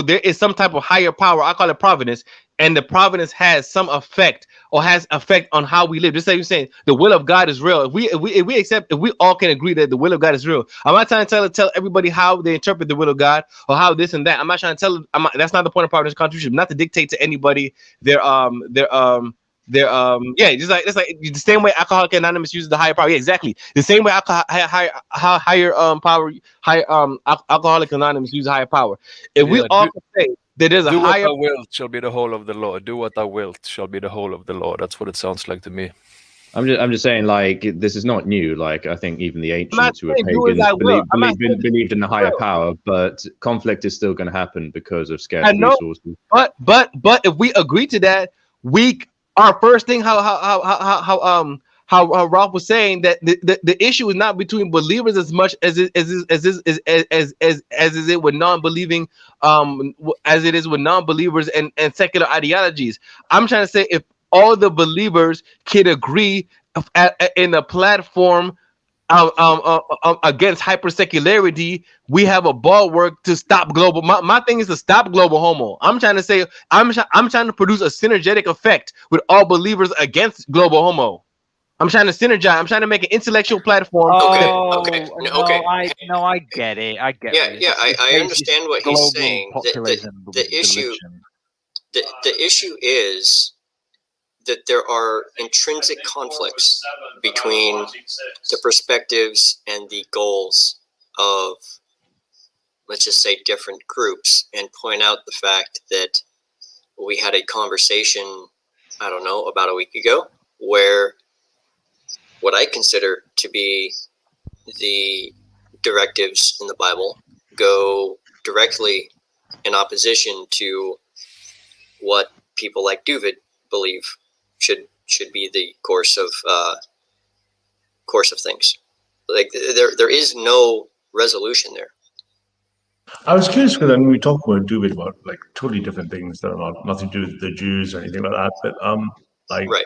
there is some type of higher power, I call it providence, and the providence has some effect or has effect on how we live. Just like you're saying, the will of God is real. If we all can agree that the will of God is real, I'm not trying to tell everybody how they interpret the will of God or how this and that. I'm not trying to tell. That's not the point of providential constitution. Not to dictate to anybody just like the same way Alcoholics Anonymous uses the higher power. Yeah, exactly. The Same way Alcoholics Anonymous uses higher power. If we all can say that there's a higher, do what thou wilt shall be the whole of the law. Do what thou wilt shall be the whole of the law. That's what it sounds like to me. I'm just saying, like, this is not new. Like, I think even the ancients who were pagans believed in the higher power, but conflict is still going to happen because of scarce resources. But if we agree to that, our first thing, how Ralph was saying, that the issue is not between believers as much as it is with non-believing, as it is with non-believers and secular ideologies. I'm trying to say, if all the believers can agree in a platform against hypersecularity, we have a bulwark to stop global. My thing is to stop global homo. I'm trying to say, I'm trying to produce a synergetic effect with all believers against global homo. I'm trying to synergize. I'm trying to make an intellectual platform. Okay. I get it. I get it. Yeah, I understand what he's saying. The issue is that there are intrinsic conflicts between the perspectives and the goals of, let's just say, different groups, and point out the fact that we had a conversation, I don't know, about a week ago, where what I consider to be the directives in the Bible go directly in opposition to what people like Duvid believe should be the course of things. Like there is no resolution there. I was curious because we talk about Duvid about like totally different things that are nothing to do with the Jews or anything like that, but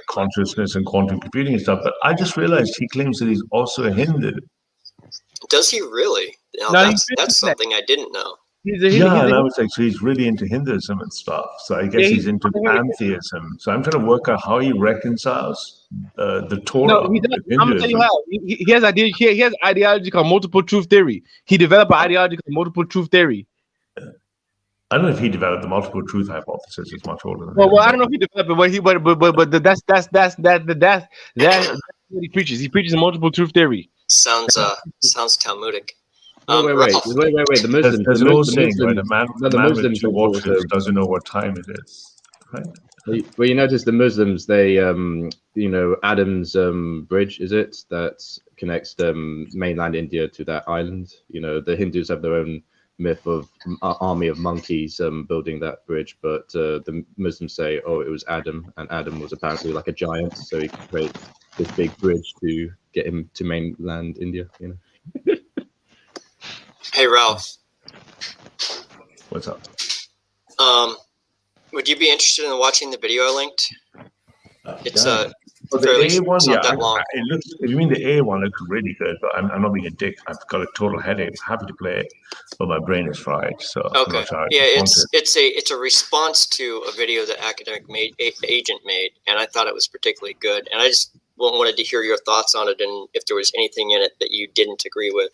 consciousness and quantum computing and stuff. But I just realized he claims that he's also a Hindu. Does he really? That's something I didn't know. And I was like, so he's really into Hinduism and stuff. So I guess he's into pantheism. So I'm trying to work out how he reconciles the Torah. I'm gonna tell you how. He has ideology called multiple truth theory. He developed an ideology called multiple truth theory. I don't know if he developed the multiple truth hypothesis. It's much older than well, I don't know if he developed it, but that's what he preaches. He preaches a multiple truth theory. Sounds Talmudic. Wait. The Muslims. There's an old saying, right? The man with two watches doesn't know what time it is, right? Well, you notice the Muslims, they, Adam's bridge, is it, that connects mainland India to that island? The Hindus have their own myth of army of monkeys building that bridge, but the Muslims say, it was Adam, and Adam was apparently like a giant, so he could create this big bridge to get him to mainland India. Hey Ralph, what's up? Would you be interested in watching the video I linked? It's the A one, that long. If you mean the A one, looks really good, but I'm not being a dick. I've got a total headache. I'm happy to play it, but my brain is fried. So okay, it's a response to a video that academic agent made, and I thought it was particularly good. And I just wanted to hear your thoughts on it, and if there was anything in it that you didn't agree with.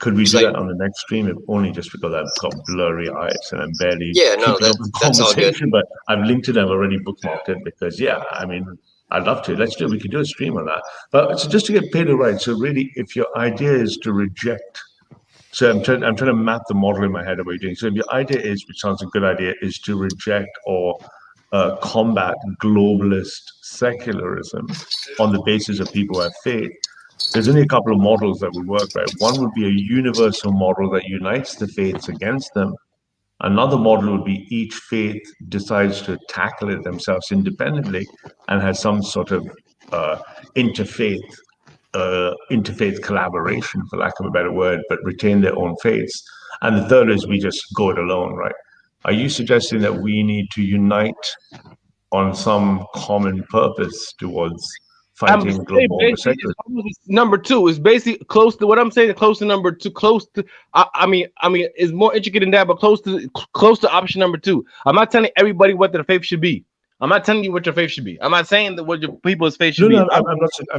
Could we do that on the next stream? If only just because I've got blurry eyes and I'm barely keeping up with the conversation. But I've linked it. I've already bookmarked it because I'd love to. Let's do it. We can do a stream on that. But so just to get paid right. So really, if your idea is to reject, so I'm trying to map the model in my head of what you're doing. So if your idea is, which sounds a good idea, is to reject or combat globalist secularism on the basis of people who have faith. There's only a couple of models that would work, right? One would be a universal model that unites the faiths against them. Another model would be each faith decides to tackle it themselves independently and has some sort of interfaith interfaith collaboration, for lack of a better word, but retain their own faiths. And the third is we just go it alone, right? Are you suggesting that we need to unite on some common purpose towards fighting global homosexuality? Number two is basically close to what I'm saying. Close to number two. Close to. I mean, it's more intricate than that, but close to option number two. I'm not telling everybody what their faith should be. I'm not telling you what your faith should be. I'm not saying that what your people's faith should be. I'm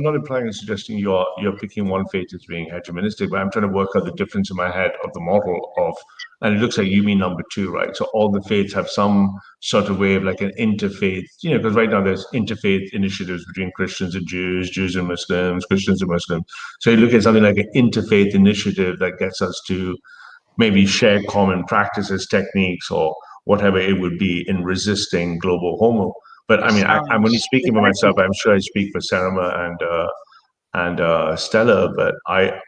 not implying and suggesting you're picking one faith as being hegemonistic, but I'm trying to work out the difference in my head of the model of, and it looks like you mean number two, right? So all the faiths have some sort of way of like an interfaith, because right now there's interfaith initiatives between Christians and Jews, Jews and Muslims, Christians and Muslims. So you look at something like an interfaith initiative that gets us to maybe share common practices, techniques, or whatever it would be in resisting global homo. But I mean, I'm only speaking for myself. I'm sure I speak for Sarama and Stella, but I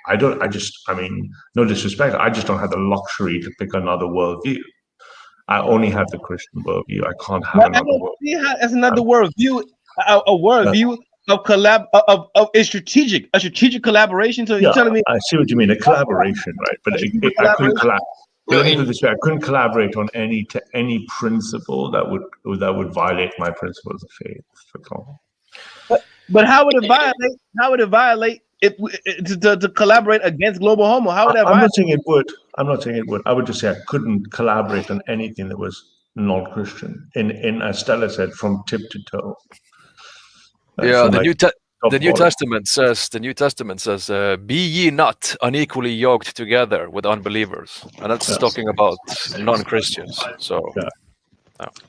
mean, no disrespect, I just don't have the luxury to pick another worldview. I only have the Christian worldview. I can't have another worldview. That's another worldview. A worldview of a strategic collaboration. So you're telling me I see what you mean, a collaboration, right? But I couldn't collaborate. Let me put it this way: I couldn't collaborate on any principle that would violate my principles of faith, for example. But how would it violate? How would it violate to collaborate against global homo? How would that? I'm not saying it would. I'm not saying it would. I would just say I couldn't collaborate on anything that was non-Christian. In as Stella said, from tip to toe. Yeah, the New Testament says, "Be ye not unequally yoked together with unbelievers," and that's talking about non-Christians. So,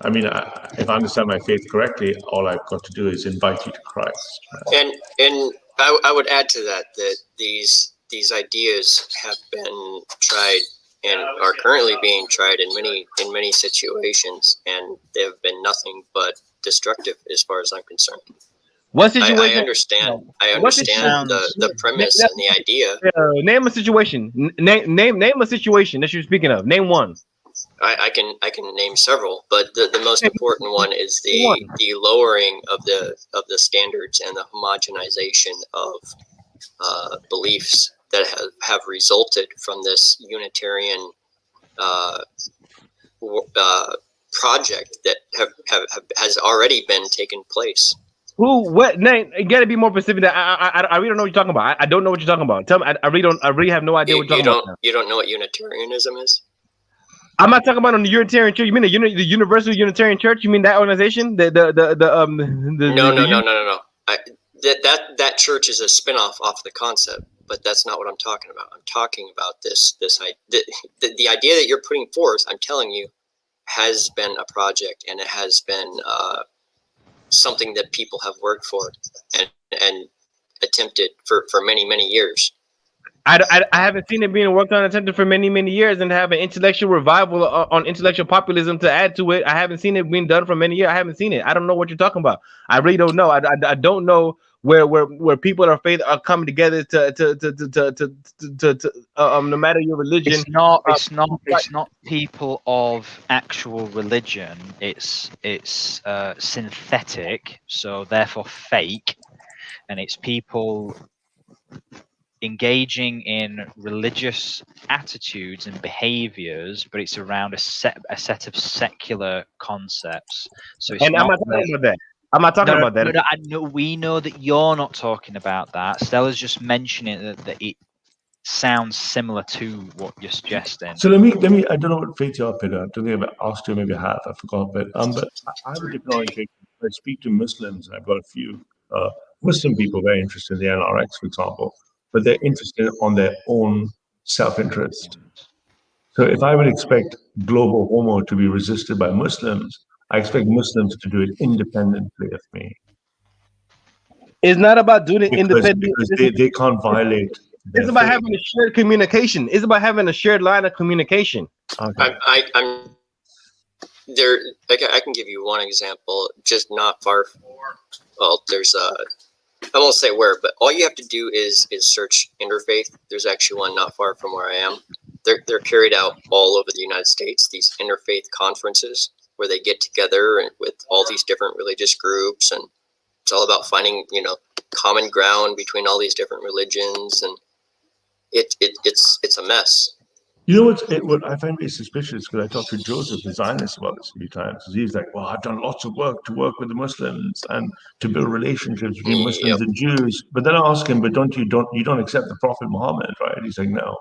I mean, if I understand my faith correctly, all I've got to do is invite you to Christ. And I would add to that these ideas have been tried and are currently being tried in many situations, and they have been nothing but destructive as far as I'm concerned. What situation? I understand the premise and the idea. Name a situation. Name a situation that you're speaking of. Name one. I can name several, but the most important one is the lowering of the standards and the homogenization of beliefs that have resulted from this Unitarian project that has already been taken place. Who? What name? You got to be more specific. I really don't know what you're talking about. I don't know what you're talking about. Tell me. I really have no idea what you're talking about. You don't know what Unitarianism is? I'm not talking about on the Unitarian Church. You mean the Universal Unitarian Church? You mean that organization? No. That church is a spinoff off the concept, but that's not what I'm talking about. I'm talking about the idea that you're putting forth. I'm telling you, has been a project, and it has been something that people have worked for and attempted for many years. I haven't seen it being worked on and attempted for many years, and have an intellectual revival on intellectual populism to add to it. I haven't seen it being done for many years. I haven't seen it. I don't know what you're talking about. I really don't know. I don't know where people of faith are coming together to no matter your religion. It's not people of actual religion. It's synthetic, so therefore fake, and it's people engaging in religious attitudes and behaviors, but it's around a set of secular concepts. So it's I'm not talking about that. I'm not talking about that. No, I know, we know that you're not talking about that. Stella's just mentioning that it sounds similar to what you're suggesting. So let me. I don't know what faith you're up in. I don't think I've asked you. Maybe I have. I forgot. But I would ignore it. I speak to Muslims, and I've got a few Muslim people very interested in the NRX, for example, but they're interested on their own self-interest. So if I would expect global homo to be resisted by Muslims, I expect Muslims to do it independently of me. It's not about doing it independently. Because they can't violate. It's about having a shared communication. It's about having a shared line of communication. Okay. I'm there. I can give you one example. Just not far. Well, there's I won't say where, but all you have to do is search interfaith. There's actually one not far from where I am. They're carried out all over the United States. These interfaith conferences where they get together and with all these different religious groups and It's all about finding, common ground between all these different religions, and it's a mess. What I find very suspicious, because I talked to Joseph, the Zionist, about this a few times. He's like, well, I've done lots of work to work with the Muslims and to build relationships between Muslims and Jews. But then I ask him, but you don't accept the Prophet Muhammad, right? He's like, no.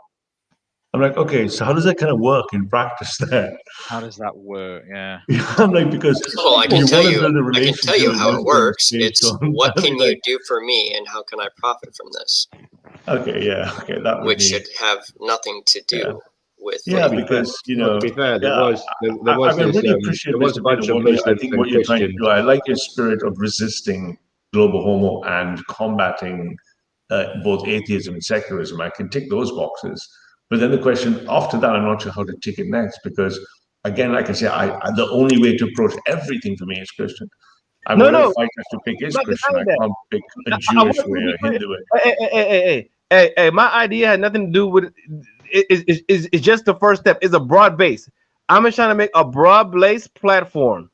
I'm like, okay, so how does that kind of work in practice then? How does that work? Yeah. I'm like, because I can tell you how it works. It's what can you do for me, and how can I profit from this? Okay, that would which should have nothing to do with. Because to be fair, there was a bunch of I think what you're trying to do. I like your spirit of resisting global homo and combating both atheism and secularism. I can tick those boxes. But then the question after that, I'm not sure how to tick it next, because again, like I say, the only way to approach everything for me is Christian. If I have to pick is Christian. I can't pick a Jewish way or a Hindu way. Hey, my idea had nothing to do with it. It's just the first step. It's a broad base. I'm just trying to make a broad-based platform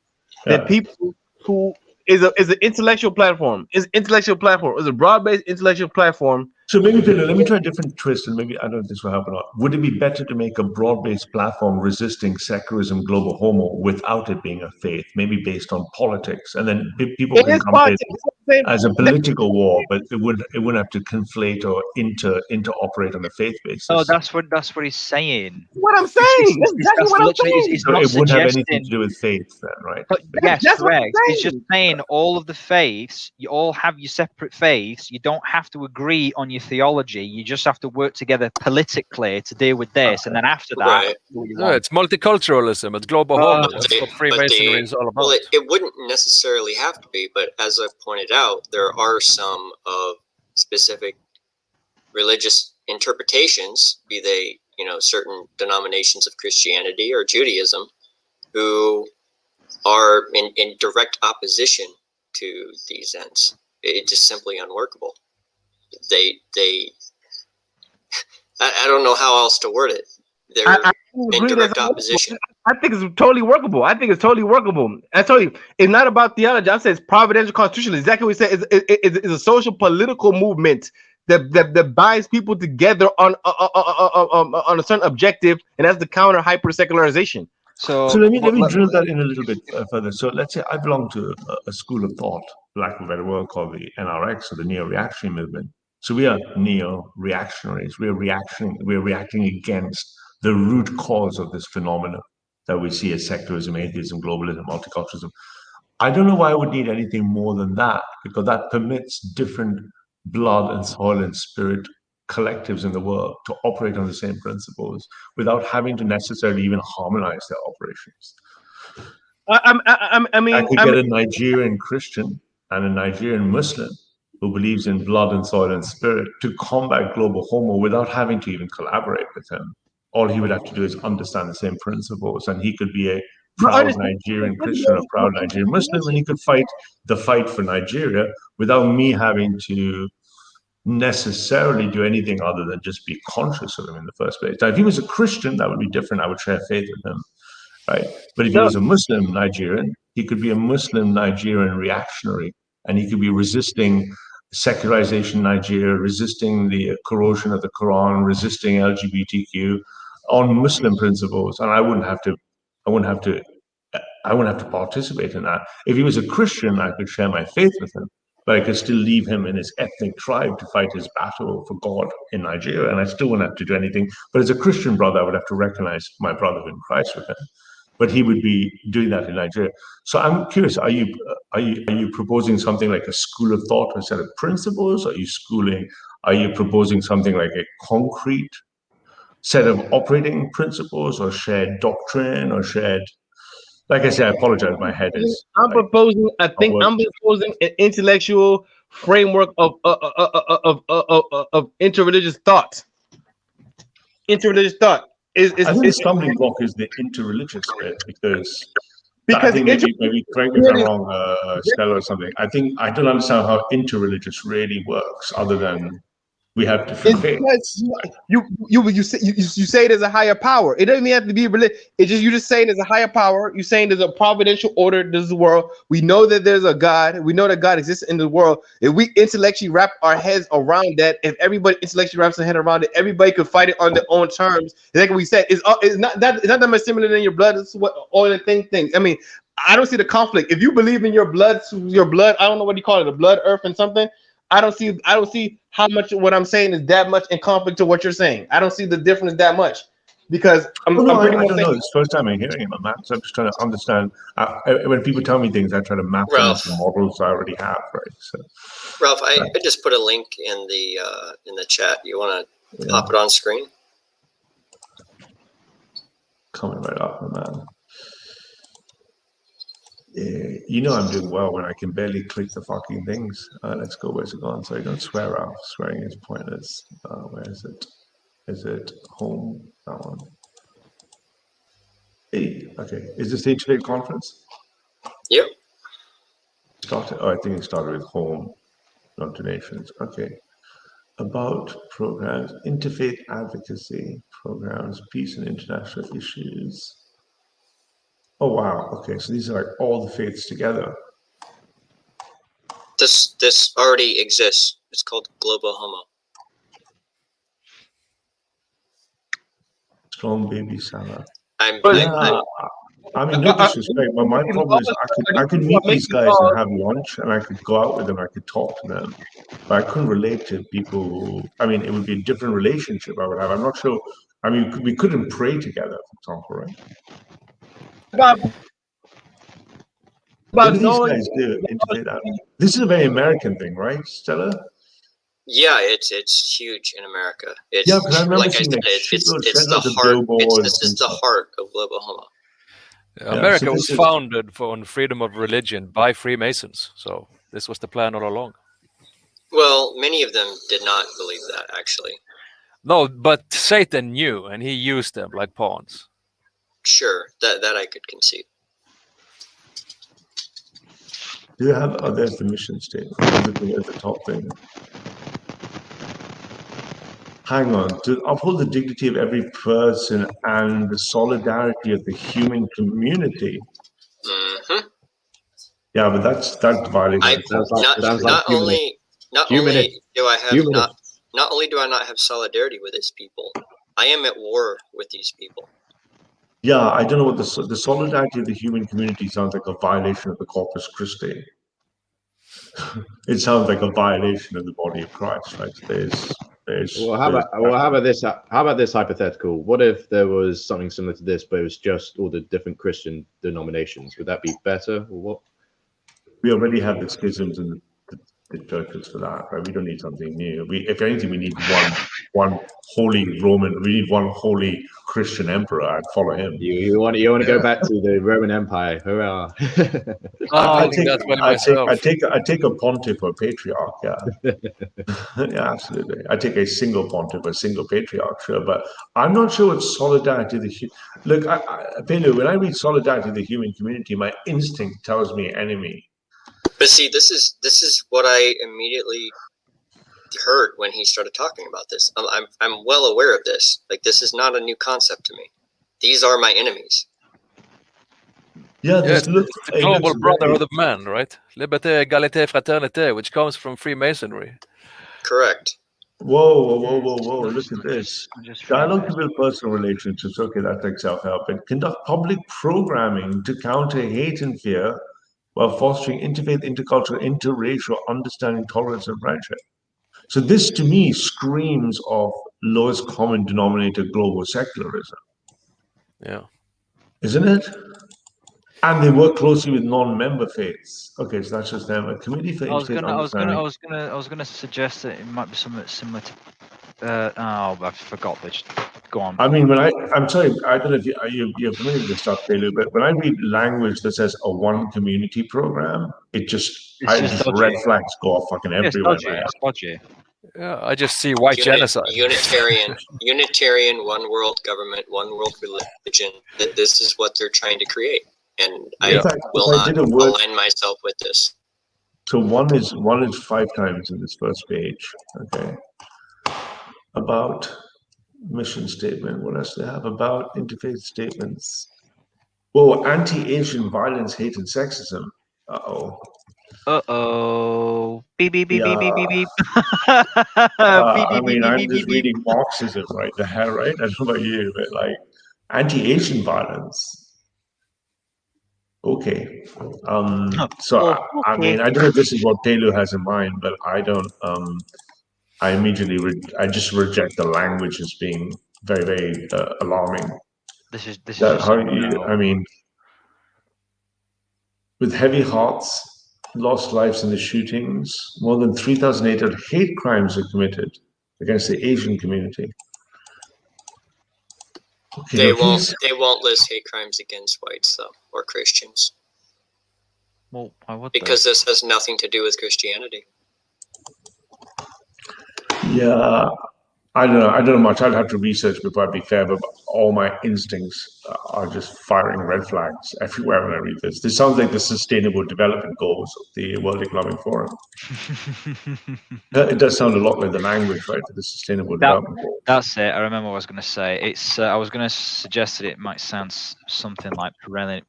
that people who is an intellectual platform. It's a broad-based intellectual platform. So maybe, Peter, let me try a different twist, and maybe I don't know if this will happen or not. Would it be better to make a broad-based platform resisting secularism, global homo, without it being a faith, maybe based on politics, and then people can come in as a political war, but it wouldn't have to conflate or interoperate on a faith basis. Oh, that's what he's saying. What I'm saying. That's exactly what I'm saying. So it wouldn't have anything to do with faith, then, right? Yes, correct. He's just saying all of the faiths, you all have your separate faiths. You don't have to agree on your theology. You just have to work together politically to deal with this, and then after that, it's multiculturalism. It's global homo. That's what Freemasonry is all about. Well, it wouldn't necessarily have to be, but as I pointed out, there are some of specific religious interpretations, be they certain denominations of Christianity or Judaism, who are in direct opposition to these ends. It's just simply unworkable. I don't know how else to word it. They're in direct opposition. I think it's totally workable. I told you, it's not about theology. I say it's providential constitutionalism. Exactly what we said. It's a social political movement that binds people together on a certain objective, and that's the counter hyper secularization. So let me drill that in a little bit further. So let's say I belong to a school of thought, for lack of a better word, called the NRX, or the neo-reactionary movement. So we are neo-reactionaries. We're reacting against the root cause of this phenomenon that we see as secularism, atheism, globalism, multiculturalism. I don't know why I would need anything more than that, because that permits different blood and soil and spirit collectives in the world to operate on the same principles without having to necessarily even harmonize their operations. I could get a Nigerian Christian and a Nigerian Muslim who believes in blood and soil and spirit to combat global homo without having to even collaborate with him. All he would have to do is understand the same principles, and he could be a proud Nigerian Christian, a proud Nigerian Muslim, and he could fight the fight for Nigeria without me having to necessarily do anything other than just be conscious of him in the first place. Now, if he was a Christian, that would be different. I would share faith with him, right? But if he was a Muslim Nigerian, he could be a Muslim Nigerian reactionary, and he could be resisting secularization in Nigeria, resisting the corrosion of the Quran, resisting LGBTQ on Muslim principles, and I wouldn't have to participate in that. If he was a Christian, I could share my faith with him, but I could still leave him in his ethnic tribe to fight his battle for God in Nigeria, and I still wouldn't have to do anything. But as a Christian brother, I would have to recognize my brotherhood in Christ with him. But he would be doing that in Nigeria. So I'm curious: are you proposing something like a school of thought, or a set of principles? Are you proposing something like a concrete set of operating principles, or shared doctrine, or shared? Like I said, I apologize. My head is. I'm proposing an intellectual framework of interreligious thought. Interreligious thought I think the stumbling block is the interreligious bit, because I think maybe correct me if I'm wrong, Stella, or something. I don't understand how interreligious really works, other than We have different faith. You say there's a higher power. It doesn't even have to be religion. You just saying there's a higher power. You're saying there's a providential order to this world. We know that there's a God. We know that God exists in the world. If we intellectually wrap our heads around that, if everybody intellectually wraps their head around it, everybody could fight it on their own terms. Like we said, it's not that much similar than your blood. It's what all the thing. I mean, I don't see the conflict. If you believe in your blood, I don't know what you call it, the blood, earth, and something. I don't see how much what I'm saying is that much in conflict to what you're saying. I don't see the difference that much because I'm pretty much I don't know. It's the first time I'm hearing it, man. So I'm just trying to understand. When people tell me things, I try to map them into models I already have, right? So, Ralph, I just put a link in the chat. You want to pop it on screen? Coming right up, man. You know I'm doing well when I can barely click the fucking things. Let's go. Where's it gone? Sorry, don't swear out. Swearing is pointless. Where is it? Is it home? That one. Hey, okay. Is this the H8 conference? Yep. Started. Oh, I think it started with home, not donations. Okay. About programs, interfaith advocacy programs, peace and international issues. Oh wow. Okay, so these are like all the faiths together. This already exists. It's called Global Homo. Strong baby Salah. I mean, no disrespect, but my problem is I could meet these guys and have lunch, and I could go out with them, I could talk to them, but I couldn't relate to people who, I mean, it would be a different relationship I would have. I'm not sure. I mean, we couldn't pray together, for example, right? What do these guys do? Integrate that. This is a very American thing, right, Stella? Yeah, it's huge in America. It's yeah, because I remember like seeing it's the heart. This is the heart of Global Homo. America was founded on freedom of religion by Freemasons, so this was the plan all along. Well, many of them did not believe that, actually. No, but Satan knew, and he used them like pawns. Sure, that I could concede. Do you have? Oh, there's the mission statement. There's the top thing. Hang on. To uphold the dignity of every person and the solidarity of the human community. Mm-hmm. Yeah, but that's violating. Not only do I not have solidarity with these people, I am at war with these people. Yeah, I don't know what the solidarity of the human community sounds like a violation of the Corpus Christi. It sounds like a violation of the body of Christ, right? How about this hypothetical? What if there was something similar to this, but it was just all the different Christian denominations? Would that be better, or what? We already have the schisms in the churches for that, right? We don't need something new. If anything, we need one holy Roman. We need one holy Christian emperor. I'd follow him. You want to go back to the Roman Empire? Hurrah! I take a pontiff or a patriarch. Yeah, yeah, absolutely. I take a single pontiff, a single patriarch. Sure, but I'm not sure what solidarity look. Pelu, when I read solidarity of the human community, my instinct tells me enemy. But see, this is what I immediately heard when he started talking about this. I'm well aware of this. Like, this is not a new concept to me. These are my enemies. Yeah, it's the global brotherhood of man, right? Liberté, égalité, fraternité, which comes from Freemasonry. Correct. Whoa! Look at this. Dialogue to build personal relationships. Okay, that's like self-help. And conduct public programming to counter hate and fear, while fostering interfaith, intercultural, interracial understanding, tolerance, and friendship. So this, to me, screams of lowest common denominator global secularism. Yeah. Isn't it? And they work closely with non-member faiths. Okay, so that's just them. A committee for interfaith understanding. I was gonna suggest that it might be something similar to. I forgot which. Go on. I mean, I'm sorry, I don't know if you're familiar with this stuff, Pelu, but when I read language that says a one community program, it's just red flags go off fucking everywhere. It's dodgy. Yeah, I just see white genocide. Unitarian, one world government, one world religion. This is what they're trying to create, and I will not align myself with this. So one is 5 times in this first page. Okay. About mission statement. What else do they have? About interfaith statements. Oh, anti-Asian violence, hate, and sexism. Uh-oh. Uh-oh. Beep, beep, beep, beep, beep, beep, beep. I mean, I'm just reading Marxism right there, right? I don't know about you, but like anti-Asian violence. Okay. So I mean, I don't know if this is what Telu has in mind, but I don't. I immediately I just reject the language as being very, very alarming. This is That just how you, I mean, with heavy hearts, lost lives in the shootings, more than 3,800 hate crimes are committed against the Asian community. Okay, They now won't list hate crimes against whites though, or Christians. Well, why would because this has nothing to do with Christianity. Yeah, I don't know much. I'd have to research before I'd be fair, but all my instincts are just firing red flags everywhere when I read this. This sounds like the Sustainable Development Goals of the World Economic Forum. It does sound a lot like the language, right, for the Sustainable Development Goals. That's it. I remember what I was going to say. It's. I was going to suggest that it might sound something like perennialism.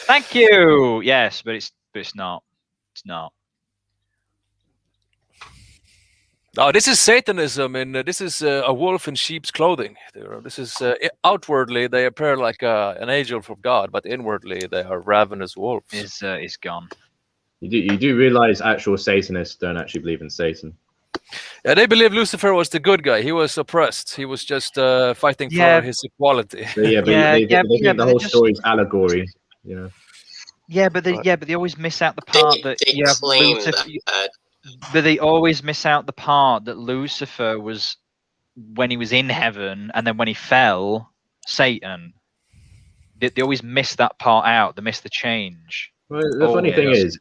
Thank you. Yes, but it's not. It's not. Oh, this is Satanism, and this is a wolf in sheep's clothing. This is outwardly they appear like an angel from God, but inwardly they are ravenous wolves. Is gone. You do realize actual Satanists don't actually believe in Satan. Yeah, they believe Lucifer was the good guy. He was oppressed. He was just fighting for his equality. But they think the whole story is allegory. You know. Yeah, but they always miss out the part that you have Lucifer. But they always miss out the part that Lucifer was when he was in heaven, and then when he fell, Satan. They always miss that part out. They miss the change. Well, the funny thing is,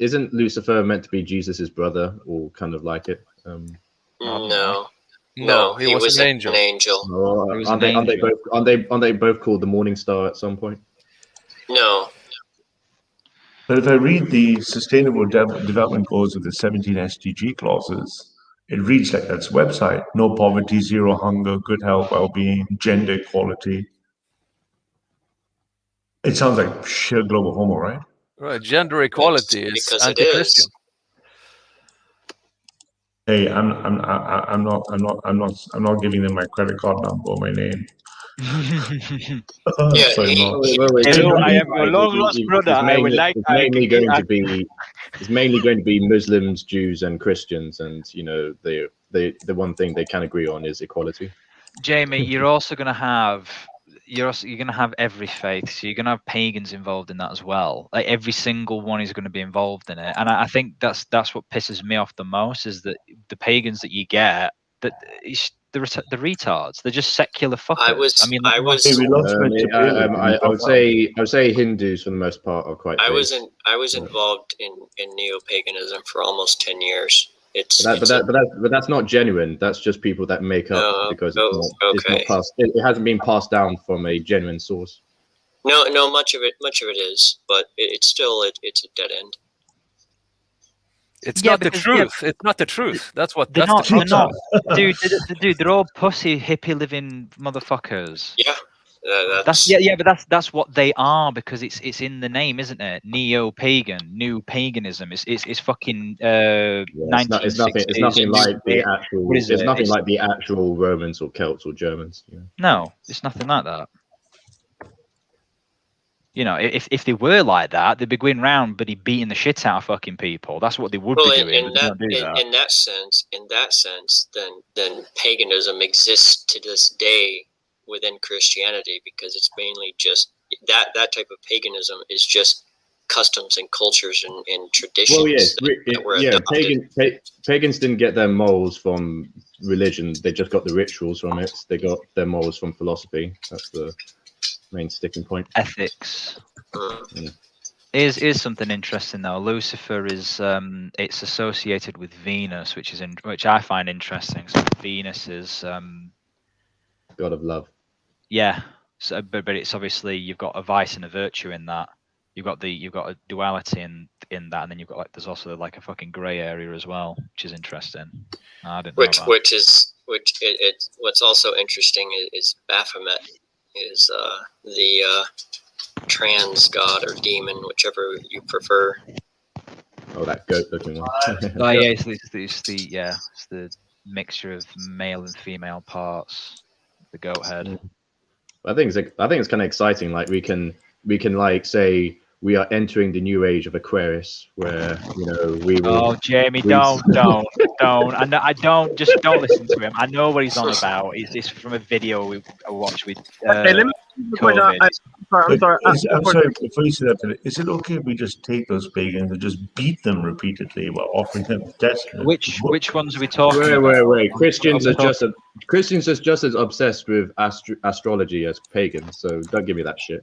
isn't Lucifer meant to be Jesus's brother, or kind of like it? No, he was an angel. Oh, aren't they both called the Morning Star at some point? No. But if I read the Sustainable Development Goals of the 17 SDG clauses, it reads like that's website: no poverty, zero hunger, good health, well-being, gender equality. It sounds like sheer global homo, right? Right, gender equality is anti-Christian. Hey, I'm not giving them my credit card number or my name. I am your long lost brother. I would like. It's mainly going to be Muslims, Jews, and Christians, and you know the one thing they can agree on is equality. Jamie, you're also going to have you're going to have every faith, so you're going to have pagans involved in that as well. Like every single one is going to be involved in it, and I think that's what pisses me off the most is that the pagans that you get that. The retards. They're just secular fuckers. I would say Hindus for the most part are quite. I was involved in neo-paganism for almost 10 years. But that's not genuine. That's just people that make up because it's not passed. It hasn't been passed down from a genuine source. No, much of it is, but it's still it's a dead end. It's not the truth. It's not the truth. That's what. They're that's not. the Dude, they're all pussy hippie living motherfuckers. Yeah. But that's what they are because it's in the name, isn't it? Neo-pagan, new paganism. It's fucking. It's nothing like the actual. It's nothing like the actual Romans or Celts or Germans. You know? No, it's nothing like that. You know, if they were like that, they'd be going round, but beating the shit out of fucking people. That's what they would be doing. In that sense, then paganism exists to this day within Christianity because it's mainly just that type of paganism is just customs and cultures and traditions. Well, pagans didn't get their morals from religion; they just got the rituals from it. They got their morals from philosophy. That's the main sticking point. Ethics. Is something interesting though. Lucifer is it's associated with Venus, which I find interesting. So Venus is god of love. Yeah. So but it's obviously you've got a vice and a virtue in that. you've got a duality in that, and then you've got like there's also like a fucking grey area as well, which is interesting. I didn't know that. What's also interesting is Baphomet is the trans god or demon, whichever you prefer. Oh, that goat-looking one. Oh yeah, it's the mixture of male and female parts. The goat head. I think it's kind of exciting. Like we can like say we are entering the new age of Aquarius, where we will. Oh, Jamie, don't. I don't listen to him. I know what he's on about. It's from a video we watched with. Hey, let me I'm sorry. I'm sorry. Before you say that, is it okay if we just take those pagans and just beat them repeatedly while offering them death? Which ones are we talking about? Wait. Christians are just as obsessed with astrology as pagans. So don't give me that shit.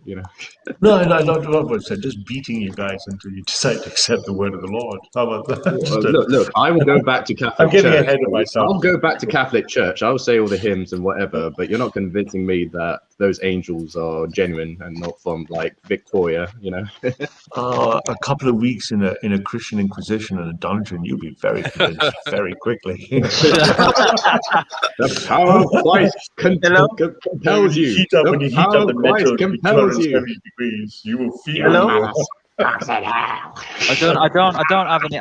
No, not what I said. Just beating you guys until you decide to accept the word of the Lord. How about that? Look. I will go back to Catholic I'm getting Church. ahead of myself. I'll go back to Catholic Church. I'll say all the hymns and whatever, but you're not convincing me that those angels are genuine and not from like Victoria. A couple of weeks in a Christian Inquisition in a dungeon, you'll be very convinced very quickly. The power of Christ compels you. When you heat up the metal to 270 degrees, you will feel. Hello? I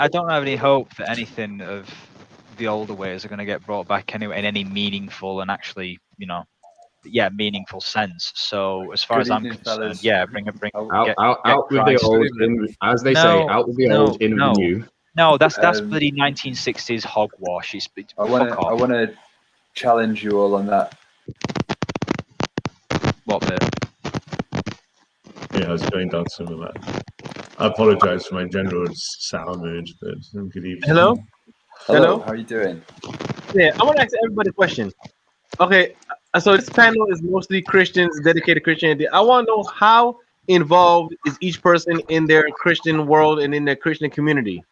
don't have any hope that anything of the older ways are going to get brought back anyway in any meaningful and actually, meaningful sense. So as far as I'm concerned, bring out with the old, as they say, out with the old, in with the new. No, that's bloody 1960s hogwash. I want to challenge you all on that. What bit? Yeah, I was going down some of that. I apologize for my general sour mood, but good evening. Hello? Hello, how are you doing? Yeah, I want to ask everybody a question. Okay, so this panel is mostly Christians, dedicated to Christianity. I want to know how involved is each person in their Christian world and in their Christian community?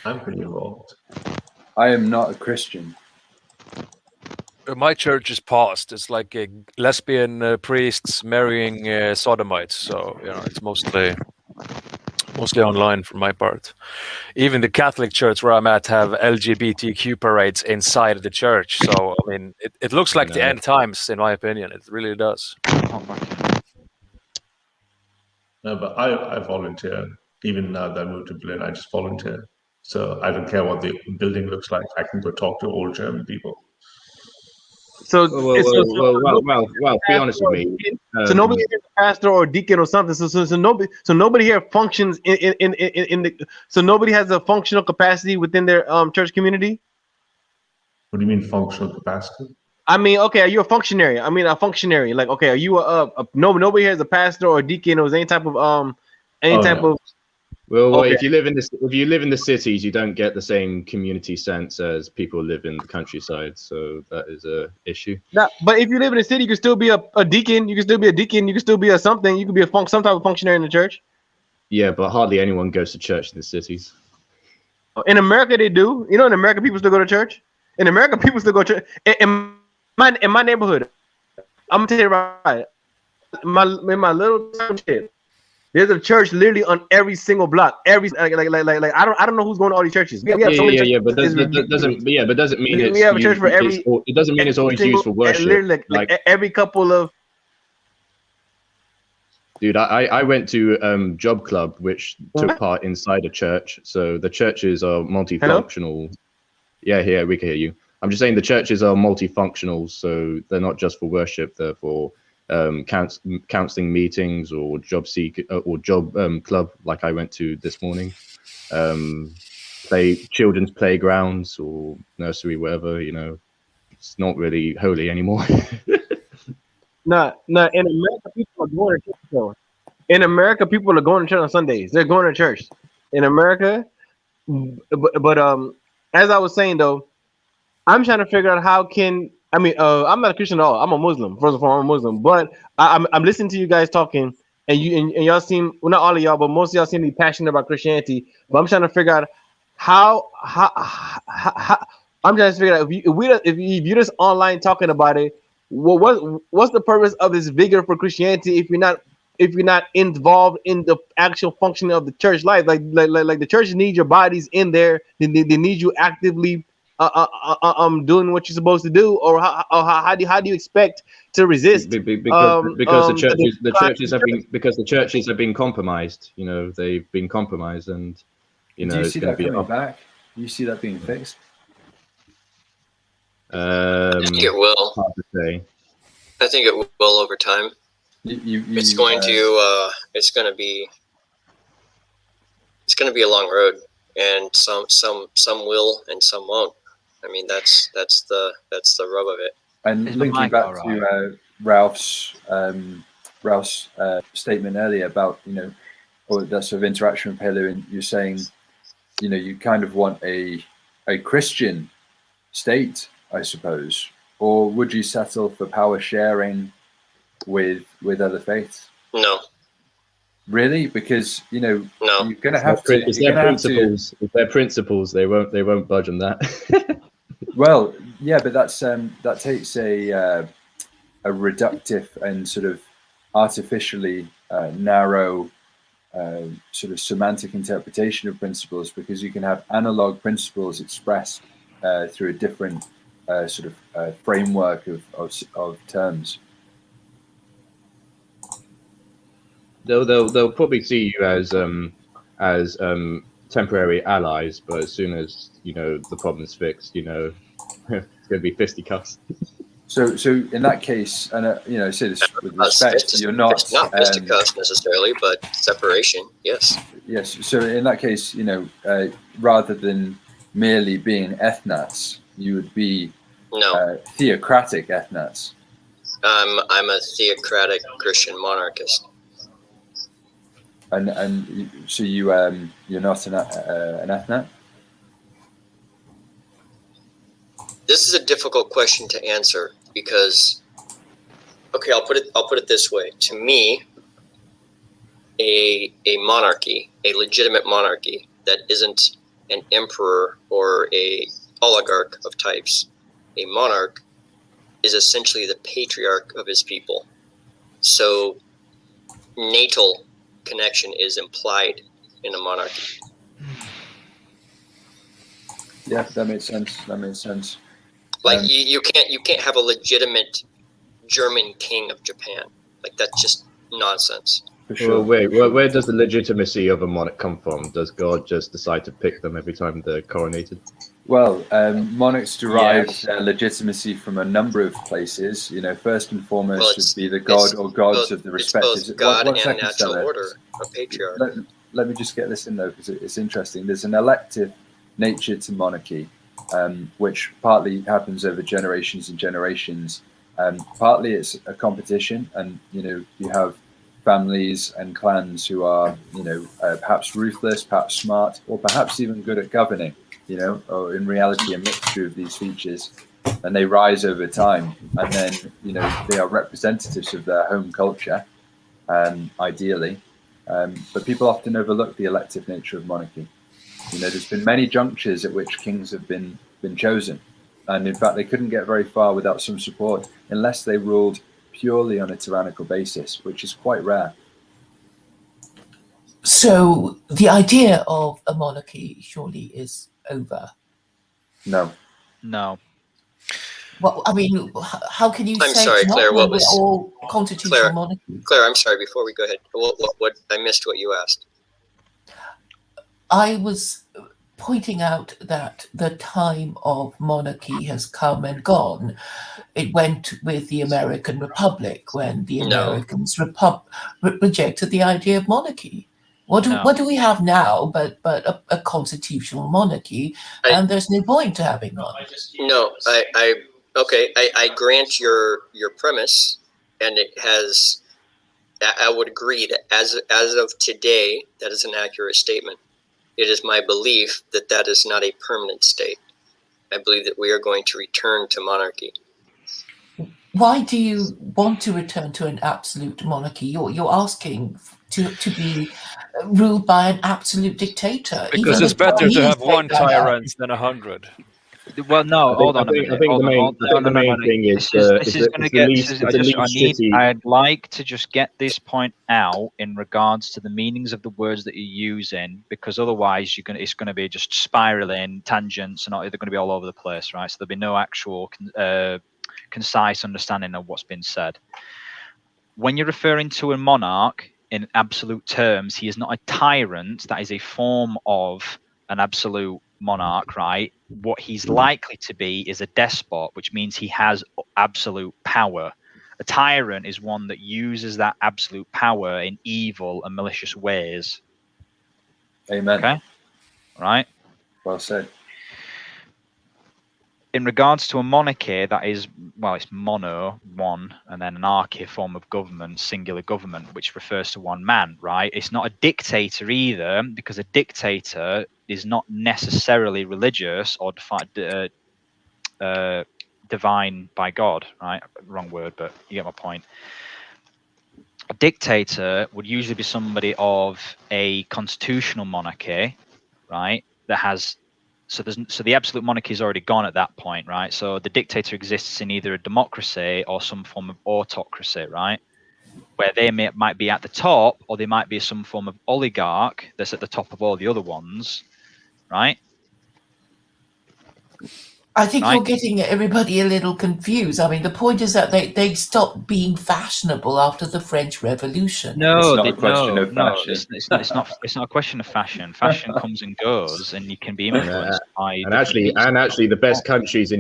I'm pretty involved. I am not a Christian. My church is paused. It's like lesbian priests marrying sodomites. So it's mostly online for my part. Even the Catholic Church where I'm at have LGBTQ parades inside the church. So I mean, it looks like the end times, in my opinion. It really does. No, but I volunteer. Even now that I moved to Berlin, I just volunteer. So I don't care what the building looks like. I can go talk to old German people. So, well, be honest with me. So nobody is a pastor or deacon or something. So nobody here functions in the. So nobody has a functional capacity within their church community. What do you mean functional capacity? I mean, okay, are you a functionary? I mean, a functionary. Like, okay, are you nobody here is a pastor or a deacon or any type of of. Well, okay. if you live in the cities, you don't get the same community sense as people who live in the countryside. So that is a issue. No, but if you live in a city, you can still be a deacon. You can still be a deacon. You can still be a something. You can be some type of functionary in the church. Yeah, but hardly anyone goes to church in the cities. In America, they do. In America, people still go to church. In America, people still go to church. In my neighborhood, I'm gonna tell you right. In my little town shit. There's a church literally on every single block. Every like I don't know who's going to all these churches. We have so many churches. But doesn't mean we have a church for every. It doesn't mean it's always used for worship. Literally, like every couple of. Dude, I went to Job Club, which took part inside a church. So the churches are multifunctional. Hello? Yeah, we can hear you. I'm just saying the churches are multifunctional, so they're not just for worship. They're for counseling meetings or job club, like I went to this morning. Children's playgrounds or nursery, whatever. It's not really holy anymore. No. In America, people are going to church. Though. In America, people are going to church on Sundays. They're going to church. In America, but as I was saying though, I'm trying to figure out how can. I mean, I'm not a Christian at all. I'm a Muslim. First of all, I'm a Muslim. But I'm listening to you guys talking, and y'all seem, well, not all of y'all, but most of y'all seem to be passionate about Christianity. But I'm trying to figure out how I'm trying to figure out if you're just online talking about it, what's the purpose of this vigor for Christianity if you're not if you're not involved in the actual functioning of the church life. Like the church needs your bodies in there. They need you actively doing what you're supposed to do, or how do you expect to resist? Because the churches have been compromised. You know, they've been compromised, and you know, do you it's see going that to be coming back? Do you see that being fixed? I think it will. Hard to say. I think it will over time. It's going to be a long road, and some will and some won't. I mean, that's the rub of it. And linking back to Ralph's statement earlier about, you know, or that sort of interaction with Paleo, and you're saying, you know, you kind of want a Christian state, I suppose, or would you settle for power sharing with other faiths? No. Really? Because, you know, no. You're going to have to. It's their principles. It's their principles. They won't budge on that. Well, yeah, but that takes a reductive and sort of artificially narrow sort of semantic interpretation of principles, because you can have analog principles expressed through a different sort of framework of terms. They'll probably see you as temporary allies, but as soon as, you know, the problem's fixed, you know, it's going to be fisticuffs. So in that case, and you know, say this with respect, you're not. It's not fisticuffs necessarily, but separation, yes. Yes. So in that case, you know, rather than merely being ethnats, you would be theocratic ethnats. I'm a theocratic Christian monarchist. And so you're not an ethnat? This is a difficult question to answer because, okay, I'll put it this way. To me, a monarchy, a legitimate monarchy that isn't an emperor or a oligarch of types, a monarch is essentially the patriarch of his people. So natal connection is implied in a monarchy. Yeah, that makes sense. Like you can't have a legitimate German king of Japan. Like that's just nonsense. For sure. Well, wait, where does the legitimacy of a monarch come from? Does God just decide to pick them every time they're coronated? Well, monarchs derive their legitimacy from a number of places. You know, first and foremost would be the god or gods of the respective. It's both God and natural order, a patriarch. Let me just get this in though, because it's interesting. There's an elective nature to monarchy, which partly happens over generations and generations. Partly it's a competition, and you know, you have families and clans who are, you know, perhaps ruthless, perhaps smart, or perhaps even good at governing, you know, or in reality a mixture of these features, and they rise over time, and then, you know, they are representatives of their home culture, ideally, but people often overlook the elective nature of monarchy. You know, there's been many junctures at which kings have been chosen, and in fact they couldn't get very far without some support unless they ruled purely on a tyrannical basis, which is quite rare. So the idea of a monarchy surely is over. No. Well, I mean, how can you I'm say sorry, it's Claire, not what when was we're all constitutional monarchy? Claire, I'm sorry, before we go ahead, what I missed what you asked. I was pointing out that the time of monarchy has come and gone. It went with the American Republic when the Americans rejected the idea of monarchy. What do we have now but a constitutional monarchy? And there's no point to having one. No, I grant your premise, and it has. I would agree that as of today, that is an accurate statement. It is my belief that that is not a permanent state. I believe that we are going to return to monarchy. Why do you want to return to an absolute monarchy? You're asking to be ruled by an absolute dictator. Because it's better to have one tyrant than 100. Well, no, hold on a minute. I think the main thing is this is going to get. I'd like to just get this point out in regards to the meanings of the words that you're using, because otherwise it's going to be just spiraling tangents, and they're going to be all over the place, right? So there'll be no actual concise understanding of what's been said. When you're referring to a monarch in absolute terms, he is not a tyrant. That is a form of an absolute monarch, right? What he's likely to be is a despot, which means he has absolute power. A tyrant is one that uses that absolute power in evil and malicious ways. Amen. Okay, right. Well said. In regards to a monarchy, that is, well, it's mono, one, and then anarchy, a form of government, singular government, which refers to one man, right? It's not a dictator either, because a dictator is not necessarily religious or divine by God, right? Wrong word, but you get my point. A dictator would usually be somebody of a constitutional monarchy, right? That has so the absolute monarchy is already gone at that point, right? So the dictator exists in either a democracy or some form of autocracy, right? Where they might be at the top, or they might be some form of oligarch that's at the top of all the other ones, right? I think you're getting everybody a little confused. I mean, the point is that they stopped being fashionable after the French Revolution. No, it's not a question of fashion. It's not a question of fashion. Fashion comes and goes, and you can be influenced by. And actually, the best countries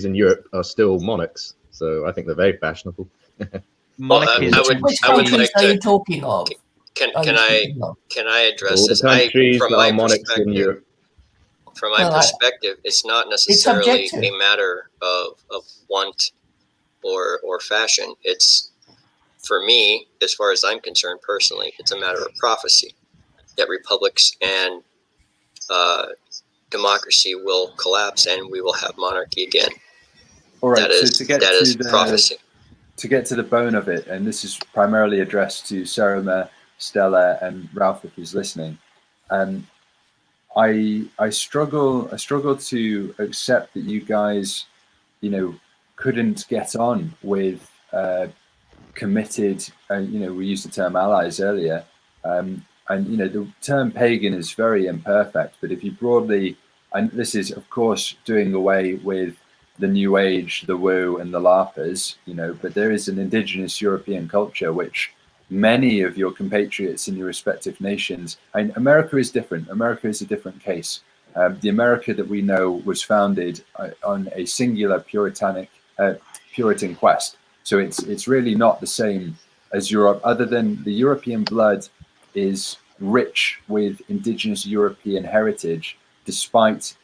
in Europe are still monarchs. So I think they're very fashionable. Which countries are you talking of? Can I address all this? The countries that are monarchs in Europe. From my perspective, it's not necessarily a matter of want or fashion. It's, for me, as far as I'm concerned personally, it's a matter of prophecy that republics and democracy will collapse and we will have monarchy again. All right, that is prophecy. To get to the bone of it, and this is primarily addressed to Sarah, Stella, and Ralph if he's listening. I struggle to accept that you guys, couldn't get on with committed. We used the term allies earlier, and the term pagan is very imperfect. But if you broadly, and this is of course doing away with the New Age, the Woo, and the LARPers, but there is an indigenous European culture which many of your compatriots in your respective nations, and America is different. America is a different case. The America that we know was founded on a singular Puritan quest. So it's really not the same as Europe, other than the European blood is rich with indigenous European heritage, despite,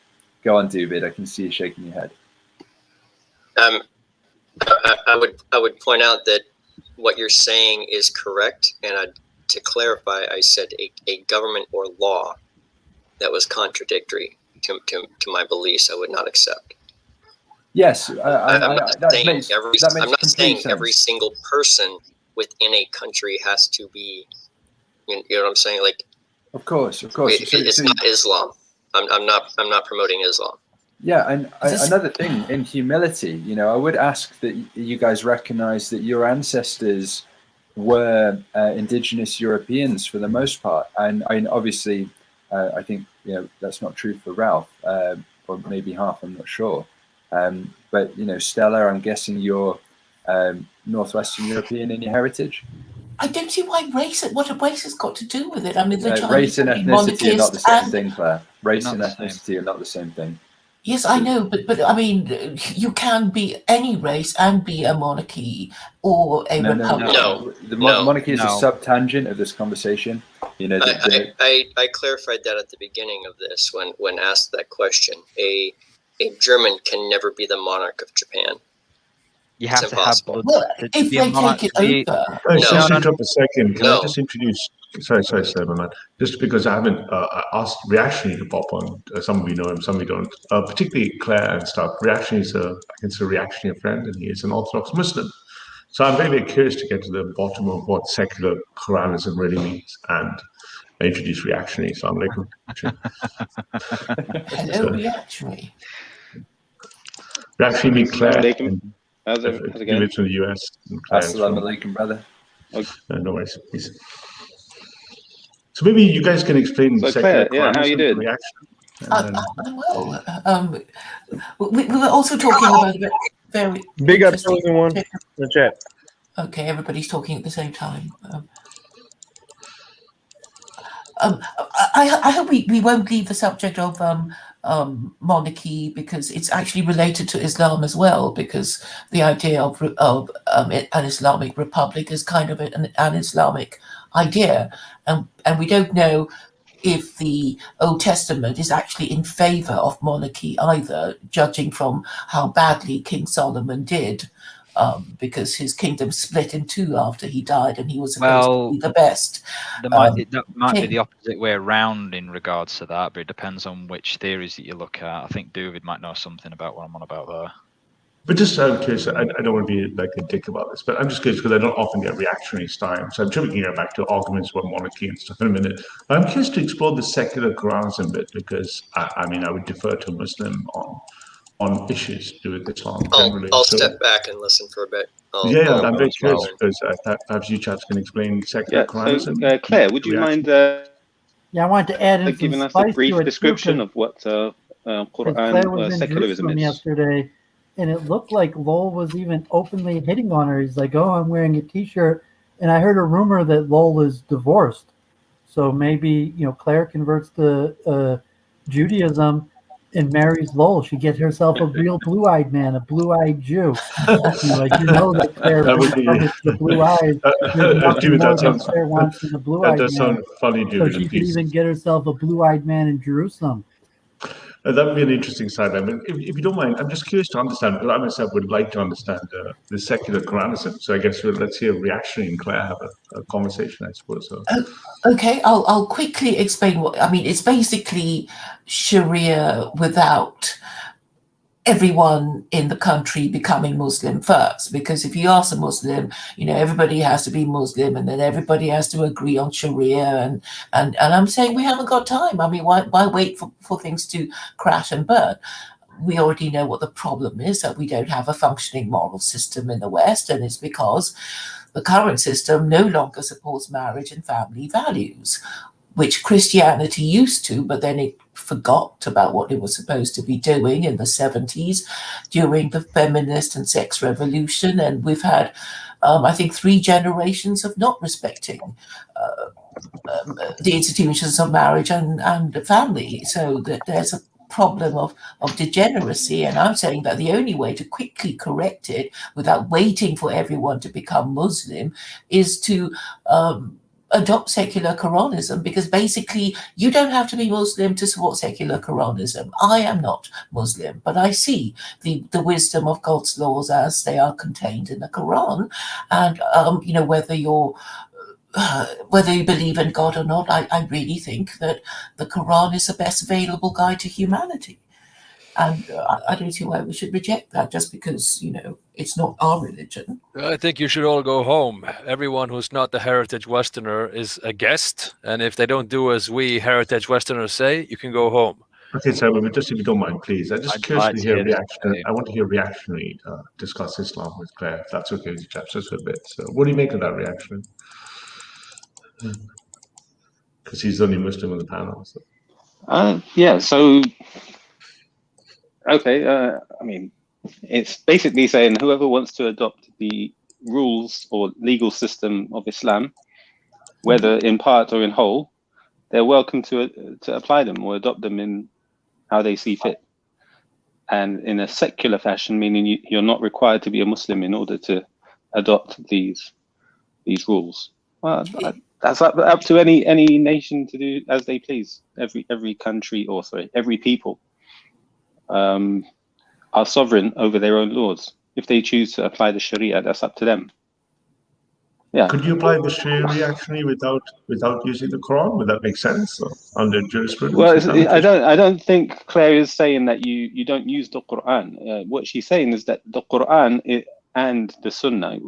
go on, David, I can see you shaking your head. I would point out that what you're saying is correct, and to clarify, I said a government or law that was contradictory to my beliefs, I would not accept. Yes, I'm not saying every single person within a country has to be. You know what I'm saying? Like, of course. It's not Islam. I'm not promoting Islam. Yeah, and another thing, in humility, I would ask that you guys recognize that your ancestors were indigenous Europeans for the most part. And obviously, I think, that's not true for Ralph, or maybe half, I'm not sure. But, Stella, I'm guessing you're Northwestern European in your heritage? I don't see what race has got to do with it. I mean, race and ethnicity are not the same thing, Claire. Race and ethnicity are not the same thing. Yes, I know, but I mean, you can be any race and be a monarchy or a republic. No. The monarchy is a subtangent of this conversation. I clarified that at the beginning of this when asked that question. A German can never be the monarch of Japan. You have to have blood. Well, if they take it over. Interrupt a second. Can I just introduce? Sorry, Simon. Just because I haven't asked Reactionary to pop on. Some of you know him, some of you don't. Particularly Claire and stuff. Reactionary is I consider Reactionary a friend, and he is an Orthodox Muslim. So I'm very, very curious to get to the bottom of what secular Quranism really means, and I introduce Reactionary. Assalamu alaikum. Hello, Reactionary. Actually, meet Claire. How's it He going? lives in the US. And Claire is Assalamu from- alaikum, brother. no worries. Please. So maybe you guys can explain So secular Claire, how you Quranism, doing? reaction. Well, we were also talking about a very Big up interesting chosen one in the chat. Okay, everybody's talking at the same time. I hope we won't leave the subject of monarchy, because it's actually related to Islam as well, because the idea of an Islamic republic is kind of an Islamic idea, and we don't know if the Old Testament is actually in favor of monarchy either, judging from how badly King Solomon did, because his kingdom split in two after he died, and he was supposed to be the best. That might be the opposite way around in regards to that, but it depends on which theories that you look at. I think David might know something about what I'm on about there. But just out of curious, I don't want to be like a dick about this, but I'm just curious because I don't often get reactionary style. So I'm sure we can get back to arguments about monarchy and stuff in a minute. But I'm curious to explore the secular Quranism bit, because I mean, I would defer to a Muslim on issues to do with Islam generally. I'll step back and listen for a bit. I'm very curious because perhaps you chaps can explain secular Quranism. So Claire, would you mind Yeah, I wanted to add in giving some us a spice brief to it description too, of what Claire Quran was in secularism Jerusalem is? yesterday, and it looked like Lowell was even openly hitting on her. He's like, "Oh, I'm wearing a T-shirt," and I heard a rumor that Lowell is divorced. So maybe Claire converts to Judaism and marries Lowell. She gets herself a real blue-eyed man, a blue-eyed Jew. That Claire That would be the blue eyes. There's nothing David, more that than sounds Claire wants than a blue-eyed that does man. sound funny, So David. she could even get herself a blue-eyed man in Jerusalem. That would be an interesting side. I mean, if you don't mind, I'm just curious to understand, because I myself would like to understand the secular Quranism. So I guess let's hear reactionary and Claire have a conversation, I suppose. So. Okay, I'll quickly explain what I mean. It's basically Sharia without everyone in the country becoming Muslim first, because if you ask a Muslim, everybody has to be Muslim, and then everybody has to agree on Sharia, and I'm saying we haven't got time. I mean, why wait for things to crash and burn? We already know what the problem is, that we don't have a functioning moral system in the West, and it's because the current system no longer supports marriage and family values, which Christianity used to, but then it forgot about what it was supposed to be doing in the 70s during the feminist and sex revolution. And we've had, I think, 3 generations of not respecting the institutions of marriage and family. So that there's a problem of degeneracy. And I'm saying that the only way to quickly correct it without waiting for everyone to become Muslim is to adopt secular Quranism, because basically you don't have to be Muslim to support secular Quranism. I am not Muslim, but I see the wisdom of God's laws as they are contained in the Quran, and whether you believe in God or not, I really think that the Quran is the best available guide to humanity. And I don't see why we should reject that just because, it's not our religion. I think you should all go home. Everyone who's not the heritage Westerner is a guest. And if they don't do as we heritage Westerners say, you can go home. Okay, so just if you don't mind, please. I'm just curious to hear reaction. I want to hear reactionary discuss Islam with Claire, if that's okay with you chaps, just for a bit. So what do you make of that reaction? Because he's the only Muslim on the panel. So. Okay, I mean, it's basically saying whoever wants to adopt the rules or legal system of Islam, whether in part or in whole, they're welcome to apply them or adopt them in how they see fit. And in a secular fashion, meaning you're not required to be a Muslim in order to adopt these rules. Well, that's up to any nation to do as they please. Every country, or sorry, every people are sovereign over their own laws. If they choose to apply the Sharia, that's up to them. Yeah. Could you apply the Sharia reactionary without using the Quran? Would that make sense under jurisprudence? Well, I don't think Claire is saying that you don't use the Quran. What she's saying is that the Quran and the Sunnah,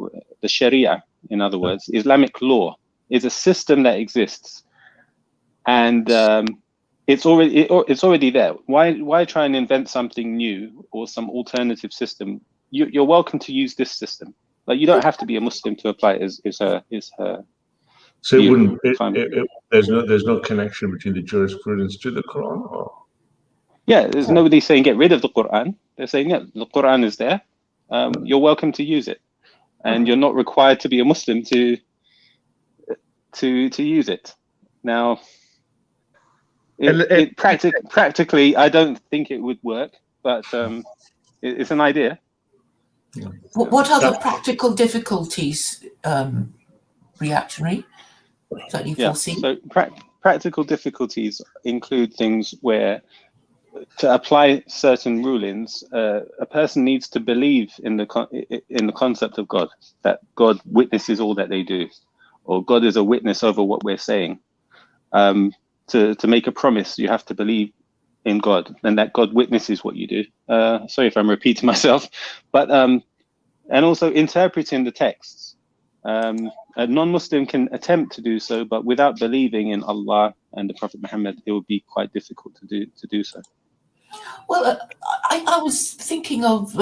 the Sharia, in other words, Islamic law, is a system that exists, and it's already there. Why try and invent something new or some alternative system? You're welcome to use this system. Like, you don't have to be a Muslim to apply it. Is her So it view. wouldn't. There's no connection between the jurisprudence to the Quran, or Yeah, there's nobody saying get rid of the Quran. They're saying, yeah, the Quran is there. You're welcome to use it, and you're not required to be a Muslim to use it. Now, practically, I don't think it would work, but it's an idea. What other practical difficulties, reactionary, that you foresee? So practical difficulties include things where, to apply certain rulings, a person needs to believe in the concept of God, that God witnesses all that they do, or God is a witness over what we're saying. To make a promise, you have to believe in God, and that God witnesses what you do. Sorry if I'm repeating myself, but and also interpreting the texts. A non-Muslim can attempt to do so, but without believing in Allah and the Prophet Muhammad, it would be quite difficult to do so. Well, I was thinking of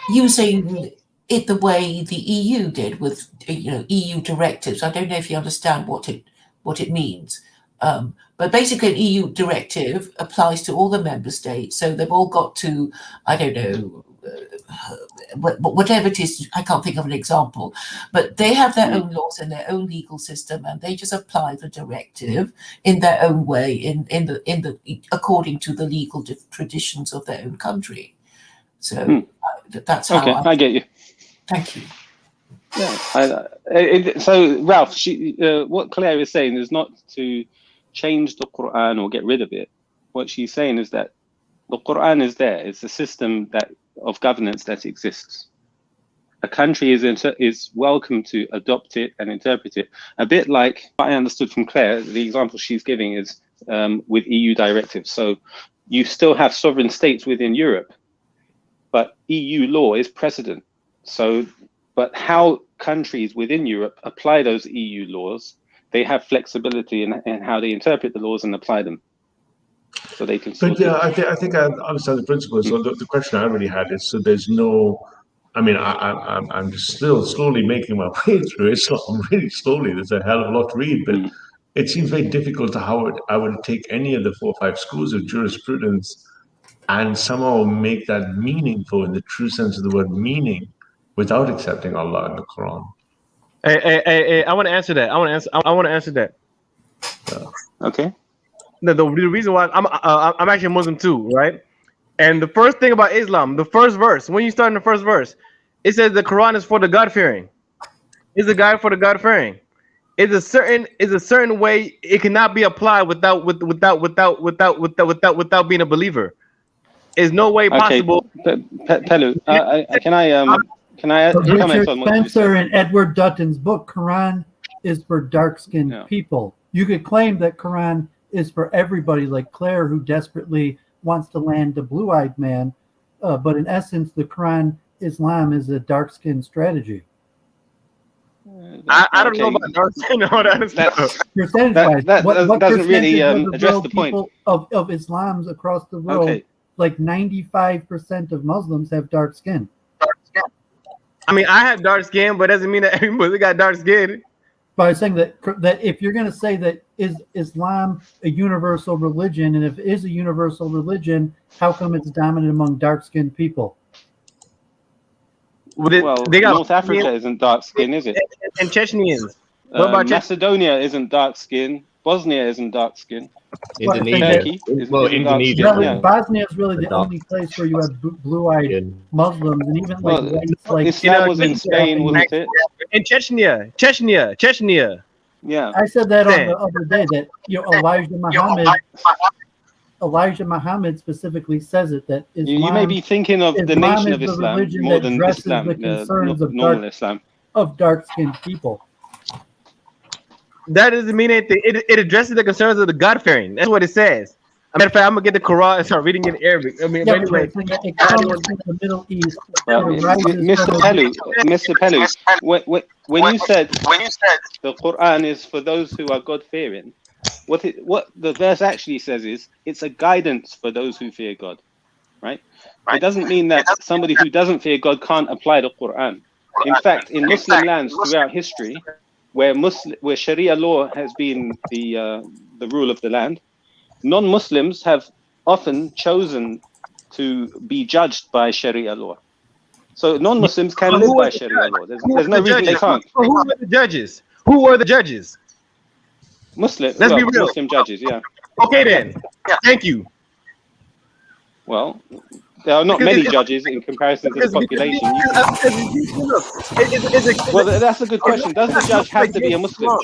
using it the way the EU did with EU directives. I don't know if you understand what it means, but basically an EU directive applies to all the member states, so they've all got to, I don't know, whatever it is, I can't think of an example, but they have their own laws and their own legal system, and they just apply the directive in their own way, in the according to the legal traditions of their own country. So that's how I get you. Thank you. Yeah, so Ralph, what Claire is saying is not to change the Quran or get rid of it. What she's saying is that the Quran is there. It's a system of governance that exists. A country is welcome to adopt it and interpret it. A bit like what I understood from Claire, the example she's giving is with EU directives. So you still have sovereign states within Europe, but EU law is precedent. So, but how countries within Europe apply those EU laws, they have flexibility in how they interpret the laws and apply them. So they can. But yeah, I think I understand the principle. So the question I really had is: so there's no. I mean, I'm still slowly making my way through Islam. Really slowly. There's a hell of a lot to read, but it seems very difficult to how I would take any of the 4 or 5 schools of jurisprudence and somehow make that meaningful in the true sense of the word meaning, without accepting Allah and the Quran. Hey, I want to answer that. I want to answer that. Okay. The reason why I'm actually a Muslim too, right? And the first thing about Islam, the first verse, when you start in the first verse, it says the Quran is for the God-fearing. It's a guide for the God-fearing. It's a certain way it cannot be applied without being a believer. There's no way possible. Pelu, can I comment on what you Spencer said? and Edward Dutton's book, Quran is for dark-skinned people. You could claim that Quran is for everybody, like Claire, who desperately wants to land a blue-eyed man. But in essence, the Quran, Islam is a dark-skinned strategy. I don't know about dark skin and all that stuff. Percentage-wise, that what doesn't really address the point. Of Islams across the world, Okay. like 95% of Muslims have dark skin. I mean, I have dark skin, but doesn't mean that everybody got dark skin. But I was saying that if you're going to say that is Islam a universal religion, and if it is a universal religion, how come it's dominant among dark-skinned people? Well, North Africa isn't dark skin, is it? And Chechenians. What about Macedonia isn't dark skin. Bosnia isn't dark skin. Indonesia. Turkey Indonesia. Bosnia is really the only place where you have blue-eyed Muslims, and even like Islam was in Spain, wasn't it? In Chechnya. Yeah. I said that on the other day that Elijah Muhammad specifically says it, that Islam, you may be thinking of the nation of Islam more than Islam, normal Islam. Of dark-skinned people. That doesn't mean anything. It addresses the concerns of the God-fearing. That's what it says. As a matter of fact, I'm gonna get the Quran and start reading it in Arabic. I mean, anyway, it comes from the Middle East. Mr. Pelu, when you said the Quran is for those who are God-fearing, what the verse actually says is it's a guidance for those who fear God, right? It doesn't mean that somebody who doesn't fear God can't apply the Quran. In fact, in Muslim lands throughout history, where Sharia law has been the rule of the land, non-Muslims have often chosen to be judged by Sharia law. So non-Muslims can live by Sharia law. There's no reason they can't. Who were the judges? Who were the judges? Let's be real. Muslim judges, yeah. Okay then. Thank you. Well, there are not many judges in comparison to the population. Well, that's a good question. Does the judge have to be a Muslim?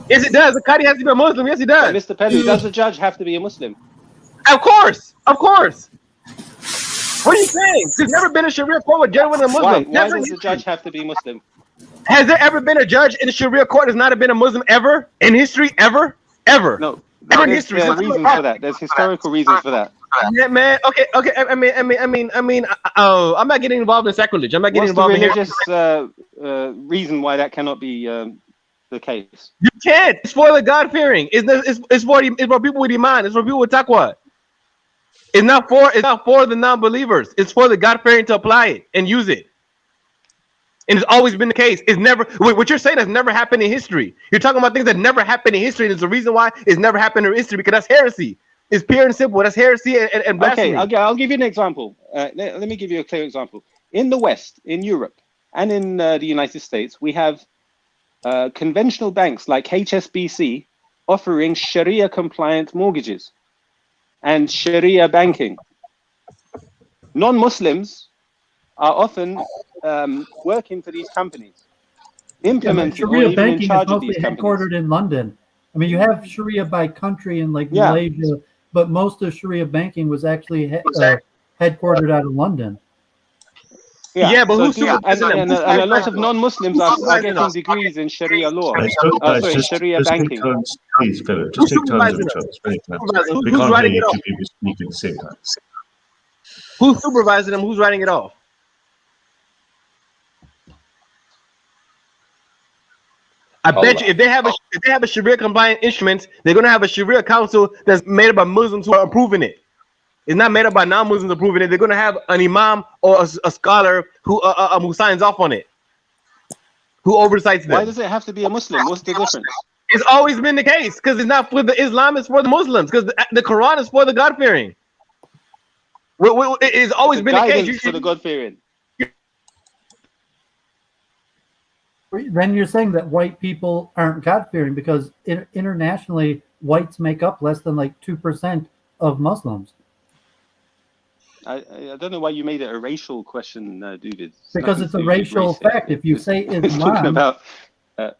Yes, it does. The Qadi has to be a Muslim. Yes, he does. Mr. Pelly, does the judge have to be a Muslim? Of course. Of course. What are you saying? There's never been a Sharia court with judge with a Muslim. Why does the judge have to be Muslim? Has there ever been a judge in the Sharia court that's not been a Muslim ever? In history? Ever? Ever? No. Ever in history? There are reasons for that. There's historical reasons for that. Yeah, man. Okay. I mean. Oh, I'm not getting involved in sacrilege. I'm not getting involved in religious reason why that cannot be the case. You can't. It's for the God fearing. It's for people with iman. It's for people with taqwa. It's not for the non-believers. It's for the God fearing to apply it and use it. And it's always been the case. It's never what you're saying has never happened in history. You're talking about things that never happened in history, and there's a reason why it's never happened in history, because that's heresy. It's pure and simple. That's heresy and blasphemy. Okay, I'll give you an example. Let me give you a clear example. In the West, in Europe, and in the United States, we have conventional banks like HSBC offering Sharia-compliant mortgages and Sharia banking. Non-Muslims are often working for these companies, implementing or even in charge of these companies. Headquartered in London. I mean, you have Sharia by country in like Malaysia, but most of Sharia banking was actually headquartered out of London. Yeah, but and a lot of non-Muslims are getting degrees in Sharia law. Sharia banking. Please, Philip, just take turns of turns. We can't hear you two people speak at the same time. Who's supervising them? Who's writing it off? I bet you if they have a Sharia compliant instruments, they're gonna have a Sharia council that's made up by Muslims who are approving it. It's not made up by non-Muslims approving it. They're gonna have an imam or a scholar who signs off on it, who oversights them. Why does it have to be a Muslim? What's the difference? It's always been the case, because it's not for the Islam, it's for the Muslims, because the Quran is for the God-fearing. It's always been the case. For the God-fearing. Then you're saying that white people aren't God-fearing because internationally, whites make up less than like 2% of Muslims. I don't know why you made it a racial question, David. Because it's a racial fact. If you say Islam, about, well,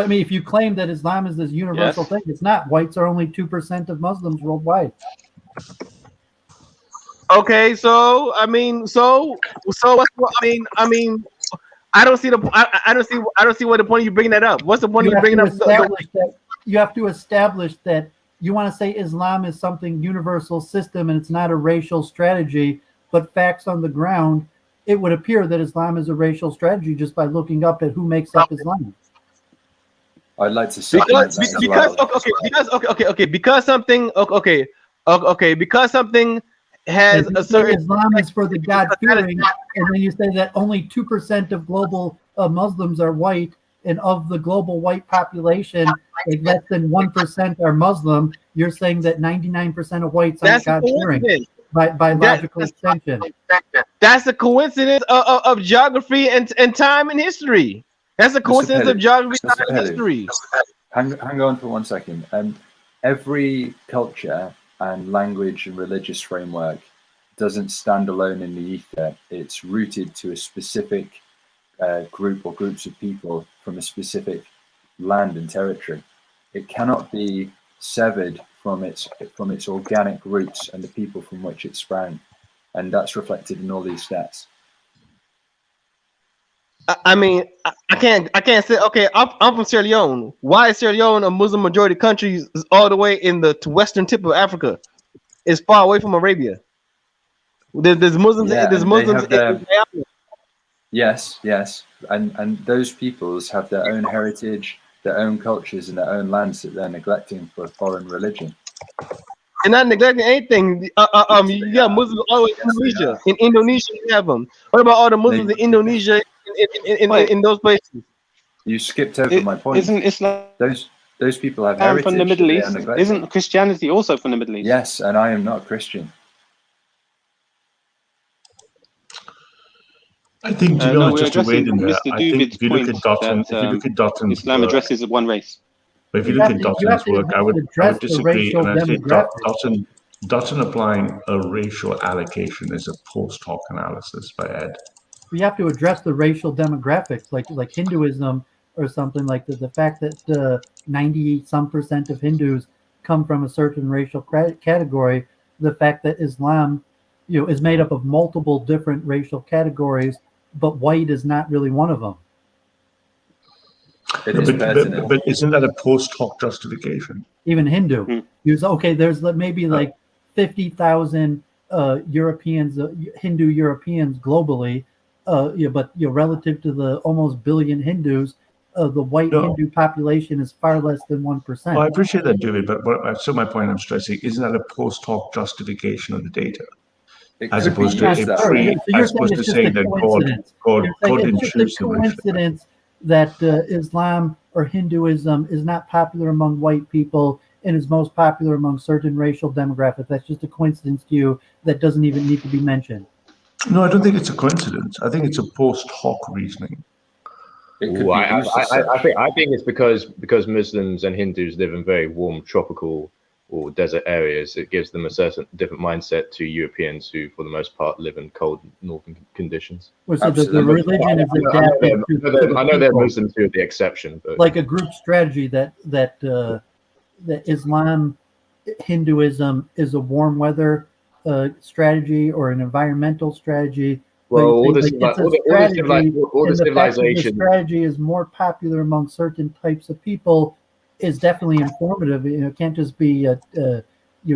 I mean, if you claim that Islam is this universal thing, it's not. Whites are only 2% of Muslims worldwide. Okay, so I mean, I don't see what the point of you bringing that up. What's the point of you bringing up? You have to establish that you want to say Islam is something universal system and it's not a racial strategy, but facts on the ground, it would appear that Islam is a racial strategy just by looking up at who makes up Islam. I'd like to say because something has a certain Islam is for the God-fearing, and then you say that only 2% of global Muslims are white, and of the global white population, like less than 1% are Muslim. You're saying that 99% of whites are God-fearing by logical extension. That's a coincidence of geography and time and history. That's a coincidence of geography and history. Hang on for 1 second. Every culture and language and religious framework doesn't stand alone in the ether. It's rooted to a specific group or groups of people from a specific land and territory. It cannot be severed from its organic roots and the people from which it sprang, and that's reflected in all these stats. I mean, I can't say, okay, I'm from Sierra Leone. Why is Sierra Leone a Muslim majority country all the way in the western tip of Africa? It's far away from Arabia. There's Muslims. There's Muslims. Yes, and those peoples have their own heritage, their own cultures and their own lands that they're neglecting for a foreign religion. And not neglecting anything. You got Muslims all in Indonesia. In Indonesia, you have them. What about all the Muslims in Indonesia, in those places? You skipped over my point. Isn't Islam those people have heritage from the Middle that they are East? neglecting. Isn't Christianity also from the Middle East? Yes, and I am not Christian. I think, to be No, honest, we're just to wade addressing in there, Mr. I think Duvid's if you look point at Dotton, that Islam addresses one race. but if you look at Dotton's work, I would disagree, and I think Dotton applying a racial allocation is a post hoc analysis by Ed. We have to address the racial demographics, like Hinduism or something like the fact that 90-some% of Hindus come from a certain racial category. The fact that Islam, is made up of multiple different racial categories, but white is not really one of them. But isn't that a post hoc justification? Even Hindu, there's maybe like 50,000 Europeans, Hindu Europeans globally, but relative to the almost billion Hindus, the white Hindu population is far less than 1%. Well, I appreciate that, David, but so my point I'm stressing, isn't that a post hoc justification of the data? As opposed to saying that God didn't choose the racial. Coincidence that Islam or Hinduism is not popular among white people and is most popular among certain racial demographics. That's just a coincidence to you that doesn't even need to be mentioned. No, I don't think it's a coincidence. I think it's a post hoc reasoning. Ooh, I think it's because Muslims and Hindus live in very warm tropical or desert areas. It gives them a certain different mindset to Europeans who, for the most part, live in cold northern conditions. Well, so the religion is adapted. I know there are Muslims who are the exception, but like a group strategy that Islam, Hinduism is a warm weather strategy or an environmental strategy. Well, all the civilization strategy is more popular among certain types of people is definitely informative. It can't just be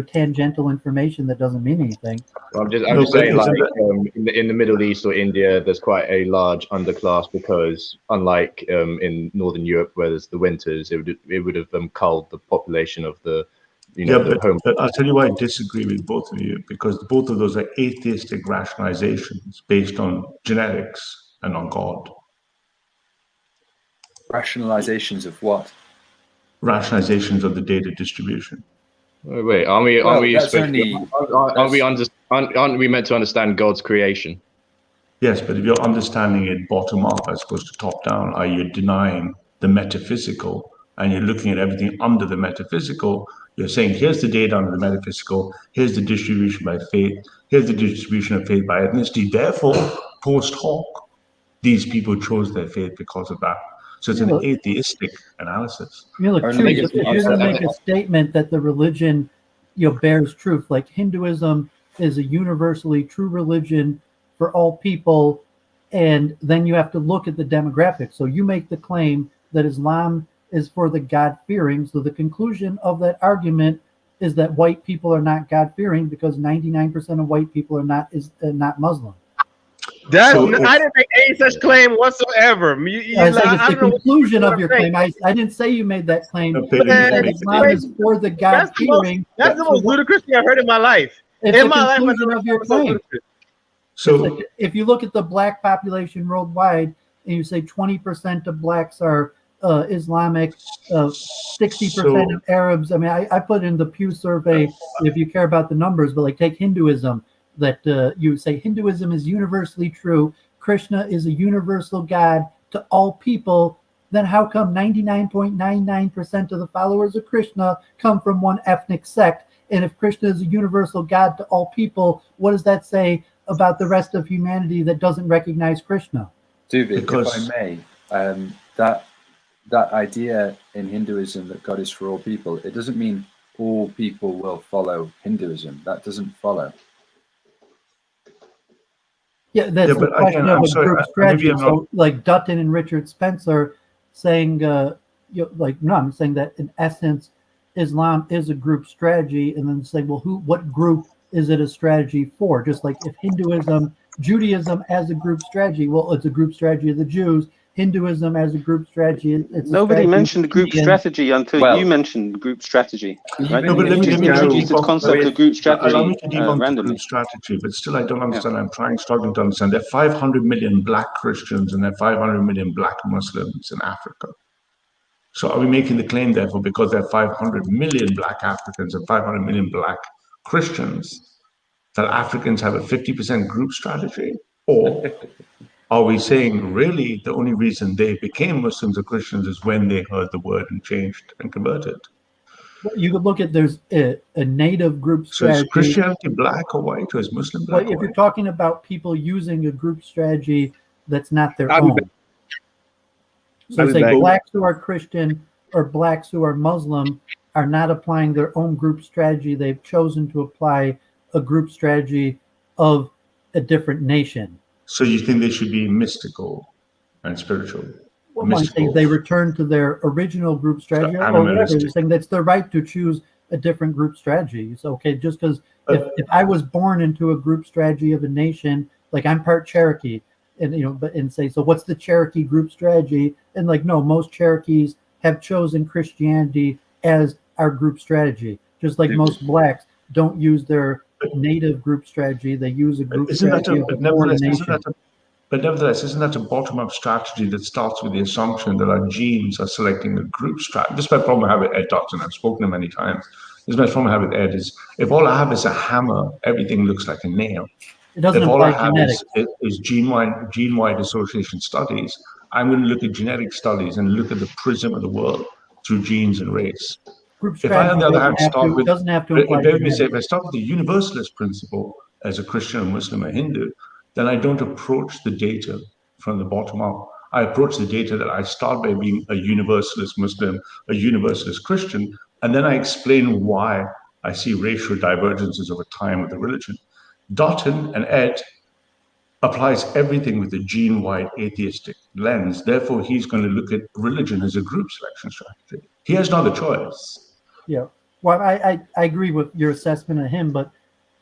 tangential information that doesn't mean anything. I'm just saying, like in the Middle East or India, there's quite a large underclass because, unlike in Northern Europe, where there's the winters, it would have culled the population of the but I'll tell you why I disagree with both of you, because both of those are atheistic rationalizations based on genetics and on God. Rationalizations of what? Rationalizations of the data distribution. Wait, aren't we meant to understand God's creation? Yes, but if you're understanding it bottom up as opposed to top down, are you denying the metaphysical and you're looking at everything under the metaphysical? You're saying, here's the data under the metaphysical, here's the distribution by faith, here's the distribution of faith by ethnicity. Therefore, post hoc, these people chose their faith because of that. So it's an atheistic analysis. If you're going to make a statement that the religion bears truth, like Hinduism is a universally true religion for all people, and then you have to look at the demographics. So you make the claim that Islam is for the God-fearing. So the conclusion of that argument is that white people are not God-fearing because 99% of white people are not Muslim. I didn't make any such claim whatsoever. It's the conclusion of your claim. I didn't say you made that claim. Islam is for the God-fearing. That's the most ludicrous thing I've heard in my life. It's the conclusion of your claim. So if you look at the black population worldwide and you say 20% of blacks are Islamic, 60% of Arabs. I mean, I put in the Pew survey, if you care about the numbers, but like take Hinduism, that you say Hinduism is universally true. Krishna is a universal God to all people. Then how come 99.99% of the followers of Krishna come from one ethnic sect? And if Krishna is a universal God to all people, what does that say about the rest of humanity that doesn't recognize Krishna? David, if I may, that idea in Hinduism that God is for all people, it doesn't mean all people will follow Hinduism. That doesn't follow. Yeah, that's the question of a group strategy. So, like Dutton and Richard Spencer saying, I'm saying that in essence, Islam is a group strategy, and then say, well, what group is it a strategy for? Just like if Hinduism, Judaism as a group strategy, well, it's a group strategy of the Jews, Hinduism as a group strategy. It's Nobody mentioned the group strategy until you mentioned group strategy. Right? No, but let me introduce the concept of group strategy allow me to debunk the randomly. group strategy, but still I don't understand. I'm struggling to understand. There are 500 million black Christians and there are 500 million black Muslims in Africa. So are we making the claim, therefore, because there are 500 million black Africans and 500 million black Christians, that Africans have a 50% group strategy? Or are we saying really the only reason they became Muslims or Christians is when they heard the word and changed and converted? Well, you could look at there's a native group strategy. So is Christianity black or white, or is Muslim black? Well, if you're talking about people using a group strategy that's not their own. So say blacks who are Christian or blacks who are Muslim are not applying their own group strategy. They've chosen to apply a group strategy of a different nation. So you think they should be mystical and spiritual? Well, I think they return to their original group strategy or whatever. You're saying that's their right to choose a different group strategy. So, okay, just because if I was born into a group strategy of a nation, like I'm part Cherokee, and say, so what's the Cherokee group strategy? And like, no, most Cherokees have chosen Christianity as our group strategy. Just like most blacks don't use their native group strategy, they use a group strategy of a foreign nation. But nevertheless, isn't that a bottom-up strategy that starts with the assumption that our genes are selecting a group strategy? This is my problem I have with Ed Dotson. I've spoken to him many times. This is my problem I have with Ed is if all I have is a hammer, everything looks like a nail. It doesn't if all I apply have genetics. is gene-wide association studies, I'm going to look at genetic studies and look at the prism of the world through genes and race. Group If I, on the other hand, start with, doesn't have to apply if I start with the universalist principle as a Christian, a Muslim, a Hindu, then I don't approach the data from the bottom up. I approach the data that I start by being a universalist Muslim, a universalist Christian, and then I explain why I see racial divergences over time with the religion. Dotton and Ed applies everything with a gene-wide atheistic lens. Therefore, he's going to look at religion as a group selection strategy. He has no other choice. Yeah. Well, I agree with your assessment of him, but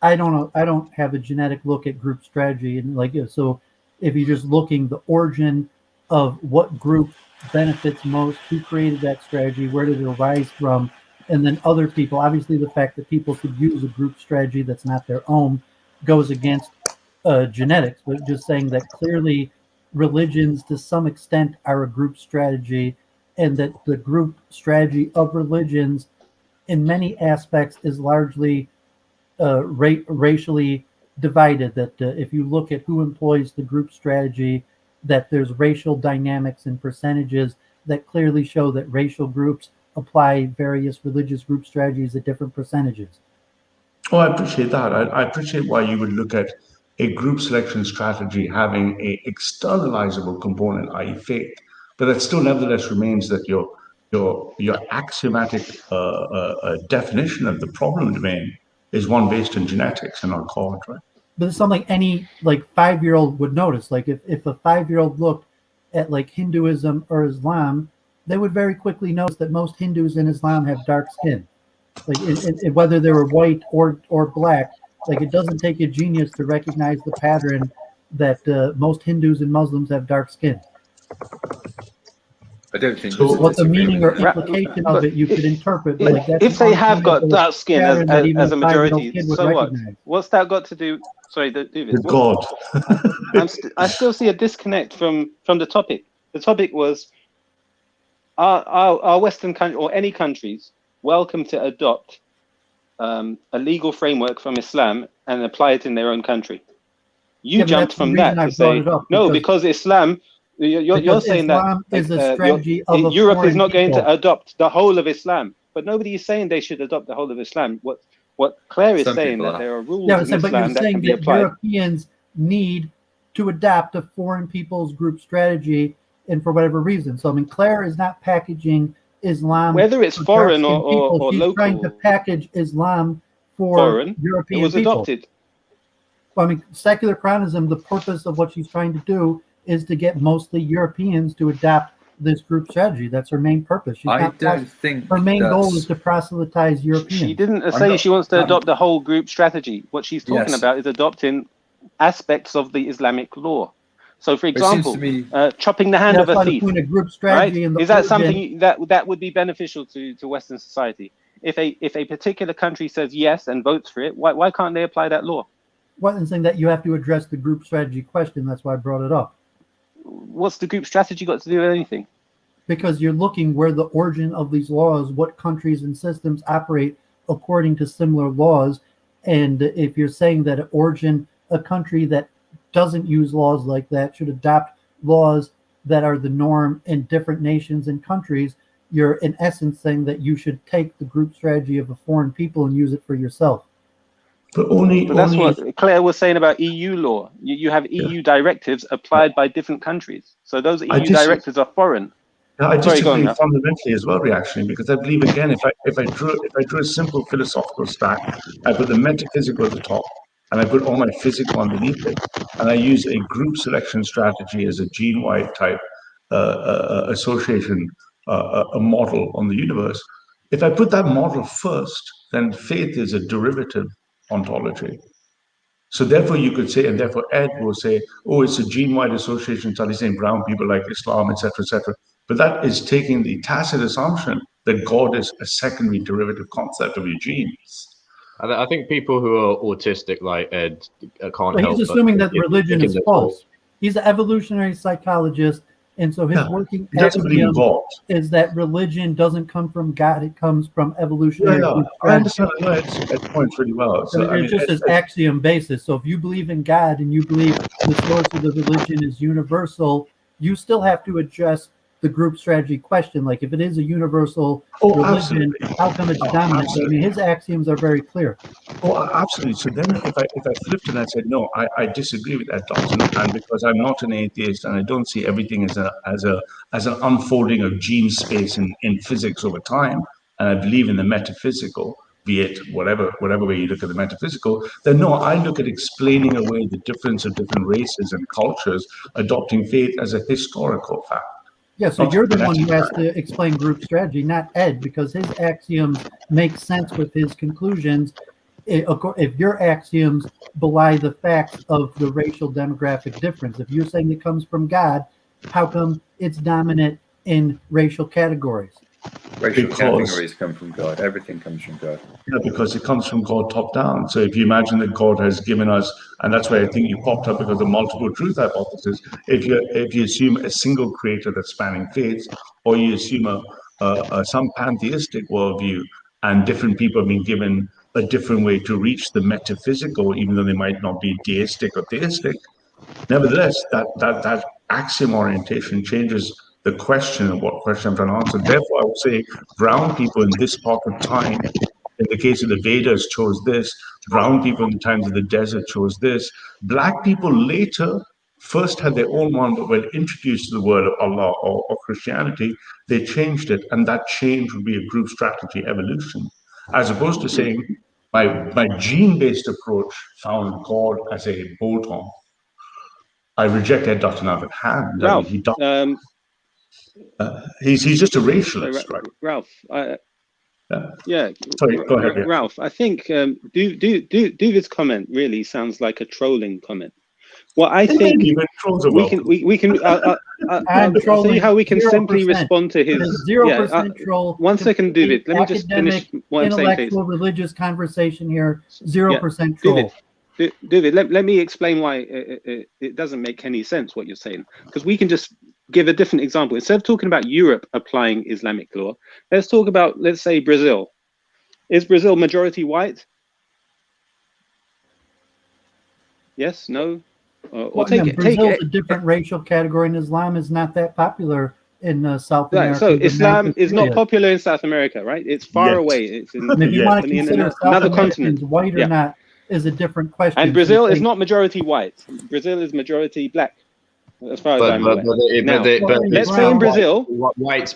I don't have a genetic look at group strategy. And like, so if you're just looking the origin of what group benefits most, who created that strategy, where did it arise from, and then other people, obviously the fact that people could use a group strategy that's not their own goes against genetics, but just saying that clearly religions to some extent are a group strategy, and that the group strategy of religions in many aspects is largely racially divided, that if you look at who employs the group strategy, that there's racial dynamics and percentages that clearly show that racial groups apply various religious group strategies at different percentages. Oh, I appreciate that. I appreciate why you would look at a group selection strategy having a externalizable component, i.e. faith, but that still nevertheless remains that your axiomatic definition of the problem domain is one based in genetics and not God, right? But it's something any like 5-year-old would notice. Like if a 5-year-old looked at like Hinduism or Islam, they would very quickly notice that most Hindus in Islam have dark skin. Like whether they were white or black, like it doesn't take a genius to recognize the pattern that most Hindus and Muslims have dark skin. I don't think so what the meaning or implication of it you could interpret. But like if they have got dark skin as a majority, so what? What's that got to do? Sorry, David. God. I still see a disconnect from the topic. The topic was: are Western countries or any countries welcome to adopt a legal framework from Islam and apply it in their own country? You jumped from that to say no, because Islam. You're saying Islam that is a strategy of Europe is not going to adopt the whole of Islam, but nobody is saying they should adopt the whole of Islam. What Claire is saying that there are rules in Islam that can be applied. Europeans need to adopt a foreign people's group strategy, and for whatever reason. So I mean, Claire is not packaging Islam, whether it's foreign or she's local. Trying to package Islam for foreign. European it was people. adopted. Well, I mean, secular Quranism, the purpose of what she's trying to do is to get mostly Europeans to adopt this group strategy. That's her main purpose. I don't think her main goal is to proselytize Europeans. She didn't say she wants to adopt the whole group strategy. What she's talking about is adopting aspects of the Islamic law. So, for It seems example, to me- chopping the hand That's of a why the thief, point of group right? strategy and the Is that origin- something that would be beneficial to Western society? If a particular country says yes and votes for it, why can't they apply that law? One thing that you have to address the group strategy question. That's why I brought it up. What's the group strategy got to do with anything? Because you're looking where the origin of these laws, what countries and systems operate according to similar laws. And if you're saying that a country that doesn't use laws like that should adopt laws that are the norm in different nations and countries, you're in essence saying that you should take the group strategy of a foreign people and use it for yourself. But that's what Claire was saying about EU law. You have EU directives applied by different countries. So those EU directives are foreign. No, I Sorry, go on, disagree Ralph. fundamentally as well, reactionary, because I believe again, if I drew a simple philosophical stack, I put the metaphysical at the top, and I put all my physical underneath it, and I use a group selection strategy as a gene-wide type association, a model on the universe. If I put that model first, then faith is a derivative ontology. So therefore you could say, and therefore Ed will say, oh, it's a gene-wide association study saying brown people like Islam, etc., etc. But that is taking the tacit assumption that God is a secondary derivative concept of your genes. I think people who are autistic like Ed can't help. He's assuming that religion is false. He's an evolutionary psychologist, and so his working axiom is that religion doesn't come from God; it comes from evolutionary. I understand Ed's points really well. So it's just his axiom basis. So if you believe in God and you believe the source of the religion is universal, you still have to address the group strategy question. Like if it is a universal religion, how come it's dominant? I mean, his axioms are very clear. Oh, absolutely. So then if I flipped and I said, no, I disagree with that doctrine, and because I'm not an atheist and I don't see everything as an unfolding of gene space in physics over time, and I believe in the metaphysical, be it whatever way you look at the metaphysical, then no, I look at explaining away the difference of different races and cultures adopting faith as a historical fact. Yeah, so you're the one who has to explain group strategy, not Ed, because his axioms make sense with his conclusions. If your axioms belie the facts of the racial demographic difference, if you're saying it comes from God, how come it's dominant in racial categories? Racial categories come from God. Everything comes from God. Yeah, because it comes from God top down. So if you imagine that God has given us, and that's why I think you popped up because of the multiple truth hypothesis. If you assume a single creator that's spanning faiths, or you assume some pantheistic worldview, and different people have been given a different way to reach the metaphysical, even though they might not be deistic or theistic. Nevertheless, that axiom orientation changes the question of what question I'm trying to answer. Therefore, I would say brown people in this part of time, in the case of the Vedas, chose this. Brown people in the times of the desert chose this. Black people later first had their own one, but when introduced to the word of Allah or Christianity, they changed it. And that change would be a group strategy evolution, as opposed to saying my gene-based approach found God as a bolt-on. I reject Ed Dr. Navid Hand. Ralph, he's just a racialist, right? Ralph, yeah. Sorry, go ahead. Yeah. Ralph, I think David's comment really sounds like a trolling comment. Well, I think we can I'll see how we can simply respond to his 0% troll. 1 second, David. Let me just finish what I'm saying, please. Intellectual religious conversation here. 0% troll. David, let me explain why it doesn't make any sense what you're saying, because we can just give a different example. Instead of talking about Europe applying Islamic law, let's talk about, let's say, Brazil. Is Brazil majority white? Yes, no? Brazil's a different racial category, and Islam is not that popular in South America. So Islam is not popular in South America, right? It's far away. It's in, if you want to consider another continent, white or not, is a different question. And Brazil is not majority white. Brazil is majority black, as far as I'm aware. Let's say in Brazil, whites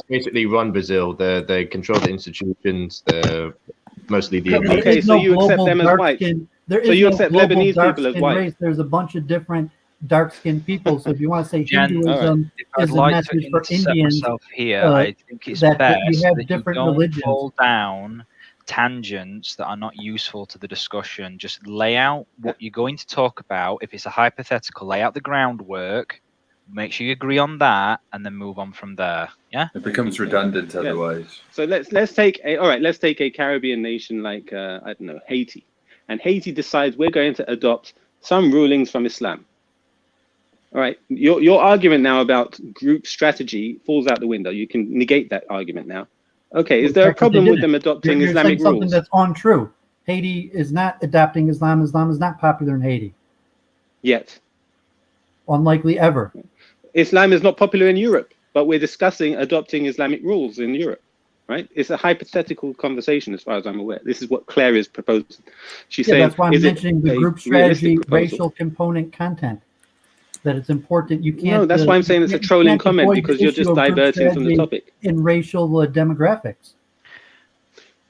basically run Brazil. They control the institutions. They're mostly the elite. Okay, so you accept them as white. So you accept Lebanese people as white. Race. There's a bunch of different dark-skinned people. So if you want to say Hinduism is a message for Indians, here, I think it's best you have that different you don't religions. fall down tangents that are not useful to the discussion. Just lay out what you're going to talk about. If it's a hypothetical, lay out the groundwork, make sure you agree on that, and then move on from there. Yeah, it becomes redundant otherwise. So let's take a Caribbean nation like I don't know, Haiti, and Haiti decides we're going to adopt some rulings from Islam. All right, your argument now about group strategy falls out the window. You can negate that argument now. Okay, is there a problem with them adopting Islamic rules? Something that's untrue. Haiti is not adopting Islam. Islam is not popular in Haiti. Yet. Unlikely ever. Islam is not popular in Europe, but we're discussing adopting Islamic rules in Europe, right? It's a hypothetical conversation as far as I'm aware. This is what Claire is proposing. She's saying, that's why I'm mentioning the group strategy, racial component content. That it's important. You can't. No, that's why I'm saying it's a trolling comment, because you're just diverting from the topic. In racial demographics.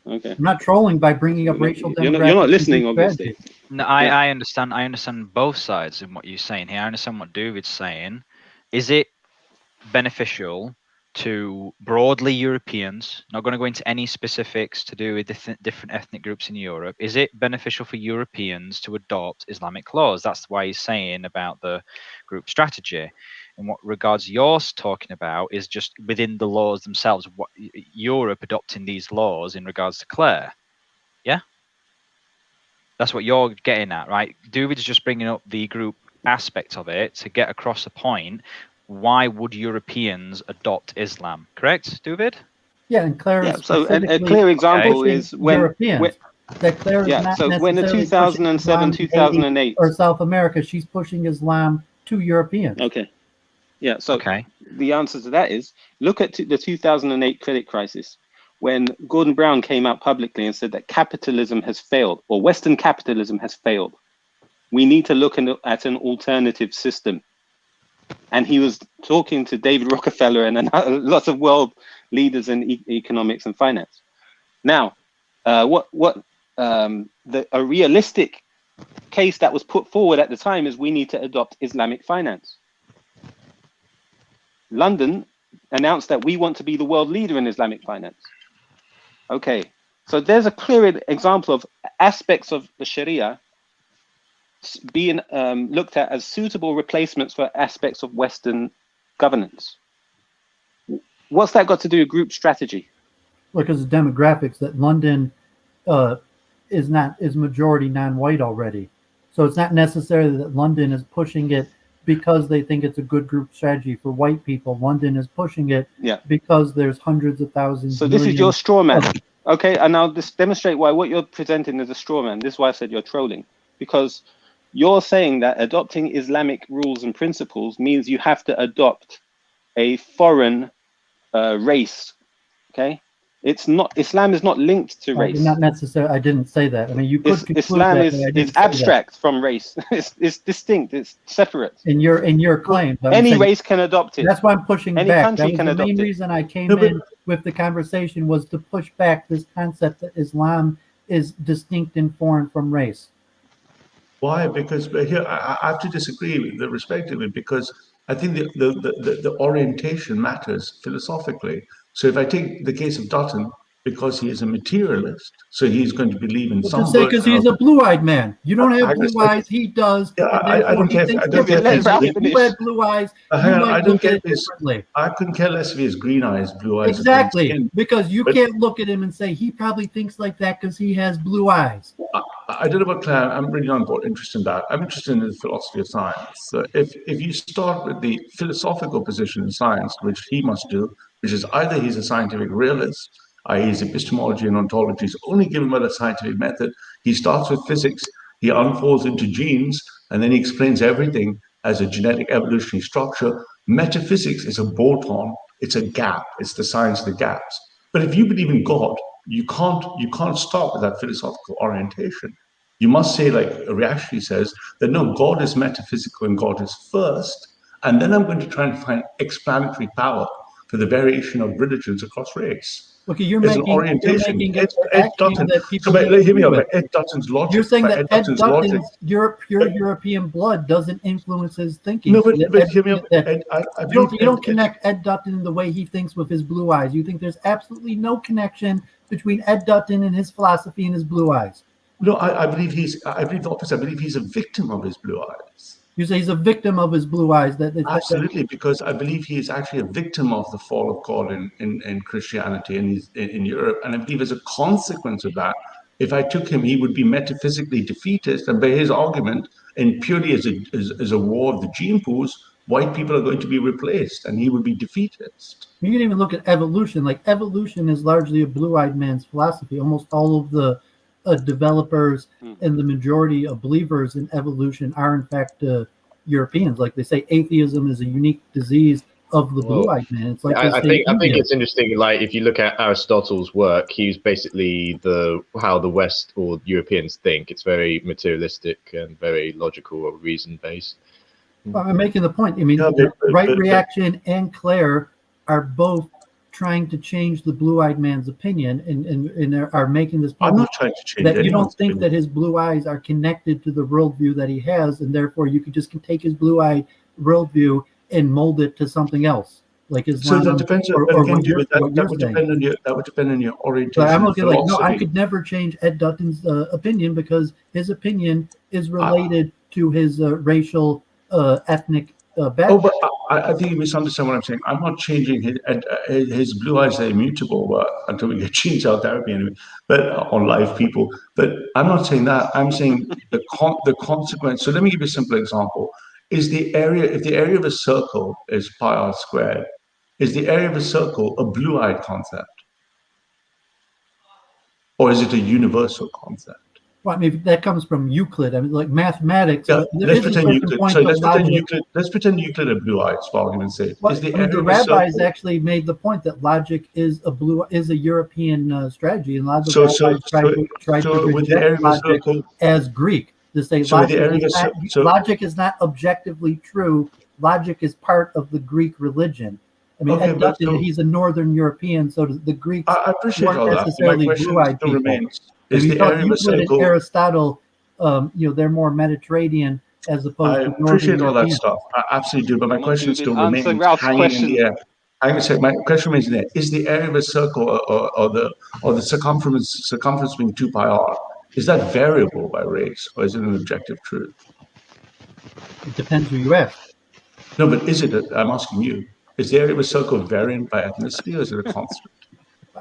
Okay. I'm not trolling by bringing up racial demographics. You're not listening, obviously. No, I understand. I understand both sides in what you're saying here. I understand what David's saying. Is it beneficial to broadly Europeans, not going to go into any specifics to do with different ethnic groups in Europe, is it beneficial for Europeans to adopt Islamic laws? That's why he's saying about the group strategy. And what regards you're talking about is just within the laws themselves, what Europe adopting these laws in regards to Claire. Yeah? That's what you're getting at, right? David's just bringing up the group aspect of it to get across a point. Why would Europeans adopt Islam? Correct, David? Yeah, and Claire. Yeah, so a clear example is when that Claire is not so when the 2007, 2008 or South America, she's pushing Islam to Europeans. Okay. Yeah. So the answer to that is look at the 2008 credit crisis, when Gordon Brown came out publicly and said that capitalism has failed, or Western capitalism has failed. We need to look at an alternative system. And he was talking to David Rockefeller and lots of world leaders in economics and finance. Now, a realistic case that was put forward at the time is we need to adopt Islamic finance. London announced that we want to be the world leader in Islamic finance. Okay, so there's a clear example of aspects of the Sharia being looked at as suitable replacements for aspects of Western governance. What's that got to do with group strategy? Because the demographics that London is majority non-white already, so it's not necessarily that London is pushing it because they think it's a good group strategy for white people. London is pushing it because there's hundreds of thousands. So this is your straw man. Okay, and I'll just demonstrate why what you're presenting is a straw man. This is why I said you're trolling, because you're saying that adopting Islamic rules and principles means you have to adopt a foreign race. Okay, it's not. Islam is not linked to race. Not necessarily. I didn't say that. I mean, you could. Islam is abstract from race. It's distinct. It's separate. In your claim, any race can adopt it. That's why I'm pushing any back. Country can the adopt main it. reason I came in with the conversation was to push back this concept that Islam is distinct and foreign from race. Why? Because here I have to disagree with the respectively, because I think the orientation matters philosophically. So if I take the case of Dutton, because he is a materialist, so he's going to believe in some. Just say because he's a blue-eyed man. You don't have blue eyes. He does. Yeah, I don't care. I don't care if you had blue eyes. I don't care if he's. I couldn't care less if he has green eyes, blue eyes. Exactly, because you can't look at him and say he probably thinks like that because he has blue eyes. I don't know about Claire. I'm really not interested in that. I'm interested in the philosophy of science. So if you start with the philosophical position in science, which he must do, which is either he's a scientific realist, i.e. his epistemology and ontology is only given by the scientific method. He starts with physics, he unfolds into genes, and then he explains everything as a genetic evolutionary structure. Metaphysics is a bolt-on, it's a gap, it's the science of the gaps. But if you believe in God, you can't stop with that philosophical orientation. You must say, like a reactionary says, that no, God is metaphysical and God is first, and then I'm going to try and find explanatory power for the variation of religions across race. Okay, you're It's making, an orientation. you're making Ed Dutton. that people So, but hear me out. with. Ed Dutton's logic. You're saying that Ed Ed Dutton's Dutton's logic. pure European blood doesn't influence his thinking. No, So but hear me out. Ed, you don't connect Ed Dutton in the way he thinks with his blue eyes. You think there's absolutely no connection between Ed Dutton and his philosophy and his blue eyes. No, I believe I believe the opposite. I believe he's a victim of his blue eyes. You say he's a victim of his blue eyes. Absolutely, because I believe he is actually a victim of the fall of God in Christianity and in Europe. And I believe as a consequence of that, if I took him, he would be metaphysically defeatist. And by his argument, and purely as a war of the gene pools, white people are going to be replaced and he would be defeatist. You can even look at evolution. Like evolution is largely a blue-eyed man's philosophy. Almost all of the developers and the majority of believers in evolution are in fact Europeans. Like they say, atheism is a unique disease of the blue-eyed man. It's like I think it's interesting. Like if you look at Aristotle's work, he's basically how the West or Europeans think. It's very materialistic and very logical or reason based. Well, I'm making the point. I mean, Right Reaction and Claire are both trying to change the blue-eyed man's opinion and are making this point. I'm not trying to change that you don't think opinion. that his blue eyes are connected to the worldview that he has, and therefore you could just take his blue-eyed worldview and mold it to something else, like Islam. So that depends. Or That would depend on your orientation. But I'm looking like, no, I could never change Ed Dutton's opinion because his opinion is related to his racial, ethnic background. But I think you misunderstand what I'm saying. I'm not changing his blue eyes are immutable until we get gene cell therapy anyway, but on live people. But I'm not saying that. I'm saying the consequence. So let me give you a simple example. If the area of a circle is pi r squared, is the area of a circle a blue-eyed concept? Or is it a universal concept? Well, I mean, that comes from Euclid. I mean, like mathematics. Yeah, let's pretend Euclid. Let's pretend Euclid had blue eyes, for argument's sake. Well, the rabbis actually made the point that logic is a European strategy, and a lot of the rabbis tried to reject logic as Greek. To say logic is not objectively true. Logic is part of the Greek religion. I mean, Ed Dutton, he's a Northern European, so the Greeks weren't necessarily blue-eyed people. If you talk Euclid and Aristotle, they're more Mediterranean as opposed to Northern appreciate all European. that stuff. I absolutely do, but my question still remains hanging in the air. My question remains in there. Is the area of a circle or the circumference between 2 pi r, is that variable by race or is it an objective truth? It depends who you ask. No, but is it? I'm asking you. Is the area of a circle variant by ethnicity or is it a constant?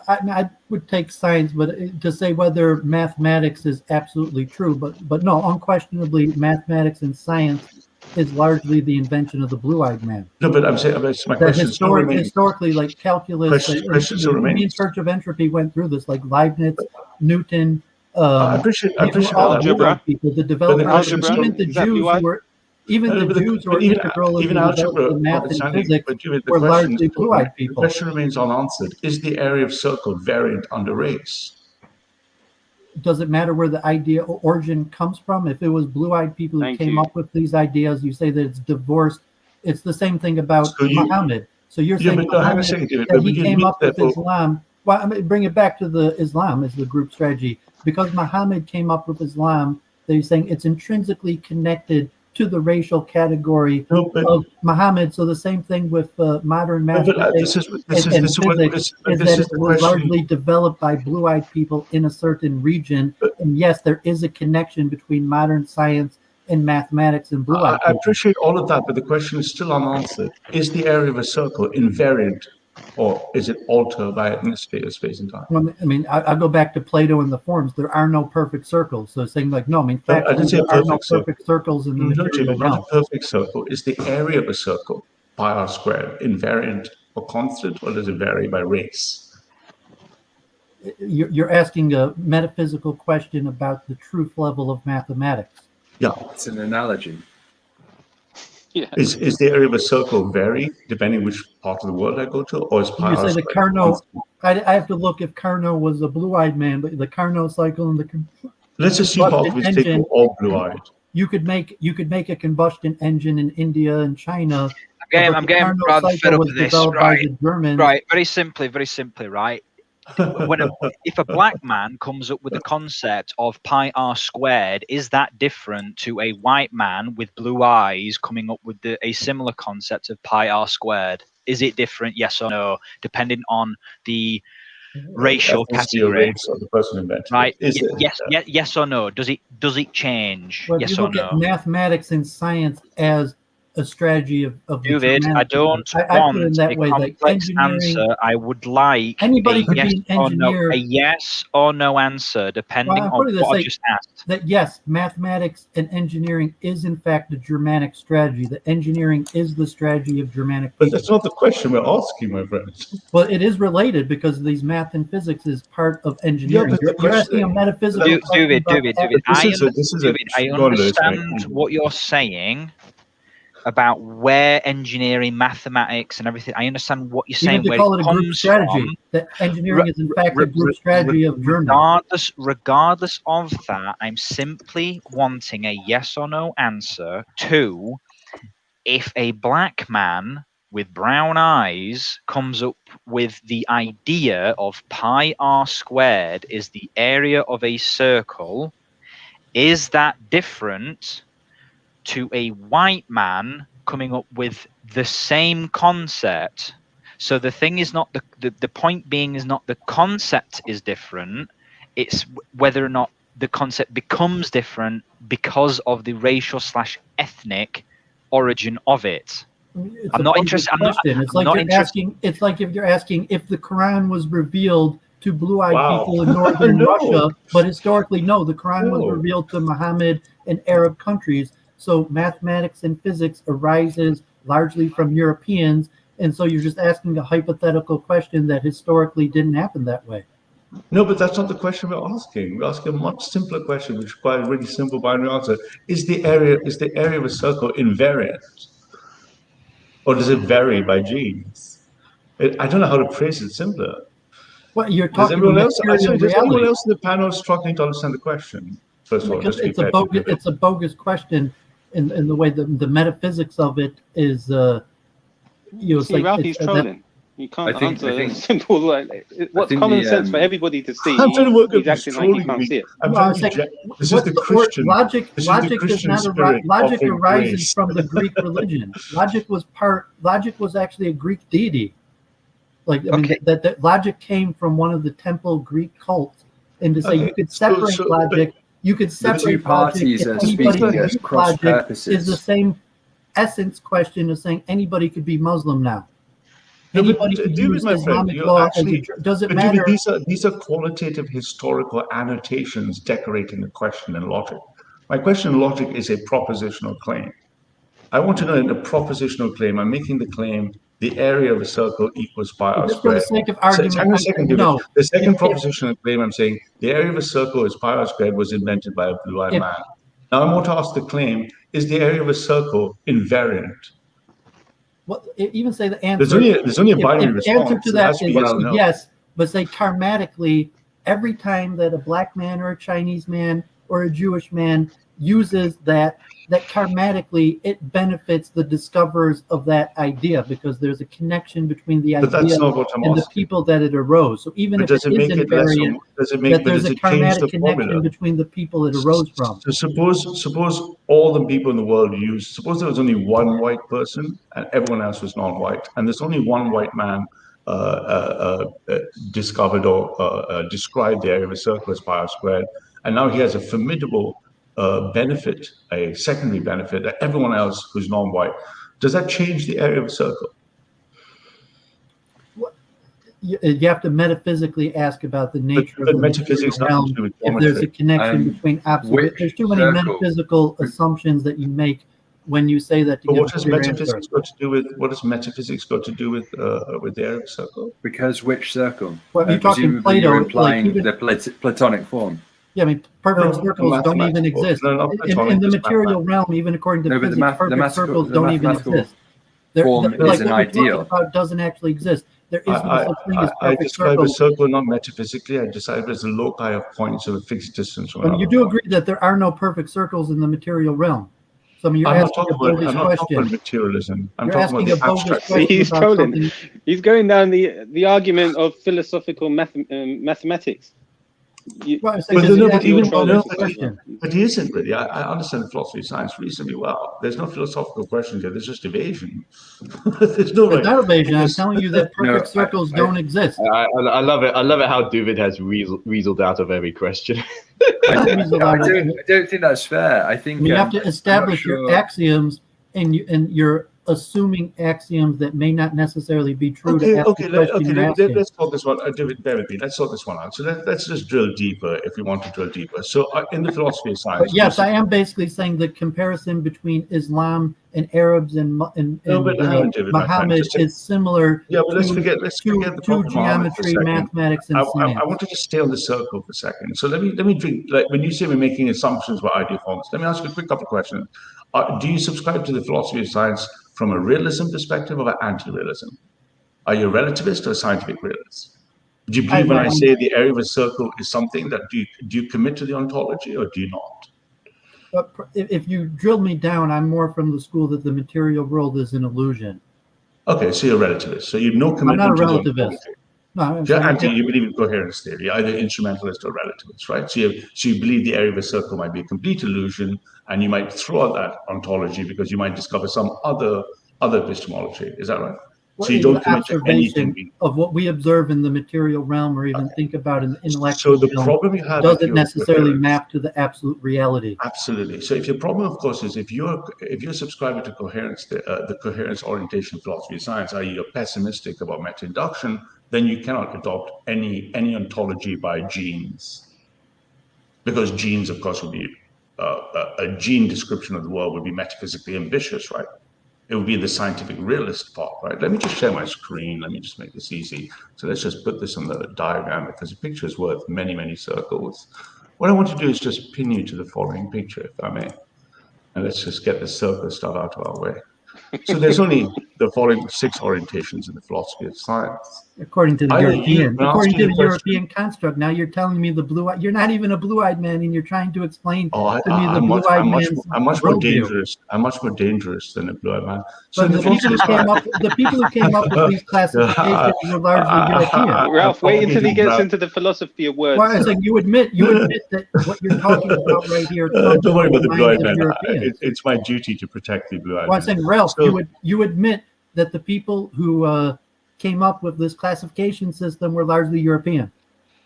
I would take science, but to say whether mathematics is absolutely true, but no, unquestionably, mathematics and science is largely the invention of the blue-eyed man. No, but I'm saying my question historically, like calculus, the search of entropy went through this, like Leibniz, Newton. I appreciate algebra. People, the developers, even the Jews were. Even the Jews were integral in the math and physics were largely blue-eyed people. The question remains unanswered. Is the area of circle variant under race? Does it matter where the idea or origin comes from? If it was blue-eyed people who came up with these ideas, you say that it's divorced. It's the same thing about Muhammad. So you're saying that he came up with Islam. Well, I mean, bring it back to the Islam as the group strategy. Because Muhammad came up with Islam, they're saying it's intrinsically connected to the racial category of Muhammad. So the same thing with modern mathematics and physics is that it was largely developed by blue-eyed people in a certain region. And yes, there is a connection between modern science and mathematics and blue-eyed people. I appreciate all of that, but the question is still unanswered. Is the area of a circle invariant or is it altered by ethnicity or space and time? Well, I mean, I'll go back to Plato and the forms. There are no perfect circles. So saying like, no, I mean, I didn't say there are no perfect circles in the material realm. Not a perfect circle. Is the area of a circle, pi r squared, invariant or constant, or does it vary by race? You're asking a metaphysical question about the truth level of mathematics. Yeah. It's an analogy. Yeah. Is the area of a circle vary depending which part of the world I go to, or is pi you r say the Carnot? I have to look if Carnot was a blue-eyed man, but the Carnot cycle and the let's assume engine, all blue-eyed. You could make a combustion engine in India and China. I'm getting rather fed up with this. Right. Very simply, right. if a black man comes up with the concept of pi r squared, is that different to a white man with blue eyes coming up with a similar concept of pi r squared? Is it different, yes or no, depending on the racial category? Race of the person invented right? Yes, yes or no? Does it change? Well, if yes you or look no? at mathematics and science as a strategy of David, I don't I put it in want that a way. Like complex engineering, answer. I would like anybody a could yes be an or no, engineer. a yes or no answer, depending Well, on put it this what way, I've just asked. that yes, mathematics and engineering is in fact a Germanic strategy. That engineering is the strategy of Germanic people. But that's not the question we're asking, my friend. Well, it is related because these math and physics is part of engineering. You're asking a metaphysical question David, I Go on, Lewis, mate. understand what you're saying about where engineering, mathematics, and everything. I understand what you're saying. Even to where call it it a group comes strategy, from. that engineering is in fact a group strategy of Germany. Regardless of that, I'm simply wanting a yes or no answer to if a black man with brown eyes comes up with the idea of pi r squared is the area of a circle, is that different to a white man coming up with the same concept? So the thing is not the point being is not the concept is different, it's whether or not the concept becomes different because of the racial / ethnic origin of it. I'm not interested. It's like if you're asking if the Quran was revealed to blue-eyed people in northern Russia, but historically, no, the Quran was revealed to Muhammad and Arab countries. So mathematics and physics arises largely from Europeans, and so you're just asking a hypothetical question that historically didn't happen that way. No, but that's not the question we're asking. We're asking a much simpler question, which requires a really simple binary answer. Is the area of a circle invariant? Or does it vary by genes? I don't know how to phrase it simpler. Well, you're Does talking anyone else reality. in the panel struggling to understand the question? First of all, Because it's a bogus question in the way the metaphysics of it is. See, Ralphie's trolling. You can't answer a simple like what's common sense for everybody to see. I'm trying to work He's acting like he can't see it. This is the Christian. Logic does not arise. Logic arises from the Greek religion. Logic was actually a Greek deity. Like I mean, that logic came from one of the temple Greek cults, and to say you could separate logic, you could separate the two parties logic. are speaking as cross purposes. Is the same essence question of saying anybody could be Muslim now. No, Anybody could use Islamic law. Does it matter? These are qualitative historical annotations decorating the question in logic. My question in logic is a propositional claim. I want to know in a propositional claim, I'm making the claim the area of a circle equals pi r Just for the squared. sake of argument, Hang on a second, no. The second propositional claim, I'm saying the area of a circle is pi r squared was invented by a blue-eyed man. Now I want to ask the claim, is the area of a circle invariant? Well, even say the answer. There's only a binary response. The answer to that is no. yes, but say karmatically, every time that a black man or a Chinese man or a Jewish man uses that karmatically it benefits the discoverers of that idea because there's a connection between the idea and the people that it arose. So even if it is invariant, there's a karmatic connection between the people it arose from. So suppose all the people in the world suppose there was only one white person and everyone else was non-white, and there's only one white man discovered or described the area of a circle as pi r squared, and now he has a formidable benefit, a secondary benefit that everyone else who's non-white. Does that change the area of a circle? You have to metaphysically ask about the nature of the metaphysics realm. If there's a connection between absolute, there's too many metaphysical assumptions that you make when you say that. But what does metaphysics got to do with the area of a circle? Because which circle? Well, you're talking Plato, you're implying the Platonic form. Yeah, I mean, perfect circles don't even exist. In the material realm, even according to physics, perfect circles don't even exist. Form is an ideal. Doesn't actually exist. There is no such thing as perfect I describe circles. a circle not metaphysically. I describe it as a loci of points of a fixed distance. Well, you do agree that there are no perfect circles in the material realm. So I mean, I'm not talking about materialism. I'm talking about the abstract. See, he's trolling. He's going down the argument of philosophical mathematics. But he isn't really. I understand philosophy of science reasonably well. There's no philosophical questions here. There's just evasion. There's no not evasion. I'm telling you that perfect circles don't exist. I love it. I love it how David has weaseled out of every question. I don't think that's fair. I think you have to establish your axioms, and you're assuming axioms that may not necessarily be true. Let's talk this one. David, bear with me. Let's sort this one out. So let's just drill deeper if we want to drill deeper. So in the philosophy of science, but yes, I am basically saying the comparison between Islam and Arabs and Muhammad is similar. Yeah, but let's forget to geometry, mathematics, and science. I want to just stay on the circle for a second. So let me drink. Like when you say we're making assumptions about ideal forms, let me ask you a quick couple of questions. Do you subscribe to the philosophy of science from a realism perspective or an anti-realism? Are you a relativist or a scientific realist? Do you believe when I say the area of a circle is something that do you commit to the ontology or do you not? But if you drill me down, I'm more from the school that the material world is an illusion. Okay, so you're a relativist. So you've no commitment. I'm not a relativist. No, you believe in coherence theory, either instrumentalist or relativist, right? So you believe the area of a circle might be a complete illusion, and you might throw out that ontology because you might discover some other epistemology. Is that right? What so you don't commit to anything of what we observe in the material realm, or even think about in the intellectual. So the problem you have doesn't necessarily map to the absolute reality. Absolutely. So if your problem, of course, is if you're subscribing to coherence, the coherence orientation philosophy of science, i.e., you're pessimistic about meta-induction, then you cannot adopt any ontology by genes, because genes, of course, would be a gene description of the world would be metaphysically ambitious, right? It would be the scientific realist part, right? Let me just share my screen. Let me just make this easy. So let's just put this on the diagram because a picture is worth many, many circles. What I want to do is just pin you to the following picture, if I may. And let's just get the circle stuff out of our way. So there's only the following 6 orientations in the philosophy of science. According to the European construct. Now you're telling me you're not even a blue-eyed man, and you're trying to explain to me the blue-eyed man's I'm much more dangerous. I'm much more dangerous than a blue-eyed man. So the people who came up with these classifications were largely European. Ralph, wait until he gets into the philosophy of words. Well, I was like, you admit that what you're talking about right here. Don't worry about the blue-eyed man. It's my duty to protect the blue-eyed man. Well, I was saying, Ralph, you admit that the people who came up with this classification system were largely European.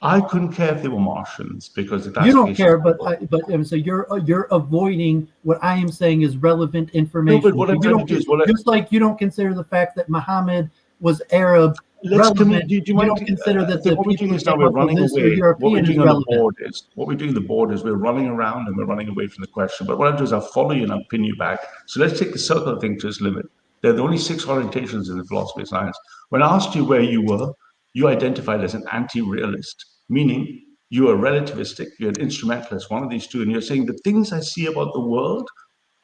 I couldn't care if they were Martians because you don't care, but so you're avoiding what I am saying is relevant information. No, but what I'm going to do is just like you don't consider the fact that Muhammad was Arab. Relevant. You don't consider that the what we're doing is now we're running away. What we're doing on the board is we're running around and we're running away from the question. But what I'll do is I'll follow you and I'll pin you back. So let's take the circle thing to its limit. There are only 6 orientations in the philosophy of science. When I asked you where you were, you identified as an anti-realist, meaning you are relativistic, you're an instrumentalist, one of these two, and you're saying the things I see about the world,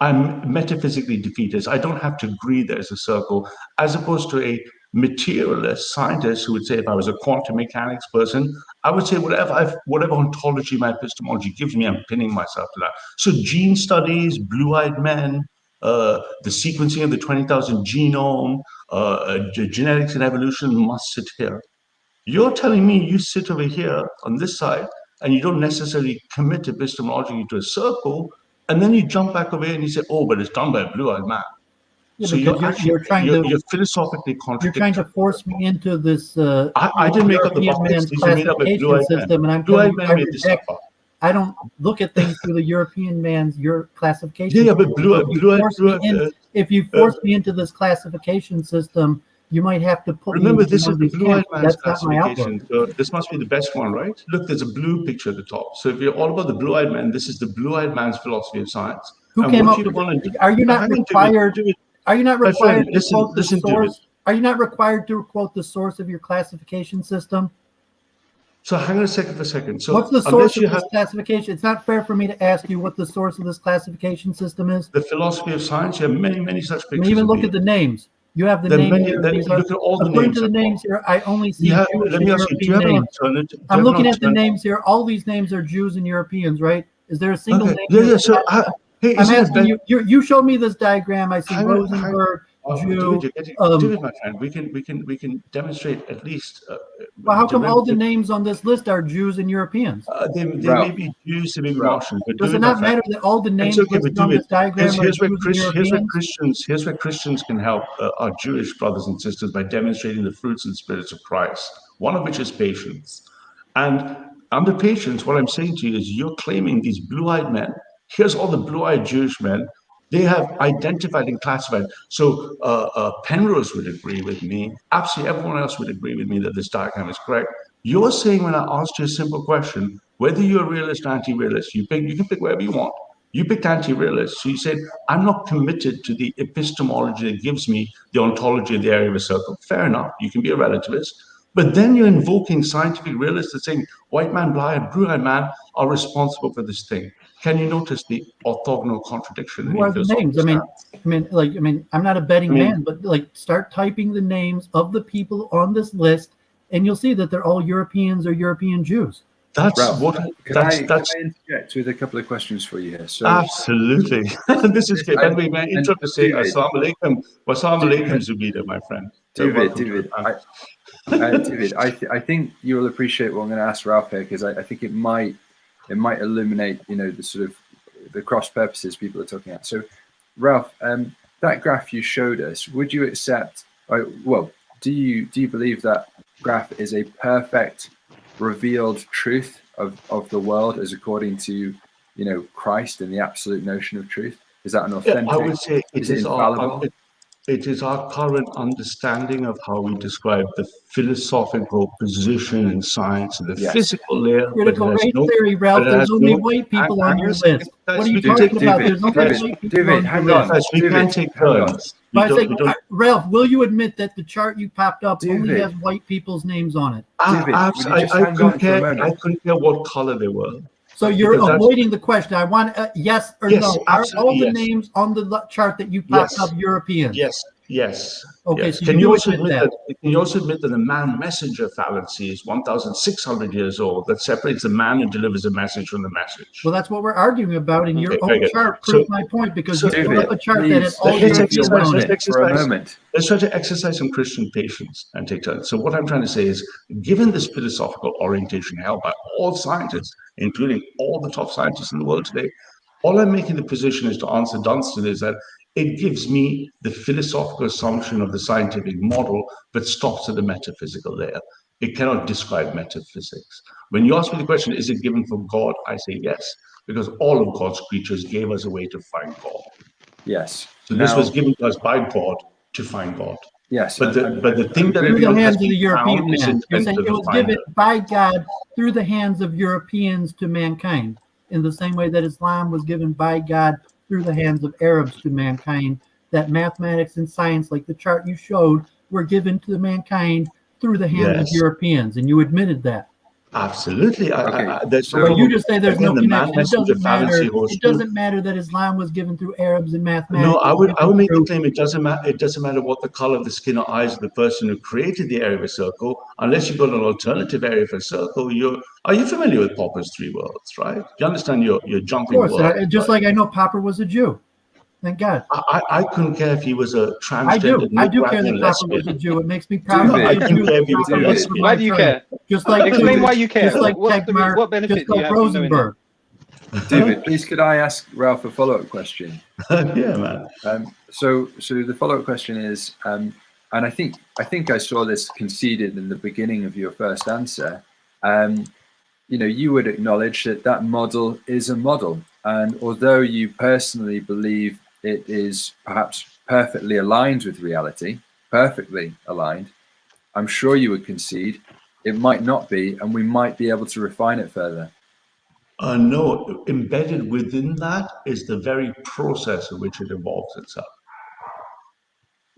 I'm metaphysically defeatist. I don't have to agree there's a circle, as opposed to a materialist scientist who would say, if I was a quantum mechanics person, I would say whatever ontology my epistemology gives me, I'm pinning myself to that. So gene studies, blue-eyed men, the sequencing of the 20,000 genome, genetics and evolution must sit here. You're telling me you sit over here on this side and you don't necessarily commit epistemology to a circle, and then you jump back over here and you say, oh, but it's done by a blue-eyed man. Yeah, so you're philosophically contradictory. You're trying to force me into this. I didn't make up the box. These are made up by blue-eyed system, men. And I'm blue-eyed men made this up. I don't look at things through the European man's classification. Yeah, but if you force me into this classification system, you might have to put. Remember, this is the blue-eyed man's classification. So this must be the best one, right? Look, there's a blue picture at the top. So if you're all about the blue-eyed man, this is the blue-eyed man's philosophy of science. Who came up with it? Are you not required? Are you not required to quote the source? Are you not required to quote the source of your classification system? So hang on a second. So what's the source of this classification? It's not fair for me to ask you what the source of this classification system is. The philosophy of science. You have many such pictures. Even look at the names. You have the names here. Look at all the names. According to the names here, I only see Jews let me ask you, do you have an alternative? I'm looking at the names here. All these names are Jews and Europeans, right? Is there a single name? Yeah. So Hey, I'm asking you. You showed me this diagram. I see Rosenberg, Jew. David, my friend, we can demonstrate at least. Well, how come all the names on this list are Jews and Europeans? They may be Jews, they may be Martians, but does it not matter that all the names listed on this diagram are Jews and Europeans? Here's where Christians can help our Jewish brothers and sisters by demonstrating the fruits and spirits of Christ. One of which is patience, and under patience, what I'm saying to you is, you're claiming these blue-eyed men. Here's all the blue-eyed Jewish men. They have identified and classified. So Penrose would agree with me. Absolutely everyone else would agree with me that this diagram is correct. You're saying, when I asked you a simple question, whether you're a realist or anti-realist, you can pick whatever you want. You picked anti-realist. So you said, I'm not committed to the epistemology that gives me the ontology of the area of a circle. Fair enough. You can be a relativist. But then you're invoking scientific realists and saying, white man, blue-eyed man are responsible for this thing. Can you notice the orthogonal contradiction? Who are the names? I mean, I'm not a betting man, but like, start typing the names of the people on this list, and you'll see that they're all Europeans or European Jews. Can I interject with a couple of questions for you here? So, absolutely. This is good. By the way, may I interrupt to say assalamu alaikum, wassalamu alaikum, Zubida, my friend. David, I think you will appreciate what I'm going to ask Ralph here, because I think it might illuminate, the sort of the cross purposes people are talking about. So, Ralph, that graph you showed us, would you accept? Well, do you believe that graph is a perfect revealed truth of the world as according to Christ and the absolute notion of truth? Is that an authentic? I would say is it infallible? It is our current understanding of how we describe the philosophical position in science and the physical layer. Critical race theory, Ralph. There's only white people on your list. What are you talking about? There's only white people on your list. We can't take turns. Ralph, will you admit that the chart you popped up only has white people's names on it? I couldn't care what color they were. So you're avoiding the question. I want yes or no. Are all the names on the chart that you popped up Europeans? Yes. Okay. Yes. So can you also admit that the man-messenger fallacy is 1,600 years old? That separates the man who delivers a message from the message. Well, that's what we're arguing about, and your own chart proves my point, because you put up a chart that has all Europeans on it. For a moment. Let's try to exercise some Christian patience and take turns. So what I'm trying to say is, given this philosophical orientation held by all scientists, including all the top scientists in the world today, all I'm making the position is to answer Dunstan is that it gives me the philosophical assumption of the scientific model, but stops at the metaphysical layer. It cannot describe metaphysics. When you ask me the question, is it given for God? I say yes, because all of God's creatures gave us a way to find God. Yes. So this was given to us by God to find God. Yes. But the thing that through the hands of the European man. You're saying it was given by God through the hands of Europeans to mankind, in the same way that Islam was given by God through the hands of Arabs to mankind, that mathematics and science, like the chart you showed, were given to mankind through the hands of Europeans, and you admitted that. Absolutely. So you just say there's no connection. It doesn't matter. It doesn't matter that Islam was given through Arabs and mathematics. No, I would make the claim it doesn't matter. It doesn't matter what the color of the skin or eyes of the person who created the area of a circle, unless you've got an alternative area for a circle. Are you familiar with Popper's three worlds, right? You understand your jumping world. Of course, just like I know Popper was a Jew. Thank God. I couldn't care if he was a transgender. I do care that Popper was a Jew. It makes me proud. I couldn't care if he was a lesbian. Why do you care? Just like explain why you care. Just like what benefit just like Rosenberg. David, please could I ask Ralph a follow-up question? Yeah, man. So the follow-up question is, and I think I saw this conceded in the beginning of your first answer. You would acknowledge that model is a model, and although you personally believe it is perhaps perfectly aligned with reality, perfectly aligned, I'm sure you would concede it might not be, and we might be able to refine it further. No, embedded within that is the very process in which it evolves itself.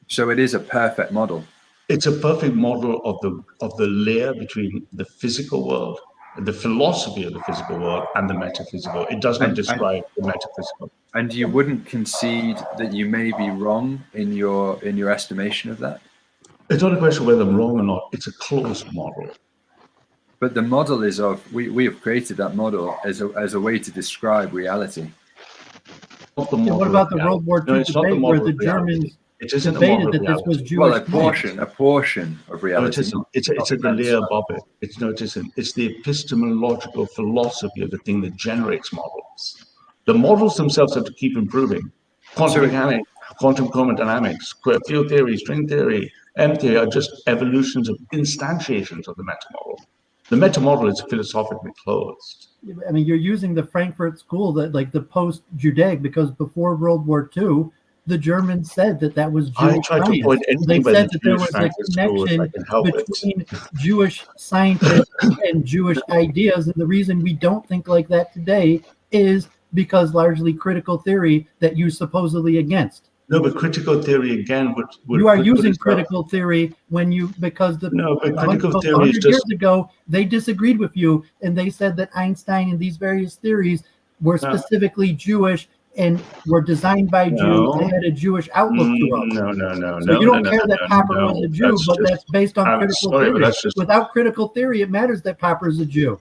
So it is a perfect model. It's a perfect model of the layer between the physical world, the philosophy of the physical world, and the metaphysical. It does not describe the metaphysical. And you wouldn't concede that you may be wrong in your estimation of that? It's not a question of whether I'm wrong or not. It's a closed model. But the model is we have created that model as a way to describe reality. not the model. What about the World War II it's not the debate where model the of reality. Germans It isn't a debated model of that this was reality. Jewish? Well, a portion of reality. No, it isn't. It's a layer above it. It isn't. It's the epistemological philosophy of the thing that generates models. The models themselves have to keep improving. Quantum mechanics, quantum chromodynamics, field theory, string theory, M theory are just evolutions of instantiations of the meta model. The meta model is philosophically closed. I mean, you're using the Frankfurt School, that like the post-Judaic, because before World War II, the Germans said that was Jewish I try science. to point anything They by said the that there Jewish was a Frankfurt School if I connection can help it. between Jewish scientists and Jewish ideas, and the reason we don't think like that today is because largely critical theory that you supposedly against. No, but critical theory again would you are put using itself- critical theory when you, because the No, but critical 100 theory is years just- ago they disagreed with you and they said that Einstein and these various theories were No. specifically Jewish and were designed by Jews No. and had a Jewish outlook to them. No. So you don't care that Popper was a Jew, but that's based on critical sorry, but theory. that's just- Without critical theory, it matters that Popper's a Jew.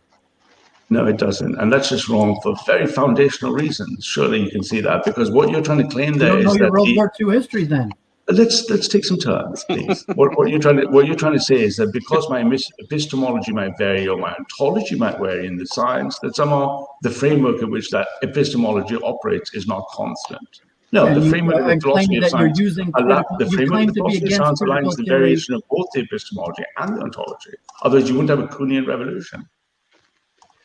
No, it doesn't. And that's just wrong for very foundational reasons. Surely you can see that, because what you're trying to claim You there don't is know your that World War II history then. Let's take some turns, please. what you're trying to say is that because my epistemology might vary or my ontology might vary in the science, that somehow the framework in which that epistemology operates is not constant. No, And the you- framework of I'm the philosophy claiming of that you're science using allows critical- the you framework claim of the to be philosophy of against science critical aligns the theory. variation of both the epistemology and the ontology. Otherwise, you wouldn't have a Kuhnian revolution.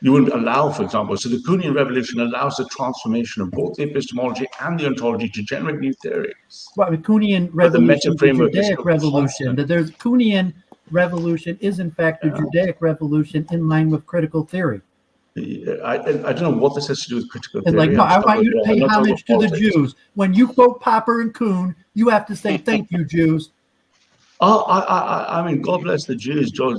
You wouldn't allow, for example, so the Kuhnian revolution allows the transformation of both the epistemology and the ontology to generate new theories. Well, the Kuhnian But the revolution, meta the framework is Judaic still revolution, constant. that there's Kuhnian revolution is in fact the Judaic revolution in line with critical theory. I don't know what this has to do with critical And theory. like, no, I'm I just want talking you to about- pay I'm not talking homage to about the politics. Jews. When you quote Popper and Kuhn, you have to say thank you, Jews. I mean, God bless the Jews, God's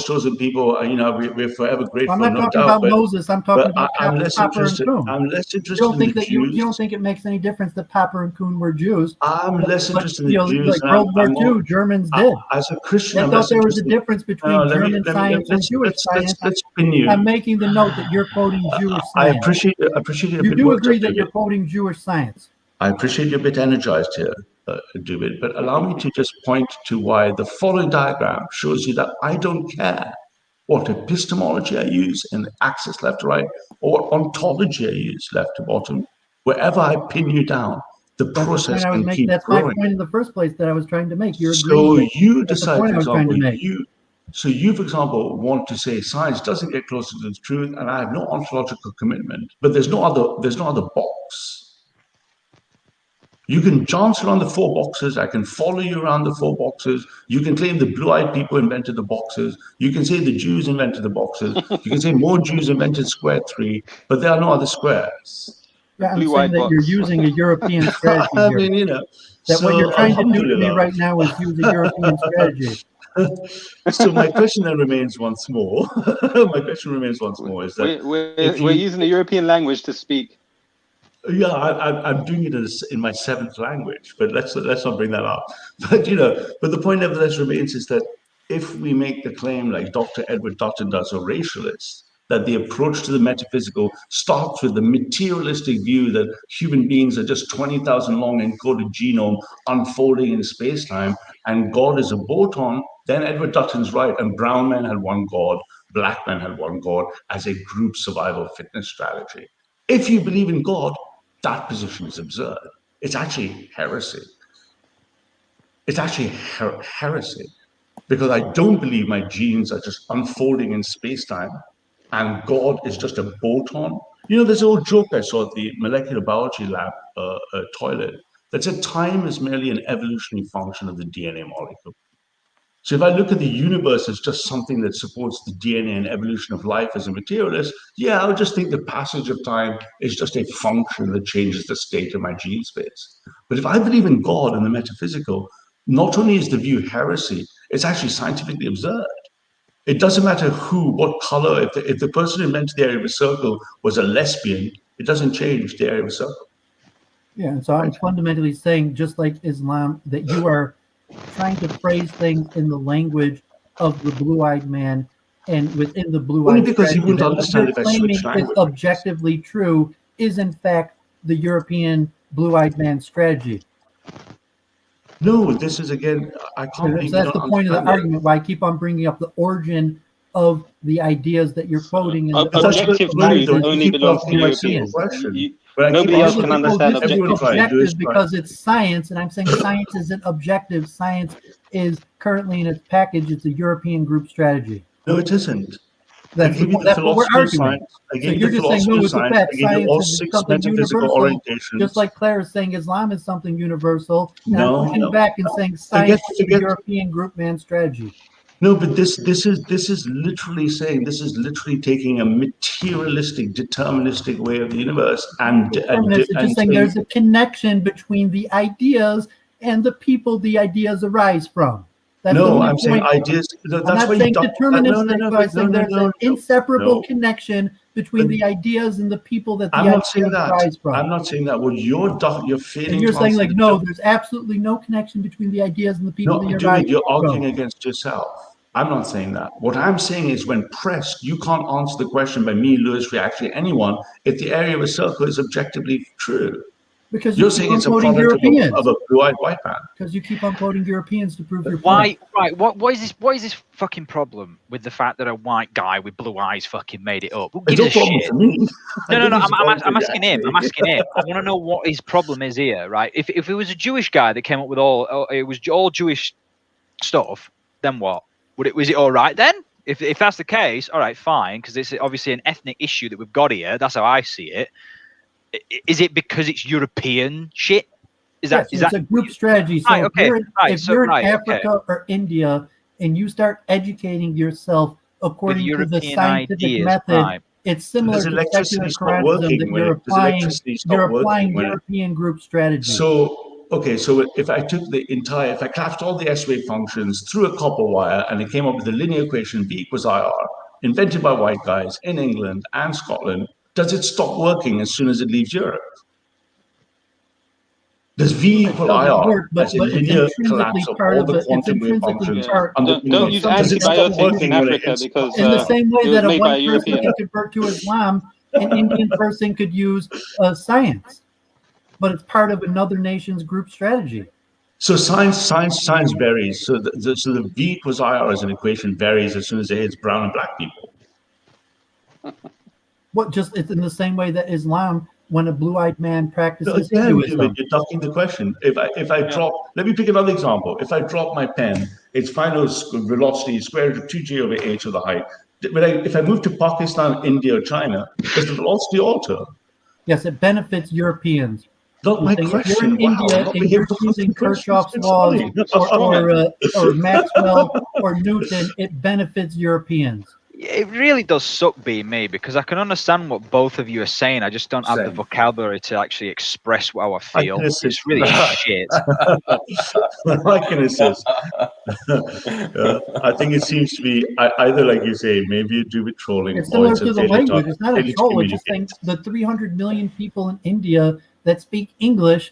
chosen people. We're forever grateful, I'm not no talking doubt. about but, Moses. I'm talking but about I'm less Popper and interested. Kuhn. I'm less You interested don't in think the that Jews. you don't think it makes any difference that Popper and Kuhn were Jews? I'm less interested in you the know, Jews. like and World War I'm more- II, Germans did. As a Christian, They I'm thought less there was a interested. difference between No, let me- German let me- science and let's- Jewish let's- science. let's pin you. I'm making the note that you're quoting Jewish I science. appreciate it a You bit do worked agree up, that David. you're quoting Jewish science. I appreciate you're a bit energized here, David, but allow me to just point to why the following diagram shows you that I don't care what epistemology I use in the axis left to right, or what ontology I use left to bottom. Wherever I pin you down, the That's the process point I was can making. keep That's my growing. point in the first place that I was trying to make. You're So agreeing. you That's the decide, point for I was trying to example, make. you, for example, want to say science doesn't get closer to the truth, and I have no ontological commitment. But there's no other box. You can dance around the four boxes. I can follow you around the four boxes. You can claim the blue-eyed people invented the boxes. You can say the Jews invented the boxes. You can say more Jews invented square 3, but there are no other squares. Yeah, I'm saying that you're using a European strategy here. I mean, that what you're trying to do to me alhamdulillah. right now is use a European strategy. So my question then remains once more. My question remains once more is that We're using the European language to speak. Yeah, I'm doing it in my 7th language, but let's not bring that up. But the point nevertheless remains is that if we make the claim like Dr. Edward Dutton does, or racialists, that the approach to the metaphysical starts with the materialistic view that human beings are just 20,000 long encoded genome unfolding in space-time, and God is a boson, then Edward Dutton's right, and brown men had one God, black men had one God as a group survival fitness strategy. If you believe in God, that position is absurd. It's actually heresy. It's actually heresy, because I don't believe my genes are just unfolding in space-time and God is just a bolt-on. There's an old joke I saw at the molecular biology lab toilet that said time is merely an evolutionary function of the DNA molecule. So if I look at the universe as just something that supports the DNA and evolution of life as a materialist, I would just think the passage of time is just a function that changes the state of my gene space. But if I believe in God and the metaphysical, not only is the view heresy, it's actually scientifically absurd. It doesn't matter what color, if the person who invented the area of a circle was a lesbian, it doesn't change the area of a circle. Yeah, and so I'm fundamentally saying, just like Islam, that you are trying to phrase things in the language of the blue-eyed man, and within the blue-eyed Only because he strategy, wouldn't that understand what if I you're switched claiming is language. objectively true is in fact the European blue-eyed man strategy. No, this is again. I can't believe That's the point of the argument. Why I keep on bringing up the origin of the ideas that you're quoting. And objective truth only belongs to Europeans. Nobody else can understand objective truth because it's science, and I'm saying science isn't objective. Science is currently in its package. It's a European group strategy. No, it isn't. That's what we're arguing. So you're just saying, no, it's a fact. Science is something universal. Just like Claire is saying Islam is something universal. No, I'm looking back and saying science is a European group man strategy. No, but this is literally saying, this is literally taking a materialistic, deterministic way of the universe and just saying there's a connection between the ideas and the people the ideas arise from. That's no, I'm saying ideas. I'm not saying deterministic, but I'm saying there's an inseparable connection between the ideas and the people that the ideas arise from. I'm not saying that. Well, you're feeling. And you're saying like, no, there's absolutely no connection between the ideas and the people that arise from. You're arguing against yourself. I'm not saying that. What I'm saying is when pressed, you can't answer the question by me, Lewis, actually anyone, if the area of a circle is objectively true. Because you're saying it's a product of a blue-eyed white man. Because you keep on quoting Europeans to prove your point. Right, what is this fucking problem with the fact that a white guy with blue eyes fucking made it up? Who gives a shit? No, I'm asking him. I want to know what his problem is here, right? If it was a Jewish guy that came up with it was all Jewish stuff, then what? Was it all right then? If that's the case, all right, fine, because it's obviously an ethnic issue that we've got here. That's how I see it. Is it because it's European shit? Is that a group strategy? So if you're in Africa or India and you start educating yourself according to the scientific method, it's similar to secular Quranism that you're applying European group strategy. So if I took if I collapsed all the S-wave functions through a copper wire and it came up with the linear equation V equals IR, invented by white guys in England and Scotland, does it stop working as soon as it leaves Europe? Does V equal IR as a linear collapse of all the quantum wave functions? Don't use antibiotics in Africa because in the same way that a white person can convert to Islam, an Indian person could use science, but it's part of another nation's group strategy. So science varies. So the V equals IR as an equation varies as soon as it hits brown and black people. It's in the same way that Islam, when a blue-eyed man practices Hinduism. You're ducking the question. If I drop, let me pick another example. If I drop my pen, its final velocity is square root of 2j over h to the height. But if I move to Pakistan, India, or China, does the velocity alter? Yes, it benefits Europeans. Not my question. If you're in India and you're using Kirchhoff's laws or Maxwell or Newton, it benefits Europeans. It really does suck being me because I can understand what both of you are saying. I just don't have the vocabulary to actually express how I feel. It's really shit. I can assist. I think it seems to be either, like you say, maybe you do with trolling. It's similar to the language. It's not a troll. It's just saying the 300 million people in India that speak English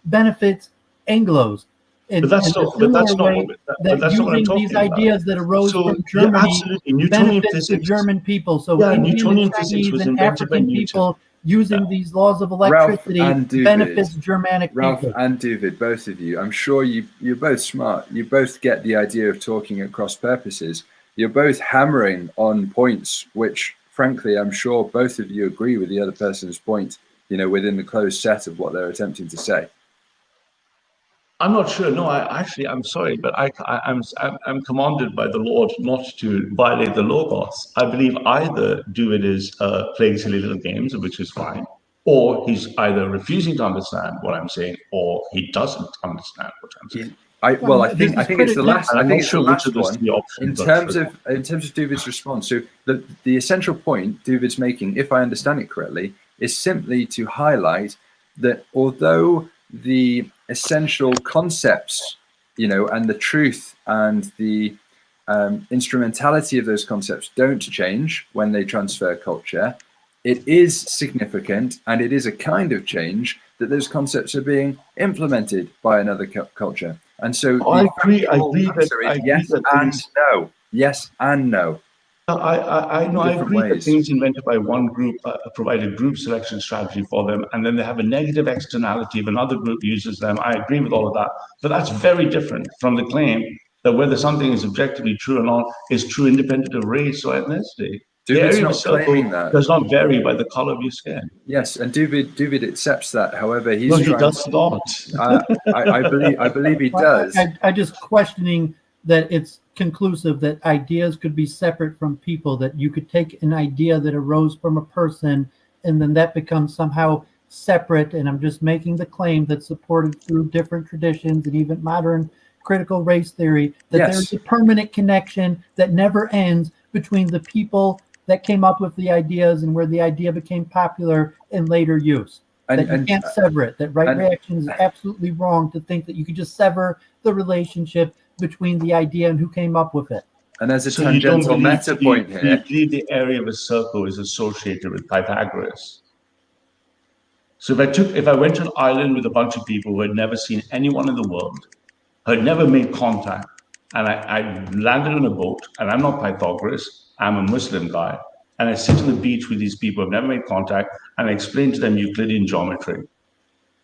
benefits Anglos. But that's not what I'm talking these ideas that arose from Germany benefits the German people. So Indian, Chinese, and African people using these laws of electricity benefits Germanic people. Ralph and David, both of you, I'm sure you're both smart. You both get the idea of talking at cross purposes. You're both hammering on points which, frankly, I'm sure both of you agree with the other person's point, within the closed set of what they're attempting to say. I'm not sure. No, I'm sorry, but I'm commanded by the Lord not to violate the logos. I believe either David is playing silly little games, which is fine, or he's either refusing to understand what I'm saying, or he doesn't understand what I'm saying. I think it's the last. I think it's the last one. In terms of David's response, so the essential point David's making, if I understand it correctly, is simply to highlight that although the essential concepts, and the truth and the instrumentality of those concepts don't change when they transfer culture, it is significant and it is a kind of change that those concepts are being implemented by another culture. And so I agree that yes and no. Yes and no. I different agree that ways. things invented by one group provide a group selection strategy for them, and then they have a negative externality if another group uses them. I agree with all of that, but that's very different from the claim that whether something is objectively true or not is true independent of race or ethnicity. The area of a circle does not vary by the color of your skin. Yes, and Duvid accepts that. However, he's he does not. I believe he does. I just questioning that it's conclusive that ideas could be separate from people, that you could take an idea that arose from a person and then that becomes somehow separate. And I'm just making the claim that's supported through different traditions and even modern critical race theory, that there's a permanent connection that never ends between the people that came up with the ideas and where the idea became popular in later use. That you can't sever it, that right reaction is absolutely wrong to think that you could just sever the relationship between the idea and who came up with it. And there's a tangential meta point here. You believe the area of a circle is associated with Pythagoras. So if I went to an island with a bunch of people who had never seen anyone in the world, had never made contact, and I landed on a boat, and I'm not Pythagoras, I'm a Muslim guy, and I sit on the beach with these people who've never made contact, and I explain to them Euclidean geometry.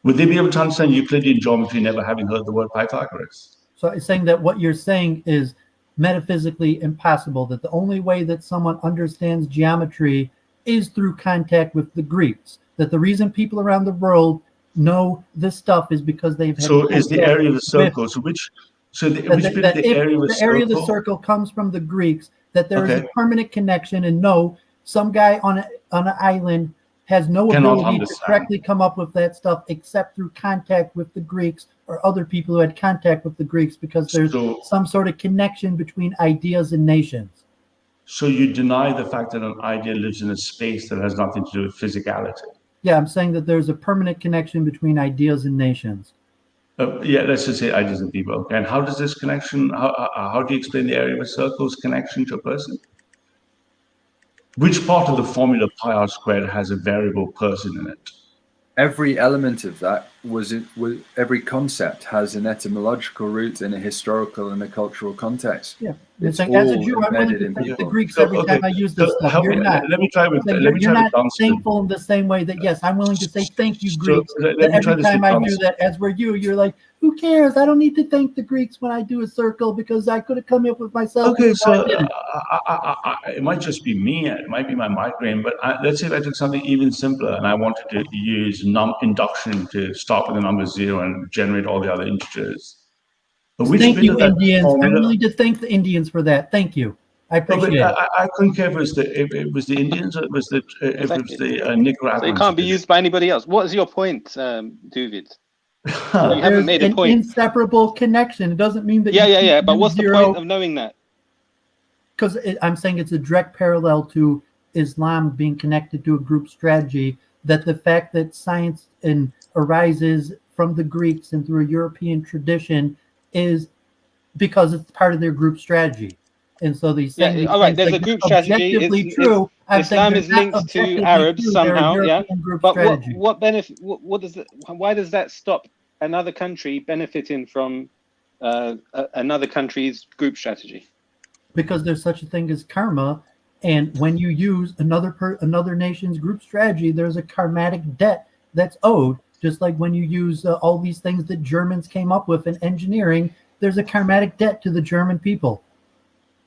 Would they be able to understand Euclidean geometry never having heard the word Pythagoras? So I'm saying that what you're saying is metaphysically impossible, that the only way that someone understands geometry is through contact with the Greeks, that the reason people around the world know this stuff is because they've had. So is the area of the circle, so which, so the, which bit of the area of the circle? The area of the circle comes from the Greeks, that there is a permanent connection, and no, some guy on an island has no ability to correctly come up with that stuff except through contact with the Greeks or other people who had contact with the Greeks, because there's some sort of connection between ideas and nations. So you deny the fact that an idea lives in a space that has nothing to do with physicality? Yeah, I'm saying that there's a permanent connection between ideas and nations. Yeah, let's just say ideas and people. Okay. And how does this connection, how do you explain the area of a circle's connection to a person? Which part of the formula pi r squared has a variable person in it? Every element of that every concept has an etymological root in a historical and a cultural context. Yeah, it's like, all as a Jew, I'm willing embedded to in thank the people. Greeks every time I use this stuff. You're not. Let me try with You're not thankful in the same way that, yes, I'm willing to say thank you, Greeks. But every time I do that, as were you, you're like, who cares? I don't need to thank the Greeks when I do a circle because I could have come up with myself. Okay, so it might just be me, it might be my migraine, but let's say if I took something even simpler and I wanted to use induction to start with the number 0 and generate all the other integers. Thank you, Indians. I'm willing to thank the Indians for that. Thank you. I appreciate it. I couldn't care if it was the Indians or if it was the Nicaraguans. So it can't be used by anybody else. What is your point, David? You haven't made a point. An inseparable connection. It doesn't mean that. Yeah. But what's the point of knowing that? Because I'm saying it's a direct parallel to Islam being connected to a group strategy. That the fact that science arises from the Greeks and through a European tradition is because it's part of their group strategy. And so these things. All right. There's a group strategy. True. Islam is linked to Arabs somehow. Yeah. But what benefit? What does that? Why does that stop another country benefiting from another country's group strategy? Because there's such a thing as karma, and when you use another nation's group strategy, there's a karmatic debt that's owed. Just like when you use all these things that Germans came up with in engineering, there's a karmatic debt to the German people.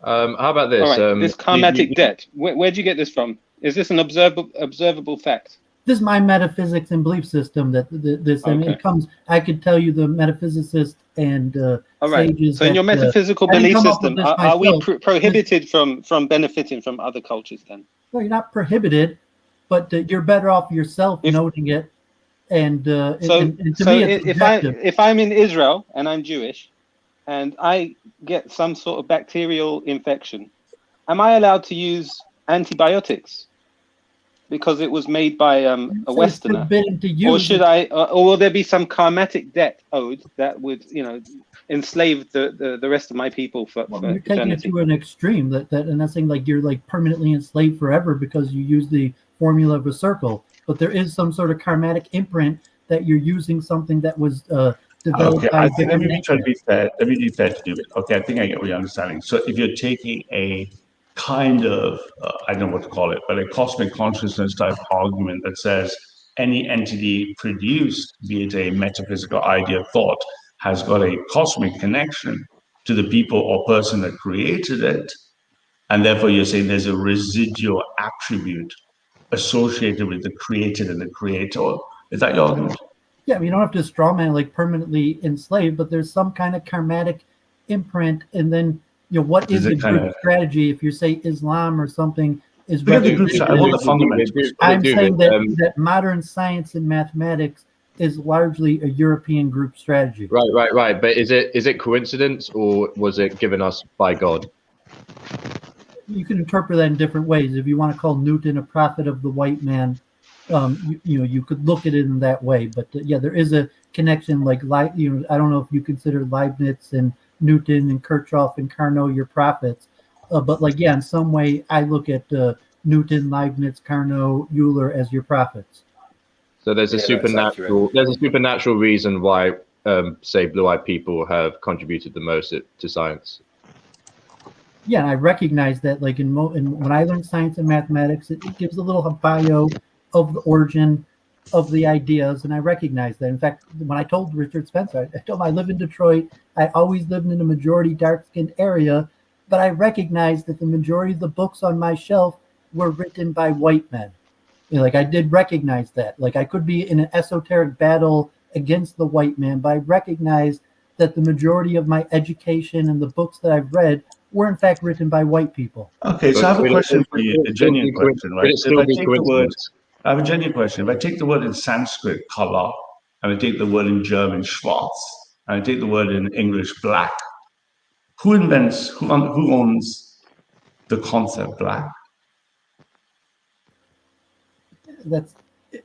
How about this? All right, this karmatic debt. Where'd you get this from? Is this an observable fact? This is my metaphysics and belief system. It comes. I could tell you the metaphysicists and all right. sages. So in your metaphysical belief system, are we prohibited from benefiting from other cultures? Then? Well, you're not prohibited, but you're better off yourself noting it. And to me, if I'm in Israel and I'm Jewish, and I get some sort of bacterial infection, am I allowed to use antibiotics because it was made by a Westerner? Or should or will there be some karmatic debt owed that would, enslave the rest of my people for you're taking it to an extreme and that's saying like you're like permanently enslaved forever because you use the formula of a circle. But there is some sort of karmatic imprint that you're using something that was developed. Okay, let me try to be fair. Let me be fair to do it. Okay, I think I get what you're understanding. So if you're taking a kind of, I don't know what to call it, but a cosmic consciousness type argument that says any entity produced, be it a metaphysical idea, thought, has got a cosmic connection to the people or person that created it. And therefore, you're saying there's a residual attribute associated with the created and the creator. Is that your argument? Yeah, you don't have to straw man like permanently enslaved, but there's some kind of karmatic imprint. And then, what is a group strategy? If you say Islam or something is I want the fundamentals. I'm saying that modern science and mathematics is largely a European group strategy. Right. But is it coincidence, or was it given us by God? You can interpret that in different ways. If you want to call Newton a prophet of the white man, you could look at it in that way. But yeah, there is a connection. Like I don't know if you consider Leibniz and Newton and Kirchhoff and Carnot your prophets, but in some way I look at Newton, Leibniz, Carnot, Euler as your prophets. So there's a supernatural reason why, say, blue-eyed people have contributed the most to science. Yeah, and I recognize that. Like when I learned science and mathematics, it gives a little bio of the origin of the ideas, and I recognize that. In fact, when I told Richard Spencer, I told him I live in Detroit. I always lived in a majority dark-skinned area, but I recognized that the majority of the books on my shelf were written by white men. I did recognize that. I could be in an esoteric battle against the white man, but I recognize that the majority of my education and the books that I've read were in fact written by white people. Okay, so I have a question for you, a genuine question, right? I have a genuine question. If I take the word in Sanskrit, color, and I take the word in German, schwarz, and I take the word in English, black, who owns the concept black?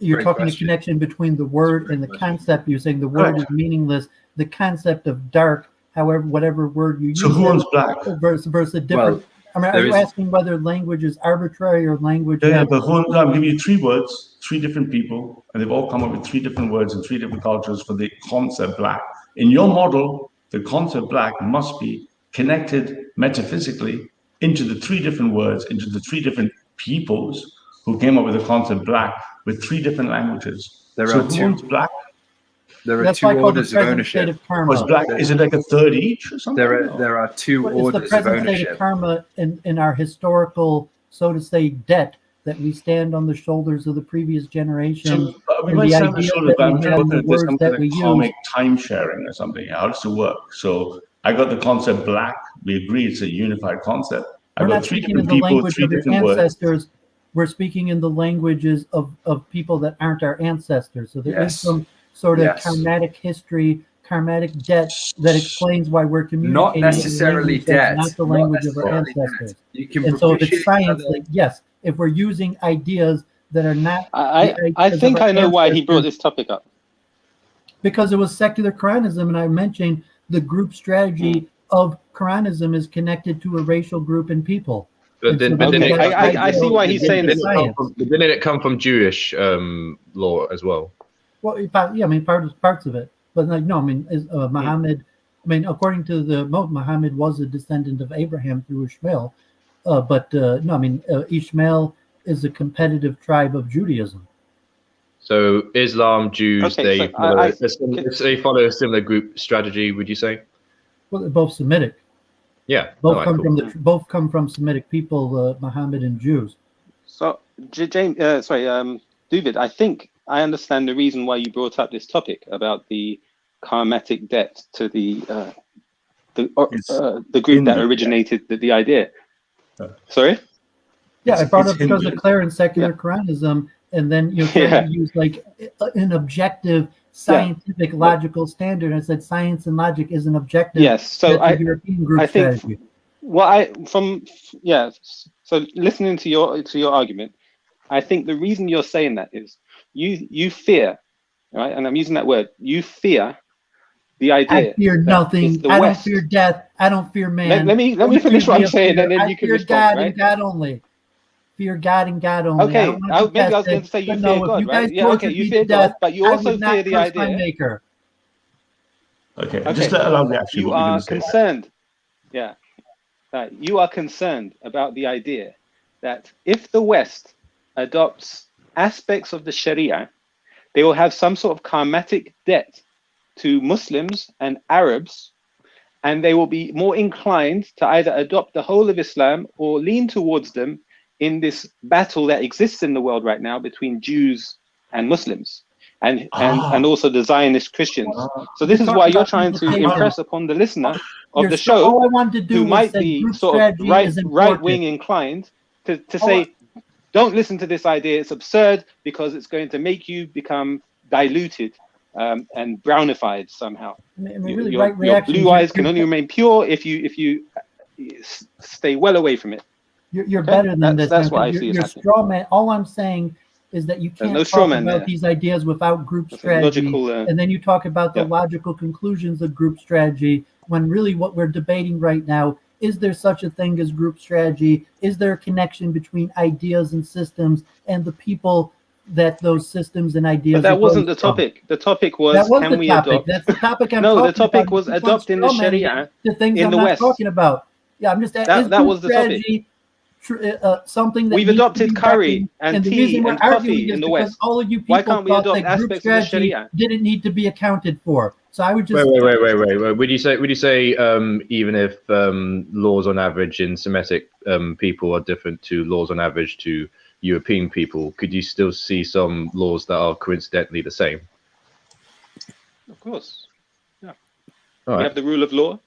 You're talking a connection between the word and the concept. You're saying the word is meaningless. The concept of dark, however, whatever word you use. So who owns black? Versus different. Are you asking whether language is arbitrary or language? Yeah, but I'm giving you three words, three different people, and they've all come up with three different words and three different cultures for the concept black. In your model, the concept black must be connected metaphysically into the three different words, into the three different peoples who came up with the concept black with three different languages. Who owns black? There are two orders of ownership. Was black? Is it like a third each or something? There are two orders it's the present of ownership. State of karma in our historical, so to say, debt that we stand on the shoulders of the previous generation. So, we might stand on the shoulders, but I'm talking about there's something like karmic time sharing or something. How does it work? So I got the concept black. We agree it's a unified concept. I got three different people, three different words. We're speaking in the languages of people that aren't our ancestors. So there is some sort of karmatic history, karmatic debt that explains why we're communicating. Not necessarily debt. Not the language of our ancestors. And so if it's science, yes, if we're using ideas that are not... I think I know why he brought this topic up. Because it was secular Quranism, and I mentioned the group strategy of Quranism is connected to a racial group and people. But then, I see why he's saying this. Didn't it come from Jewish law as well? Well, yeah, I mean, parts of it, but Muhammad. I mean, according to the Muhammad was a descendant of Abraham through Ishmael, Ishmael is a competitive tribe of Judaism. So Islam, Jews, they follow a similar group strategy. Would you say? Well, they're both Semitic. Yeah, both come from Semitic people, Muhammad and Jews. So, James, David, I think I understand the reason why you brought up this topic about the karmatic debt to the group that originated the idea. Sorry? Yeah, I brought up because of Clare and secular Quranism, and then to use like an objective scientific logical standard. I said science and logic is an objective. Yes, so I think strategy. So listening to your argument, I think the reason you're saying that is you fear, right? And I'm using that word. You fear the idea. I fear nothing. I don't fear death. I don't fear man. Let me finish what I'm saying, and then you can respond. God right? and God only. Fear God and God only. Okay, maybe I was going to say you fear God, right? Yeah, okay, you fear God, but you also fear the idea. Okay, just allow me actually. You are concerned. Yeah. that you are concerned about the idea that if the West adopts aspects of the Sharia, they will have some sort of karmatic debt to Muslims and Arabs, and they will be more inclined to either adopt the whole of Islam or lean towards them in this battle that exists in the world right now between Jews and Muslims, and also the Zionist Christians. So this is why you're trying to impress upon the listener of the show, who might be sort of right-wing inclined, to say, don't listen to this idea, it's absurd because it's going to make you become diluted and brownified somehow. Your blue eyes can only remain pure if you stay well away from it. You're better than this. That's what I see. You're straw man. All I'm saying is that you can't talk about these ideas without group strategy, and then you talk about the logical conclusions of group strategy, when really what we're debating right now, is there such a thing as group strategy? Is there a connection between ideas and systems and the people that those systems and ideas? But that wasn't the topic. The topic was, can we adopt? That's the topic I'm no, talking the topic about. was adopting the Sharia the things in I'm the not West. Talking about. Yeah, I'm just that was the topic. Something that we've adopted curry and tea and coffee in the West. All of you people Why can't we adopt aspects of the Sharia? Didn't need to be accounted for. So I would just wait. Would you say even if laws on average in Semitic people are different to laws on average to European people, could you still see some laws that are coincidentally the same? Of course, yeah. We have the rule of law,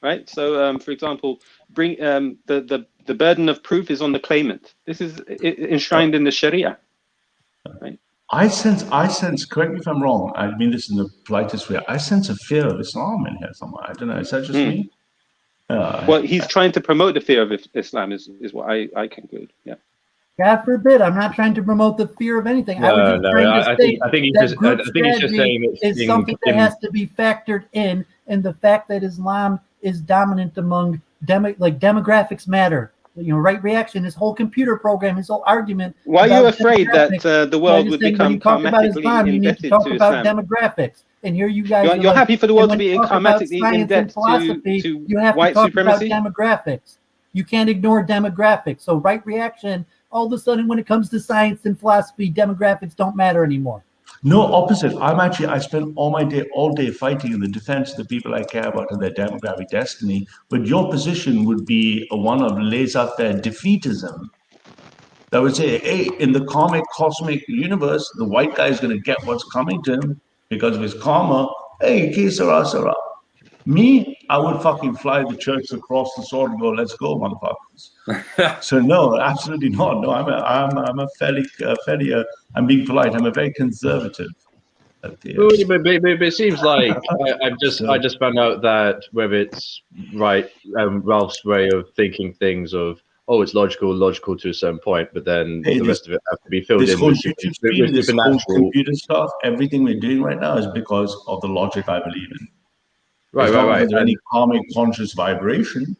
right? So, for example, bring the burden of proof is on the claimant. This is enshrined in the Sharia, right? I sense. Correct me if I'm wrong. I mean this in the politest way. I sense a fear of Islam in here somewhere. I don't know. Is that just me? Well, he's trying to promote the fear of Islam. Is what I conclude. Yeah. God forbid. I'm not trying to promote the fear of anything. I think he's just saying it's something that has to be factored in, and the fact that Islam is dominant among demographics matter. Right reaction, his whole computer program, his whole argument. Why are you afraid that the world would become karmatically you need to talk about demographics. And here you guys you're happy for the world to be karmatically in debt to you have white to talk supremacy? About demographics. You can't ignore demographics. So right reaction, all of a sudden when it comes to science and philosophy, demographics don't matter anymore. No, opposite. I spend all day fighting in the defense of the people I care about and their demographic destiny. But your position would be one of laissez-faire defeatism. That would say, hey, in the cosmic universe, the white guy is going to get what's coming to him because of his karma. Hey, que sera, sera. Me, I would fucking fly the church across the sword and go, let's go, motherfuckers. So no, absolutely not. No, I'm a fairly, I'm being polite. I'm a very conservative. But it seems like I just found out that whether it's right, Ralph's way of thinking things of, it's logical to a certain point, but then the rest of it has to be filled in with supernatural computer stuff. Everything we're doing right now is because of the logic I believe in. Right. If there's any karmic conscious vibration,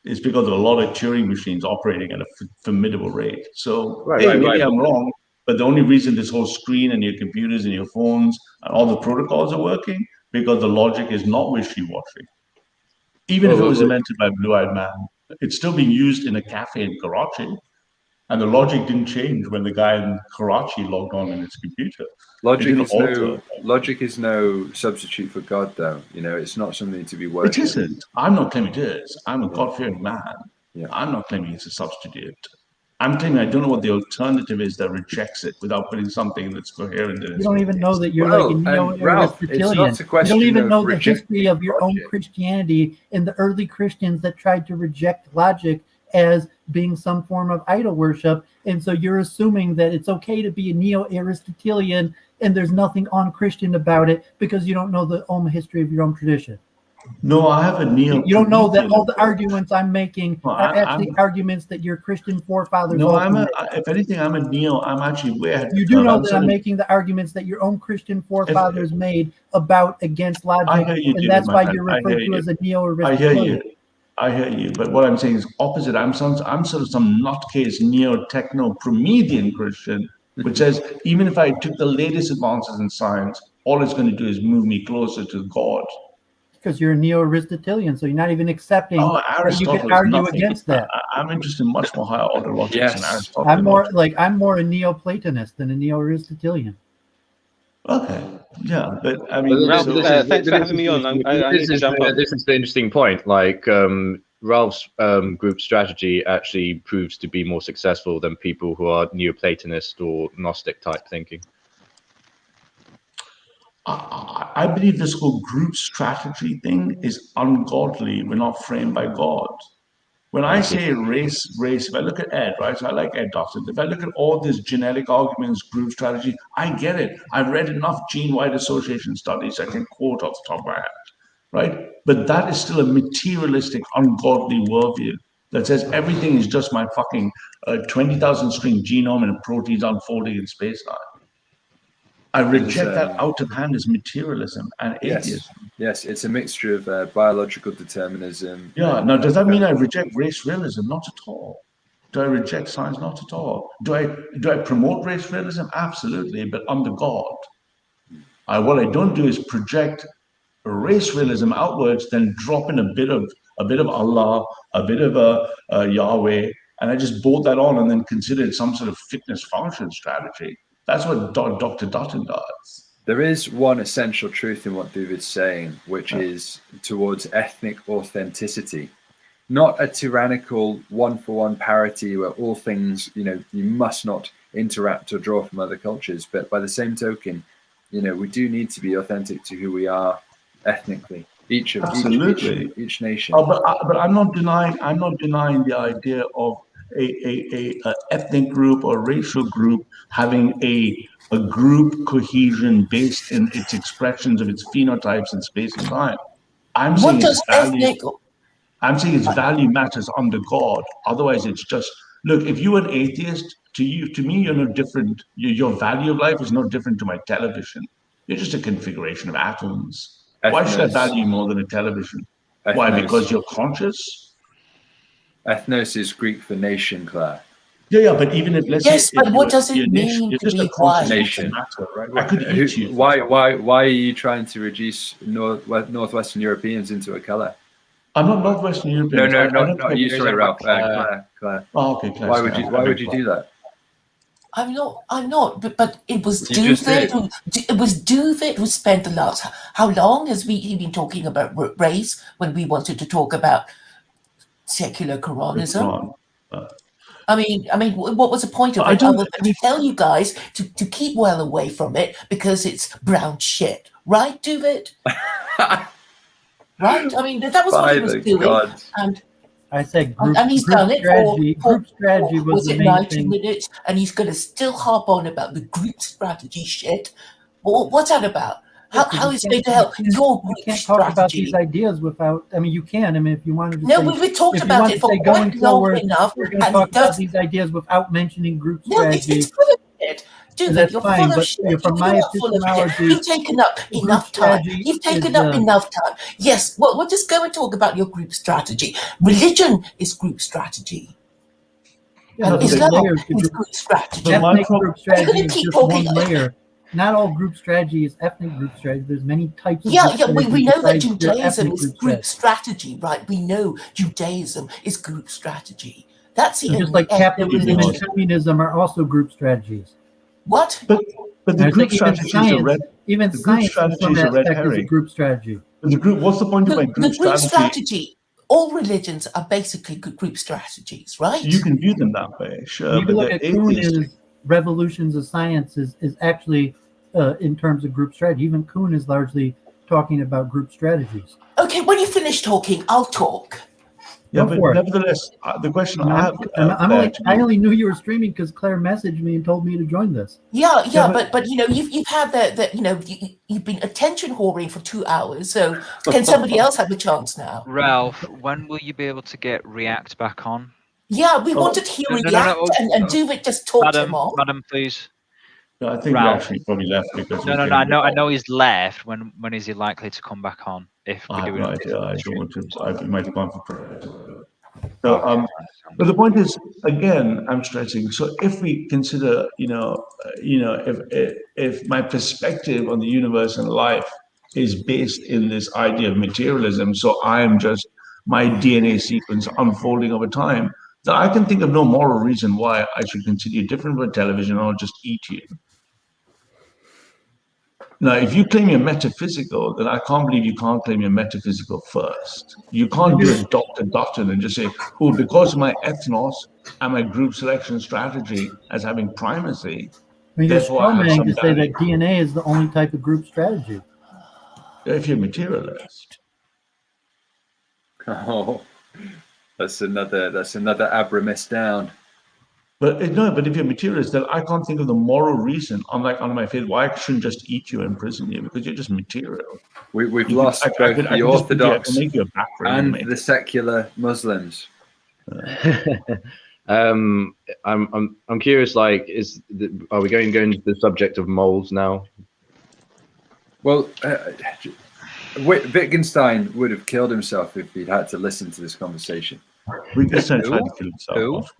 it's because of a lot of Turing machines operating at a formidable rate. So maybe I'm wrong, but the only reason this whole screen and your computers and your phones and all the protocols are working because the logic is not wishy-washy. Even if it was invented by a blue-eyed man, it's still being used in a cafe in Karachi. And the logic didn't change when the guy in Karachi logged on in his computer. Logic is no substitute for God, though. It's not something to be worshipped. It isn't. I'm not claiming it is. I'm a God-fearing man. Yeah. I'm not claiming it's a substitute. I'm claiming I don't know what the alternative is that rejects it without putting something that's coherent in it. You don't even know that you're Aristotelian. You don't even know the history of your own Christianity and the early Christians that tried to reject logic as being some form of idol worship, and so you're assuming that it's okay to be a neo-Aristotelian and there's nothing un-Christian about it because you don't know the own history of your own tradition. No, I have a neo. You don't know that all the arguments I'm making are actually arguments that your Christian forefathers. No, if anything, I'm a neo. I'm actually way ahead. You do know that I'm making the arguments that your own Christian forefathers made against logic, and that's why you're referred to as a neo-Aristotelian. I hear you, but what I'm saying is opposite. I'm sort of some nutcase neo-techno-Promethean Christian, which says even if I took the latest advances in science, all it's going to do is move me closer to God. because you're a neo-Aristotelian, so you're not even accepting Oh, that you can Aristotle is argue nothing. against that. I'm interested in much more higher order logics than Aristotle. I'm more a Neo-Platonist than a Neo-Aristotelian. Okay, yeah, but I mean, Ralph, thanks for having me on. I need to jump off. This is the interesting point. Like Ralph's group strategy actually proves to be more successful than people who are Neoplatonist or Gnostic type thinking. I believe this whole group strategy thing is ungodly. We're not framed by God. When I say race, if I look at Ed, right? So I like Ed Dawson. If I look at all these genetic arguments, group strategy, I get it. I've read enough gene-wide association studies I can quote off the top of my head, right? But that is still a materialistic, ungodly worldview that says everything is just my fucking 20,000 string genome and proteins unfolding in space-time. I reject that out of hand as materialism and atheism. Yes, it's a mixture of biological determinism. Yeah. Now, does that mean I reject race realism? Not at all. Do I reject science? Not at all. Do I promote race realism? Absolutely, but under God. What I don't do is project race realism outwards, then drop in a bit of Allah, a bit of a Yahweh, and I just bolt that on and then consider it some sort of fitness function strategy. That's what Dr. Dutton does. There is one essential truth in what David's saying, which is towards ethnic authenticity, not a tyrannical one-for-one parity where all things, you must not interact or draw from other cultures. But by the same token, we do need to be authentic to who we are ethnically, each nation. But I'm not denying the idea of a ethnic group or racial group having a group cohesion based in its expressions of its phenotypes in space and time. I'm saying its value matters under God. Otherwise, it's just look. If you're an atheist, to me, you're no different. Your value of life is no different to my television. You're just a configuration of atoms. Why should I value you more than a television? Why? Because you're conscious? Ethnos is Greek for nation, Claire. Yeah, but even if but what does it mean to be white? Nation, right? I could eat you. Why are you trying to reduce Northwestern Europeans into a color? I'm not Northwestern European. No. You sorry, Ralph. Claire. Oh, okay, Claire. Why would you do that? I'm not. But it was David. It was David who spent the last. How long has he been talking about race when we wanted to talk about secular Quranism? I mean, what was the point of it? I will tell you guys to keep well away from it because it's brown shit, right, David? Right? I mean, that was what he was doing. God. And I said group, and he's done it group strategy was the main 90 thing. minutes, and he's going to still harp on about the group strategy shit. Well, what's that about? How is it going to help your group can't strategy? talk about these ideas without. I mean, you can. I mean, if you wanted to. No, say, we've talked if you about wanted it to for say quite going long forward, enough. we're going to talk about these ideas without mentioning group strategy. It's full of shit. Dude, that's you're fine, full but of shit. from my You're full of shit. epistemology, You've taken up enough time. You've taken up enough time. Yes, well, we'll just go and talk about your group strategy. Religion is group strategy. Yeah, and Islam is group strategy. Ethnic group strategy is keep just talking. one layer. Not all group strategy is ethnic group strategy. There's many types of we know that besides your Judaism ethnic is group strategy, right? We know Judaism is group strategy. That's the just like capitalism and communism are also group strategies. What? But the group strategy is a red. Even the group science strategy is a red is a herring. group strategy. But the group. What's the point of my group strategy? All religions are basically group strategies, right? You can view them that way, sure. You look at Kuhn's Revolutions of Science is actually in terms of group strategy. Even Kuhn is largely talking about group strategies. Okay, when you finish talking, I'll talk. Yeah, but nevertheless, the question I have. I only knew you were streaming because Claire messaged me and told me to join this. Yeah, but you've had you've been attention whoring for 2 hours. So can somebody else have a chance now? Ralph, when will you be able to get React back on? Yeah, we wanted to hear React and do it. Just talk him off. Madam, please. No, I think Ralph. he actually probably left because. No. I know he's left. When is he likely to come back on? If we do it. I don't want to. He might have gone for prayer. So, but the point is, again, I'm stressing. So, if we consider, if my perspective on the universe and life is based in this idea of materialism. So I am just my DNA sequence unfolding over time. So I can think of no moral reason why I should consider you different from television or just eat you. Now, if you claim you're metaphysical, then I can't believe you can't claim you're metaphysical first. You can't do a doctor and just say, oh, because of my ethnos and my group selection strategy as having primacy, I mean, therefore I have strawman some to say that value. DNA is the only type of group strategy. If you're materialist. Oh, that's another Abramis down. But if you're materialist, then I can't think of the moral reason, unlike on my faith, why I shouldn't just eat you and imprison you, because you're just material. We've lost both the Orthodox and the secular Muslims. I'm curious. Like, are we going to the subject of moles now? Well, Wittgenstein would have killed himself if he'd had to listen to this conversation. Wittgenstein tried to kill himself.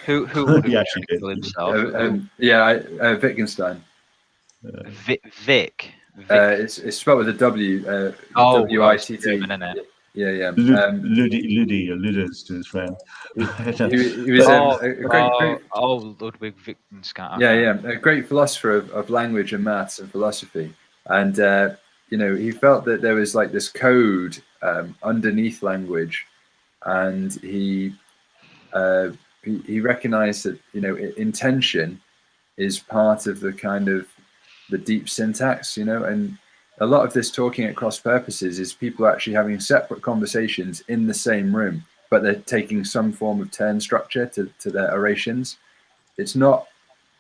Who would have killed himself? Wittgenstein. Vic. It's spelled with a W. W-I-T-T. Yeah. Ludus to his friend. he was a great. Ludwig Wittgenstein. Yeah, a great philosopher of language and maths and philosophy, and he felt that there was like this code underneath language, and he recognized that intention is part of the kind of the deep syntax, and a lot of this talking at cross purposes is people actually having separate conversations in the same room, but they're taking some form of turn structure to their orations. It's not,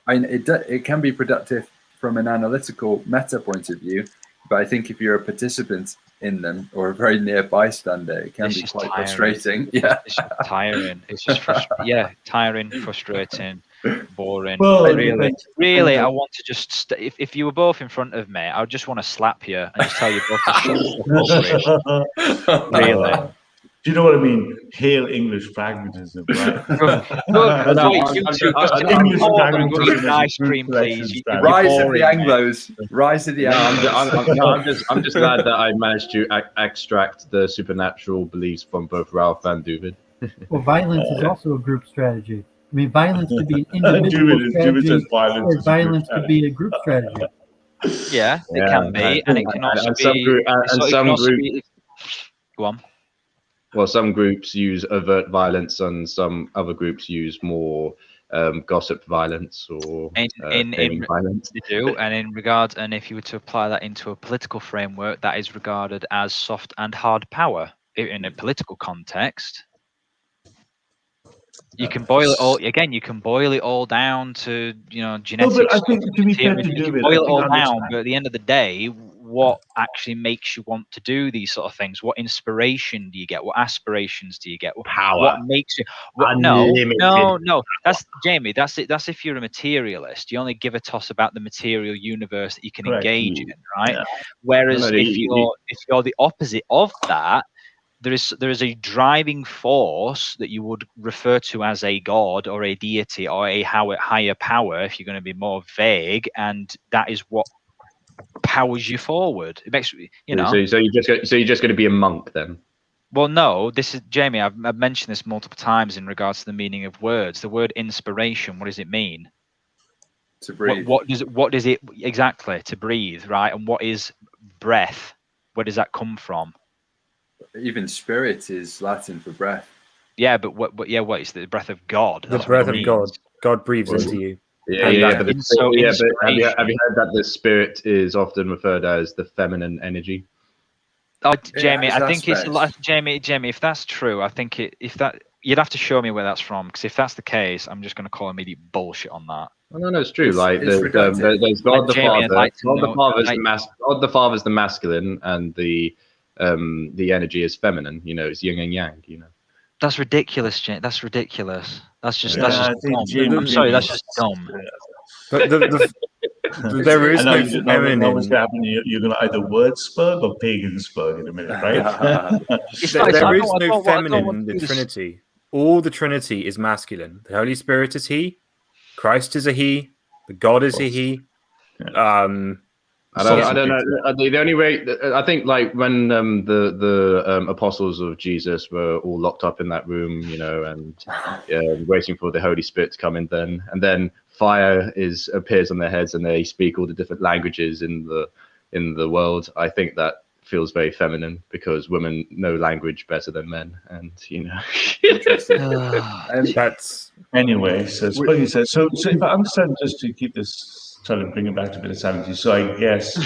it can be productive from an analytical meta point of view, but I think if you're a participant in them or a very near bystander, it can be quite frustrating. Yeah, it's just tiring. It's just tiring, frustrating, boring. Well, really, I want to just if you were both in front of me, I would just want to slap you and just tell you both to shut the fuck up. Really. Do you know what I mean? Hail English pragmatism, right? English ice cream, please. Rise of the Anglos. Rise of the Anglos. I'm just glad that I managed to extract the supernatural beliefs from both Ralph and David. Well, violence is also a group strategy. I mean, violence could be an individual strategy, or violence could be a group strategy. Yeah, it can be, and it can also be. Some groups. Go on. Well, some groups use overt violence, and some other groups use more gossip violence or violence. They do, and in regard, and if you were to apply that into a political framework, that is regarded as soft and hard power in a political context. You can boil it all again. You can boil it all down to genetics. No, but I think to be fair to David, boil it all down, but at the end of the day, what actually makes you want to do these sort of things? What inspiration do you get? What aspirations do you get? What power? What makes you? No. That's Jamie. That's it. That's if you're a materialist. You only give a toss about the material universe that you can engage in, right? Yeah. Whereas if you're the opposite of that, there is a driving force that you would refer to as a god or a deity or a higher power, if you're going to be more vague, and that is what powers you forward. It makes So you're just going to be a monk then? Well, no. This is Jamie. I've mentioned this multiple times in regards to the meaning of words. The word inspiration. What does it mean? To breathe. What does it exactly? To breathe, right? And what is breath? Where does that come from? Even spirit is Latin for breath. Yeah, but what is the breath of God? The breath of God. God breathes into you. But have you heard that the spirit is often referred as the feminine energy? Oh, Jamie, I think it's Jamie. If that's true, I think you'd have to show me where that's from, because if that's the case, I'm just going to call immediate bullshit on that. No, it's true. There's God the Father. God the Father is the masculine, and the energy is feminine. It's yin and yang. That's ridiculous, Jane. That's ridiculous. That's just dumb. I'm sorry, that's just dumb. But there is no feminine. What's happening? You're going to either Wordsburg or Pagansburg in a minute, right? There is no feminine in the Trinity. All the Trinity is masculine. The Holy Spirit is He. Christ is a He. The God is a He. I don't know. The only way I think, like when the apostles of Jesus were all locked up in that room, you know, and waiting for the Holy Spirit to come in, and then fire appears on their heads, and they speak all the different languages in the world. I think that feels very feminine because women know language better than men, and you know. That's anyway. So it's what you said. So if I understand, just to keep this, try to bring it back to a bit of sanity. So I guess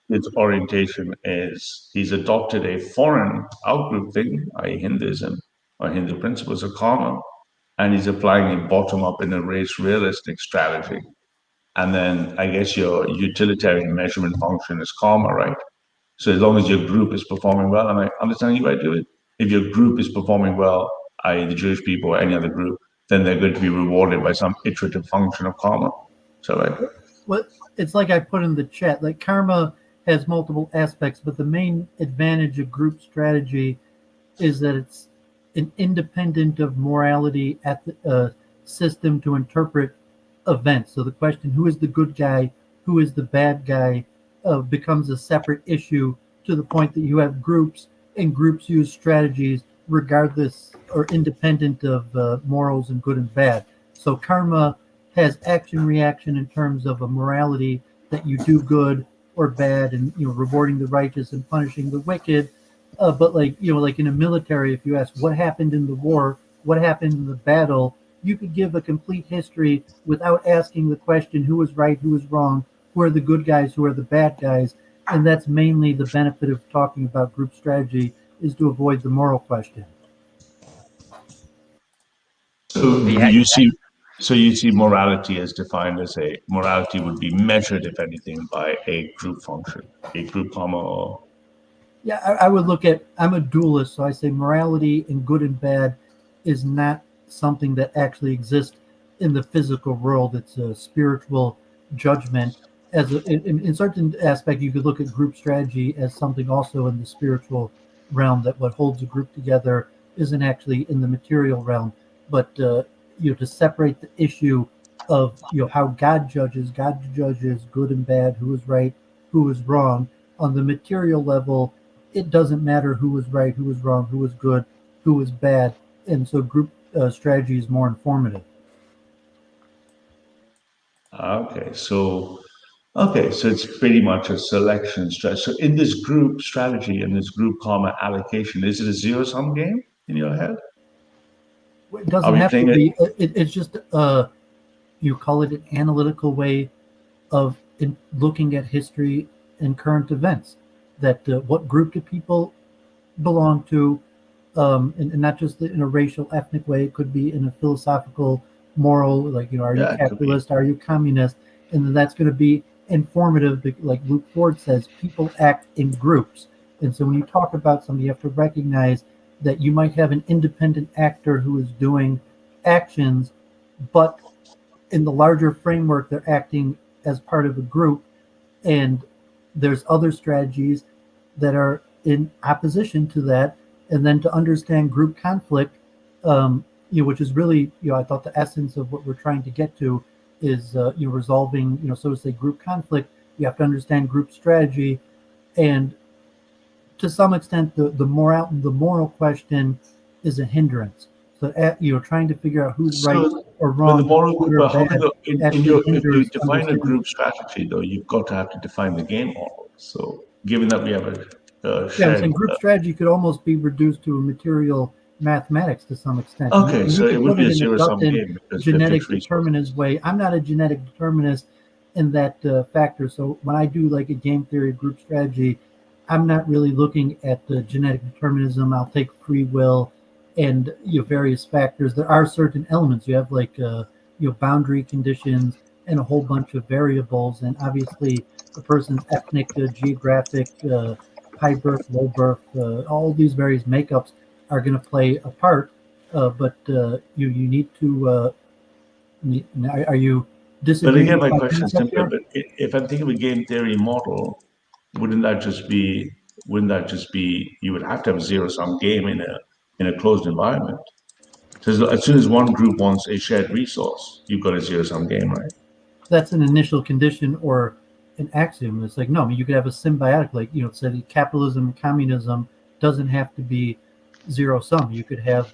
his orientation is he's adopted a foreign outgroup thing, i.e., Hinduism or Hindu principles of karma, and he's applying it bottom up in a race realistic strategy. And then I guess your utilitarian measurement function is karma, right? So as long as your group is performing well, am I understanding you right, David? If your group is performing well, i.e. the Jewish people or any other group, then they're going to be rewarded by some iterative function of karma. So right? Well, it's like I put in the chat, like karma has multiple aspects, but the main advantage of group strategy is that it's an independent of morality at the system to interpret events. So the question, who is the good guy, who is the bad guy, becomes a separate issue to the point that you have groups, and groups use strategies regardless or independent of morals and good and bad. So karma has action reaction in terms of a morality that you do good or bad, and rewarding the righteous and punishing the wicked. But like in a military, if you ask what happened in the war, what happened in the battle, you could give a complete history without asking the question who was right, who was wrong, who are the good guys, who are the bad guys. And that's mainly the benefit of talking about group strategy, is to avoid the moral question. So you see morality as defined as morality would be measured, if anything, by a group function, a group karma. Or... Yeah, I would look at, I'm a dualist, so I say morality and good and bad is not something that actually exists in the physical world. It's a spiritual judgment. In certain aspect, you could look at group strategy as something also in the spiritual realm, that what holds a group together isn't actually in the material realm. But to separate the issue of how God judges good and bad, who is right, who is wrong. On the material level, it doesn't matter who was right, who was wrong, who was good, who was bad, and so group strategy is more informative. Okay, so it's pretty much a selection strategy. So in this group strategy and this group karma allocation, is it a zero-sum game in your head? It doesn't have to be. It's just you call it an analytical way of looking at history and current events. That what group do people belong to, and not just in a racial, ethnic way. It could be in a philosophical, moral, like are you capitalist, are you communist, and then that's going to be informative. Like Luke Ford says, people act in groups, and so when you talk about something, you have to recognize that you might have an independent actor who is doing actions, but in the larger framework, they're acting as part of a group, and there's other strategies that are in opposition to that. And then to understand group conflict, which is really, I thought the essence of what we're trying to get to is, resolving, so to say, group conflict. You have to understand group strategy, and to some extent, the moral question is a hindrance. So, trying to figure out who's right or wrong. The moral group, if you define a group strategy, though, you've got to have to define the game model. So, given that we have a shared, and group strategy could almost be reduced to a material mathematics to some extent. Okay, so it would be a zero-sum game. Genetic determinist way. I'm not a genetic determinist in that factor. So when I do like a game theory group strategy, I'm not really looking at the genetic determinism. I'll take free will and various factors. There are certain elements. You have like boundary conditions and a whole bunch of variables, and obviously the person's ethnic, geographic, high birth, low birth, all these various makeups are going to play a part. But you need to. Are you disagreeing? But again, my question is simpler. But if I'm thinking of a game theory model, wouldn't that just be? You would have to have a zero-sum game in a closed environment. So as soon as one group wants a shared resource, you've got a zero-sum game, right? That's an initial condition, or an axiom. It's like, no, I mean, you could have a symbiotic, like, say capitalism and communism doesn't have to be zero sum. You could have,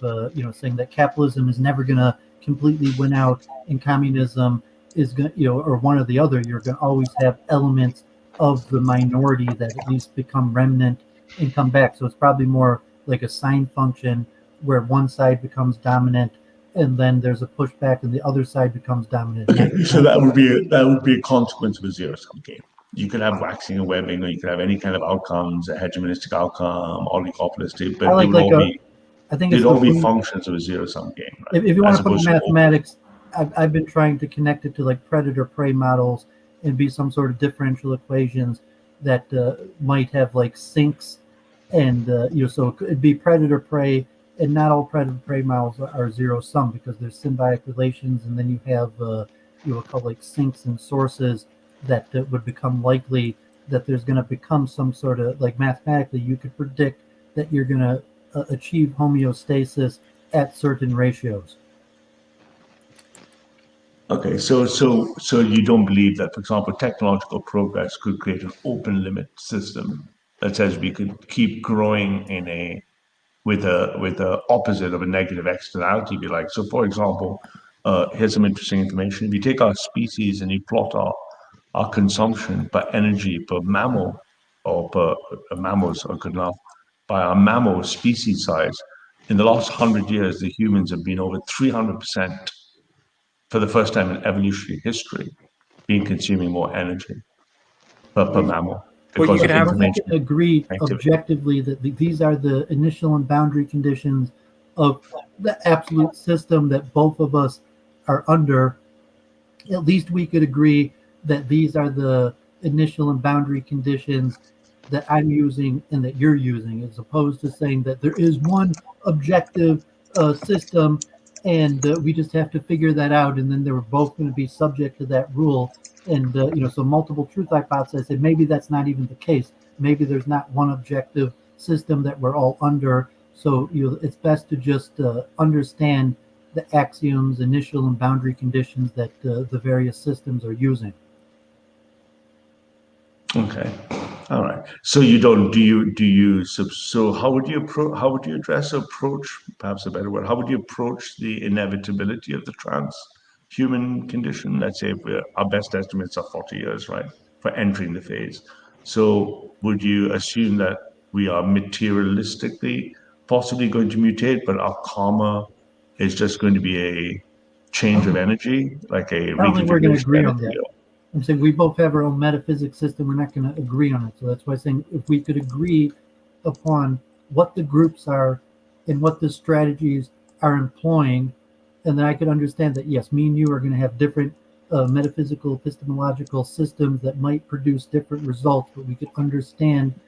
saying that capitalism is never going to completely win out and communism is going to, or one or the other. You're going to always have elements of the minority that at least become remnant and come back. So it's probably more like a sine function where one side becomes dominant and then there's a pushback and the other side becomes dominant. So that would be a consequence of a zero-sum game. You could have waxing and webbing, or you could have any kind of outcomes, a hegemonistic outcome, oligopolistic, but I think they'd all be functions of a zero-sum game. Right? If you want to put mathematics, I've been trying to connect it to like predator-prey models and be some sort of differential equations that might have like sinks, and so it'd be predator-prey. And not all predator-prey models are zero-sum because there's symbiotic relations, and then you have called like sinks and sources that would become likely that there's going to become some sort of, like, mathematically you could predict that you're going to achieve homeostasis at certain ratios. Okay, so you don't believe that, for example, technological progress could create an open limit system that says we could keep growing with a opposite of a negative externality, if you like. So, for example, here's some interesting information. If you take our species and you plot our consumption per energy per mammal, or per mammals are good enough, by our mammal species size, in the last 100 years, the humans have been over 300% for the first time in evolutionary history, been consuming more energy per mammal. Well, you can agree objectively that these are the initial and boundary conditions of the absolute system that both of us are under. At least we could agree that these are the initial and boundary conditions that I'm using and that you're using, as opposed to saying that there is one objective system and we just have to figure that out, and then they were both going to be subject to that rule. And so multiple truth hypothesis, I said maybe that's not even the case. Maybe there's not one objective system that we're all under. So it's best to just understand the axioms, initial and boundary conditions that the various systems are using. Okay, all right. So you don't so how would you approach, perhaps a better word, how would you approach the inevitability of the transhuman condition? Let's say our best estimates are 40 years, right, for entering the phase. So would you assume that we are materialistically possibly going to mutate, but our karma is just going to be a change of energy, like a Probably we're going to agree on that. I'm saying we both have our own metaphysics system. We're not going to agree on it. So that's why I'm saying if we could agree upon what the groups are and what the strategies are employing, and then I could understand that, yes, me and you are going to have different metaphysical, epistemological systems that might produce different results, but we could understand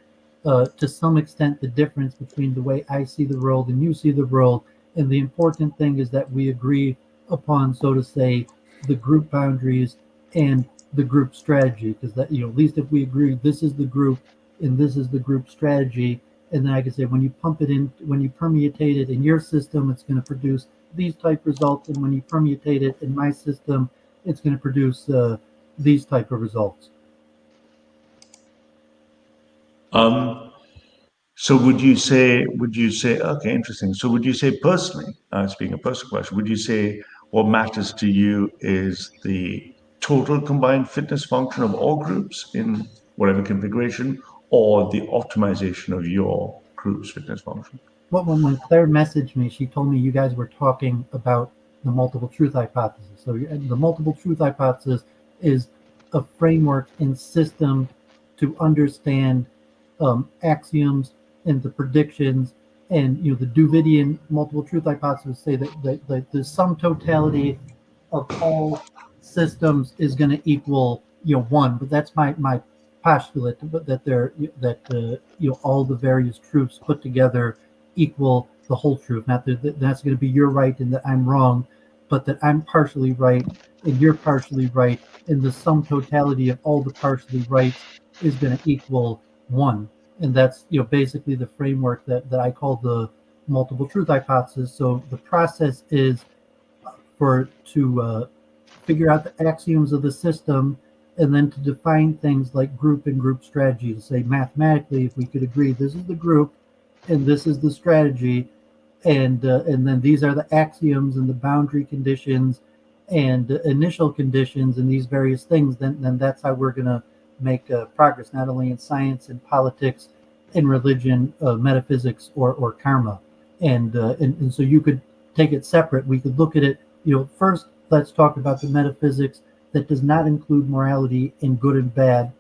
to some extent the difference between the way I see the world and you see the world. And the important thing is that we agree upon, so to say, the group boundaries and the group strategy, because that, at least if we agree this is the group and this is the group strategy, and then I can say when you pump it in, when you permutate it in your system, it's going to produce these type results, and when you permutate it in my system, it's going to produce these type of results. So would you say, okay, interesting. So would you say personally, speaking of personal question, would you say what matters to you is the total combined fitness function of all groups in whatever configuration, or the optimization of your group's fitness function? Well, when Claire messaged me, she told me you guys were talking about the multiple truth hypothesis. So the multiple truth hypothesis is a framework and system to understand axioms and the predictions. And the Davidian multiple truth hypothesis say that the sum totality of all systems is going to equal one, but that's my postulate, but that all the various truths put together equal the whole truth. Not that that's going to be you're right and that I'm wrong, but that I'm partially right and you're partially right, and the sum totality of all the partially rights is going to equal one. And that's basically the framework that I call the multiple truth hypothesis. So the process is to figure out the axioms of the system, and then to define things like group and group strategy, to say mathematically, if we could agree this is the group and this is the strategy, and then these are the axioms and the boundary conditions and initial conditions and these various things, then that's how we're going to make progress, not only in science and politics, in religion, metaphysics, or karma. And so you could take it separate. We could look at it, first let's talk about the metaphysics that does not include morality in good and bad.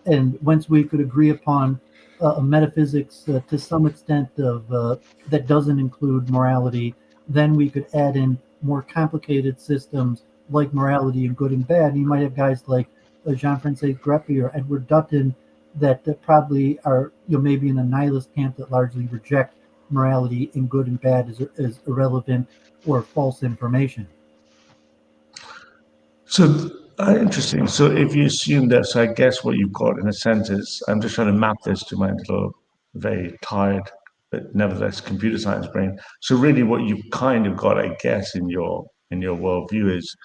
And once we could agree upon a metaphysics to some extent of that doesn't include morality, then we could add in more complicated systems like morality and good and bad. And you might have guys like Jean-Francois Greppi or Edward Dutton that probably are maybe in a nihilist camp that largely reject morality and good and bad as irrelevant or false information. So interesting. So if you assume that, so I guess what you've got in a sense is, I'm just trying to map this to my little very tired but nevertheless computer science brain. So really what you've kind of got, I guess, in your worldview is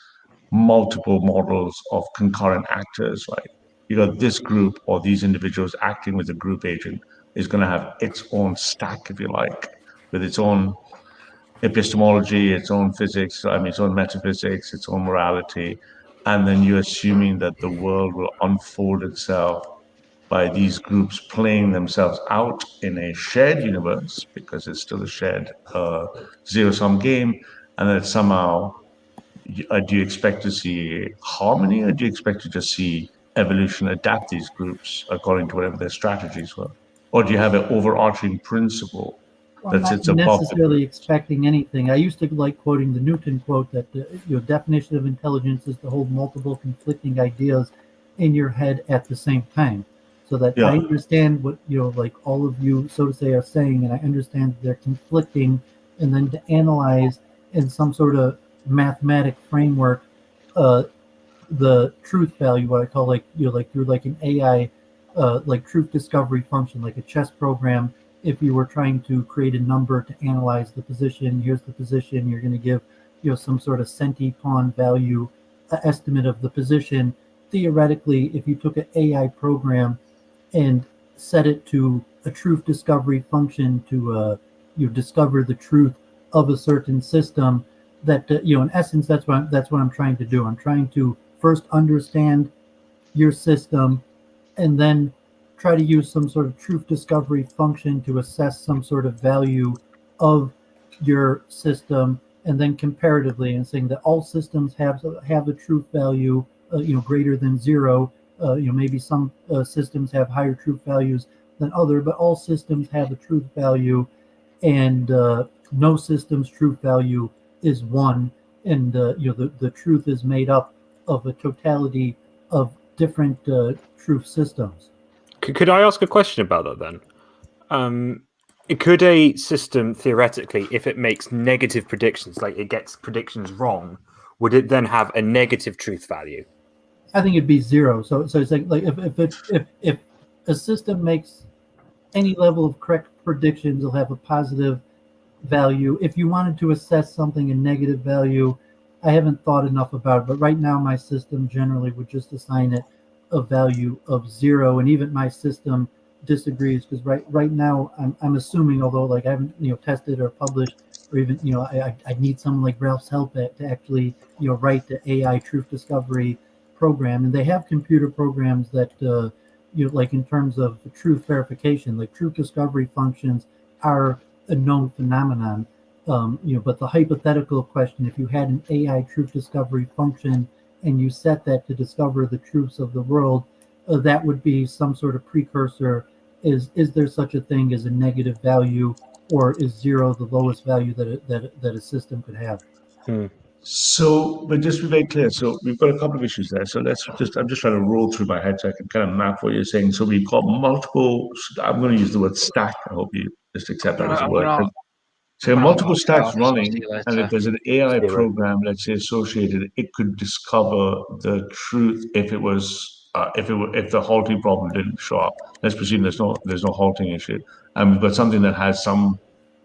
multiple models of concurrent actors, right? You got this group or these individuals acting with a group agent is going to have its own stack, if you like, with its own epistemology, its own physics, its own metaphysics, its own morality. And then you're assuming that the world will unfold itself by these groups playing themselves out in a shared universe, because it's still a shared zero-sum game, and that somehow, do you expect to see harmony, or do you expect to just see evolution adapt these groups according to whatever their strategies were? Or do you have an overarching principle that sits I'm not above necessarily expecting anything. I used to like quoting the Newton quote that your definition of intelligence is to hold multiple conflicting ideas in your head at the same time. So that I understand what like all of you, so to say, are saying, and I understand they're conflicting, and then to analyze in some sort of mathematic framework the truth value, what I call like through like an AI like truth discovery function, like a chess program. If you were trying to create a number to analyze the position, here's the position, you're going to give some sort of centipawn value estimate of the position. Theoretically, if you took an AI program and set it to a truth discovery function to discover the truth of a certain system, that in essence that's what I'm trying to do. I'm trying to first understand your system and then try to use some sort of truth discovery function to assess some sort of value of your system, and then comparatively, and saying that all systems have a truth value greater than zero. Maybe some systems have higher truth values than other, but all systems have a truth value, and no system's truth value is one. And the truth is made up of a totality of different truth systems. Could I ask a question about that then? Could a system theoretically, if it makes negative predictions, like it gets predictions wrong, would it then have a negative truth value? I think it'd be zero. So it's like if a system makes any level of correct predictions, it'll have a positive value. If you wanted to assess something in negative value, I haven't thought enough about it, but right now my system generally would just assign it a value of zero, and even my system disagrees, because right now I'm assuming, although like I haven't tested or published, or even I need someone like Ralph's help to actually write the AI truth discovery program, and they have computer programs that like in terms of truth verification, like truth discovery functions are a known phenomenon. But the hypothetical question, if you had an AI truth discovery function and you set that to discover the truths of the world, that would be some sort of precursor. Is there such a thing as a negative value, or is zero the lowest value that a system could have? So, but just to be very clear, so we've got a couple of issues there. So I'm just trying to roll through my head so I can kind of map what you're saying. So we've got multiple, I'm going to use the word stack. I hope you just accept that as a word. So multiple stacks running, and if there's an AI program, let's say associated, it could discover the truth if it was if the halting problem didn't show up. Let's presume there's no halting issue, and we've got something that has some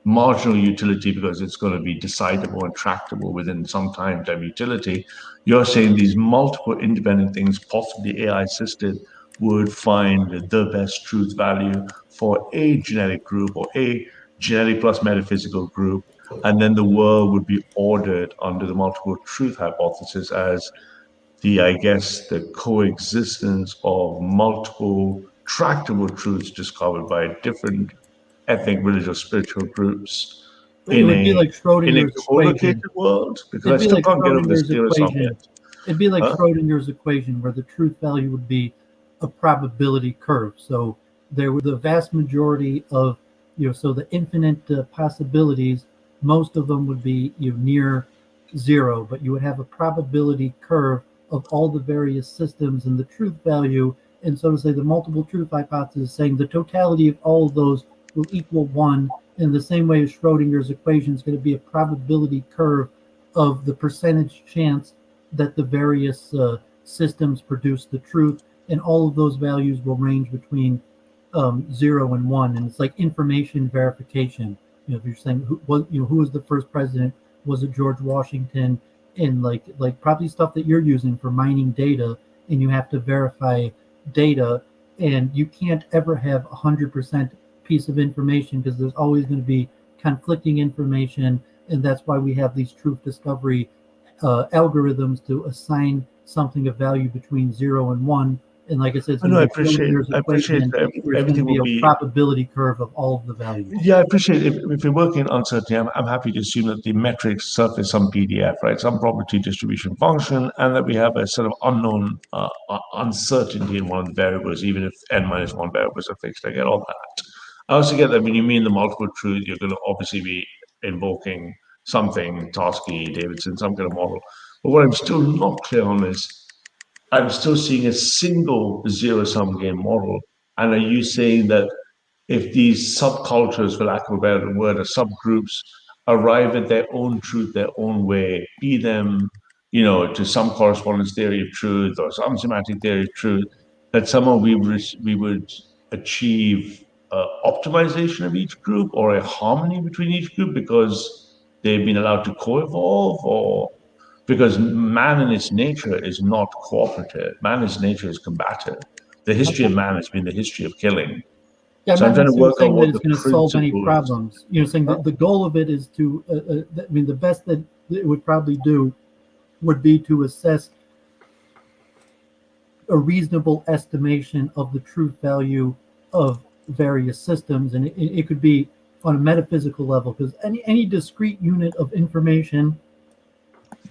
marginal utility because it's going to be decidable and tractable within some time to have utility. You're saying these multiple independent things, possibly AI assisted, would find the best truth value for a genetic group or a genetic plus metaphysical group. And then the world would be ordered under the multiple truth hypothesis as I guess, the coexistence of multiple tractable truths discovered by different ethnic, religious, spiritual groups It would be like in a Schrodinger's co-located equation. world, because It'd I be still like can't get over the Schrodinger's zero sum equation. yet. It'd be like Huh? Schrodinger's equation, where the truth value would be a probability curve. So there were the vast majority of, so the infinite possibilities, most of them would be near zero, but you would have a probability curve of all the various systems and the truth value. And so to say, the multiple truth hypothesis saying the totality of all of those will equal one, in the same way as Schrodinger's equation is going to be a probability curve of the percentage chance that the various systems produce the truth, and all of those values will range between 0 and 1. And it's like information verification. If you're saying who was the first president, was it George Washington, and like probably stuff that you're using for mining data, and you have to verify data, and you can't ever have 100% piece of information because there's always going to be conflicting information, and that's why we have these truth discovery algorithms to assign something of value between 0 and 1. And like I said, I appreciate that everything will be a probability curve of all of the values. Yeah, I appreciate it. If you're working in uncertainty, I'm happy to assume that the metrics surface some PDF, right? Some probability distribution function, and that we have a sort of unknown uncertainty in one of the variables, even if n-1 variables are fixed. I get all that. I also get that when you mean the multiple truth, you're going to obviously be invoking something, Tarski, Davidson, some kind of model. But what I'm still not clear on is, I'm still seeing a single zero-sum game model. And are you saying that if these subcultures, for lack of a better word, or subgroups, arrive at their own truth, their own way, be them, to some correspondence theory of truth or some semantic theory of truth, that somehow we would achieve optimization of each group or a harmony between each group because they've been allowed to co-evolve, or because man in its nature is not cooperative. Man in its nature is combative. The history of man has been the history of killing. Yeah, so I'm trying to work out what it's going to solve any problems. Saying that the goal of it is to, the best that it would probably do would be to assess a reasonable estimation of the truth value of various systems, and it could be on a metaphysical level, because any discrete unit of information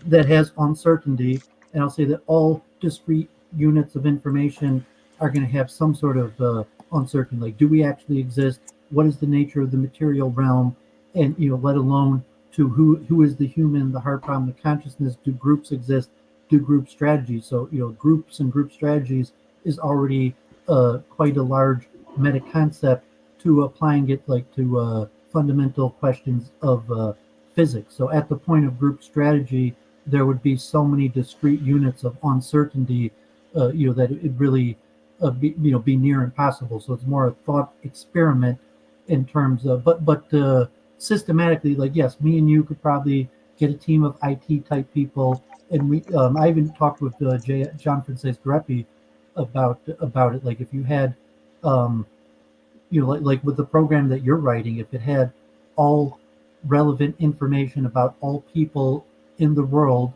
that has uncertainty, and I'll say that all discrete units of information are going to have some sort of uncertainty, like do we actually exist, what is the nature of the material realm, and let alone to who is the human, the hard problem, the consciousness, do groups exist, do group strategies. So groups and group strategies is already quite a large meta concept to applying it to fundamental questions of physics. So at the point of group strategy, there would be so many discrete units of uncertainty that it really be near impossible. So it's more a thought experiment in terms of, but systematically, yes, me and you could probably get a team of IT type people, and we I even talked with John Frances Greppi about it. Like if you had like with the program that you're writing, if it had all relevant information about all people in the world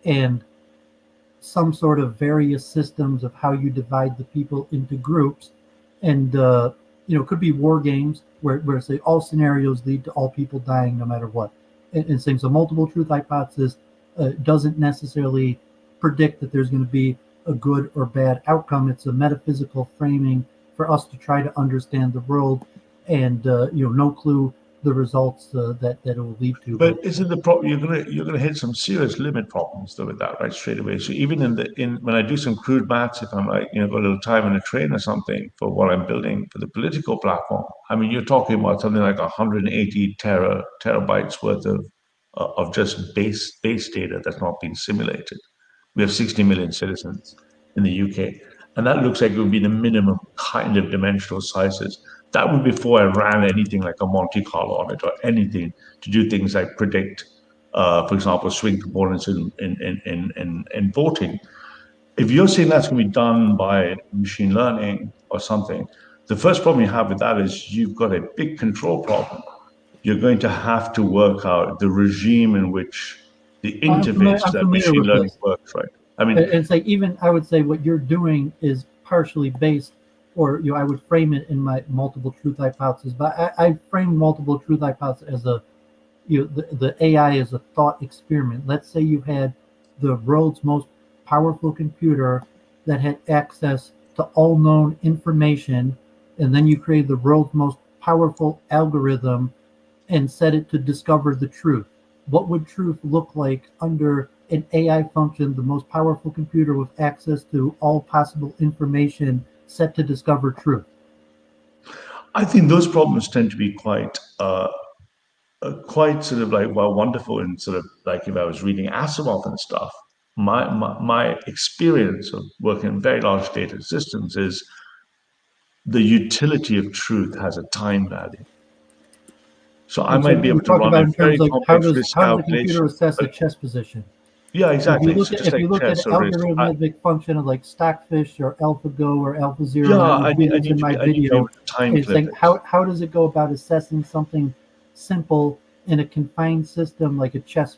and some sort of various systems of how you divide the people into groups, and it could be war games where say all scenarios lead to all people dying no matter what, and saying so multiple truth hypothesis doesn't necessarily predict that there's going to be a good or bad outcome. It's a metaphysical framing for us to try to understand the world, and no clue the results that it will lead to. But isn't the problem you're gonna hit some serious limit problems though with that right straight away? So even when I do some crude maths, if I'm like got a little time in a train or something for what I'm building for the political platform, I mean you're talking about something like 180 terabytes worth of just base data that's not being simulated. We have 60 million citizens in the UK, and that looks like it would be the minimum kind of dimensional sizes That was before I ran anything like a Monte Carlo on it or anything to do things like predict, for example, swing components in voting. If you're saying that's going to be done by machine learning or something, the first problem you have with that is you've got a big control problem. You're going to have to work out the regime in which the interface that machine learning works, right? I mean, it's like, even I would say what you're doing is partially based, or I would frame it in my multiple truth hypothesis. But I frame multiple truth hypothesis as the AI is a thought experiment. Let's say you had the world's most powerful computer that had access to all known information, and then you create the world's most powerful algorithm and set it to discover the truth. What would truth look like under an AI function, the most powerful computer with access to all possible information set to discover truth? I think those problems tend to be quite sort of like, well, wonderful, and sort of like if I was reading Asimov and stuff. My experience of working in very large data systems is the utility of truth has a time value. So I might be able to run a very complex risk how does the computer assess a chess position? Yeah, exactly. If you look at an algorithmic function of like Stockfish or AlphaGo or AlphaZero, yeah, I need in my video, it's like how does it go about assessing something simple in a confined system like a chess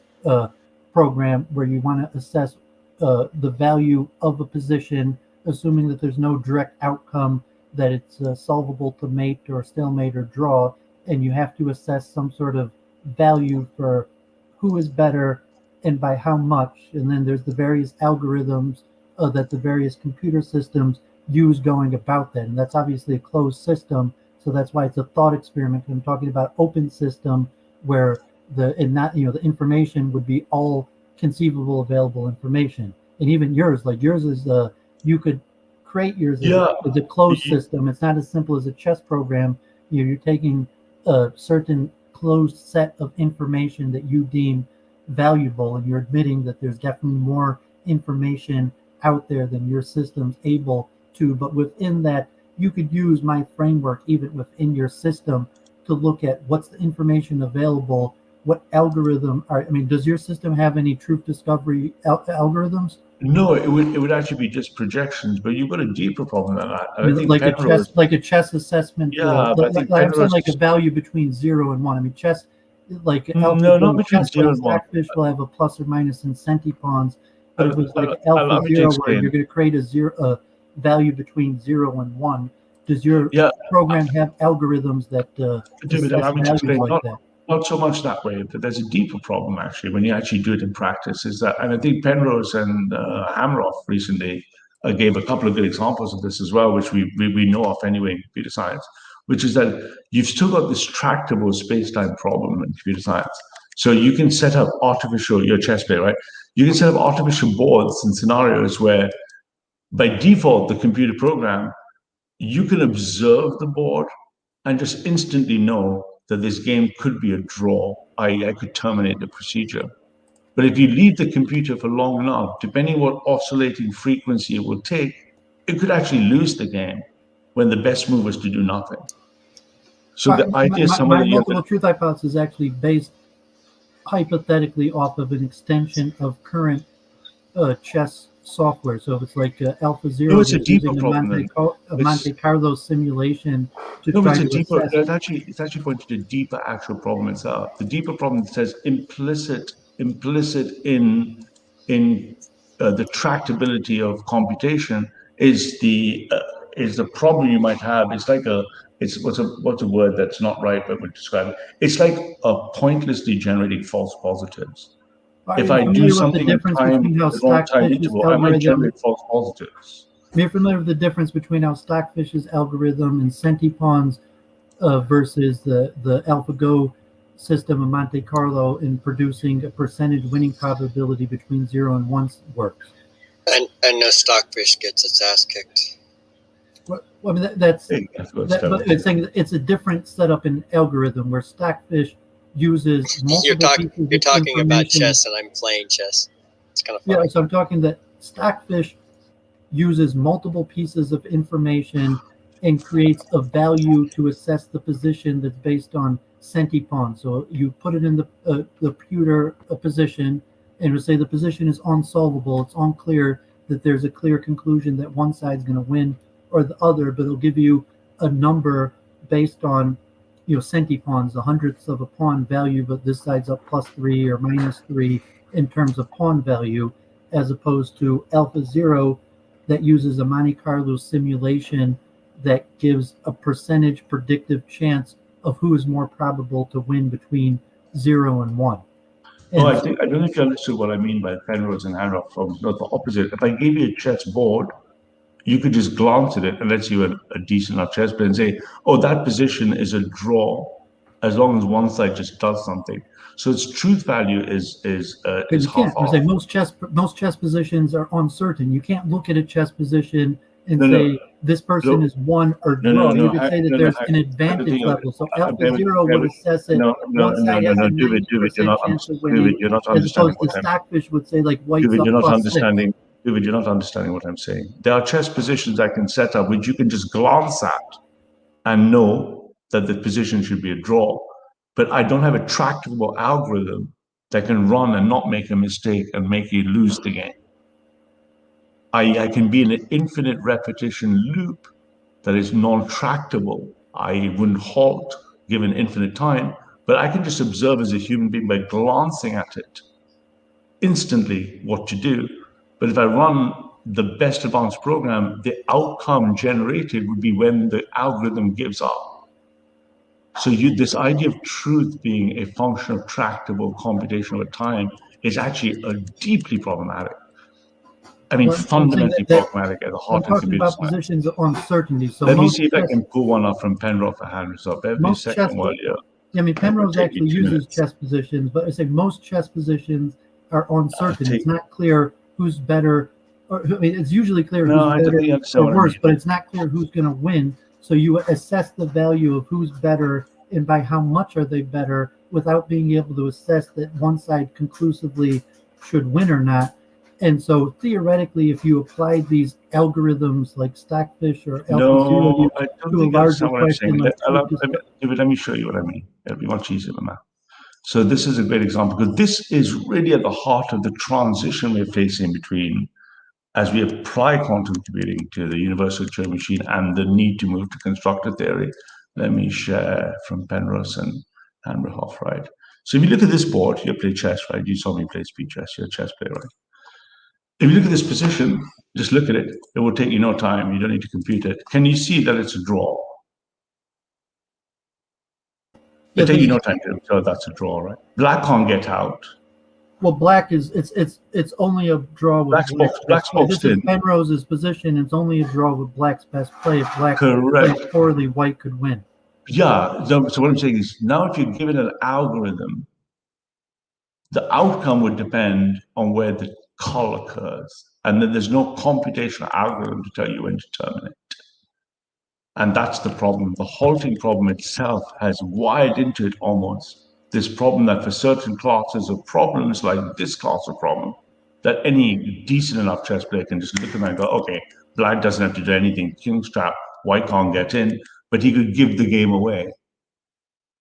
program, where you want to assess the value of a position, assuming that there's no direct outcome, that it's solvable to mate or stalemate or draw, and you have to assess some sort of value for who is better and by how much. And then there's the various algorithms that the various computer systems use going about that. And that's obviously a closed system, so that's why it's a thought experiment. I'm talking about open system, where the information would be all conceivable available information. And even yours is you could create yours as a closed system. It's not as simple as a chess program. You're taking a certain closed set of information that you deem valuable, and you're admitting that there's definitely more information out there than your system's able to. But within that, you could use my framework even within your system to look at what's the information available, what algorithm does your system have any truth discovery algorithms? No, it would actually be just projections, but you've got a deeper problem than that. I think like a chess assessment. Yeah, but I'm saying like a value between 0 and 1. I mean, chess, like not between 0 and 1. Stockfish will have a plus or minus in centipawns, but if it's like AlphaZero, where you're going to create a value between 0 and 1, does your program have algorithms that assess values like that? Not so much that way, but there's a deeper problem actually when you actually do it in practice. Is that, and I think Penrose and Hamroff recently gave a couple of good examples of this as well, which we know of anyway in computer science, which is that you've still got this tractable space-time problem in computer science. So you can set up your chess player, right? You can set up artificial boards and scenarios where, by default, the computer program, you can observe the board and just instantly know that this game could be a draw, i.e. I could terminate the procedure. But if you leave the computer for long enough, depending what oscillating frequency it will take, it could actually lose the game when the best move was to do nothing. So the idea is my multiple truth hypothesis is actually based hypothetically off of an extension of current chess software. So if it's like AlphaZero, it's a deeper problem. Monte Carlo simulation to no, try it's a to deeper. assess. It's actually pointing to a deeper actual problem itself. The deeper problem says implicit in the tractability of computation is the problem you might have. It's like what's a word that's not right, but would describe it. It's like pointlessly generating false positives. If I do something in time, the wrong time interval, I might generate false positives. You're familiar with the difference between how Stockfish's algorithm and Centipawns versus the AlphaGo system of Monte Carlo in producing a percentage winning probability between 0 and 1 works? And no Stockfish gets its ass kicked. Well, I mean, it's saying it's a different setup in algorithm where Stockfish uses You're talking about chess, and I'm playing chess. It's kind of funny. Yeah, so I'm talking that Stockfish uses multiple pieces of information and creates a value to assess the position that's based on centipawn. So you put it in the computer a position, and we say the position is unsolvable. It's unclear that there's a clear conclusion that one side's going to win or the other, but it'll give you a number based on, centipawns, the hundredths of a pawn value, but this side's up +3 or -3 in terms of pawn value, as opposed to AlphaZero that uses a Monte Carlo simulation that gives a percentage predictive chance of who is more probable to win between 0 and 1. No, I don't know if you understood what I mean by Penrose and Hanrock from the opposite. If I gave you a chess board, you could just glance at it and let's you a decent enough chess player and say, oh, that position is a draw as long as one side just does something. So its truth value is half-half. Say most chess positions are uncertain. You can't look at a chess position and say this person is won or draw. You could say that there's an advantage level. So AlphaZero would assess it. One side has a 90% chance of winning, as opposed to Stockfish would say like white's up +6. David, you're not understanding what I'm saying. There are chess positions I can set up which you can just glance at and know that the position should be a draw. But I don't have a tractable algorithm that can run and not make a mistake and make you lose the game. I can be in an infinite repetition loop that is non-tractable. I wouldn't halt given infinite time, but I can just observe as a human being by glancing at it instantly what to do. But if I run the best advanced program, the outcome generated would be when the algorithm gives up. So this idea of truth being a function of tractable computation over time is actually deeply problematic. I mean, fundamentally problematic at the heart of computer science. Positions of uncertainty. So let me see if I can pull one up from Penrose for Hanrock. Every second while you're... I mean, Penrose actually uses chess positions, but I say most chess positions are uncertain. It's not clear who's better, or I mean, it's usually clear who's better or worse, but it's not clear who's going to win. So you assess the value of who's better and by how much are they better without being able to assess that one side conclusively should win or not. And so theoretically, if you applied these algorithms like Stockfish or AlphaZero to a larger question, let me show you what I mean. It'll be much easier than that. So this is a great example because this is really at the heart of the transition we're facing between as we apply quantum computing to the universal Turing machine and the need to move to constructor theory. Let me share from Penrose and Hanrock, right? So if you look at this board, you play chess, right? You saw me play speed chess, you're a chess player, right? If you look at this position, just look at it. It will take you no time. You don't need to compute it. Can you see that it's a draw? It'll take you no time to tell that's a draw, right? Black can't get out. Well, black is it's only a draw with black's boxed in. Penrose's position. It's only a draw with black's best play. If black plays poorly, white could win. Yeah. So what I'm saying is now if you're given an algorithm, the outcome would depend on where the call occurs, and then there's no computational algorithm to tell you when to terminate. And that's the problem. The halting problem itself has wired into it almost this problem that for certain classes of problems, like this class of problem, that any decent enough chess player can just look at them and go, okay, black doesn't have to do anything, king's trap, white can't get in, but he could give the game away.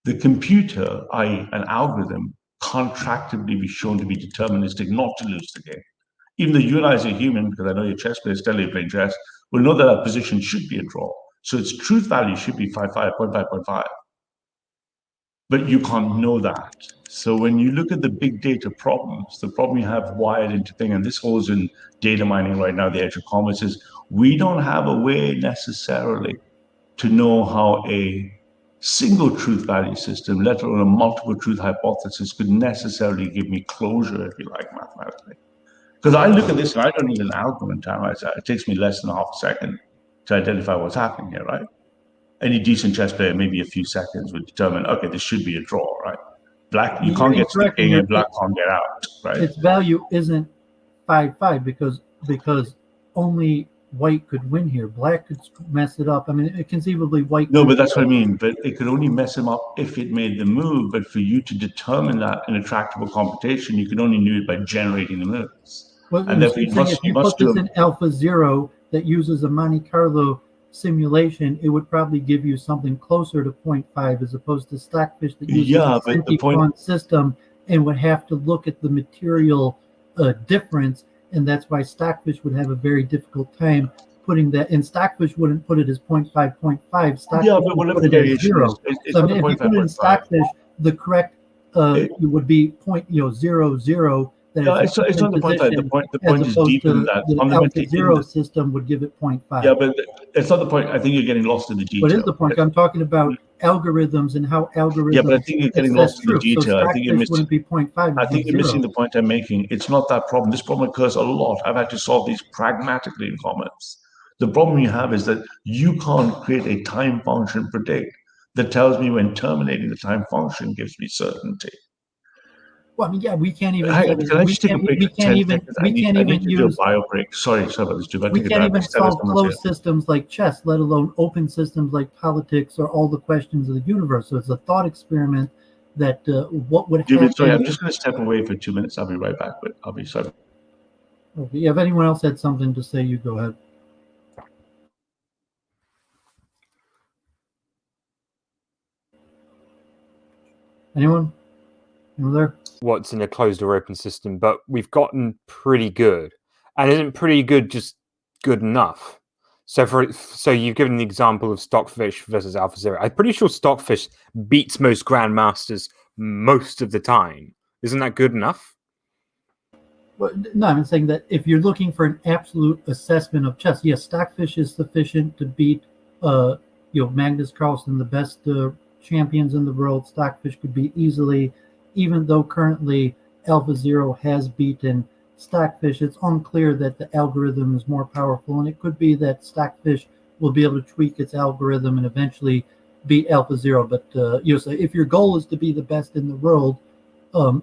The computer, i.e. an algorithm, can't tractably be shown to be deterministic not to lose the game. Even though you and I as a human, because I know your chess players tell you playing chess, will know that that position should be a draw. So its truth value should be 0.5. But you can't know that. So when you look at the big data problems, the problem you have wired into thing, and this holds in data mining right now, the edge of commerce, is we don't have a way necessarily to know how a single truth value system, let alone a multiple truth hypothesis, could necessarily give me closure, if you like, mathematically. Because I look at this and I don't need an algorithm to analyze that. It takes me less than half a second to identify what's happening here, right? Any decent chess player, maybe a few seconds, would determine, okay, this should be a draw, right? Black, you can't get to the king and black can't get out, right? Its value isn't 5-5 because only white could win here. Black could mess it up. I mean, conceivably white. No, but that's what I mean. But it could only mess him up if it made the move. But for you to determine that in a tractable computation, you can only do it by generating the moves. Well, and therefore, if you put this in AlphaZero that uses a Monte Carlo simulation, it would probably give you something closer to 0.5 as opposed to Stockfish that uses Yeah, a but the point, Centi-Quant system and would have to look at the material difference, and that's why Stockfish would have a very difficult time putting that. And Stockfish wouldn't put it as 0.5, 0.5. Stockfish yeah, but would whatever put the it as variation is, 0. it's So I not mean, the if you 0.5, put it in 0.5. Stockfish, the correct would be 0.00. That Yeah, is it's not the 0.5. position, The point as is opposed deeper than to that. the Fundamentally, alpha zero system would give it 0.5. yeah, but it's not the point. I think you're getting lost in the detail. What is the point? I'm talking about algorithms and how algorithms Yeah, but I think you're getting assess lost in the truth. So detail. I think you're Stockfish wouldn't be 0.5. I think you're missing the point I'm making. It's not that problem. This problem occurs a lot. I've had to solve these pragmatically in comments. The problem you have is that you can't create a time function predict that tells me when terminating the time function gives me certainty. Well, I mean, yeah, we can't even. Hang on, can I just take a break for 10 seconds? I need to do a bio break. Sorry about this, dude. We can't even solve closed systems like chess, let alone open systems like politics or all the questions of the universe. So it's a thought experiment that what would happen. Sorry, I'm just going to step away for 2 minutes. I'll be right back, but I'll be sorry. Okay, yeah, if anyone else had something to say, you go ahead. Anyone? There? What's in a closed or open system, but we've gotten pretty good. And isn't pretty good just good enough? So you've given the example of Stockfish versus AlphaZero. I'm pretty sure Stockfish beats most grandmasters most of the time. Isn't that good enough? Well, no, I'm saying that if you're looking for an absolute assessment of chess, yes, Stockfish is sufficient to beat Magnus Carlsen, the best champions in the world. Stockfish could beat easily. Even though currently AlphaZero has beaten Stockfish, it's unclear that the algorithm is more powerful, and it could be that Stockfish will be able to tweak its algorithm and eventually beat AlphaZero. But so if your goal is to be the best in the world,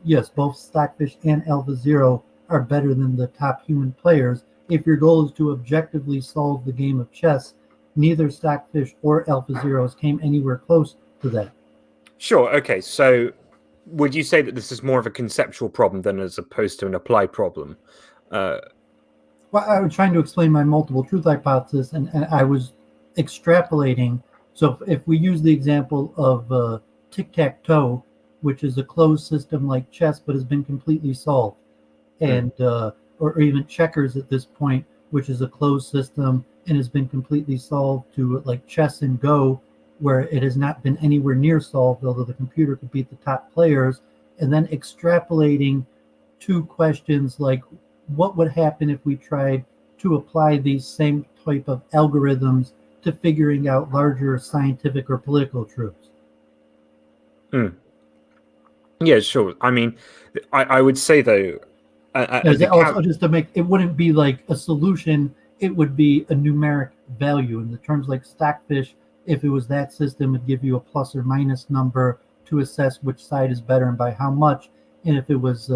yes, both Stockfish and AlphaZero are better than the top human players. If your goal is to objectively solve the game of chess, neither Stockfish or AlphaZeros came anywhere close to that. Sure. Okay. So would you say that this is more of a conceptual problem than as opposed to an applied problem? Well, I was trying to explain my multiple truth hypothesis, and I was extrapolating. So if we use the example of tic-tac-toe, which is a closed system like chess, but has been completely solved, and or even checkers at this point, which is a closed system and has been completely solved, to like chess and Go, where it has not been anywhere near solved, although the computer could beat the top players, and then extrapolating two questions like what would happen if we tried to apply these same type of algorithms to figuring out larger scientific or political truths. Yeah, sure. I mean, I would say though, also just to make it wouldn't be like a solution, it would be a numeric value. In the terms like Stockfish, if it was that system, it'd give you a plus or minus number to assess which side is better and by how much. And if it was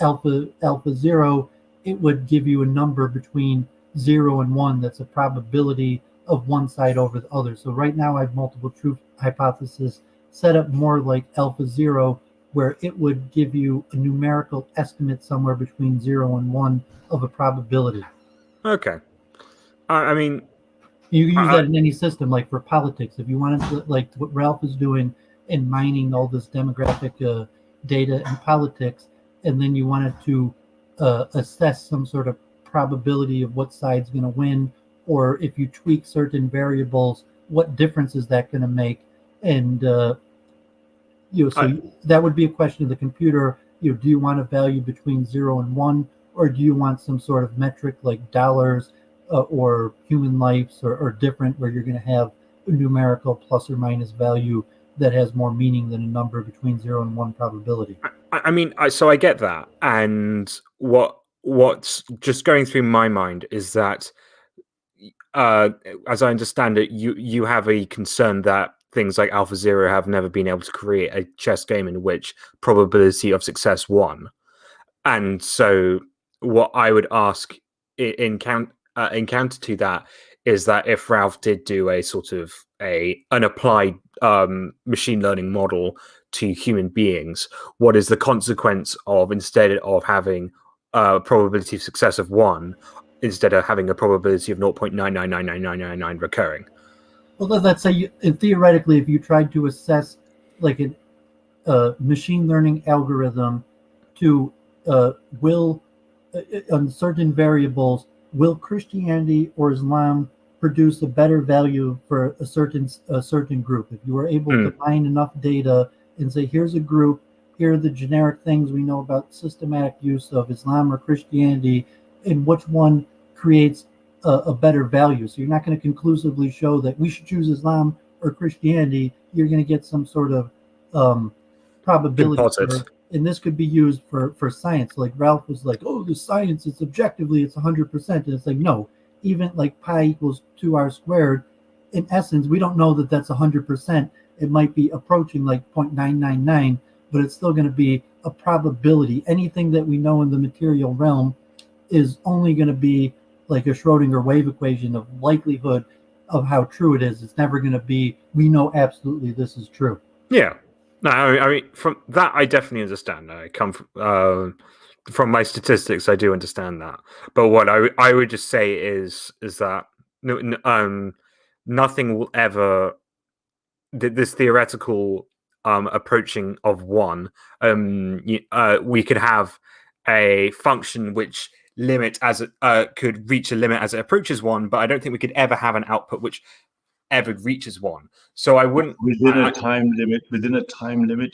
AlphaZero, it would give you a number between 0 and 1 that's a probability of one side over the other. So right now I have multiple truth hypothesis set up more like AlphaZero, where it would give you a numerical estimate somewhere between 0 and 1 of a probability. Okay. I mean, you can use that in any system, like for politics. If you wanted to, like what Ralph is doing in mining all this demographic data in politics, and then you wanted to assess some sort of probability of what side's going to win, or if you tweak certain variables, what difference is that going to make? And that would be a question of the computer. Do you want a value between 0 and 1, or do you want some sort of metric like dollars or human lives or different, where you're going to have a numerical plus or minus value that has more meaning than a number between 0 and 1 probability? I mean, so I get that, and what's just going through my mind is that, as I understand it, you have a concern that things like AlphaZero have never been able to create a chess game in which probability of success won. And so what I would ask in counter to that is that if Ralph did do a sort of an applied machine learning model to human beings, what is the consequence of, instead of having probability of success of 1, instead of having a probability of 0.9999999 recurring. Well, let's say theoretically, if you tried to assess like a machine learning algorithm to will on certain variables, will Christianity or Islam produce a better value for a certain group? If you were able to mine enough data and say, here's a group, here are the generic things we know about systematic use of Islam or Christianity, and which one creates a better value. So you're not going to conclusively show that we should choose Islam or Christianity. You're going to get some sort of probability curve. And this could be used for science. Like Ralph was like, oh, the science, it's objectively, it's 100%. And it's like, no, even like pi equals 2r squared, in essence, we don't know that that's 100%. It might be approaching like 0.999, but it's still going to be a probability. Anything that we know in the material realm is only going to be like a Schrodinger wave equation of likelihood of how true it is. It's never going to be, we know absolutely this is true. Yeah. No, I mean, from that, I definitely understand. I come from my statistics, I do understand that. But what I would just say is that nothing will ever, this theoretical approaching of one, we could have a function which could reach a limit as it approaches one, but I don't think we could ever have an output which ever reaches one. So I wouldn't within a time limit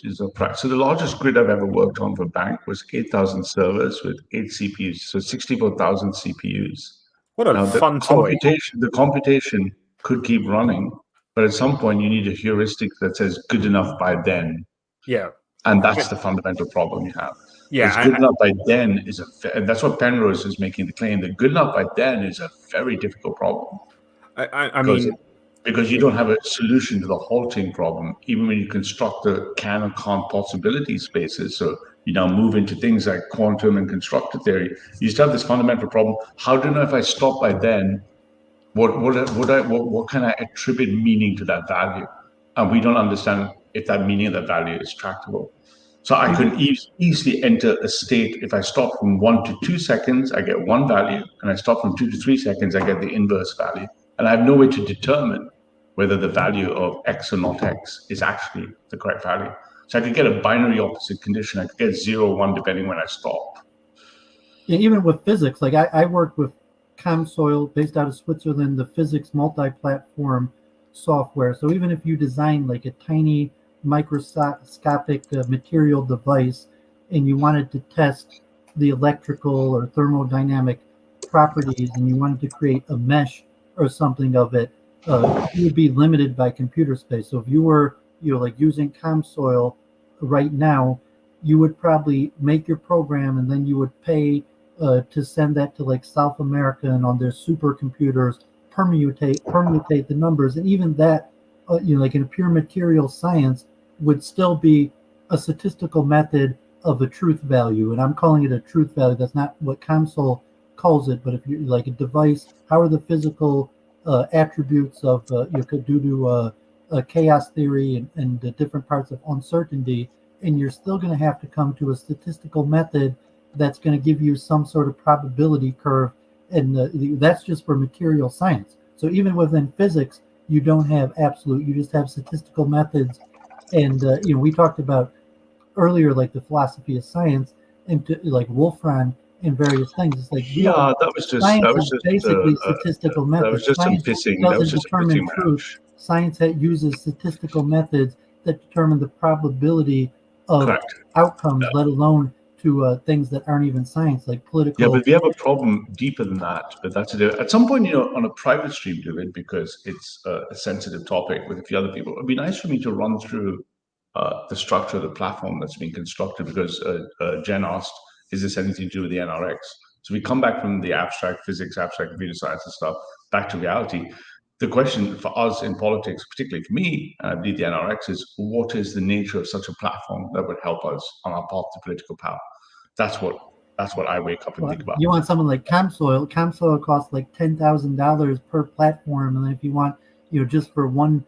is a practice. So the largest grid I've ever worked on for bank was 8,000 servers with 8 CPUs, so 64,000 CPUs. What a fun toy. The computation could keep running, but at some point you need a heuristic that says good enough by then. Yeah. And that's the fundamental problem you have. Yeah. Good enough by then and that's what Penrose is making the claim, that good enough by then is a very difficult problem. I mean, because you don't have a solution to the halting problem, even when you construct the can or can't possibility spaces. So you now move into things like quantum and constructor theory. You still have this fundamental problem. How do I know if I stop by then? What can I attribute meaning to that value? And we don't understand if that meaning of that value is tractable. So I could easily enter a state. If I stop from 1 to 2 seconds, I get one value, and I stop from 2 to 3 seconds, I get the inverse value. And I have no way to determine whether the value of X or not X is actually the correct value. So I could get a binary opposite condition. I could get 0, 1, depending when I stop. Yeah, even with physics, like I worked with ComSoil based out of Switzerland, the physics multi-platform software. So even if you design like a tiny microscopic material device and you wanted to test the electrical or thermodynamic properties and you wanted to create a mesh or something of it, you would be limited by computer space. So if you were like using ComSoil right now, you would probably make your program and then you would pay to send that to like South America, and on their supercomputers permutate the numbers. And even that, like in a pure material science, would still be a statistical method of a truth value. And I'm calling it a truth value. That's not what ComSoil calls it. But if you're like a device, how are the physical attributes of due to chaos theory and the different parts of uncertainty, and you're still going to have to come to a statistical method that's going to give you some sort of probability curve, and that's just for material science. So even within physics, you don't have absolute, you just have statistical methods. And we talked about earlier like the philosophy of science and like Wolfram and various things. It's like that was just basically statistical methods. That was just some pissing. That was just determine truth. Science that uses statistical methods that determine the probability of outcomes, let alone to things that aren't even science, like political. Yeah, but we have a problem deeper than that. But that's at some point, on a private stream, do it because it's a sensitive topic with a few other people. It'd be nice for me to run through the structure of the platform that's being constructed, because Jen asked, is this anything to do with the NRX? So we come back from the abstract physics, abstract computer science and stuff, back to reality. The question for us in politics, particularly for me, and I believe the NRX, is what is the nature of such a platform that would help us on our path to political power? That's what I wake up and think about. You want something like ComSoil. ComSoil costs like $10,000 per platform, and then if you want, just for one,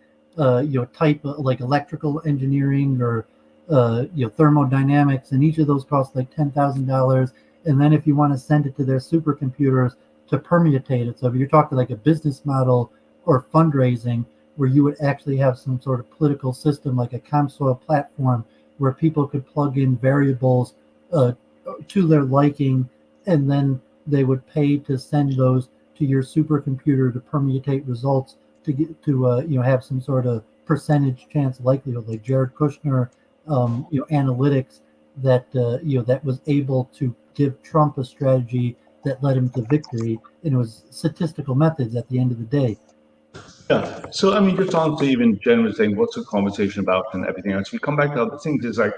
type of like electrical engineering or thermodynamics, and each of those costs like $10,000. And then if you want to send it to their supercomputers, permutate it. So if you're talking like a business model or fundraising, where you would actually have some sort of political system like a ComSoil platform where people could plug in variables to their liking, and then they would pay to send those to your supercomputer to permutate results to get to have some sort of percentage chance likelihood, like Jared Kushner analytics that that was able to give Trump a strategy that led him to victory, and it was statistical methods at the end of the day. Yeah. So I mean, just on to even generally saying what's the conversation about and everything else. We come back to other things. Is like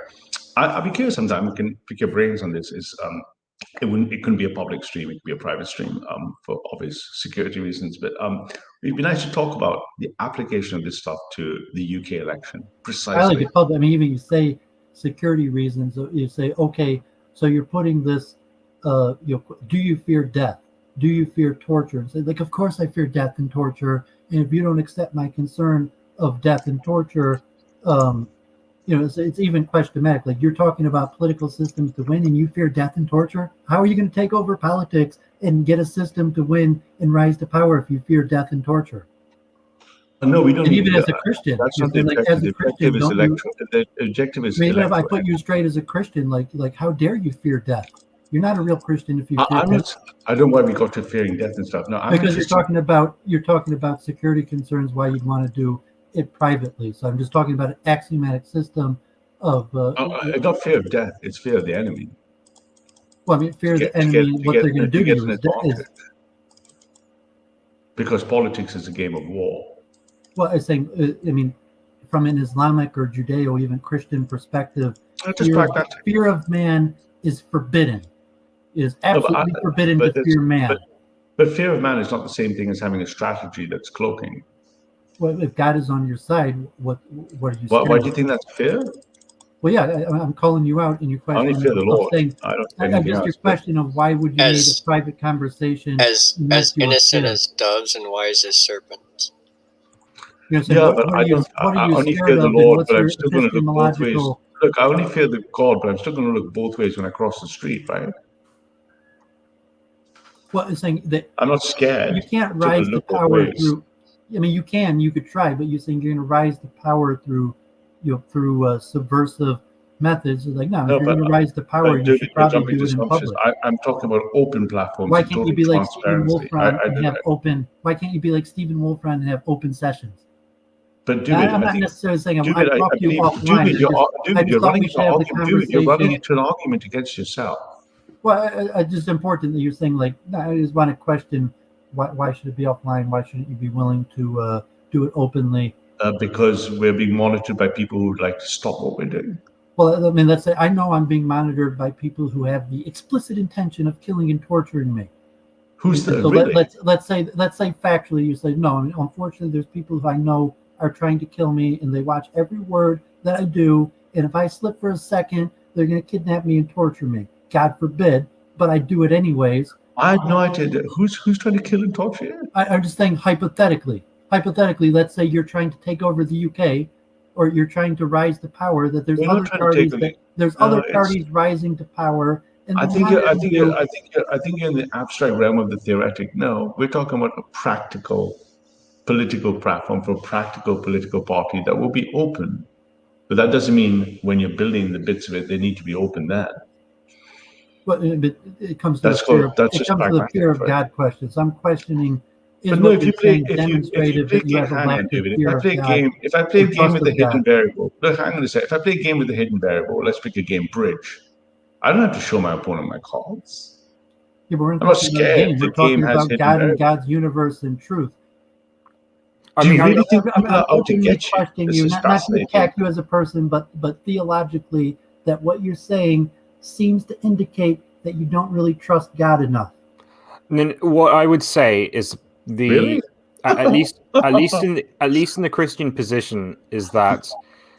I'll be curious sometime. We can pick your brains on this. It couldn't be a public stream. It could be a private stream for obvious security reasons. But it'd be nice to talk about the application of this stuff to the UK election precisely. I like it public. I mean, even you say security reasons. You say, okay, so you're putting this. Do you fear death? Do you fear torture? And say, like, of course I fear death and torture. And if you don't accept my concern of death and torture, it's even questionable. Like, you're talking about political systems to win and you fear death and torture. How are you going to take over politics and get a system to win and rise to power if you fear death and torture? No, we don't. And even as a Christian, that's not the objective. The objective is election. The objective is. Maybe if I put you straight as a Christian, like how dare you fear death? You're not a real Christian if you fear death. I don't know why we got to fearing death and stuff. No, because you're talking about security concerns, why you'd want to do it privately. So I'm just talking about an axiomatic system of. Not fear of death; it's fear of the enemy. Well, I mean, fear of the enemy. What they're going to do to you is because politics is a game of war. Well, I'm saying, I mean, from an Islamic or Judeo, even Christian perspective, fear of man is forbidden. It is absolutely forbidden to fear man. But fear of man is not the same thing as having a strategy that's cloaking. Well, if God is on your side, what are you? Why do you think that's fear? Well, yeah, I'm calling you out in your question. I only fear the Lord. I don't. Just your question of why would you need a private conversation as innocent as doves and wise as serpents? But I only fear the Lord, but I'm still going to look both ways. Look, I only fear the God, but I'm still going to look both ways when I cross the street, right? Well, I'm saying that I'm not scared. You can't rise to power through. I mean, you could try, but you're saying you're going to rise to power through, subversive methods. It's like, no, if you're going to rise to power, you should probably do it in public. I'm talking about open platforms. Why can't you be like Stephen Wolfram and have open? Why can't you be like Stephen Wolfram and have open sessions? But I'm not necessarily saying I talked you offline. You're running into an argument against yourself. Well, it's just important that you're saying, like, I just want to question why should it be offline? Why shouldn't you be willing to do it openly? Because we're being monitored by people who would like to stop what we're doing. Well, I mean, let's say I know I'm being monitored by people who have the explicit intention of killing and torturing me. Who's the? So really? let's say factually, you say no. I mean, unfortunately, there's people who I know are trying to kill me, and they watch every word that I do. And if I slip for a second, they're going to kidnap me and torture me. God forbid, but I do it anyways. I had no idea. Who's trying to kill and torture you? I'm just saying hypothetically. Hypothetically, let's say you're trying to take over the UK, or you're trying to rise to power. That there's other parties. Parties rising to power. And I think you're in the abstract realm of the theoretic. No, we're talking about a practical political platform for a practical political party that will be open. But that doesn't mean when you're building the bits of it, they need to be open then. But it comes to the fear of God questions. I'm questioning. If I play a game with a hidden variable, look, I'm going to say, if I play a game with a hidden variable, let's pick a game bridge. I don't have to show my opponent my cards. Yeah, but I'm not scared. We're talking about God and God's universe and truth. Do you really think people are out to get you? This is not to attack you as a person, but theologically, that what you're saying seems to indicate that you don't really trust God enough. And then what I would say is at least in the Christian position is that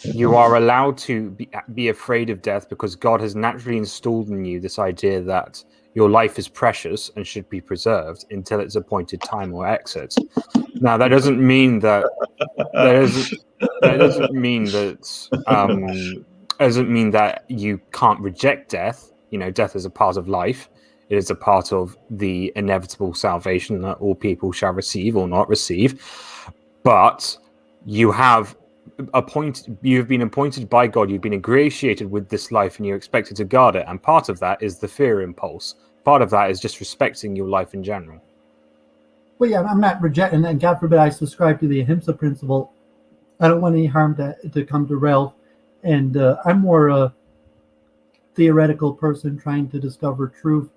you are allowed to be afraid of death because God has naturally installed in you this idea that your life is precious and should be preserved until its appointed time or exit. Now, that doesn't mean that you can't reject death. You know, death is a part of life. It is a part of the inevitable salvation that all people shall receive or not receive. But you have been appointed by God, you've been ingratiated with this life, and you're expected to guard it. And part of that is the fear impulse. Part of that is just respecting your life in general. Well, yeah, I'm not rejecting, and God forbid I subscribe to the ahimsa principle. I don't want any harm to come to Ralph, and I'm more a theoretical person trying to discover truth,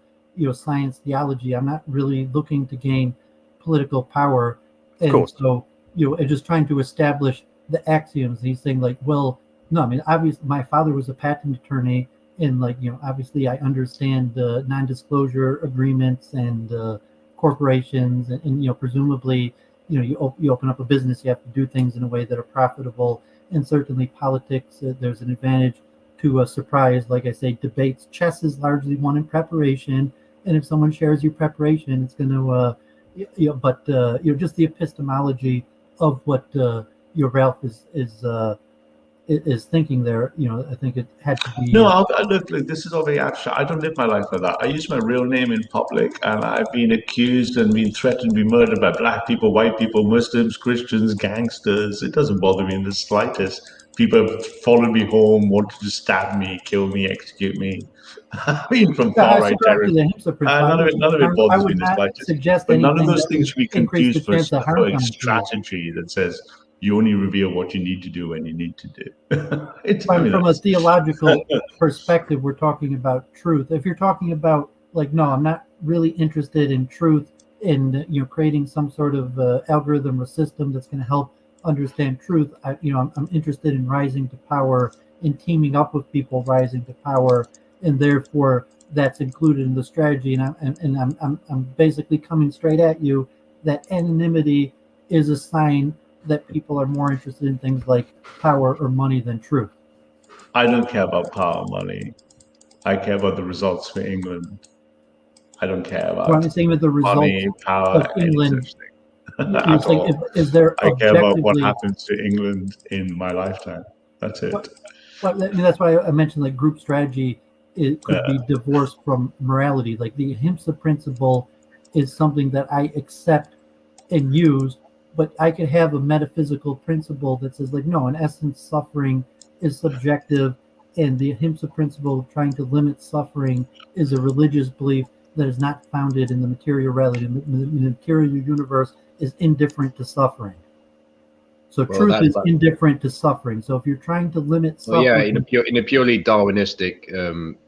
science, theology. I'm not really looking to gain political power, and so and just trying to establish the axioms. He's saying like, well, no, I mean, obviously my father was a patent attorney, and like, obviously I understand non-disclosure agreements and corporations, and presumably, you open up a business, you have to do things in a way that are profitable, and certainly politics, there's an advantage to a surprise. Like I say, debates, chess is largely won in preparation, and if someone shares your preparation, it's going to, just the epistemology of what your Ralph is thinking there. I think it had to be. No, look, this is all very abstract. I don't live my life like that. I use my real name in public, and I've been accused and been threatened to be murdered by black people, white people, Muslims, Christians, gangsters. It doesn't bother me in the slightest. People have followed me home, wanted to stab me, kill me, execute me. I mean, from far-right terrorism. None of it bothers me in the slightest. But none of those things should be confused for a stoic strategy that says you only reveal what you need to do when you need to do. From a theological perspective, we're talking about truth. If you're talking about like, no, I'm not really interested in truth, in creating some sort of algorithm or system that's going to help understand truth. I'm interested in rising to power, in teaming up with people rising to power, and therefore that's included in the strategy. And I'm basically coming straight at you that anonymity is a sign that people are more interested in things like power or money than truth. I don't care about power or money. I care about the results for England. I don't care about money, power, of England. At all. Is there I care about what happens to England in my lifetime. That's it. That's why I mentioned like group strategy. It could be divorced from morality. Like the ahimsa principle is something that I accept and use, but I could have a metaphysical principle that says like, no, in essence, suffering is subjective, and the ahimsa principle of trying to limit suffering is a religious belief that is not founded in the material reality. The material universe is indifferent to suffering. So truth is indifferent to suffering. So if you're trying to limit suffering, in a purely Darwinistic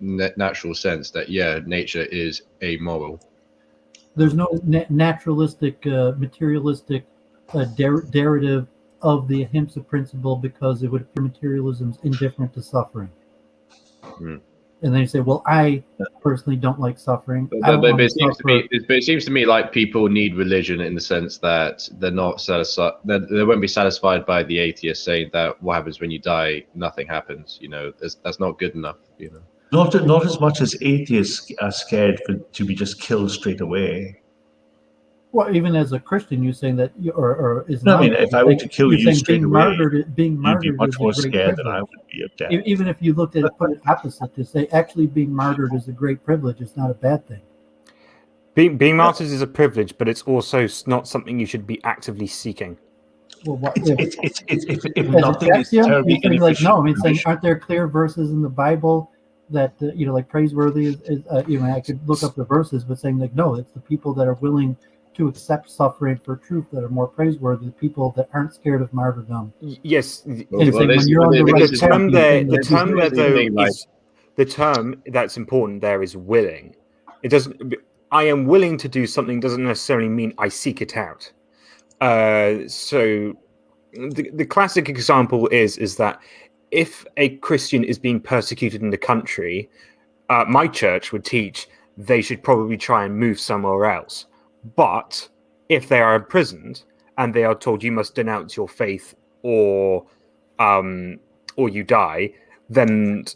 natural sense, that nature is amoral. There's no naturalistic, materialistic derivative of the ahimsa principle, because it would appear materialism is indifferent to suffering. And then you say, well, I personally don't like suffering. But it seems to me like people need religion in the sense that they're not satisfied. They won't be satisfied by the atheist saying that what happens when you die, nothing happens. That's not good enough. Not as much as atheists are scared to be just killed straight away. Well, even as a Christian, you're saying that, or is no, I mean, if I were to kill you straight away, being martyred, you'd be much more scared privilege. than I would be of death. Even if you looked at it, put it opposite, to say actually being martyred is a great privilege, it's not a bad thing. Being martyred is a privilege, but it's also not something you should be actively seeking. Well, if nothing is terribly like, no, I mean, saying, aren't there clear verses in the Bible that like praiseworthy is I could look up the verses, but saying like, no, it's the people that are willing to accept suffering for truth that are more praiseworthy, the people that aren't scared of martyrdom. Yes, the term that's important there is willing. It doesn't. I am willing to do something doesn't necessarily mean I seek it out. So the classic example is that if a Christian is being persecuted in the country, my church would teach they should probably try and move somewhere else. But if they are imprisoned and they are told you must denounce your faith or you die, then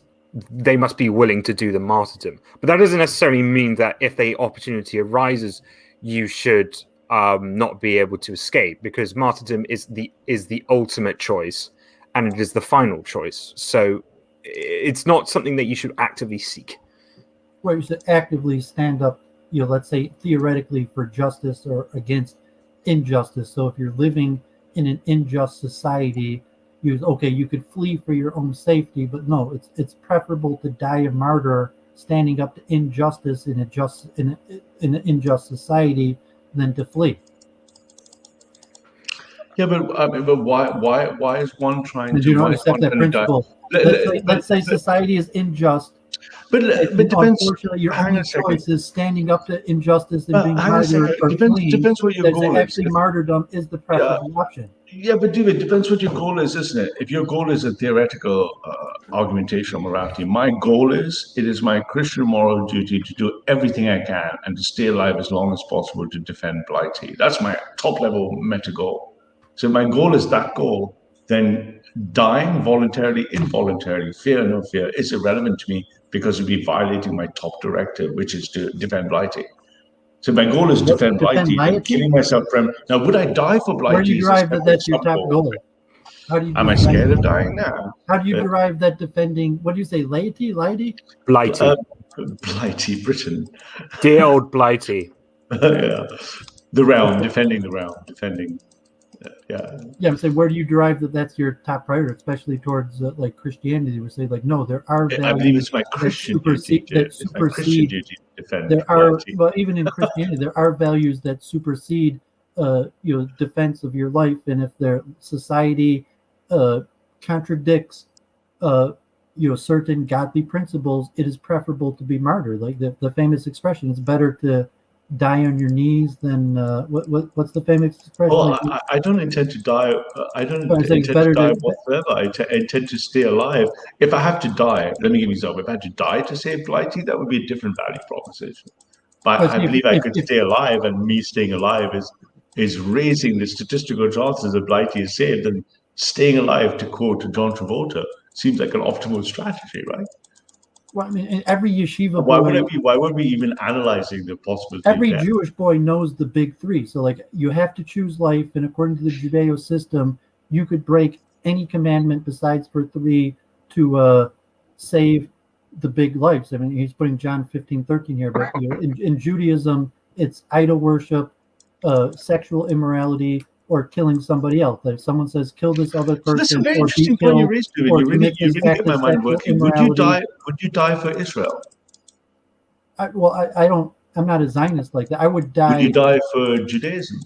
they must be willing to do the martyrdom. But that doesn't necessarily mean that if the opportunity arises, you should not be able to escape, because martyrdom is the ultimate choice and it is the final choice. So it's not something that you should actively seek. where you should actively stand up, let's say theoretically for justice or against injustice. So if you're living in an unjust society, you could flee for your own safety, but no, it's preferable to die a martyr standing up to injustice in an unjust society than to flee. Yeah, but why is one trying to? You don't accept that principle. Let's say society is unjust. But depends. Unfortunately, your only choice is standing up to injustice and being martyred or fleeing. Depends what your goal is. Actually, martyrdom is the preferable option. Yeah, but dude, it depends what your goal is, isn't it? If your goal is a theoretical argumentation of morality, my goal is, it is my Christian moral duty to do everything I can and to stay alive as long as possible to defend Blighty. That's my top level meta goal. So if my goal is that goal, then dying voluntarily, involuntarily, fear or no fear, is irrelevant to me because it would be violating my top directive, which is to defend Blighty. So my goal is to defend Blighty and killing myself from. Now, would I die for Blighty? Where do you derive that that's your top goal? Am I scared of dying now? How do you derive that defending? What do you say, laity? Blighty. Blighty, Britain. Dear old Blighty. Yeah, the realm, defending the realm, defending. Yeah. I'm saying, where do you derive that that's your top priority, especially towards like Christianity? We say like, no, there are values I believe it's my Christian duty to defend. There are, well, even in Christianity, there are values that supersede, defense of your life, and if their society contradicts, certain godly principles, it is preferable to be martyred. Like the famous expression, it's better to die on your knees than what's the famous expression? Well, I don't intend to die. I don't intend to die whatsoever. I intend to stay alive. If I have to die, let me give you an example. If I had to die to save Blighty, that would be a different value proposition. But I believe I could stay alive, and me staying alive is raising the statistical chances that Blighty is saved. And staying alive, to quote John Travolta, seems like an optimal strategy, right? Well, I mean, in every yeshiva why boy, would we even analyzing the possibility? Every Jewish boy knows the big three. So, like, you have to choose life, and according to the Judeo system, you could break any commandment besides for three to save the big lives. I mean, he's putting John 15:13 here, but in Judaism, it's idol worship, sexual immorality, or killing somebody else. Like if someone says, "Kill this other person," that's a very or interesting point you raised. You really get my mind working. Would you die for Israel? I don't. I'm not a Zionist like that. I would die. Would you die for Judaism?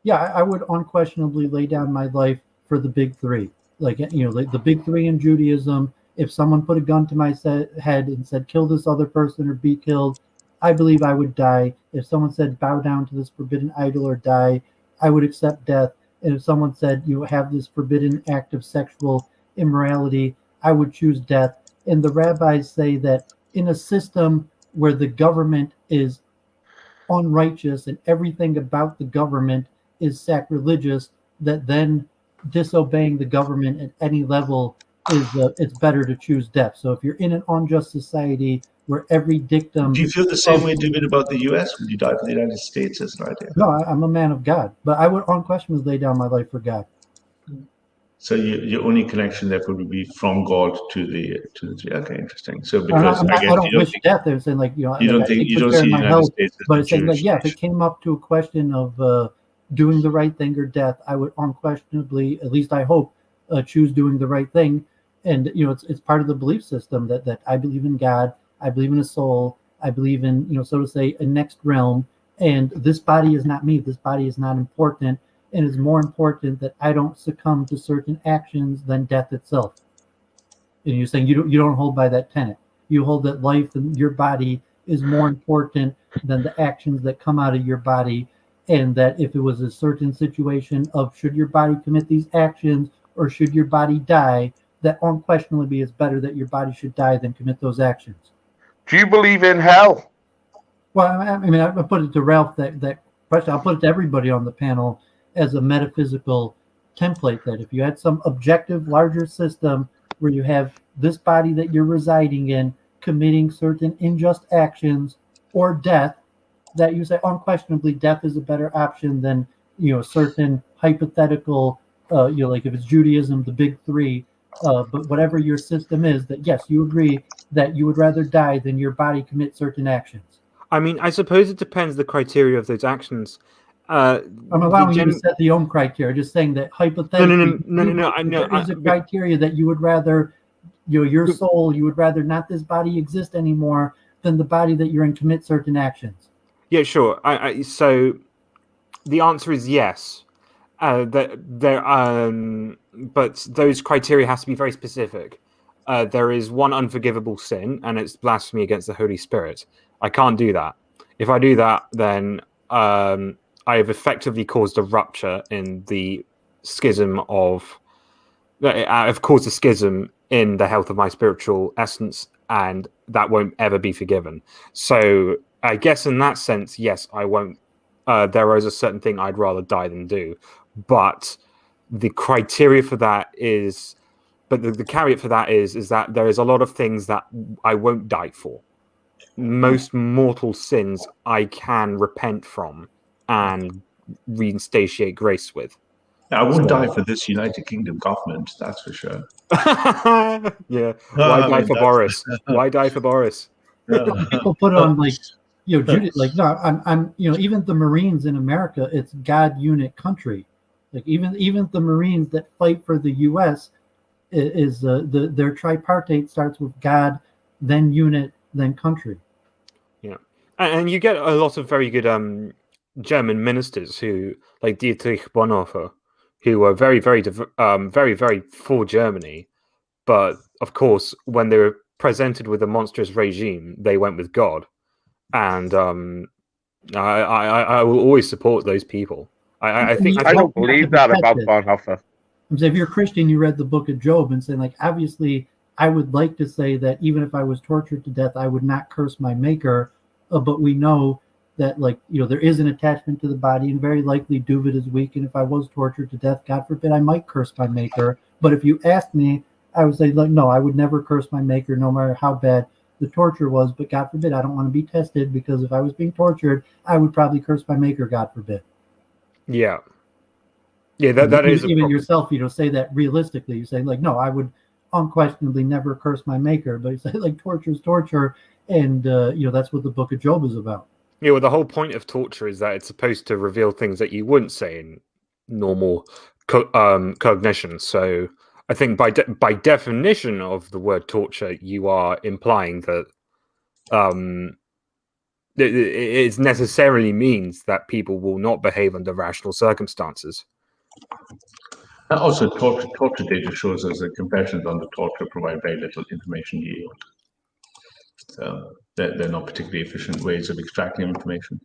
Yeah, I would unquestionably lay down my life for the big three. Like the big three in Judaism. If someone put a gun to my head and said, "Kill this other person or be killed," I believe I would die. If someone said, "Bow down to this forbidden idol or die," I would accept death. And if someone said, "You have this forbidden act of sexual immorality," I would choose death. And the rabbis say that in a system where the government is unrighteous and everything about the government is sacrilegious, that then disobeying the government at any level is it's better to choose death. So if you're in an unjust society where every dictum... Do you feel the same way, David, about the U.S.? Would you die for the United States as an idea? No, I'm a man of God, but I would unquestionably lay down my life for God. So your only connection therefore would be from God to the three. Okay, interesting. So because I don't wish death. They're saying like you don't see the United States as but it's saying like if it came up to a question of doing the right thing or death, I would unquestionably, at least I hope, choose doing the right thing. And it's part of the belief system that I believe in God. I believe in a soul. I believe in, so to say, a next realm. And this body is not me. This body is not important. And it's more important that I don't succumb to certain actions than death itself. And you're saying you don't hold by that tenet. You hold that life in your body is more important than the actions that come out of your body. And that if it was a certain situation of should your body commit these actions or should your body die, that unquestionably it's better that your body should die than commit those actions. Do you believe in hell? Well, I mean, I put it to Ralph, that question. I'll put it to everybody on the panel as a metaphysical template, that if you had some objective, larger system where you have this body that you're residing in committing certain unjust actions or death, that you say unquestionably death is a better option than, certain hypothetical, like if it's Judaism, the big three, But whatever your system is, that yes, you agree that you would rather die than your body commit certain actions. I mean, I suppose it depends the criteria of those actions. I'm allowing you to set the own criteria. Just saying that hypothetically, there is a criteria that you would rather, your soul, you would rather not this body exist anymore than the body that you're in commit certain actions. Yeah, sure. So the answer is yes. But those criteria has to be very specific. There is one unforgivable sin, and it's blasphemy against the Holy Spirit. I can't do that. If I do that, then I have effectively caused a rupture in the schism of. I've caused a schism in the health of my spiritual essence, and that won't ever be forgiven. So I guess in that sense, yes, I won't. There is a certain thing I'd rather die than do, but the criteria for that is, the caveat for that is that there is a lot of things that I won't die for. Most mortal sins I can repent from and reinstate grace with. I won't die for this United Kingdom government, that's for sure. Yeah. Why die for Boris? Why die for Boris? People put on Judy, no, I'm even the Marines in America, it's God unit country. Like even the Marines that fight for the U.S. is their tripartite starts with God, then unit, then country. Yeah, and you get a lot of very good German ministers who, like Dietrich Bonhoeffer, who were very, very, very for Germany, but of course, when they were presented with a monstrous regime, they went with God, and I will always support those people. I don't believe that about Bonhoeffer. If you're Christian, you read the book of Job and saying, obviously, I would like to say that even if I was tortured to death, I would not curse my maker. But we know that, there is an attachment to the body, and very likely Duvid is weak. And if I was tortured to death, God forbid, I might curse my maker. But if you asked me, I would say, no, I would never curse my maker, no matter how bad the torture was. But God forbid, I don't want to be tested, because if I was being tortured, I would probably curse my maker, God forbid. Yeah. Yeah, that is even yourself, say that realistically. You say, no, I would unquestionably never curse my maker. But you say, torture is torture, and that's what the book of Job is about. Yeah, well, the whole point of torture is that it's supposed to reveal things that you wouldn't say in normal cognition. So I think by definition of the word torture, you are implying that it necessarily means that people will not behave under rational circumstances. And also, torture data shows us that confessions under torture provide very little information yield. So they're not particularly efficient ways of extracting information.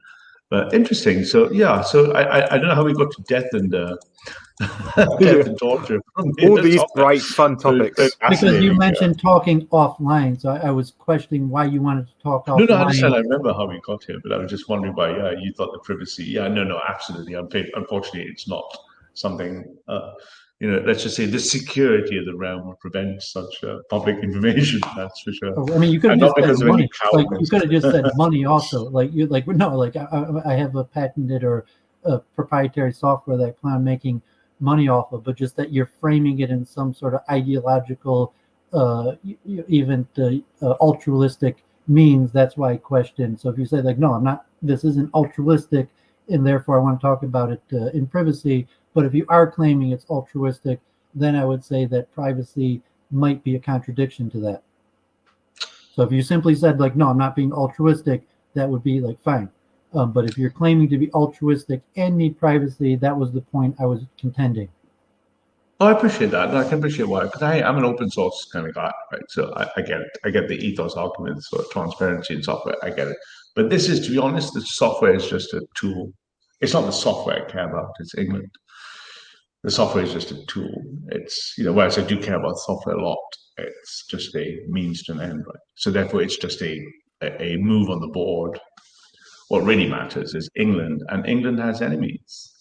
But interesting. So yeah. So I don't know how we got to death and death and torture. All these bright, fun topics. Because you mentioned talking offline, so I was questioning why you wanted to talk offline. No, I understand. I remember how we got here, but I was just wondering why. Yeah, you thought the privacy. Yeah, no, absolutely. Unfortunately, it's not something. Let's just say the security of the realm will prevent such public information. That's for sure. I mean, you could have just said money. You could have just said money also. I have a patented or a proprietary software that I plan on making money off of, but just that you're framing it in some sort of ideological, even altruistic means. That's why I question. So if you say no, I'm not. This isn't altruistic, and therefore I want to talk about it in privacy. But if you are claiming it's altruistic, then I would say that privacy might be a contradiction to that. So if you simply said no, I'm not being altruistic, that would be fine. But if you're claiming to be altruistic and need privacy, that was the point I was contending. Oh, I appreciate that. I can appreciate why, because I'm an open source kind of guy, right? So I get it. I get the ethos arguments for transparency in software. I get it. But this is, to be honest, the software is just a tool. It's not the software I care about. It's England. The software is just a tool. It's, whereas I do care about software a lot, it's just a means to an end, right? So therefore, it's just a move on the board. What really matters is England, and England has enemies.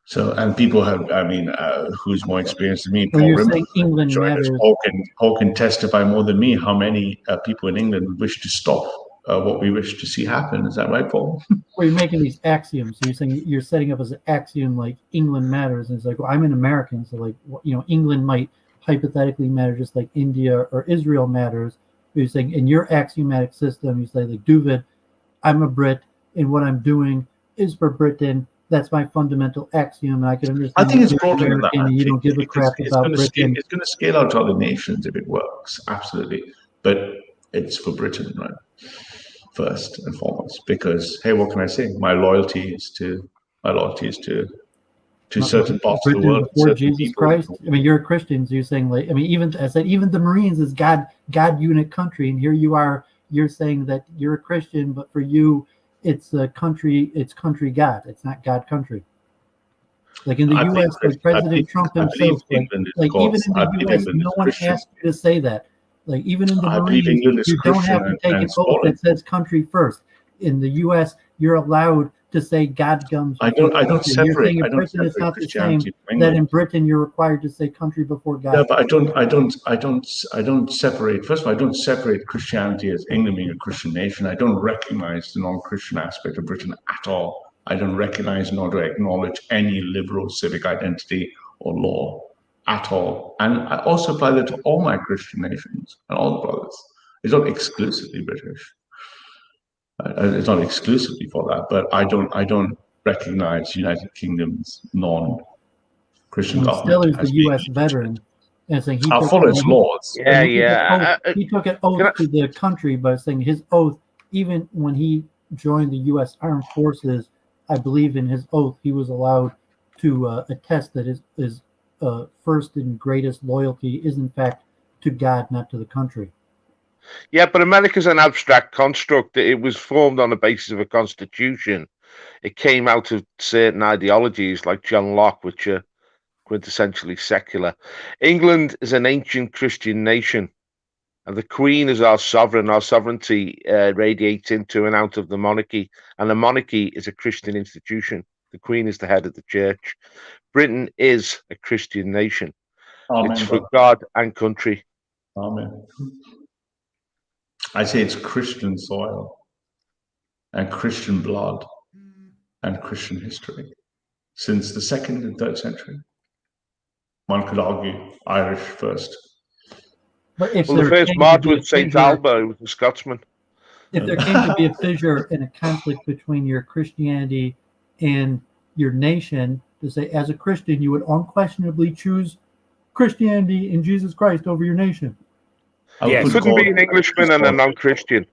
So, and people have, who's more experienced than me? Paul Rimmer, England matters. Paul can testify more than me how many people in England wish to stop what we wish to see happen. Is that right, Paul? Well, you're making these axioms. So you're saying you're setting up as an axiom like England matters, and it's like, well, I'm an American, so like, England might hypothetically matter just like India or Israel matters. But you're saying in your axiomatic system, you say like, Duvid, I'm a Brit, and what I'm doing is for Britain. That's my fundamental axiom, and I can understand. I think it's broader than that. You don't give a crap about Britain. It's going to scale out to other nations if it works, absolutely. But it's for Britain, right? First and foremost, because hey, what can I say? My loyalty is to certain parts of the world. Before Jesus Christ. I mean, you're a Christian, so you're saying like, I mean, even the Marines is God unit country, and here you are, you're saying that you're a Christian, but for you, it's a country, it's country God. It's not God country. Like in the U.S., like President Trump himself, like even in the U.S., no one asked you to say that. Like even in the Marines, you don't have to take an oath that says country first. In the U.S., you're allowed to say God comes. I don't separate. You're saying in Britain it's not the same. That in Britain you're required to say country before God. Yeah, but I don't separate. First of all, I don't separate Christianity as England being a Christian nation. I don't recognize the non-Christian aspect of Britain at all. I don't recognize nor do I acknowledge any liberal civic identity or law at all. And I also apply that to all my Christian nations and all the brothers. It's not exclusively British. It's not exclusively for that, but I don't recognize United Kingdom's non-Christian government. Still is the U.S. veteran, and saying he follow its laws. He took an oath to the country by saying his oath. Even when he joined the U.S. Armed Forces, I believe in his oath he was allowed to attest that his first and greatest loyalty is in fact to God, not to the country. Yeah, but America's an abstract construct. It was formed on the basis of a constitution. It came out of certain ideologies like John Locke, which are quintessentially secular. England is an ancient Christian nation, and the Queen is our sovereign. Our sovereignty radiates into and out of the monarchy, and the monarchy is a Christian institution. The Queen is the head of the church. Britain is a Christian nation. Amen. It's for God and country. Amen. I say it's Christian soil and Christian blood and Christian history since the 2nd and 3rd century. One could argue Irish first. But if the first martyr was St. Alba, who was a Scotsman. If there came to be a fissure and a conflict between your Christianity and your nation, to say as a Christian, you would unquestionably choose Christianity and Jesus Christ over your nation. It couldn't be an Englishman and a non-Christian.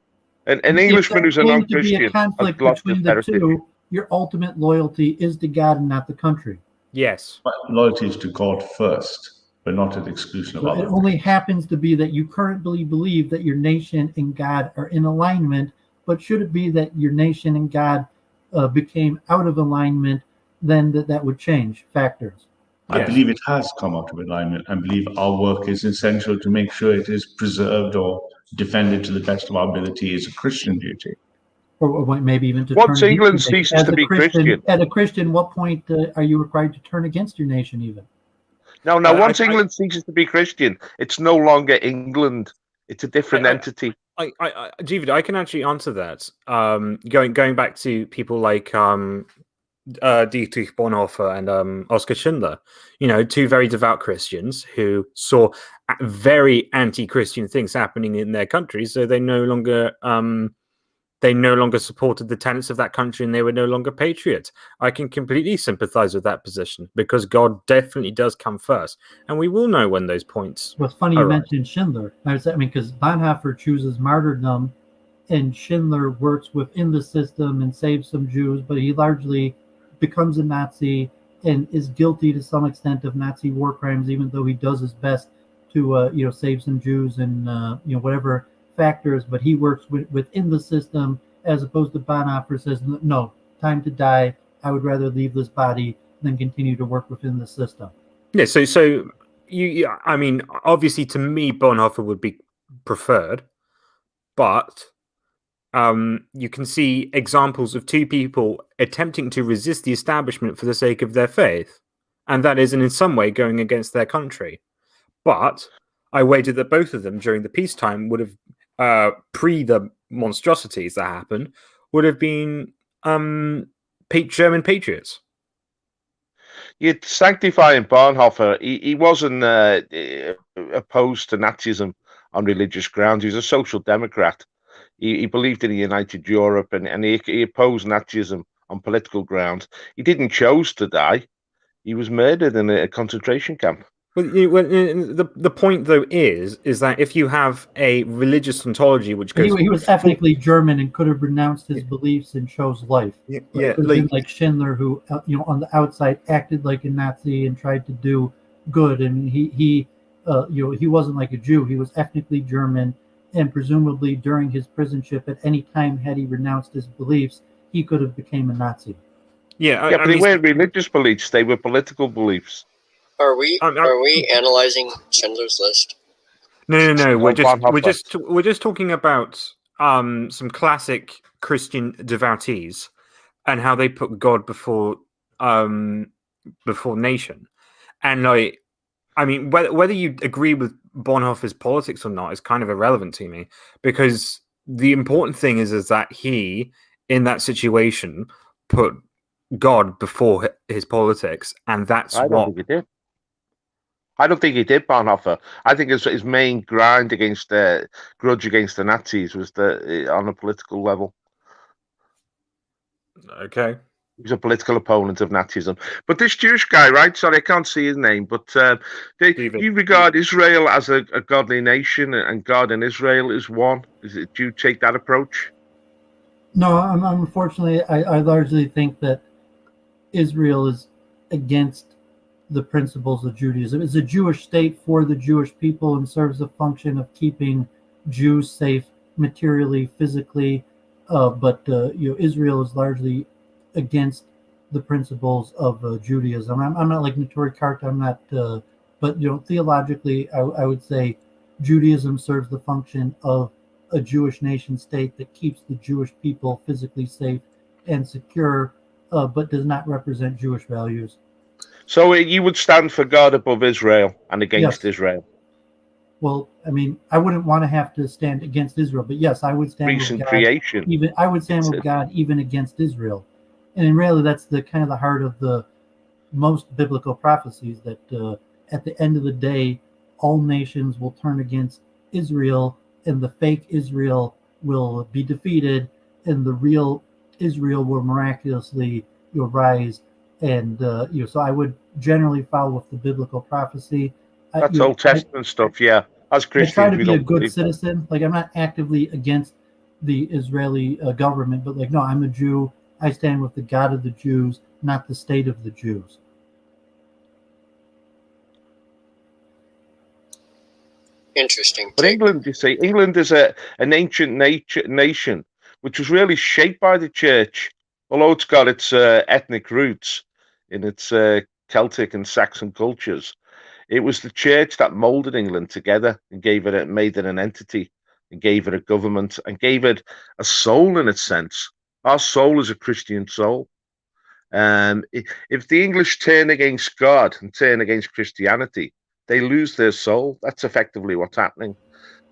An Englishman who's a non-Christian has conflict lost between his the heritage. two, your ultimate loyalty is to God and not the country. Yes. My loyalty is to God first, but not at the exclusion of So others. it only happens to be that you currently believe that your nation and God are in alignment, but should it be that your nation and God became out of alignment, then that would change factors. I believe it has come out of alignment and believe our work is essential to make sure it is preserved or defended to the best of our ability as a Christian duty. Or maybe even to Once turn England against ceases as to a be Christian. As a Christian, what point are you required to turn against your nation even? No, once England ceases to be Christian, it's no longer England. It's a different entity. David, I can actually answer that. Going back to people like Dietrich Bonhoeffer and Oskar Schindler, two very devout Christians who saw very anti-Christian things happening in their countries, so they no longer supported the tenets of that country, and they were no longer patriots. I can completely sympathize with that position because God definitely does come first, and we will know when those points. What's funny, you arise. mentioned Schindler. I mean, because Bonhoeffer chooses martyrdom, and Schindler works within the system and saves some Jews, but he largely becomes a Nazi and is guilty to some extent of Nazi war crimes, even though he does his best to save some Jews and whatever factors. But he works within the system, as opposed to Bonhoeffer says, no, time to die. I would rather leave this body than continue to work within the system. Yeah. So I mean, obviously, to me, Bonhoeffer would be preferred, but you can see examples of two people attempting to resist the establishment for the sake of their faith, and that is in some way going against their country. But I wager that both of them during the peacetime would have pre the monstrosities that happened would have been German patriots. You'd sanctifying Bonhoeffer. He wasn't opposed to Nazism on religious grounds. He was a social democrat. He believed in a united Europe, and he opposed Nazism on political grounds. He didn't choose to die. He was murdered in a concentration camp. Well, the point though is that if you have a religious ontology which goes, he was ethnically German and could have renounced his beliefs and chose life. Like Schindler, who on the outside acted like a Nazi and tried to do good, and he wasn't like a Jew. He was ethnically German, and presumably during his prisonship, at any time had he renounced his beliefs, he could have became a Nazi. But they weren't religious beliefs; they were political beliefs. Are we analyzing Schindler's List? No. We're just talking about some classic Christian devotees and how they put God before nation. And whether you agree with Bonhoeffer's politics or not is kind of irrelevant to me, because the important thing is that he, in that situation, put God before his politics, and that's I don't think he did. I don't think he did, Bonhoeffer. I think his main grudge against the Nazis was on a political level. Okay. He was a political opponent of Nazism. But this Jewish guy, right? Sorry, I can't see his name, but you regard Israel as a godly nation, and God and Israel is one. Do you take that approach? No, unfortunately, I largely think that Israel is against the principles of Judaism. It's a Jewish state for the Jewish people and serves the function of keeping Jews safe materially, physically, but Israel is largely against the principles of Judaism. I'm not like Notori Karta, I'm not, but theologically, I would say Judaism serves the function of a Jewish nation state that keeps the Jewish people physically safe and secure, but does not represent Jewish values. So you would stand for God above Israel and against Israel? Well, I wouldn't want to have to stand against Israel, but yes, I would stand with God. Creation. I would stand with God even against Israel. And in reality, that's the kind of the heart of the most biblical prophecies, that at the end of the day, all nations will turn against Israel, and the fake Israel will be defeated, and the real Israel will miraculously rise. And so I would generally follow with the biblical prophecy. That's Old Testament stuff, yeah. As Christians, I try to be a good citizen. I'm not actively against the Israeli government, but no, I'm a Jew. I stand with the God of the Jews, not the state of the Jews. Interesting. But England, you see, England is an ancient nation which was really shaped by the church, although it's got its ethnic roots in its Celtic and Saxon cultures. It was the church that molded England together and made it an entity, and gave it a government, and gave it a soul in its sense. Our soul is a Christian soul. If the English turn against God and turn against Christianity, they lose their soul. That's effectively what's happening.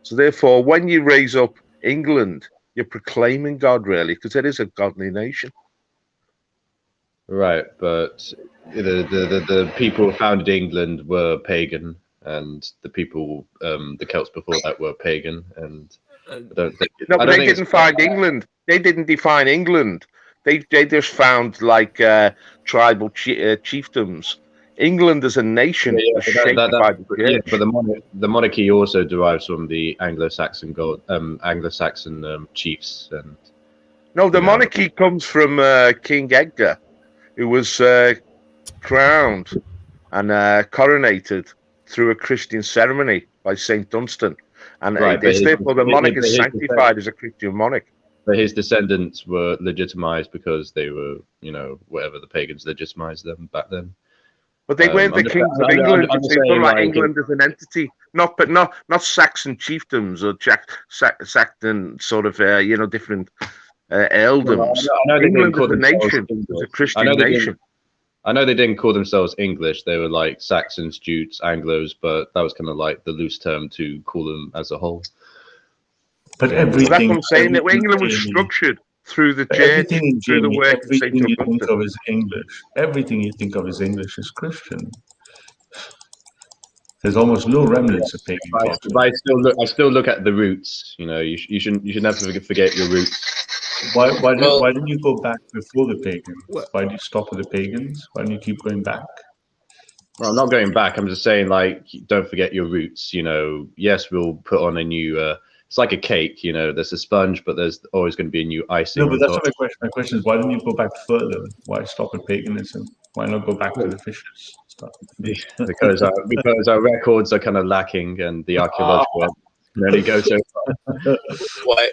So therefore, when you raise up England, you're proclaiming God, really, because it is a godly nation. Right, but the people who founded England were pagan, and the people, the Celts before that, were pagan, and I don't think. No, but they didn't find England. They didn't define England. They just found tribal chiefdoms. England as a nation was shaped by the church. Yeah, but the monarchy also derives from the Anglo-Saxon chiefs. And no, the monarchy comes from King Edgar, who was crowned and coronated through a Christian ceremony by Saint Dunstan, and therefore the monarch is sanctified as a Christian monarch. But his descendants were legitimized because they were, whatever the pagans legitimized them back then. But they weren't the kings of England. They put England as an entity, not Saxon chiefdoms or Saxon sort of different earldoms. England as a nation, as a Christian nation. I know they didn't call themselves English. They were like Saxons, Jutes, Anglos, but that was kind of like the loose term to call them as a whole. But everything. That's what I'm saying. That England was structured through the church, through the work of St. Everything you think Augustine. of is English. Everything you think of as English is Christian. There's almost no remnants of pagan culture. But I still look at the roots. You know, you should never forget your roots. Why didn't you go back before the pagans? Why do you stop at the pagans? Why don't you keep going back? Well, I'm not going back. I'm just saying, like, don't forget your roots. You know, yes, we'll put on a new. It's like a cake. You know, there's a sponge, but there's always going to be a new icing. No, but that's not my question. My question is, why didn't you go back further? Why stop at paganism? Why not go back to the fishes stuff? because our records are kind of lacking, and the archaeological really go so far. Why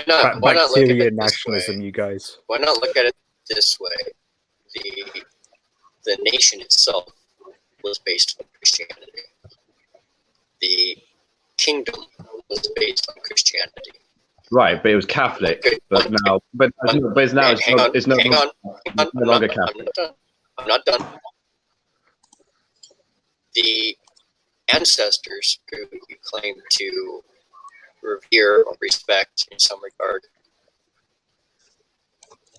not? Why not look at it nationalism, you guys? Why not look at it this way? The nation itself was based on Christianity. The kingdom was based on Christianity. Right, but it was Catholic. But now it's no longer Catholic. I'm not done. The ancestors who you claim to revere or respect in some regard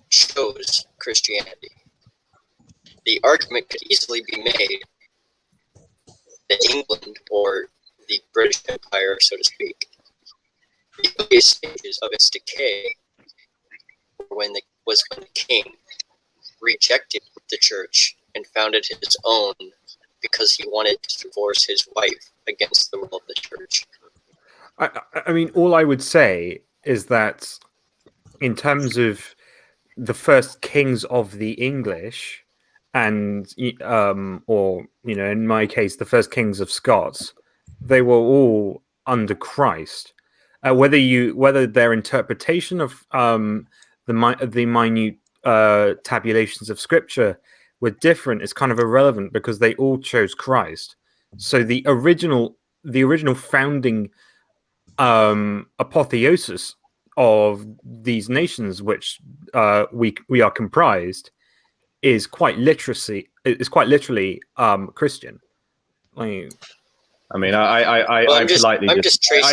chose Christianity. The argument could easily be made that England, or the British Empire, so to speak, the earliest stages of its decay when the king rejected the church and founded his own because he wanted to divorce his wife against the will of the church. I mean, all I would say is that in terms of the first kings of the English, and or in my case, the first kings of Scots, they were all under Christ. Whether their interpretation of the minute tabulations of Scripture were different is kind of irrelevant because they all chose Christ. So the original founding apotheosis of these nations, which we are comprised, is quite literally Christian. I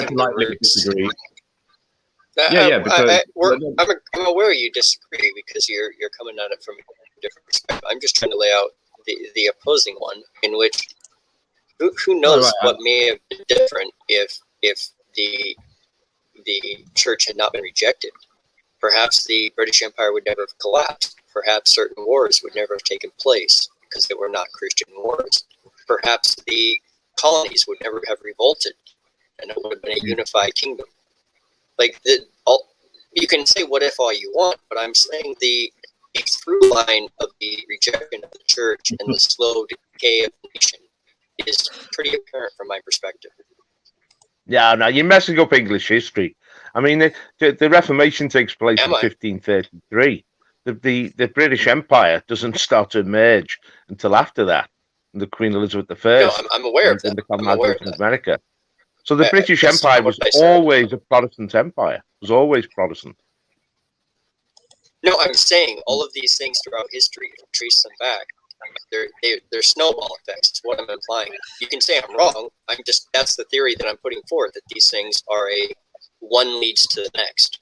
politely disagree. Because I'm aware you disagree because you're coming at it from a different perspective. I'm just trying to lay out the opposing one, in which who knows what may have been different if the church had not been rejected. Perhaps the British Empire would never have collapsed. Perhaps certain wars would never have taken place because they were not Christian wars. Perhaps the colonies would never have revolted, and it would have been a unified kingdom. You can say what if all you want, but I'm saying the through line of the rejection of the church and the slow decay of the nation is pretty apparent from my perspective. Yeah, no, you're messing up English history. I mean, the Reformation takes place in 1533. The British Empire doesn't start to emerge until after that, the Queen Elizabeth I. No, I'm aware of that. I'm aware of America. So the British Empire was always a Protestant empire. It was always Protestant. No, I'm saying all of these things throughout history, if you trace them back, they're snowball effects. Is what I'm implying. You can say I'm wrong. That's the theory that I'm putting forth, that these things are one leads to the next.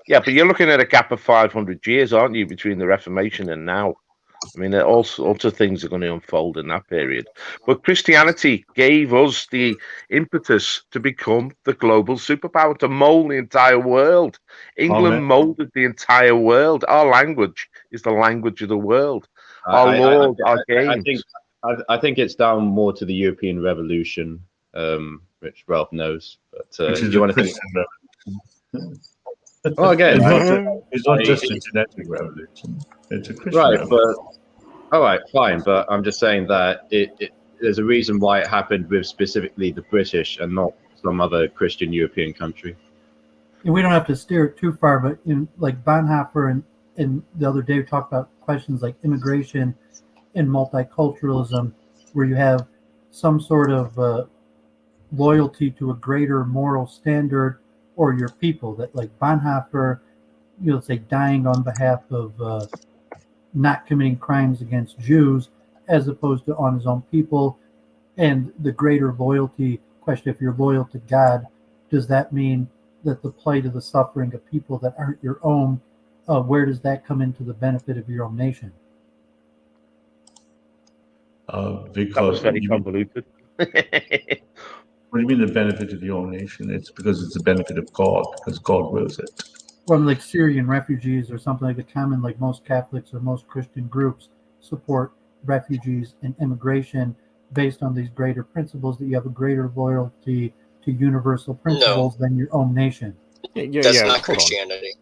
Yeah, but you're looking at a gap of 500 years, aren't you, between the Reformation and now? I mean, all sorts of things are going to unfold in that period. But Christianity gave us the impetus to become the global superpower, to mold the entire world. England molded the entire world. Our language is the language of the world. Our laws, our games. I think it's down more to the European Revolution, which Ralph knows. But do you want to think? Well, again, it's not just a genetic revolution; it's a Christian revolution. But all right, fine. But I'm just saying that there's a reason why it happened with specifically the British and not some other Christian European country. And we don't have to steer it too far, but like Bonhoeffer and the other day we talked about questions like immigration and multiculturalism, where you have some sort of loyalty to a greater moral standard or your people, that like Bonhoeffer, say dying on behalf of not committing crimes against Jews as opposed to on his own people, and the greater loyalty question, if you're loyal to God does that mean that the plight of the suffering of people that aren't your own, where does that come into the benefit of your own nation? Because that was very convoluted. What do you mean the benefit of your own nation? It's because it's the benefit of God, because God wills it. From like Syrian refugees or something like a common, like most Catholics or most Christian groups support refugees and immigration based on these greater principles, that you have a greater loyalty to universal principles than your own nation. That's not Christianity.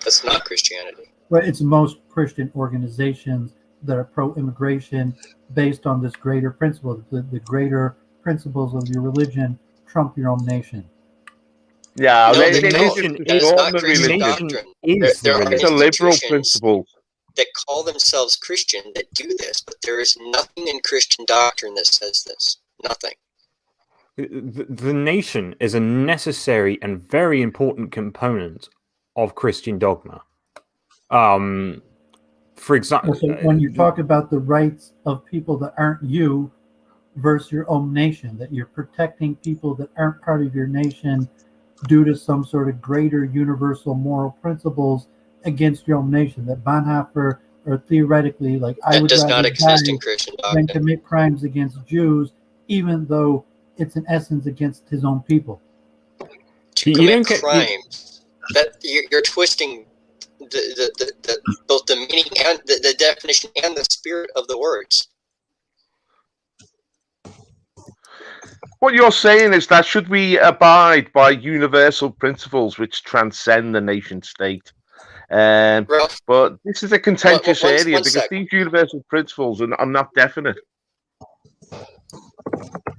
That's not Christianity. But it's most Christian organizations that are pro-immigration based on this greater principle. The greater principles of your religion trump your own nation. Yeah, No, they that is not Christian religion. doctrine. It's There are a liberal institutions principle. that call themselves Christian that do this, but there is nothing in Christian doctrine that says this. Nothing. The nation is a necessary and very important component of Christian dogma. For example, So when you talk about the rights of people that aren't you versus your own nation, that you're protecting people that aren't part of your nation due to some sort of greater universal moral principles against your own nation, that Bonhoeffer, or theoretically, like I That would does rather not exist die in Christian than doctrine. commit crimes against Jews, even though it's in essence against his own people. To commit crimes, that you're twisting both the meaning and the definition and the spirit of the words. What you're saying is that should we abide by universal principles which transcend the nation state? But this is a contentious area because these universal principles are not definite.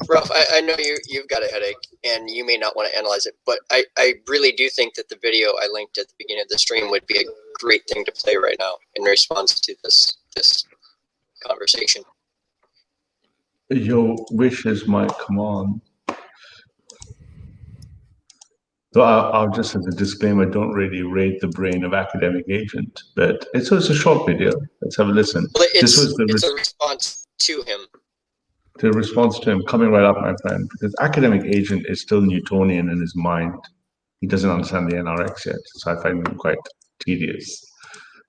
Ralph, I know you've got a headache and you may not want to analyze it, but I really do think that the video I linked at the beginning of the stream would be a great thing to play right now in response to this conversation. Your wish is my command. So I'll just as a disclaimer, don't really rate the brain of academic agent, but it's a short video. Let's have a listen. Well, This was it's a response to him. the response to him coming right up, my friend, because academic agent is still Newtonian in his mind. He doesn't understand the NRX yet, so I find him quite tedious.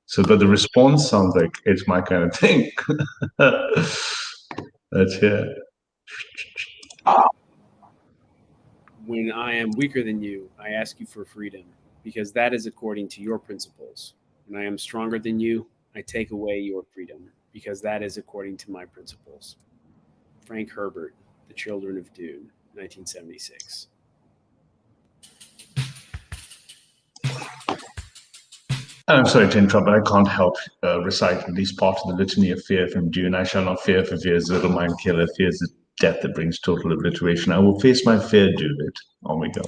So, but the response sounds like it's my kind of thing. Let's hear. When I am weaker than you, I ask you for freedom, because that is according to your principles. When I am stronger than you, I take away your freedom, because that is according to my principles. Frank Herbert, The Children of Dune, 1976. I'm sorry to interrupt, but I can't help recite at least part of the litany of fear from Dune. I shall not fear, for fear is little mind killer. Fear is the death that brings total obliteration. I will face my fear, David. On we go.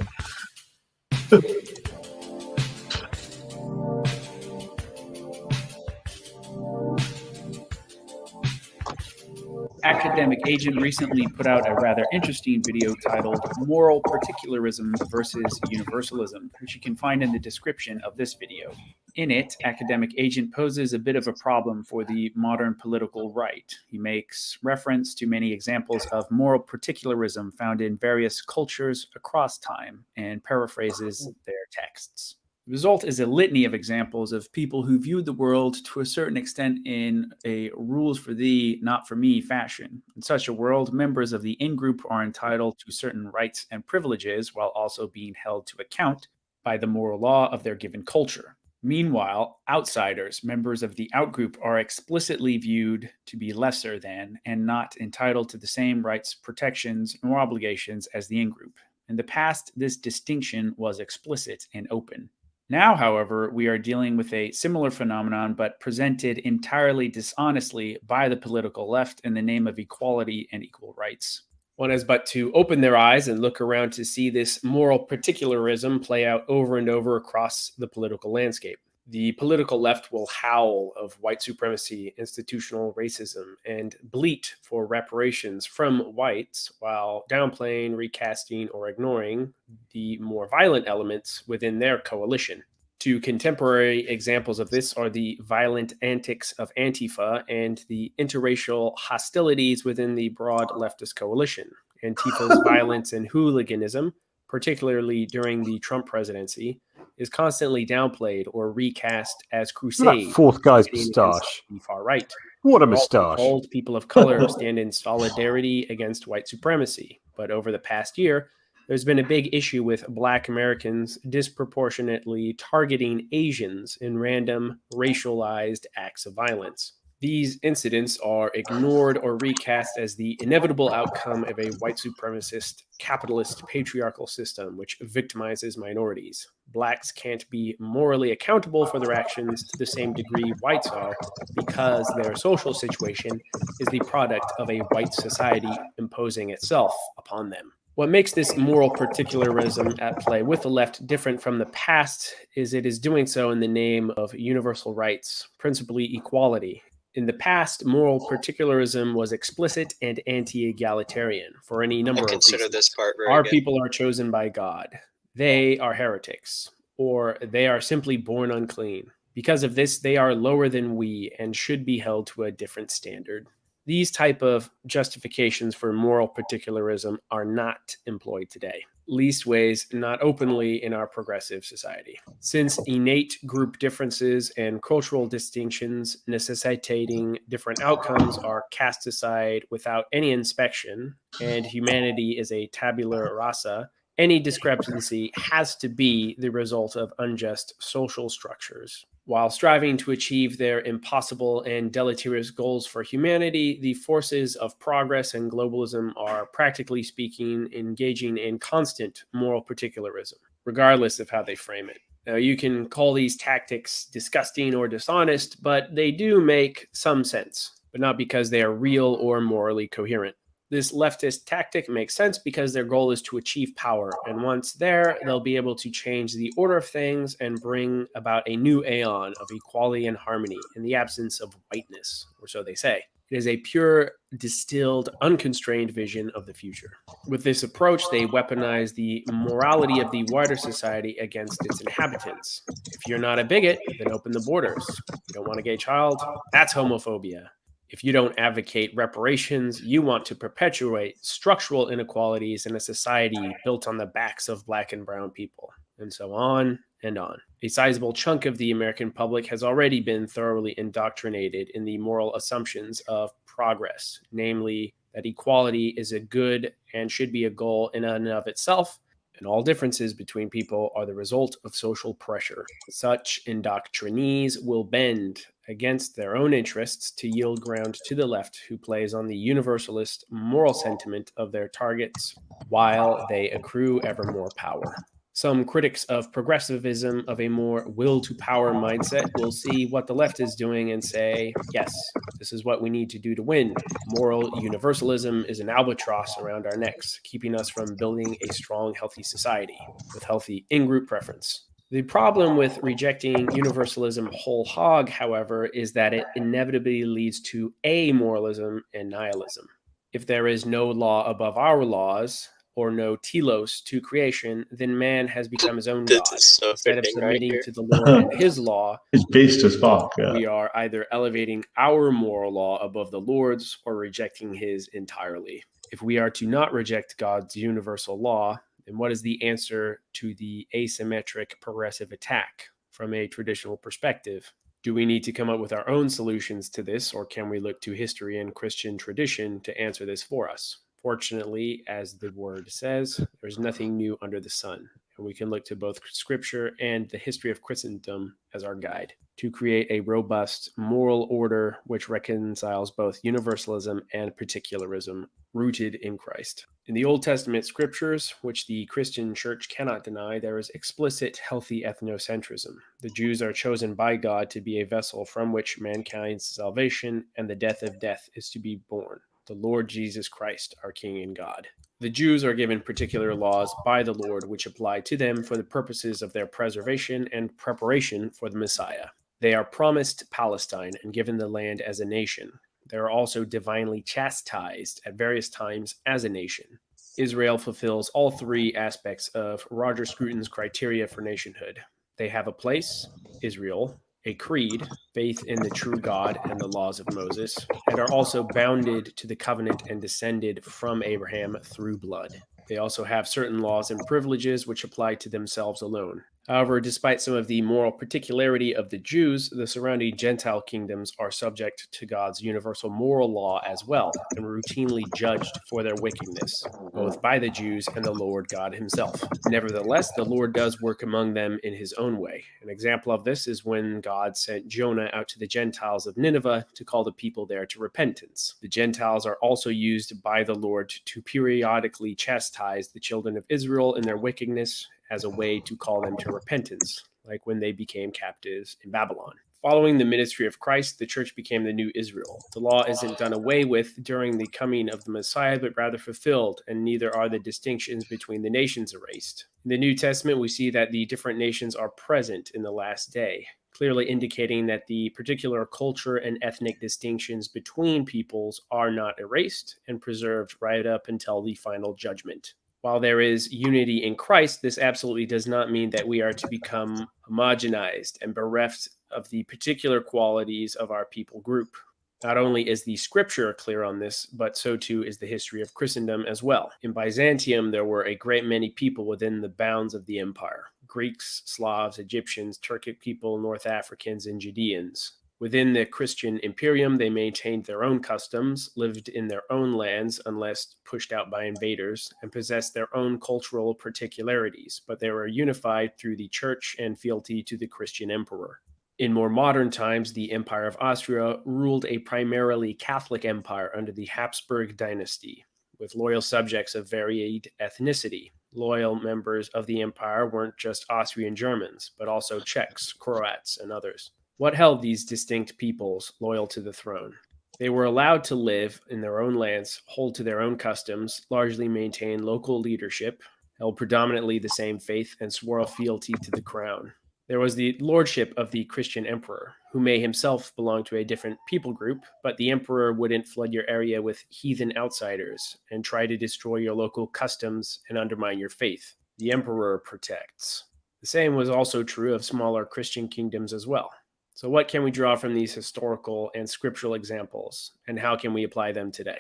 Academic Agent recently put out a rather interesting video titled Moral Particularism versus Universalism, which you can find in the description of this video. In it, Academic Agent poses a bit of a problem for the modern political right. He makes reference to many examples of moral particularism found in various cultures across time and paraphrases their texts. The result is a litany of examples of people who viewed the world to a certain extent in a rules for thee, not for me fashion. In such a world, members of the in-group are entitled to certain rights and privileges while also being held to account by the moral law of their given culture. Meanwhile, outsiders, members of the outgroup, are explicitly viewed to be lesser than and not entitled to the same rights, protections, nor obligations as the in-group. In the past, this distinction was explicit and open. Now, however, we are dealing with a similar phenomenon, but presented entirely dishonestly by the political left in the name of equality and equal rights. One has but to open their eyes and look around to see this moral particularism play out over and over across the political landscape. The political left will howl of white supremacy, institutional racism, and bleat for reparations from whites while downplaying, recasting, or ignoring the more violent elements within their coalition. Two contemporary examples of this are the violent antics of Antifa and the interracial hostilities within the broad leftist coalition. Antifa's violence and hooliganism particularly during the Trump presidency, is constantly downplayed or recast as crusade. That fourth guy's against moustache. the far right. What a We're also moustache. told people of color stand in solidarity against white supremacy. But over the past year, there's been a big issue with Black Americans disproportionately targeting Asians in random racialized acts of violence. These incidents are ignored or recast as the inevitable outcome of a white supremacist, capitalist, patriarchal system which victimizes minorities. Blacks can't be morally accountable for their actions to the same degree whites are because their social situation is the product of a white society imposing itself upon them. What makes this moral particularism at play with the left different from the past is it is doing so in the name of universal rights, principally equality. In the past, moral particularism was explicit and anti-egalitarian for any number of consider reasons. this part very Our good. people are chosen by God. They are heretics, or they are simply born unclean. Because of this, they are lower than we and should be held to a different standard. These type of justifications for moral particularism are not employed today, leastways not openly in our progressive society. Since innate group differences and cultural distinctions necessitating different outcomes are cast aside without any inspection, and humanity is a tabula rasa, any discrepancy has to be the result of unjust social structures. While striving to achieve their impossible and deleterious goals for humanity, the forces of progress and globalism are, practically speaking, engaging in constant moral particularism, regardless of how they frame it. Now, you can call these tactics disgusting or dishonest, but they do make some sense, but not because they are real or morally coherent. This leftist tactic makes sense because their goal is to achieve power, and once there, they'll be able to change the order of things and bring about a new aeon of equality and harmony in the absence of whiteness, or so they say. It is a pure, distilled, unconstrained vision of the future. With this approach, they weaponize the morality of the wider society against its inhabitants. If you're not a bigot, then open the borders. You don't want a gay child? That's homophobia. If you don't advocate reparations, you want to perpetuate structural inequalities in a society built on the backs of Black and brown people, and so on and on. A sizable chunk of the American public has already been thoroughly indoctrinated in the moral assumptions of progress, namely that equality is a good and should be a goal in and of itself, and all differences between people are the result of social pressure. Such indoctrinees will bend against their own interests to yield ground to the left, who plays on the universalist moral sentiment of their targets while they accrue ever more power. Some critics of progressivism of a more will to power mindset will see what the left is doing and say, yes, this is what we need to do to win. Moral universalism is an albatross around our necks, keeping us from building a strong, healthy society with healthy in-group preference. The problem with rejecting universalism whole hog, however, is that it inevitably leads to amoralism and nihilism. If there is no law above our laws, or no telos to creation, then man has become his own God. Instead of submitting to the Lord and his law, it's based as fuck. Yeah. We are either elevating our moral law above the Lord's or rejecting his entirely. If we are to not reject God's universal law, then what is the answer to the asymmetric progressive attack from a traditional perspective? Do we need to come up with our own solutions to this, or can we look to history and Christian tradition to answer this for us? Fortunately, as the word says, there's nothing new under the sun, and we can look to both scripture and the history of Christendom as our guide to create a robust moral order which reconciles both universalism and particularism rooted in Christ. In the Old Testament scriptures, which the Christian church cannot deny, there is explicit healthy ethnocentrism. The Jews are chosen by God to be a vessel from which mankind's salvation and the death of death is to be born. The Lord Jesus Christ, our King and God. The Jews are given particular laws by the Lord which apply to them for the purposes of their preservation and preparation for the Messiah. They are promised Palestine and given the land as a nation. They are also divinely chastised at various times as a nation. Israel fulfills all three aspects of Roger Scruton's criteria for nationhood. They have a place, Israel, a creed, faith in the true God and the laws of Moses, and are also bounded to the covenant and descended from Abraham through blood. They also have certain laws and privileges which apply to themselves alone. However, despite some of the moral particularity of the Jews, the surrounding Gentile kingdoms are subject to God's universal moral law as well, and routinely judged for their wickedness, both by the Jews and the Lord God himself. Nevertheless, the Lord does work among them in his own way. An example of this is when God sent Jonah out to the Gentiles of Nineveh to call the people there to repentance. The Gentiles are also used by the Lord to periodically chastise the children of Israel in their wickedness as a way to call them to repentance, like when they became captives in Babylon. Following the ministry of Christ, the church became the new Israel. The law isn't done away with during the coming of the Messiah, but rather fulfilled, and neither are the distinctions between the nations erased. In the New Testament, we see that the different nations are present in the last day, clearly indicating that the particular culture and ethnic distinctions between peoples are not erased and preserved right up until the final judgment. While there is unity in Christ, this absolutely does not mean that we are to become homogenized and bereft of the particular qualities of our people group. Not only is the scripture clear on this, but so too is the history of Christendom as well. In Byzantium, there were a great many people within the bounds of the empire: Greeks, Slavs, Egyptians, Turkic people, North Africans, and Judeans. Within the Christian imperium, they maintained their own customs, lived in their own lands unless pushed out by invaders, and possessed their own cultural particularities, but they were unified through the church and fealty to the Christian emperor. In more modern times, the Empire of Austria ruled a primarily Catholic empire under the Habsburg dynasty, with loyal subjects of varied ethnicity. Loyal members of the empire weren't just Austrian Germans, but also Czechs, Croats, and others. What held these distinct peoples loyal to the throne? They were allowed to live in their own lands, hold to their own customs, largely maintain local leadership, held predominantly the same faith, and swore a fealty to the crown. There was the lordship of the Christian emperor, who may himself belong to a different people group, but the emperor wouldn't flood your area with heathen outsiders and try to destroy your local customs and undermine your faith. The emperor protects. The same was also true of smaller Christian kingdoms as well. So what can we draw from these historical and scriptural examples, and how can we apply them today?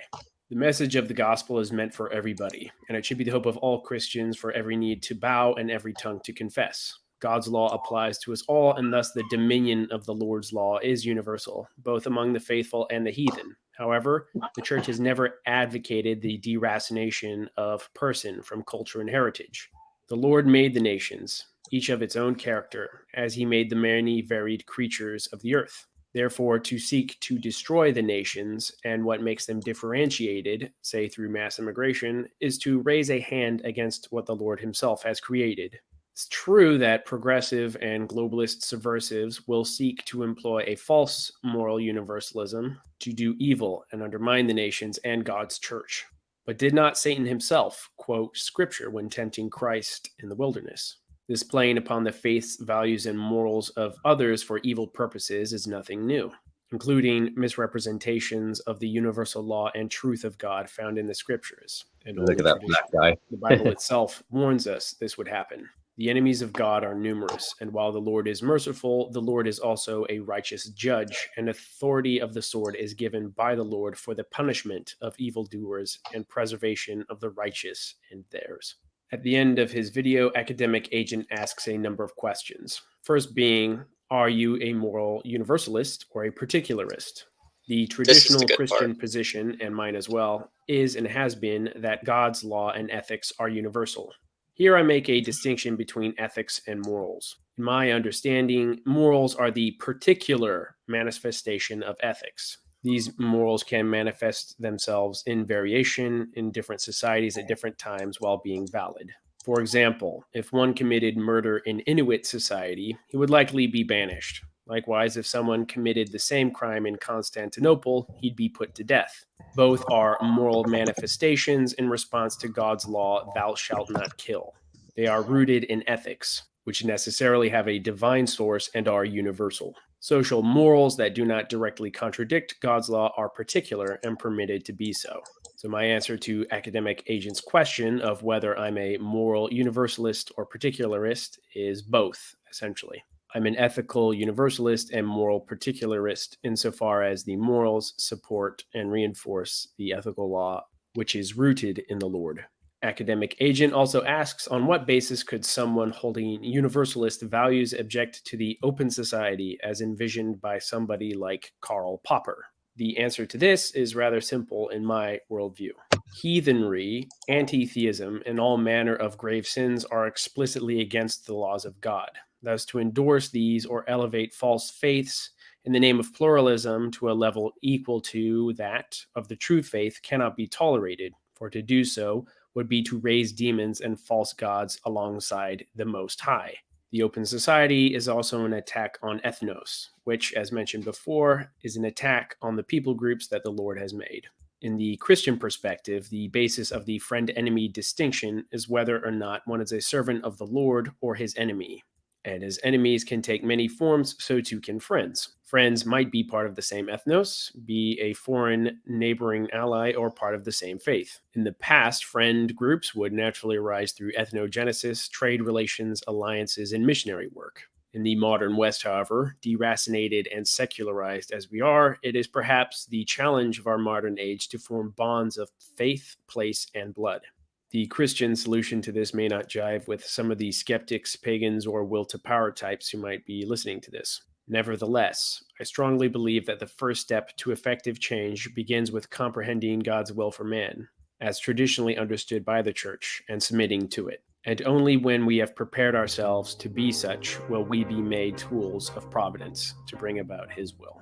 The message of the gospel is meant for everybody, and it should be the hope of all Christians for every need to bow and every tongue to confess. God's law applies to us all, and thus the dominion of the Lord's law is universal, both among the faithful and the heathen. However, the church has never advocated the deracination of person from culture and heritage. The Lord made the nations, each of its own character, as he made the many varied creatures of the earth. Therefore, to seek to destroy the nations and what makes them differentiated, say through mass immigration, is to raise a hand against what the Lord himself has created. It's true that progressive and globalist subversives will seek to employ a false moral universalism to do evil and undermine the nations and God's church. But did not Satan himself quote scripture when tempting Christ in the wilderness? This playing upon the faiths, values, and morals of others for evil purposes is nothing new, including misrepresentations of the universal law and truth of God found in the scriptures. And look at that black guy. The Bible itself warns us this would happen. The enemies of God are numerous, and while the Lord is merciful, the Lord is also a righteous judge, and authority of the sword is given by the Lord for the punishment of evildoers and preservation of the righteous and theirs. At the end of his video, Academic Agent asks a number of questions. First being, are you a moral universalist or a particularist? The traditional Christian position, and mine as well, is and has been that God's law and ethics are universal. Here I make a distinction between ethics and morals. In my understanding, morals are the particular manifestation of ethics. These morals can manifest themselves in variation in different societies at different times while being valid. For example, if one committed murder in Inuit society, he would likely be banished. Likewise, if someone committed the same crime in Constantinople, he'd be put to death. Both are moral manifestations in response to God's law, thou shalt not kill. They are rooted in ethics, which necessarily have a divine source and are universal. Social morals that do not directly contradict God's law are particular and permitted to be so. So my answer to Academic Agent's question of whether I'm a moral universalist or particularist is both, essentially. I'm an ethical universalist and moral particularist insofar as the morals support and reinforce the ethical law, which is rooted in the Lord. Academic Agent also asks, on what basis could someone holding universalist values object to the open society as envisioned by somebody like Karl Popper? The answer to this is rather simple in my worldview. Heathenry, anti-theism, and all manner of grave sins are explicitly against the laws of God. Thus, to endorse these or elevate false faiths in the name of pluralism to a level equal to that of the true faith cannot be tolerated, for to do so would be to raise demons and false gods alongside the Most High. The open society is also an attack on ethnos, which, as mentioned before, is an attack on the people groups that the Lord has made. In the Christian perspective, the basis of the friend-enemy distinction is whether or not one is a servant of the Lord or his enemy. And as enemies can take many forms, so too can friends. Friends might be part of the same ethnos, be a foreign neighboring ally, or part of the same faith. In the past, friend groups would naturally arise through ethnogenesis, trade relations, alliances, and missionary work. In the modern West, however, deracinated and secularized as we are, it is perhaps the challenge of our modern age to form bonds of faith, place, and blood. The Christian solution to this may not jive with some of the skeptics, pagans, or will-to-power types who might be listening to this. Nevertheless, I strongly believe that the first step to effective change begins with comprehending God's will for man, as traditionally understood by the Church, and submitting to it. And only when we have prepared ourselves to be such will we be made tools of providence to bring about his will.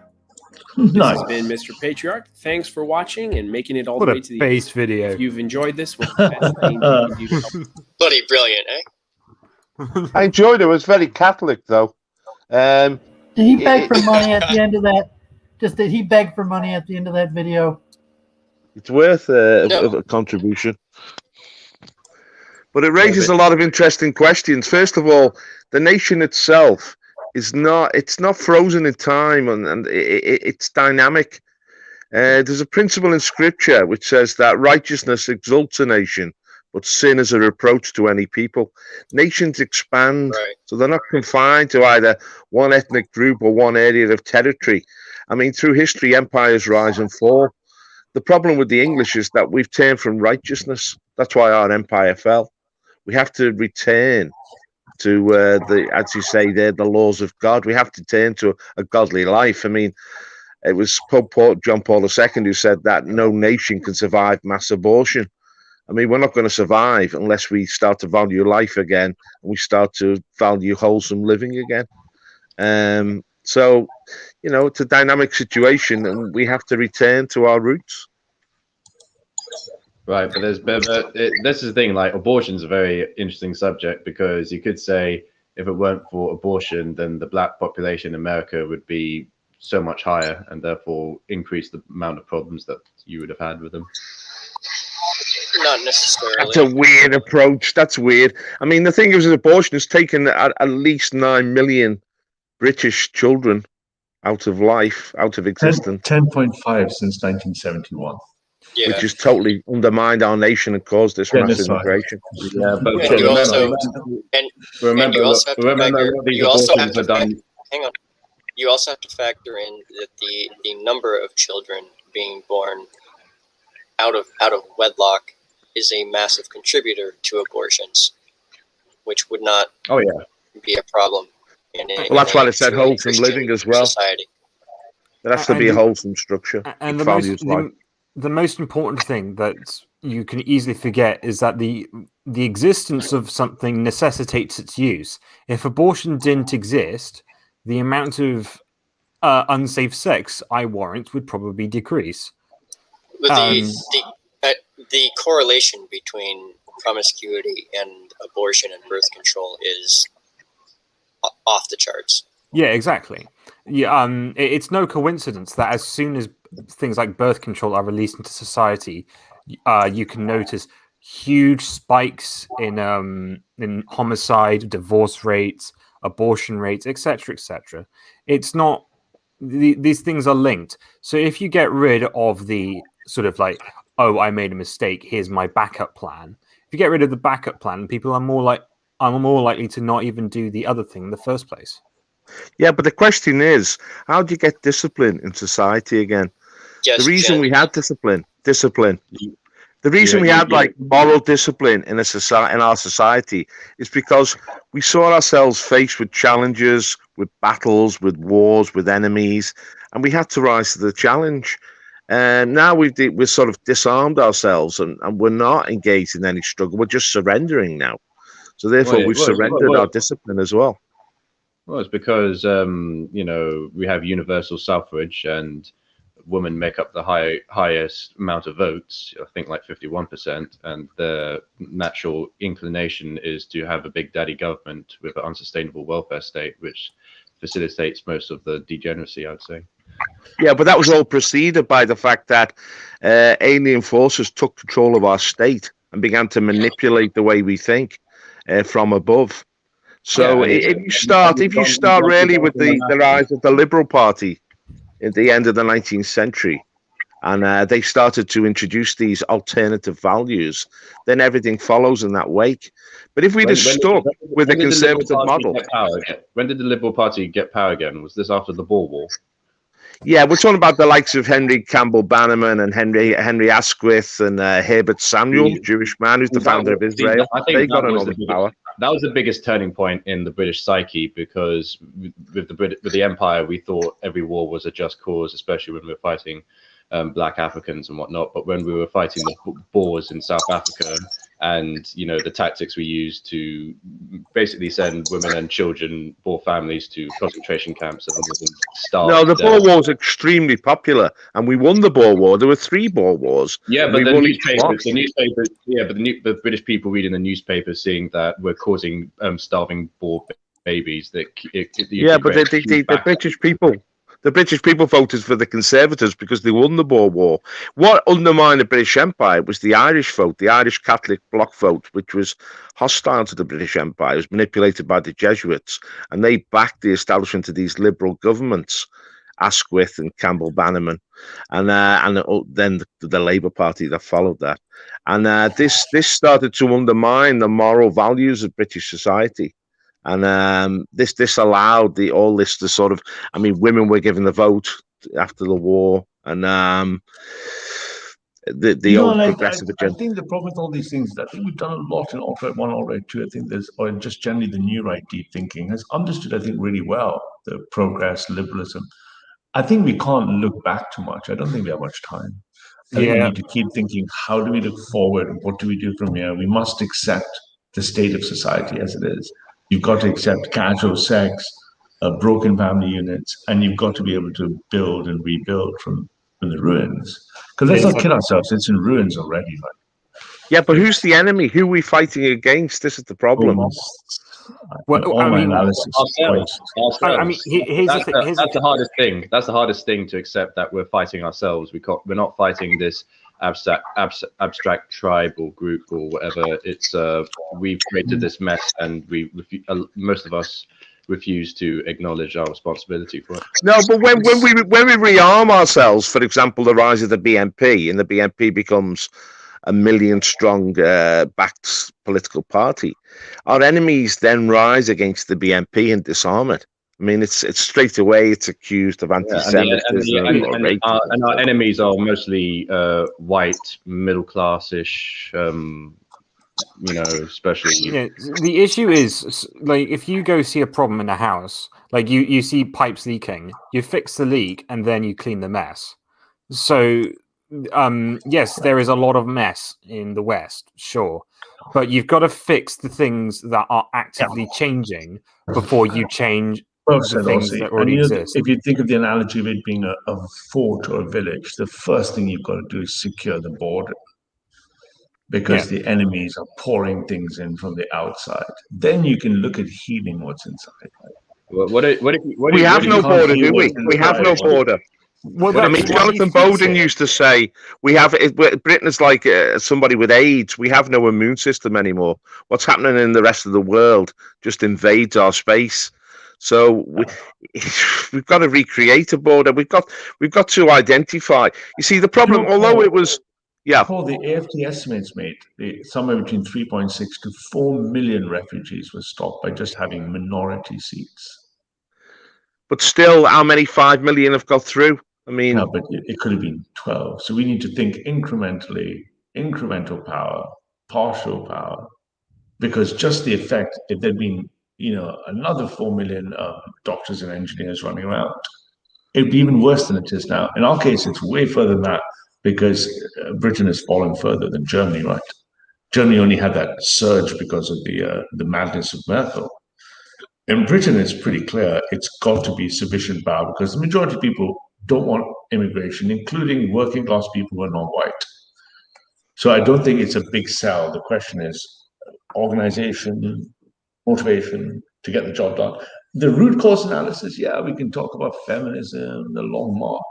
This has been Mr. Patriarch. Thanks for watching and making it all the way to the base video. If you've enjoyed this, what's the best thing you can do to help? Bloody brilliant, eh? I enjoyed it. It was very Catholic, though. Did he beg for money at the end of that? Did he beg for money at the end of that video? It's worth a contribution. But it raises a lot of interesting questions. First of all, the nation itself is not frozen in time, and it's dynamic. There's a principle in Scripture which says that righteousness exalts a nation, but sin is a reproach to any people. Nations expand, so they're not confined to either one ethnic group or one area of territory. I mean, through history, empires rise and fall. The problem with the English is that we've turned from righteousness. That's why our empire fell. We have to return to as you say, the laws of God. We have to turn to a godly life. I mean, it was Pope John Paul II who said that no nation can survive mass abortion. I mean, we're not going to survive unless we start to value life again and we start to value wholesome living again. So, you know, it's a dynamic situation, and we have to return to our roots. Right, but this is the thing, like, abortion's a very interesting subject, because you could say if it weren't for abortion, then the black population in America would be so much higher, and therefore increase the amount of problems that you would have had with them. Not necessarily. That's a weird approach. That's weird. I mean, the thing is, abortion has taken at least 9 million British children out of life, out of existence. 10.5 since 1971. Yeah. Which has totally undermined our nation and caused this massive migration. Yeah, but you also have to factor in that the number of children being born out of wedlock is a massive contributor to abortions, which would not be a problem. Well, that's why they said wholesome living as well. Society. There has to be a wholesome structure. And the most important thing that you can easily forget is that the existence of something necessitates its use. If abortion didn't exist, the amount of unsafe sex I warrant would probably decrease. The correlation between promiscuity and abortion and birth control is off the charts. Yeah, exactly. Yeah, it's no coincidence that as soon as things like birth control are released into society, you can notice huge spikes in homicide, divorce rates, abortion rates, etc., etc. It's not these things are linked. So if you get rid of the sort of like, oh, I made a mistake, here's my backup plan. If you get rid of the backup plan, people are more likely to not even do the other thing in the first place. Yeah, but the question is, how do you get discipline in society again? The reason we had discipline. The reason we had like moral discipline in our society is because we saw ourselves faced with challenges, with battles, with wars, with enemies, and we had to rise to the challenge. And now we've sort of disarmed ourselves, and we're not engaged in any struggle. We're just surrendering now. So therefore, we've surrendered our discipline as well. Well, it's because we have universal suffrage, and women make up the highest amount of votes. I think like 51%, and the natural inclination is to have a big daddy government with an unsustainable welfare state, which facilitates most of the degeneracy, I'd say. Yeah, but that was all preceded by the fact that alien forces took control of our state and began to manipulate the way we think from above. So if you start really with the rise of the Liberal Party at the end of the 19th century, and they started to introduce these alternative values, then everything follows in that wake. But if we'd have stuck with the conservative model... When did the Liberal Party get power again? Was this after the Boer War? Yeah, we're talking about the likes of Henry Campbell Bannerman and Henry Asquith and Herbert Samuel, Jewish man who's the founder of Israel. They got another power. That was the biggest turning point in the British psyche, because with the Empire, we thought every war was a just cause, especially when we were fighting Black Africans and whatnot. But when we were fighting the Boers in South Africa, and the tactics we used to basically send women and children, Boer families, to concentration camps and starved. No, the Boer War was extremely popular, and we won the Boer War. There were 3 Boer wars. Yeah, but the British people reading the newspapers, seeing that we're causing starving Boer babies. The British people voted for the Conservatives because they won the Boer War. What undermined the British Empire was the Irish vote, the Irish Catholic bloc vote, which was hostile to the British Empire. It was manipulated by the Jesuits, and they backed the establishment of these liberal governments, Asquith and Campbell Bannerman, and then the Labour Party that followed that. And this started to undermine the moral values of British society. And this allowed all this to sort of, women were given the vote after the war, and the old progressive agenda. I think the problem with all these things is that I think we've done a lot in alt-right 1, alt-right 2. I think or just generally the new right deep thinking has understood, I think, really well the progress, liberalism. I think we can't look back too much. I don't think we have much time. I think we need to keep thinking, how do we look forward? What do we do from here? We must accept the state of society as it is. You've got to accept casual sex, broken family units, and you've got to be able to build and rebuild from the ruins. Because let's not kid ourselves, it's in ruins already. Yeah, but who's the enemy? Who are we fighting against? This is the problem. That's the hardest thing. That's the hardest thing to accept, that we're fighting ourselves. We're not fighting this abstract tribe or group or whatever. It's we've created this mess, and most of us refuse to acknowledge our responsibility for it. No, but when we rearm ourselves, for example, the rise of the BNP, and the BNP becomes a million-strong backed political party, our enemies then rise against the BNP and disarm it. It's straight away, it's accused of anti-Semitism. And our enemies are mostly white, middle-class-ish, especially. The issue is, like, if you go see a problem in a house, like you see pipes leaking, you fix the leak and then you clean the mess. So, yes, there is a lot of mess in the West, sure, but you've got to fix the things that are actively changing before you change the things that already exist. If you think of the analogy of it being a fort or a village, the first thing you've got to do is secure the border, because the enemies are pouring things in from the outside. Then you can look at healing what's inside. We have no border, do we? We have no border. Well, Jonathan Bowden used to say, Britain is like somebody with AIDS. We have no immune system anymore. What's happening in the rest of the world just invades our space. So we've got to recreate a border. We've got to identify. You see, the problem, although it was... Yeah. Paul, the AFT estimates made somewhere between 3.6 to 4 million refugees were stopped by just having minority seats. But still, how many 5 million have got through? No, but it could have been 12. So we need to think incrementally incremental power, partial power, because just the effect, if there'd been, another 4 million doctors and engineers running around, it'd be even worse than it is now. In our case, it's way further than that because Britain has fallen further than Germany, right? Germany only had that surge because of the madness of Merkel. In Britain, it's pretty clear it's got to be sufficient power because the majority of people don't want immigration, including working class people who are non-white. So I don't think it's a big sell. The question is organization, motivation to get the job done. The root cause analysis, we can talk about feminism, the long march,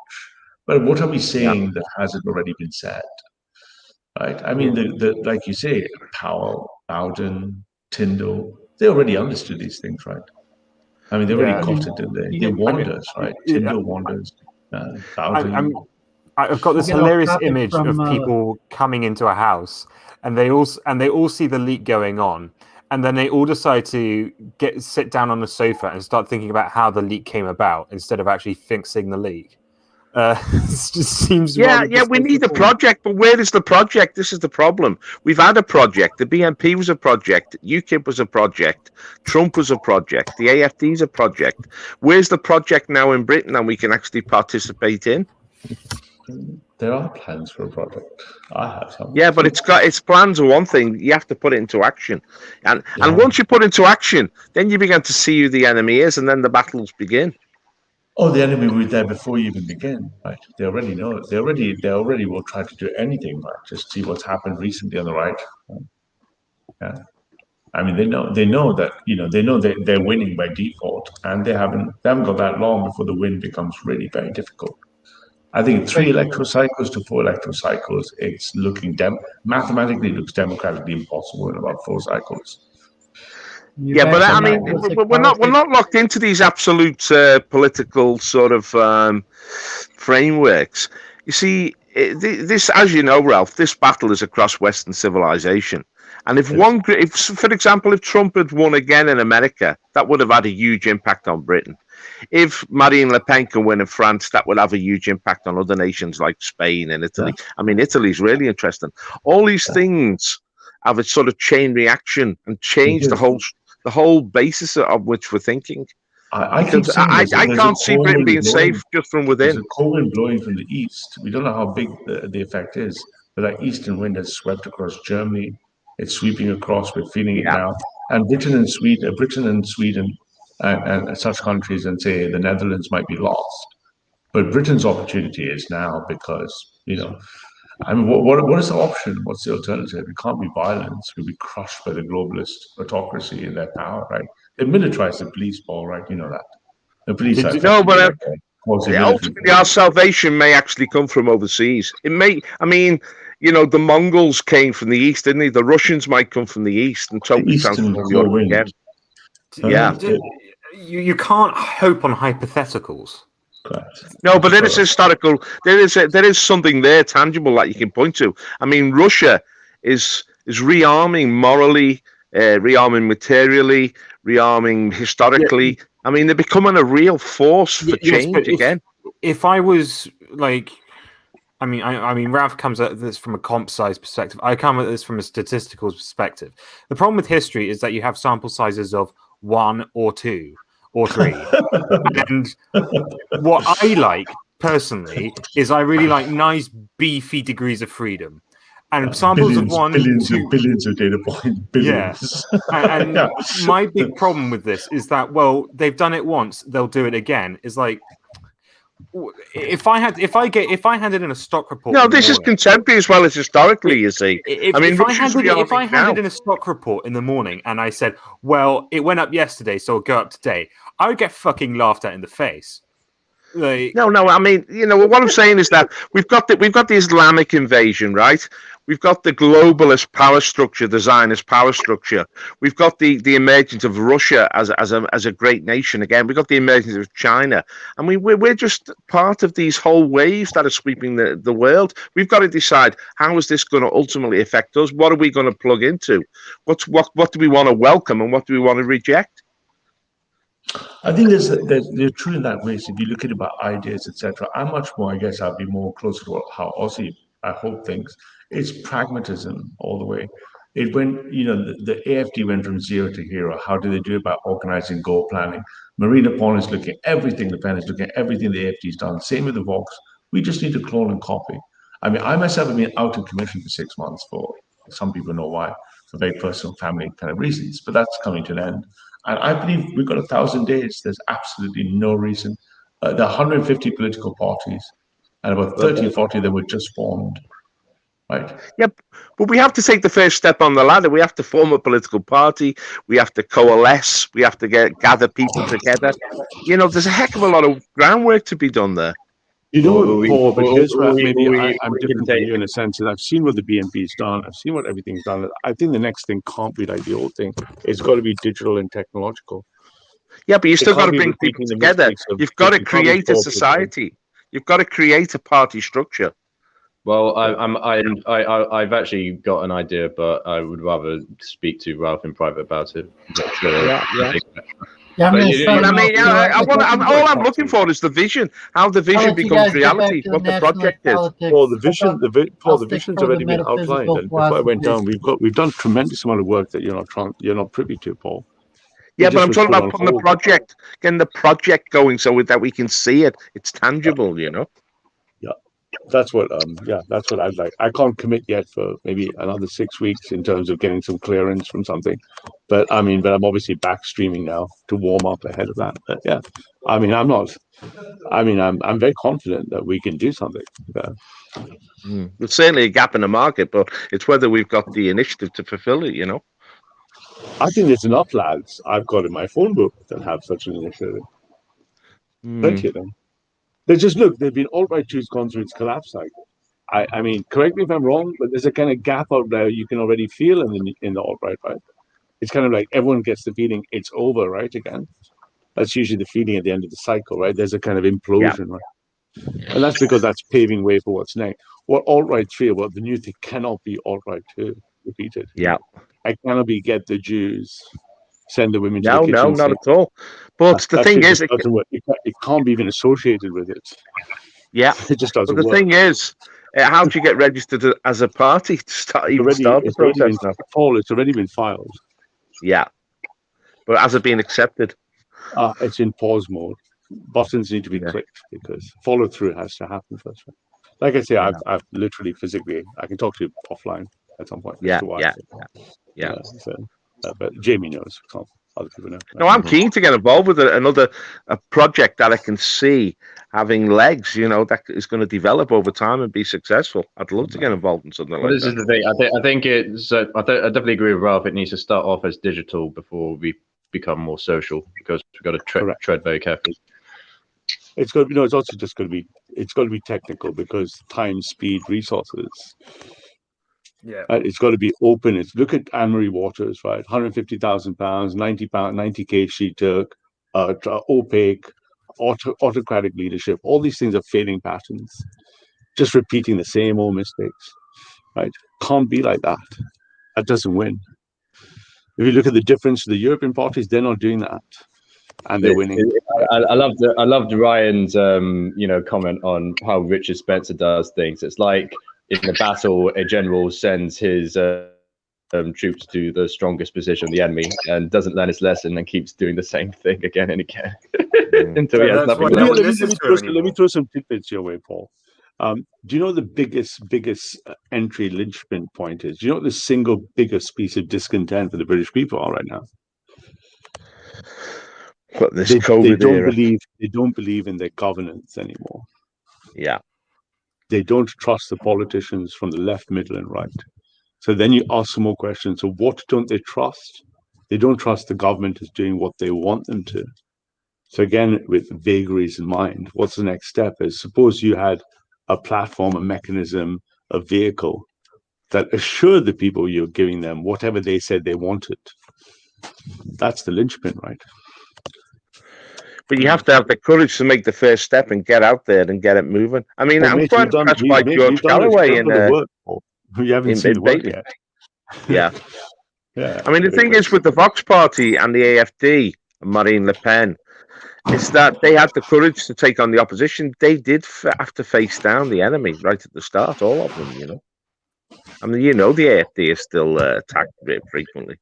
but what are we saying that hasn't already been said? Right? I mean, the like you say, Powell, Bowden, Tyndall, they already understood these things, right? I mean, they already got it, didn't they? They warned us, right? Tyndall warned us. Bowden. I've got this hilarious image of people coming into a house, and they all see the leak going on, and then they all decide to sit down on the sofa and start thinking about how the leak came about instead of actually fixing the leak. It just seems we need a project, but where is the project? This is the problem. We've had a project. The BNP was a project. UKIP was a project. Trump was a project. The AFD is a project. Where's the project now in Britain that we can actually participate in? There are plans for a project. I have some. Yeah, but its plans are one thing. You have to put it into action, and once you put it into action, then you begin to see who the enemy is, and then the battles begin. Oh, the enemy were there before you even begin, right? They already know it. They already will try to do anything, right? Just see what's happened recently on the right. Yeah, I mean, they know that they know that they're winning by default, and they haven't got that long before the win becomes really very difficult. I think 3 electoral cycles to 4 electoral cycles, it's looking mathematically looks democratically impossible in about 4 cycles. But I mean, we're not locked into these absolute political sort of frameworks. You see, this, as you know, Ralph, this battle is across Western civilization. And if for example, if Trump had won again in America, that would have had a huge impact on Britain. If Marine Le Pen can win in France, that would have a huge impact on other nations like Spain and Italy. Yeah. I mean, Italy's really interesting. All these things have a sort of chain reaction and change the whole basis of which we're thinking. I can't see Britain being safe just from within. There's a cold wind blowing from the east. We don't know how big the effect is, but that eastern wind has swept across Germany. It's sweeping across. We're feeling it now. And Britain and Sweden, and such countries, and say the Netherlands might be lost. But Britain's opportunity is now because, I mean, what is the option? What's the alternative? It can't be violence. We'll be crushed by the globalist autocracy and their power, right? They militarize the police, Paul, right? You know that. The police are ultimately our salvation may actually come from overseas. It may, I mean, the Mongols came from the east, didn't they? The Russians might come from the east and totally transform Europe again. Yeah. You can't hope on hypotheticals. No, but there is historical. There is something there tangible that you can point to. I mean, Russia is rearming morally, rearming materially, rearming historically. I mean, they're becoming a real force for change again. If I was like, I mean, Ralph comes at this from a comp size perspective. I come at this from a statistical perspective. The problem with history is that you have sample sizes of 1 or 2 or 3. And what I like personally is I really like nice beefy degrees of freedom. And samples of 1, billions of data points, billions. Yeah. And my big problem with this is that, well, they've done it once, they'll do it again. It's like, if I handed in a stock report. No, this is contemporary as well as historically. You see, if I handed in a stock report in the morning and I said, "Well, it went up yesterday, so it'll go up today," I would get fucking laughed at in the face. Like, no. I mean, what I'm saying is that we've got the Islamic invasion, right? We've got the globalist power structure, the Zionist power structure. We've got the emergence of Russia as a great nation again. We've got the emergence of China. I mean, we're just part of these whole waves that are sweeping the world. We've got to decide, how is this going to ultimately affect us? What are we going to plug into? What do we want to welcome and what do we want to reject? I think they're true in that way. So if you look at it about ideas, etc., I'm much more, I guess, I'd be more closer to how Aussie I hope thinks, it's pragmatism all the way. It went, the AFD went from zero to hero. How do they do it? By organizing goal planning. Marina Paul is looking at everything, Le Pen is looking at everything the AFD's done. Same with the Vox. We just need to clone and copy. I mean, I myself have been out of commission for 6 months for, some people know why, for very personal family kind of reasons, but that's coming to an end. And I believe we've got 1,000 days. There's absolutely no reason. There are 150 political parties, and about 30 or 40 of them were just formed. Right. Yep. But we have to take the first step on the ladder. We have to form a political party. We have to coalesce. We have to gather people together. There's a heck of a lot of groundwork to be done there. Paul, but here's where maybe I'm different from you in a sense that I've seen what the BNP's done. I've seen what everything's done. I think the next thing can't be like the old thing. It's got to be digital and technological. Yeah, but you still got to bring people together. You've got to create a society. You've got to create a party structure. Well, I've actually got an idea, but I would rather speak to Ralph in private about it. All I'm looking for is the vision. How the vision becomes reality. What the project is. Well, the vision's already been outlined. And before I went down, we've done a tremendous amount of work that you're not privy to, Paul. Yeah, but I'm talking about putting the project, getting the project going so that we can see it. It's tangible, Yeah, that's what I'd like. I can't commit yet for maybe another 6 weeks in terms of getting some clearance from something. But I'm obviously back streaming now to warm up ahead of that. But yeah, I'm very confident that we can do something. There's certainly a gap in the market, but it's whether we've got the initiative to fulfill it, I think there's enough lads I've got in my phone book that have such an initiative. Plenty of them. They've been alt-right Jews gone through its collapse cycle. I mean, correct me if I'm wrong, but there's a kind of gap out there you can already feel in the alt-right, right? It's kind of like everyone gets the feeling it's over, right, again. That's usually the feeling at the end of the cycle, right? There's a kind of implosion, right? And that's because that's paving way for what's next. What alt-right feel, what the new thing cannot be alt-right 2, repeated. Yeah. I cannot be get the Jews, send the women to No, the kitchen. not at all. But the thing is, it can't be even associated with it. Yeah, it just doesn't work. But the thing is, how do you get registered as a party to start the process now? Paul, it's already been filed. Yeah, but has it been accepted? It's in pause mode. Buttons need to be clicked because follow through has to happen first. Right? Like I say, I've literally physically. I can talk to you offline at some point. Yeah. But Jamie knows. Other people know. No, I'm keen to get involved with another project that I can see having legs. That is going to develop over time and be successful. I'd love to get involved in something like that. This is the thing. I think it's. I definitely agree with Ralph. It needs to start off as digital before we become more social, because we've got to tread very carefully. It's got to be. It's also just going to be. It's got to be technical because time, speed, resources. Yeah, it's got to be open. Look at Anne-Marie Waters, right? £150,000, £90K she took, opaque, autocratic leadership. All these things are failing patterns, just repeating the same old mistakes, right? Can't be like that. That doesn't win. If you look at the difference to the European parties, they're not doing that, and they're winning. I loved Ryan's comment on how Richard Spencer does things. It's like, in the battle, a general sends his troops to the strongest position of the enemy and doesn't learn his lesson and keeps doing the same thing again and again until he has nothing left. Let me throw some tidbits your way, Paul. Do you know the biggest entry linchpin point is? Do you know what the single biggest piece of discontent for the British people are right now? What, this they don't believe in their governance anymore. Yeah. They don't trust the politicians from the left, middle, and right. So then you ask some more questions. So what don't they trust? They don't trust the government is doing what they want them to. So again, with vagaries in mind, what's the next step? Is suppose you had a platform, a mechanism, a vehicle that assured the people you're giving them whatever they said they wanted. That's the linchpin, right? But you have to have the courage to make the first step and get out there and get it moving. I mean, I'm quite impressed by George Galloway in you haven't seen the work yet. Yeah. I mean, the thing is with the Vox Party and the AFD, and Marine Le Pen. It's that they had the courage to take on the opposition. They did have to face down the enemy right at the start, all of them, you know. I mean, you know, the AFD is still attacked very frequently.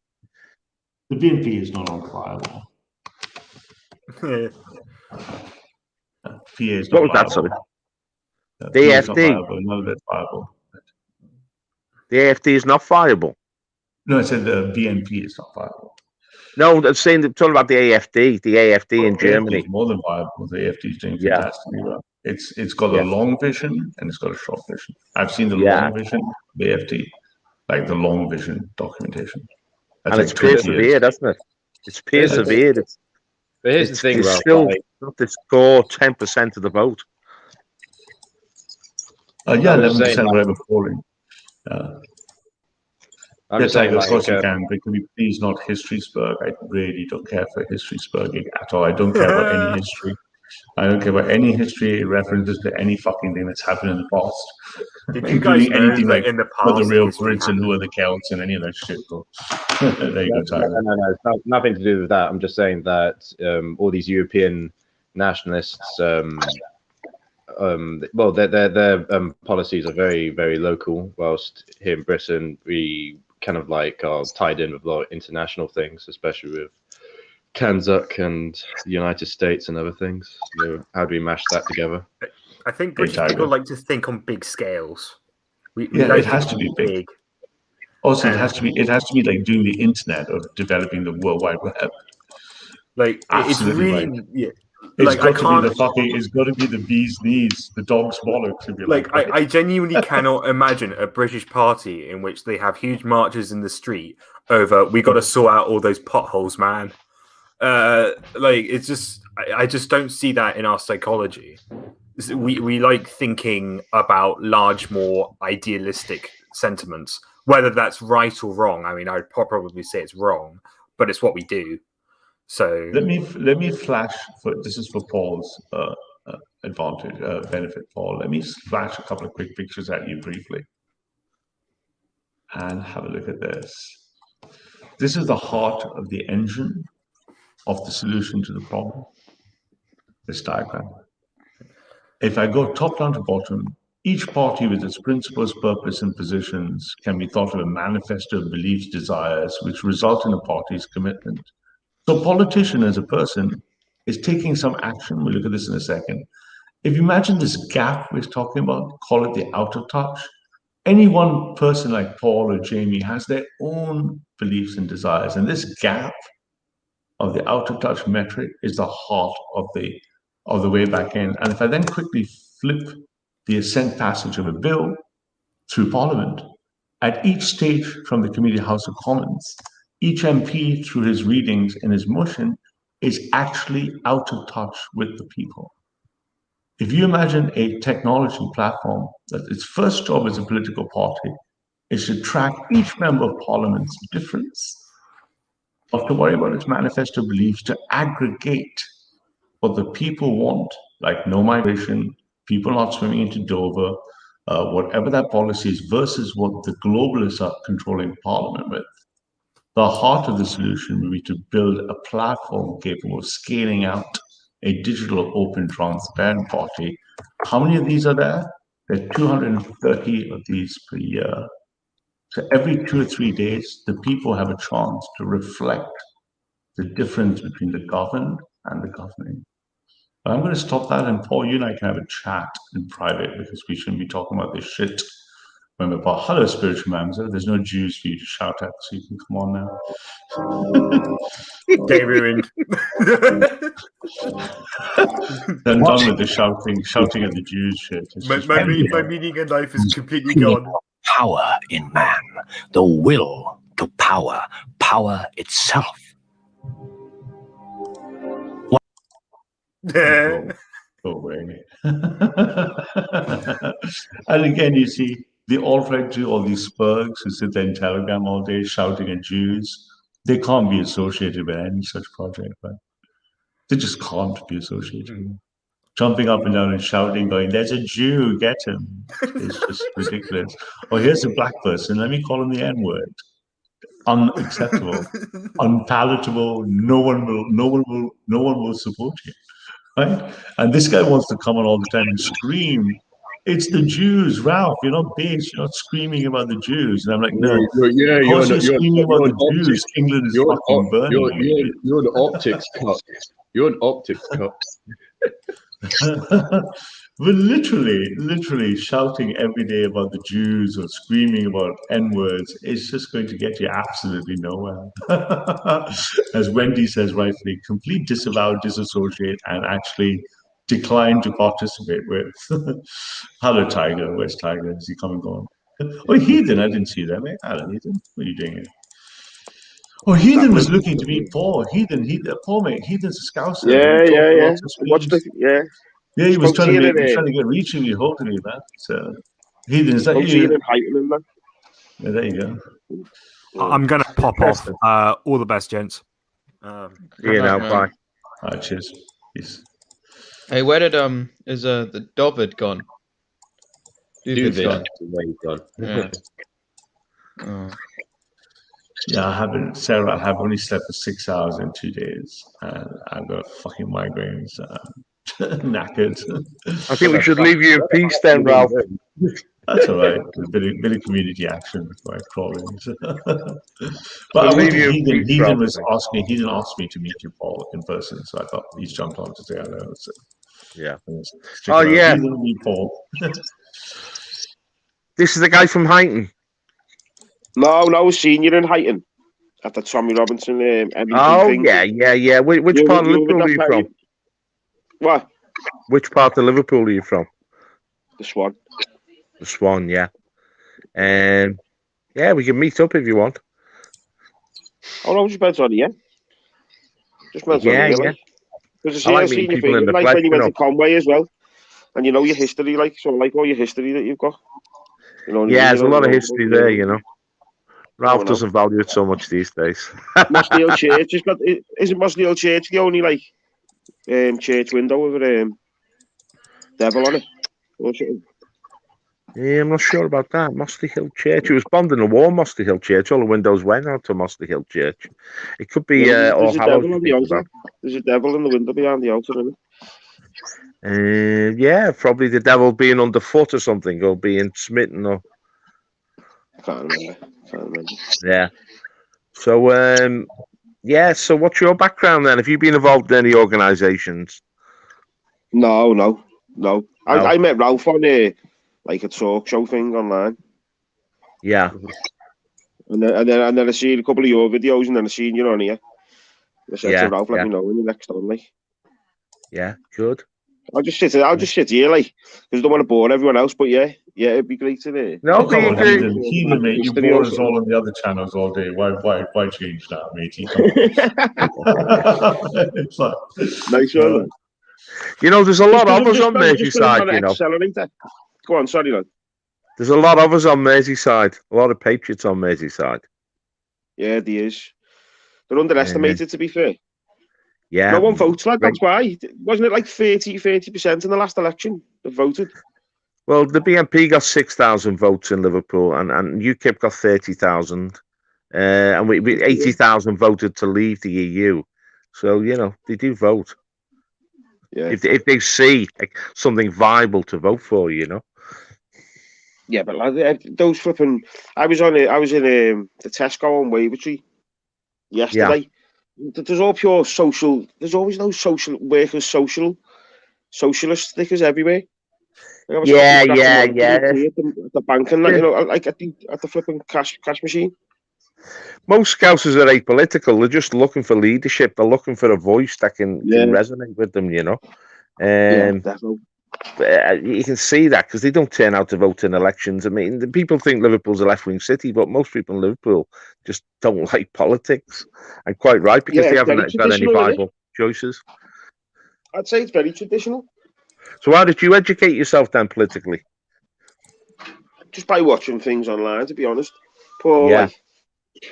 The BNP is not viable. PA is What not was that, sorry? The PA is not AFD. viable. None of it's viable. The AFD is not viable. No, I said the BNP is not viable. No, I'm saying talking about the AFD. The AFD in Germany is more than viable. The AFD is doing Yeah. fantastically well. It's got Yeah. a long vision and it's got a short vision. I've seen the Yeah. long vision, the AFD, like the long vision documentation. That's and like it's 20 persevered, years. hasn't it? It's persevered. But here's the thing, it's Ralph, still like- not to score 10% of the vote. Yeah, I was 11% saying, whatever polling. I'm just saying, of course like, you can, but can we please not Historysburg? I really don't care for Historysburg at all. I don't care about any history. I don't care about any history references to any fucking thing that's happened in the past. Did you guys Including know anything that like in the what the past real history Brits and who are the Celts and any of that shit. Bro. There you go, Tyler. No, it's nothing to do with that. I'm just saying that all these European nationalists, well, their policies are very, very local, whilst here in Britain we kind of like are tied in with a lot of international things, especially with Kanzuk and the United States and other things. So how do we mash that together? I think British people like to think on big scales. We Yeah, like it has to be big. Also, it has to be like doing the internet or developing the World Wide Web. Like Absolutely it's really right. yeah. It's Like got I to can't. be the fucking. It's got to be the bee's knees, the dog's bollocks, if you like. I genuinely cannot imagine a British party in which they have huge marches in the street over we got to sort out all those potholes, man. Like it's just I just don't see that in our psychology. We like thinking about large, more idealistic sentiments, whether that's right or wrong. I mean, I'd probably say it's wrong, but it's what we do. So let me flash. This is for Paul's benefit, Paul. Let me flash a couple of quick pictures at you briefly, and have a look at this. This is the heart of the engine of the solution to the problem. This diagram. If I go top down to bottom, each party with its principles, purpose, and positions can be thought of a manifesto of beliefs, desires, which result in a party's commitment. So a politician as a person is taking some action. We'll look at this in a second. If you imagine this gap we're talking about, call it the outer touch, any one person like Paul or Jamie has their own beliefs and desires. And this gap of the outer touch metric is the heart of the way back in. And if I then quickly flip the assent passage of a bill through Parliament, at each stage from the Committee House of Commons, each MP through his readings and his motion is actually out of touch with the people. If you imagine a technology platform that its first job as a political party is to track each member of Parliament's difference, not to worry about its manifesto beliefs, to aggregate what the people want, like no migration, people not swimming into Dover, whatever that policy is, versus what the globalists are controlling Parliament with. The heart of the solution would be to build a platform capable of scaling out a digital, open, transparent party. How many of these are there? There are 230 of these per year. So every 2 or 3 days, the people have a chance to reflect the difference between the governed and the governing. But I'm going to stop that, and Paul, you and I can have a chat in private because we shouldn't be talking about this shit. Remember, Paul, hello, spiritual mamzer. There's no Jews for you to shout at, so you can come on now. Day ruined. I'm done with the shouting at the Jews shit. My meaning in life is completely gone. Power in man, the will to power, power itself. Go away. And again, you see, the alt-right Jew, all these spurgs who sit there in Telegram all day shouting at Jews, they can't be associated with any such project, right? They just can't be associated. Jumping up and down and shouting, going, there's a Jew, get him. It's just ridiculous. Or here's a black person, let me call him the N-word. unacceptable, unpalatable. No one will support you, right? And this guy wants to come on all the time and scream, "It's the Jews, Ralph. You're not based. You're not screaming about the Jews." And I'm like, no. Of course you're screaming about the Jews. England is fucking burning. You're an optics cuck. You're an optics cuck. We're literally shouting every day about the Jews or screaming about N-words. It's just going to get you absolutely nowhere. As Wendy says rightfully, complete disavow, disassociate, and actually decline to participate with. Hello, Tiger. Where's Tiger? Is he coming on? Oh, Heathen, I didn't see that, mate. Hello, Heathen. What are you doing here? Oh, Heathen was looking to meet Paul. Paul, mate. Heathen's a scouser. Yeah. Watch the Yeah, he was trying to get reaching hold of you, man. So, Heathen, is that you? Yeah, there you go. I'm gonna pop off. All the best, gents. Bye. All right, cheers. Peace. Hey, where did is the Dovid gone? Duvid's gone. Yeah. Oh. Yeah, I haven't, Sarah. I have only slept for 6 hours in 2 days, and I've got fucking migraines. Knackered. I think we should leave you in peace then, Ralph. That's all right. A bit of community action before I crawl in. But I went to Heathen was asking. Heathen asked me to meet you, Paul, in person. So I thought he's jumped on to say hello. So, yeah. Oh yeah. Heathen, meet Paul. This is the guy from Highton. No, senior in Highton at the Tommy Robinson. Thing. Yeah. Which part of Liverpool are you from? What? Which part of Liverpool are you from? The Swan. The Swan, yeah. Yeah, we can meet up if you want. Oh no, just depends on you. Just depends on you. Like. Because I like meeting people in the flesh, when you went to Conway as well, and you know your history, all your history that you've got. There's a lot of history there, you know. Ralph doesn't value it so much these days. Mosdale Church isn't Mosdale Church the only church window with a devil on it? Yeah, I'm not sure about that. Mossley Hill Church. It was bombed in the war, Mossley Hill Church. All the windows went out to Mossley Hill Church. It could be All Hallows. There's a devil in the window behind the altar, isn't it? Probably the devil being underfoot or something, or being smitten, or. I can't remember. Yeah. So, so what's your background then? Have you been involved in any organisations? No. I met Ralph on a talk show thing online. Yeah. And then I seen a couple of your videos, and then I seen you on here. I said to Ralph, let me know when you're next on, Yeah, good. I'll just sit here, because I don't want to bore everyone else. But yeah, it'd be great to. No, come on, Heathen, mate. You bore us all on the other channels all day. Why change that, matey? It's like, nice one. There's a lot of us on Merseyside. Go on, sorry, lad. There's a lot of us on Merseyside. A lot of patriots on Merseyside. Yeah, there is. They're underestimated, to be fair. Yeah. No one votes, lad. That's why. Wasn't it 30% in the last election that voted? Well, the BNP got 6,000 votes in Liverpool, and UKIP got 30,000. And we 80,000 voted to leave the EU. So, they do vote. Yeah. If they see something viable to vote for, Yeah, but those flipping. I was in the Tesco on Wavertree yesterday. Yeah. There's all pure social. There's always no social workers, socialist stickers everywhere. Yeah. At the bank and at the flipping cash machine. Most Scousers are apolitical. They're just looking for leadership. They're looking for a voice that can resonate with them, definitely. You can see that because they don't turn out to vote in elections. I mean, the people think Liverpool's a left-wing city, but most people in Liverpool just don't like politics, and quite right, because they haven't got any viable choices. I'd say it's very traditional. So how did you educate yourself then politically? Just by watching things online, to be honest.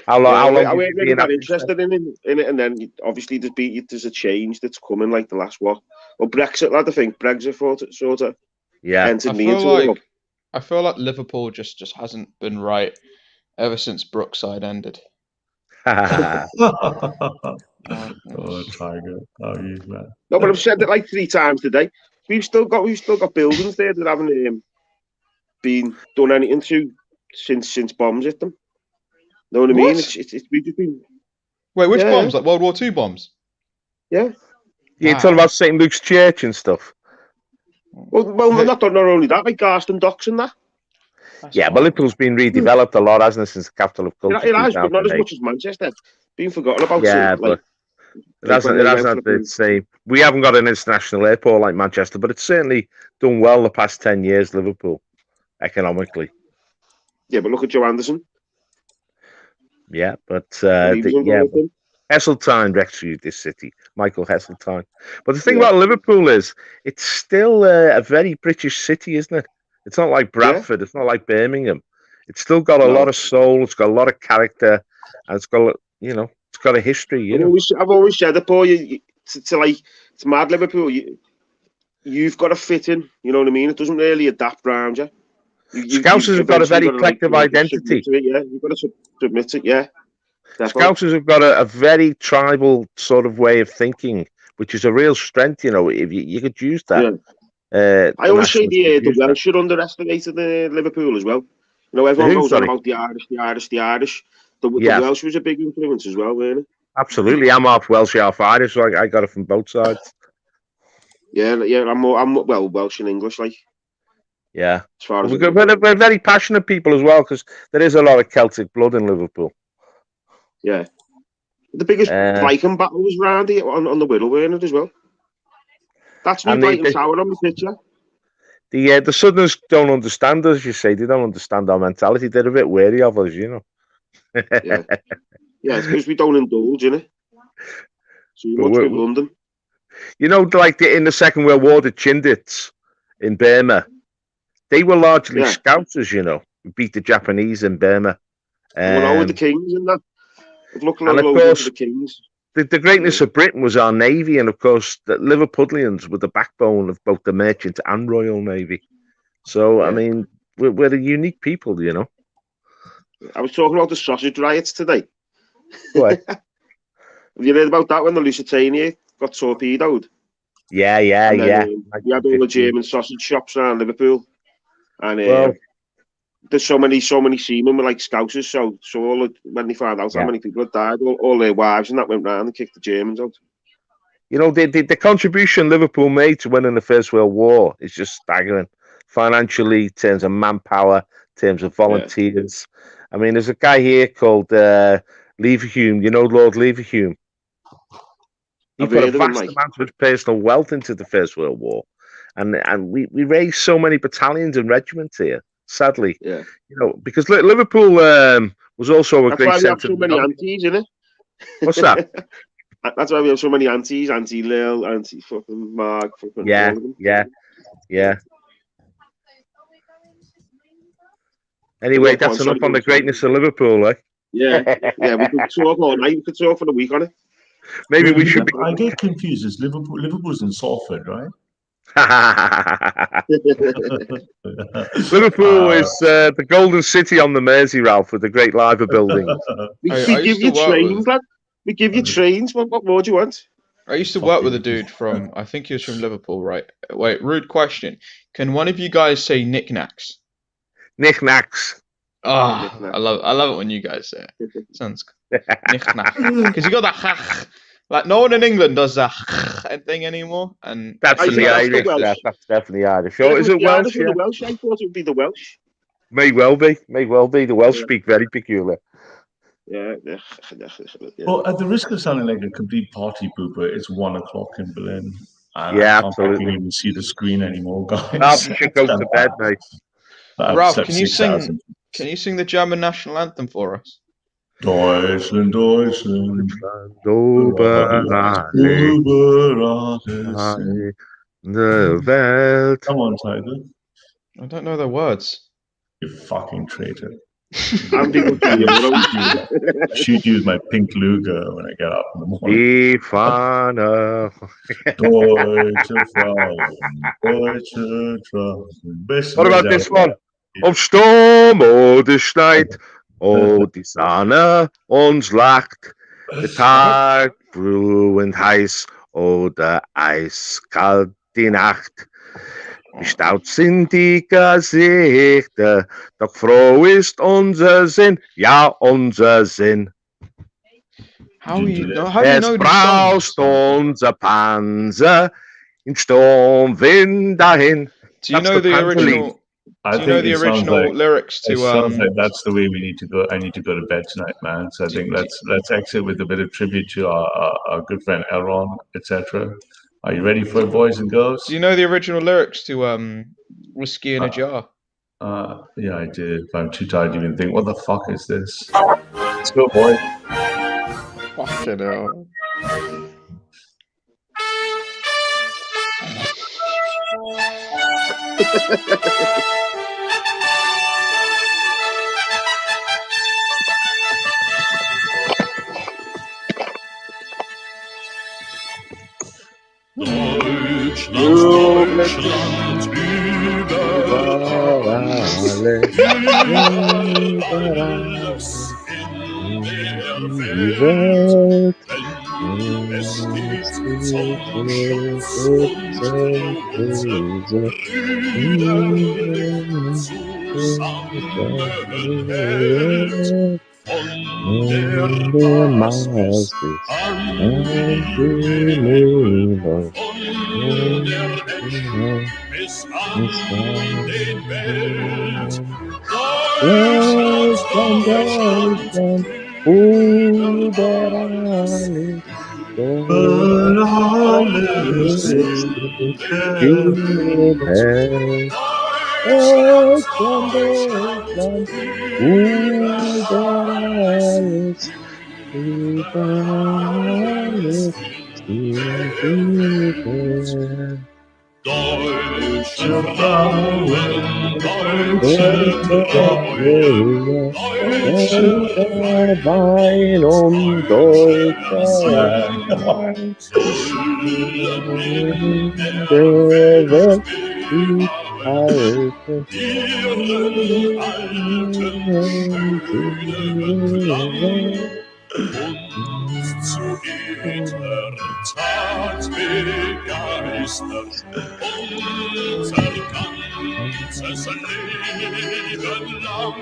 How long I wasn't really that interested in it, and then obviously there's a change that's coming, like the last Well, Brexit, lad. I think Brexit sort of entered me into it. I feel like Liverpool just hasn't been right ever since Brookside ended. Oh, Tiger. Oh, you man. No, but I've said it like 3 times today. We've still got buildings there that haven't been done anything to since bombs hit them. Know what I mean? It's we've just been. Wait, which bombs? Like World War II bombs? Yeah. Yeah, you're talking about St. Luke's Church and stuff. Well, not only that, like Garston Docks and that. Yeah, but Liverpool's been redeveloped a lot, hasn't it, since the capital of culture? It has, but not as much as Manchester. Being forgotten about. Yeah, but it hasn't the same. We haven't got an international airport like Manchester, but it's certainly done well the past 10 years, Liverpool, economically. Yeah, but look at Joe Anderson. Yeah, but Heseltine rescued this city, Michael Heseltine. But the thing about Liverpool is, it's still a very British city, isn't it? It's not like Bradford. It's not like Birmingham. It's still got a lot of soul. It's got a lot of character, and it's got it's got a history. I've always said it, Paul. It's mad Liverpool. You've got to fit in. You know what I mean? It doesn't really adapt around you. Scousers have got a very collective identity. You've got to submit it. Yeah. Scousers have got a very tribal sort of way of thinking, which is a real strength. If you could use that. I always say the Welsh should underestimate the Liverpool as well. Everyone goes on about the Irish. The Welsh was a big influence as well, weren't it? Absolutely, I'm half Welsh, half Irish, so I got it from both sides. Yeah, I'm Welsh and English, like. Yeah, we're very passionate people as well, because there is a lot of Celtic blood in Liverpool. Yeah, the biggest Viking battle was round here on the Whittle, weren't it, as well? That's New Brighton Tower on the picture. The Southerners don't understand us, you say. They don't understand our mentality. They're a bit wary of us, Yeah, it's because we don't indulge in it. So we watch London. Like in the Second World War, the Chindits in Burma, they were largely Scousers, who beat the Japanese in Burma. With the Kings and that. And of course, the Kings. The greatness of Britain was our navy, and of course, the Liverpudlians were the backbone of both the merchant and Royal Navy. So, I mean, we're a unique people, I was talking about the sausage riots today. What? Have you heard about that when the Lusitania got torpedoed? Yeah. We had all the German sausage shops around Liverpool, and there's so many seamen were like Scousers. So when they found out how many people had died, all their wives and that went round and kicked the Germans out. The contribution Liverpool made to winning the First World War is just staggering. Financially, in terms of manpower, in terms of volunteers. I mean, there's a guy here called Leverhulme. Lord Leverhulme. He put a vast amount of his personal wealth into the First World War, and we raised so many battalions and regiments here. Sadly, because Liverpool was also a great centre. That's why we have so many aunties, isn't it? What's that? That's why we have so many aunties, Auntie Lil, Auntie fucking Marg, fucking yeah. Anyway, that's enough on the greatness of Liverpool, Yeah, we could talk all night. We could talk for a week on it. Maybe we should. I get confused. It's Liverpool's in Salford, right? Liverpool is the golden city on the Mersey, Ralph, with the great Liver building. We give you trains, lad. We give you trains. What more do you want? I used to work with a dude from, I think he was from Liverpool, right? Wait, rude question. Can one of you guys say knickknacks? Knickknacks. Oh, I love it when you guys say it. Sounds knickknack. Because you got that like no one in England does that thing anymore. And that's the Irish. That's definitely Irish. Oh, is it Welsh? The Welsh? I thought it would be the Welsh. May well be. The Welsh speak very peculiar. Yeah. Well, at the risk of sounding like a complete party pooper, it's 1 o'clock in Berlin. And absolutely. I can't even see the screen anymore, guys. Ralph, you should go to bed, mate. Ralph, can you sing the German national anthem for us? Deutschland, Deutschland, über the Welt. Come on, Tiger. I don't know the words. You fucking traitor. I'm shoot you with my pink Luger when I get up in the morning. Die Fahne. What about this one? Ob Sturm oder Schneit, die Sonne uns lacht, der Tag früh und heiß, der eiskalt die Nacht. Bestaubt sind die Gesichter, doch froh ist unser Sinn, ja, unser Sinn. How do you know Es these braust songs? unser Panzer in Sturmwind dahin. Do you know the original? I Do you know think the it sounds original like lyrics to? it sounds like that's the way we need to go. I need to go to bed tonight, man. So I think let's exit with a bit of tribute to our good friend Elron, etc. Are you ready for it, boys and girls? Do you know the original lyrics to "Whiskey in a Jar"? Yeah, I do. But I'm too tired to even think. What the fuck is this? Let's go, boy. Fucking hell. Deutschland, über alles, über alles in die Welt. Es gibt von der Mars ist ein Himmel, bis an den Welt. Deutschland, Deutschland, überall ist die Welt. Deutschland, Deutschland, überall ist die Welt. Deutsche Frauen, deutsche Frauen, deutscher Wein und deutscher Wein. Der Welt die Alten, uns zu ihrer Tat begeistert, unser ganzes Leben lang.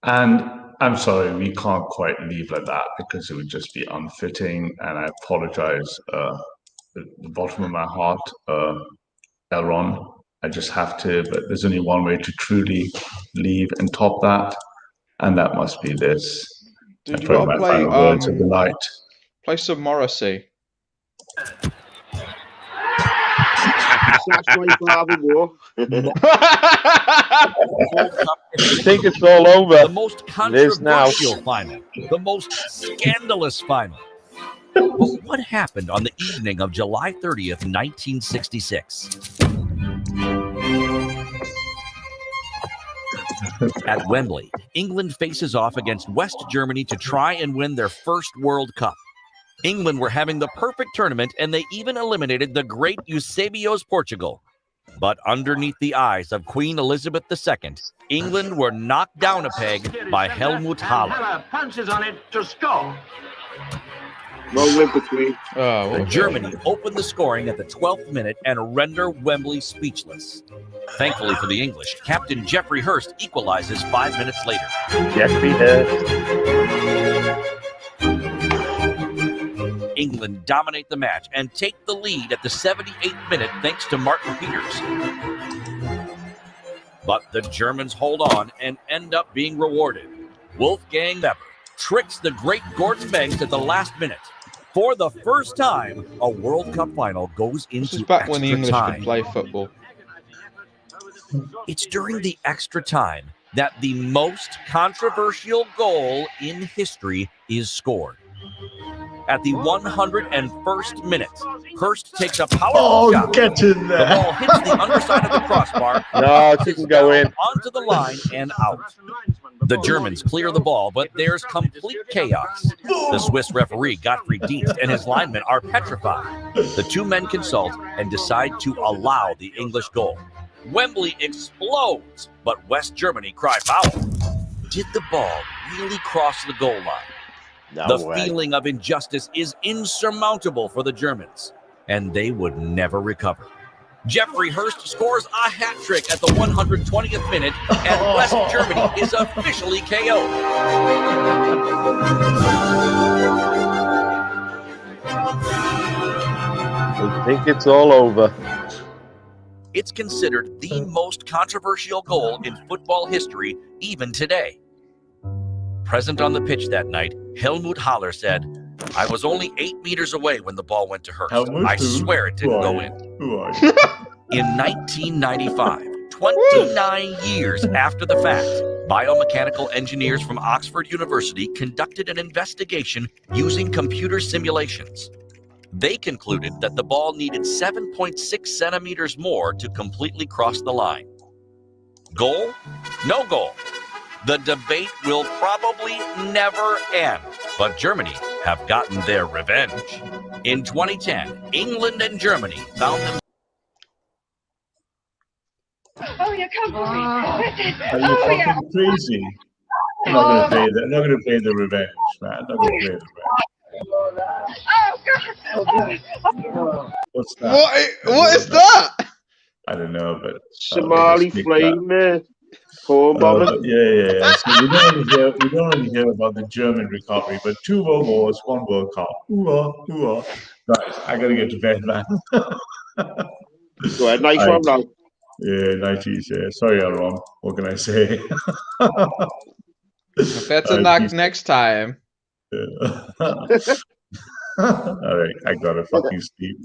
And I'm sorry, we can't quite leave like that because it would just be unfitting. And I apologize, the bottom of my heart, Elron. I just have to, but there's only one way to truly leave and top that, and that must be this. Dude, you gotta play words of the night. Play some Morrissey. That's why Father War. I think it's all over. The most controversial final, the most scandalous final. But what happened on the evening of July 30th, 1966? At Wembley, England faces off against West Germany to try and win their first World Cup. England were having the perfect tournament, and they even eliminated the great Eusebio's Portugal. But underneath the eyes of Queen Elizabeth II, England were knocked down a peg by Helmut Haller. Punches on it to score. Germany opened the scoring at the 12th minute and render Wembley speechless. Thankfully for the English, Captain Geoffrey Hurst equalizes 5 minutes later. Geoffrey Hurst. England dominate the match and take the lead at the 78th minute thanks to Martin Peters. But the Germans hold on and end up being rewarded. Wolfgang Weber tricks the great Gordon Banks at the last minute. For the first time, a World Cup final goes This is into back when the extra English time. could play football. It's during the extra time that the most controversial goal in history is scored. At the 101st minute, Hurst takes a powerful shot. Get in there. The ball hits the underside of the crossbar, No, it didn't go in. onto the line and out. The Germans clear the ball, but there's complete chaos. The Swiss referee, Gottfried Dienst, and his linemen are petrified. The two men consult and decide to allow the English goal. Wembley explodes, but West Germany cry foul. Did the ball really cross the goal line? No The way. feeling of injustice is insurmountable for the Germans, and they would never recover. Jeffrey Hurst scores a hat trick at the 120th minute, and West Germany is officially KO'd. I think it's all over. It's considered the most controversial goal in football history, even today. Present on the pitch that night, Helmut Haller said, "I was only 8 meters away when the ball went to Hurst. I swear it didn't go in." In 1995, 29 years after the fact, biomechanical engineers from Oxford University conducted an investigation using computer simulations. They concluded that the ball needed 7.6 centimeters more to completely cross the line. Goal? No goal. The debate will probably never end, but Germany have gotten their revenge. In 2010, England and Germany found them. Oh, yeah, come on. Are you fucking crazy? I'm not gonna play that. I'm not gonna play the revenge, man. I'm not gonna play the revenge. What's that? What is that? I don't know, but Somali flame, corn bombing. Yeah. So we don't really hear about the German recovery, but 2 World Wars, 1 World Cup. Ooh-ah. Right, I gotta get to bed, man. Go ahead, nice one now. Yeah, 90s. Yeah. Sorry, Aaron. What can I say? Better luck next time. All right, I gotta fucking sleep.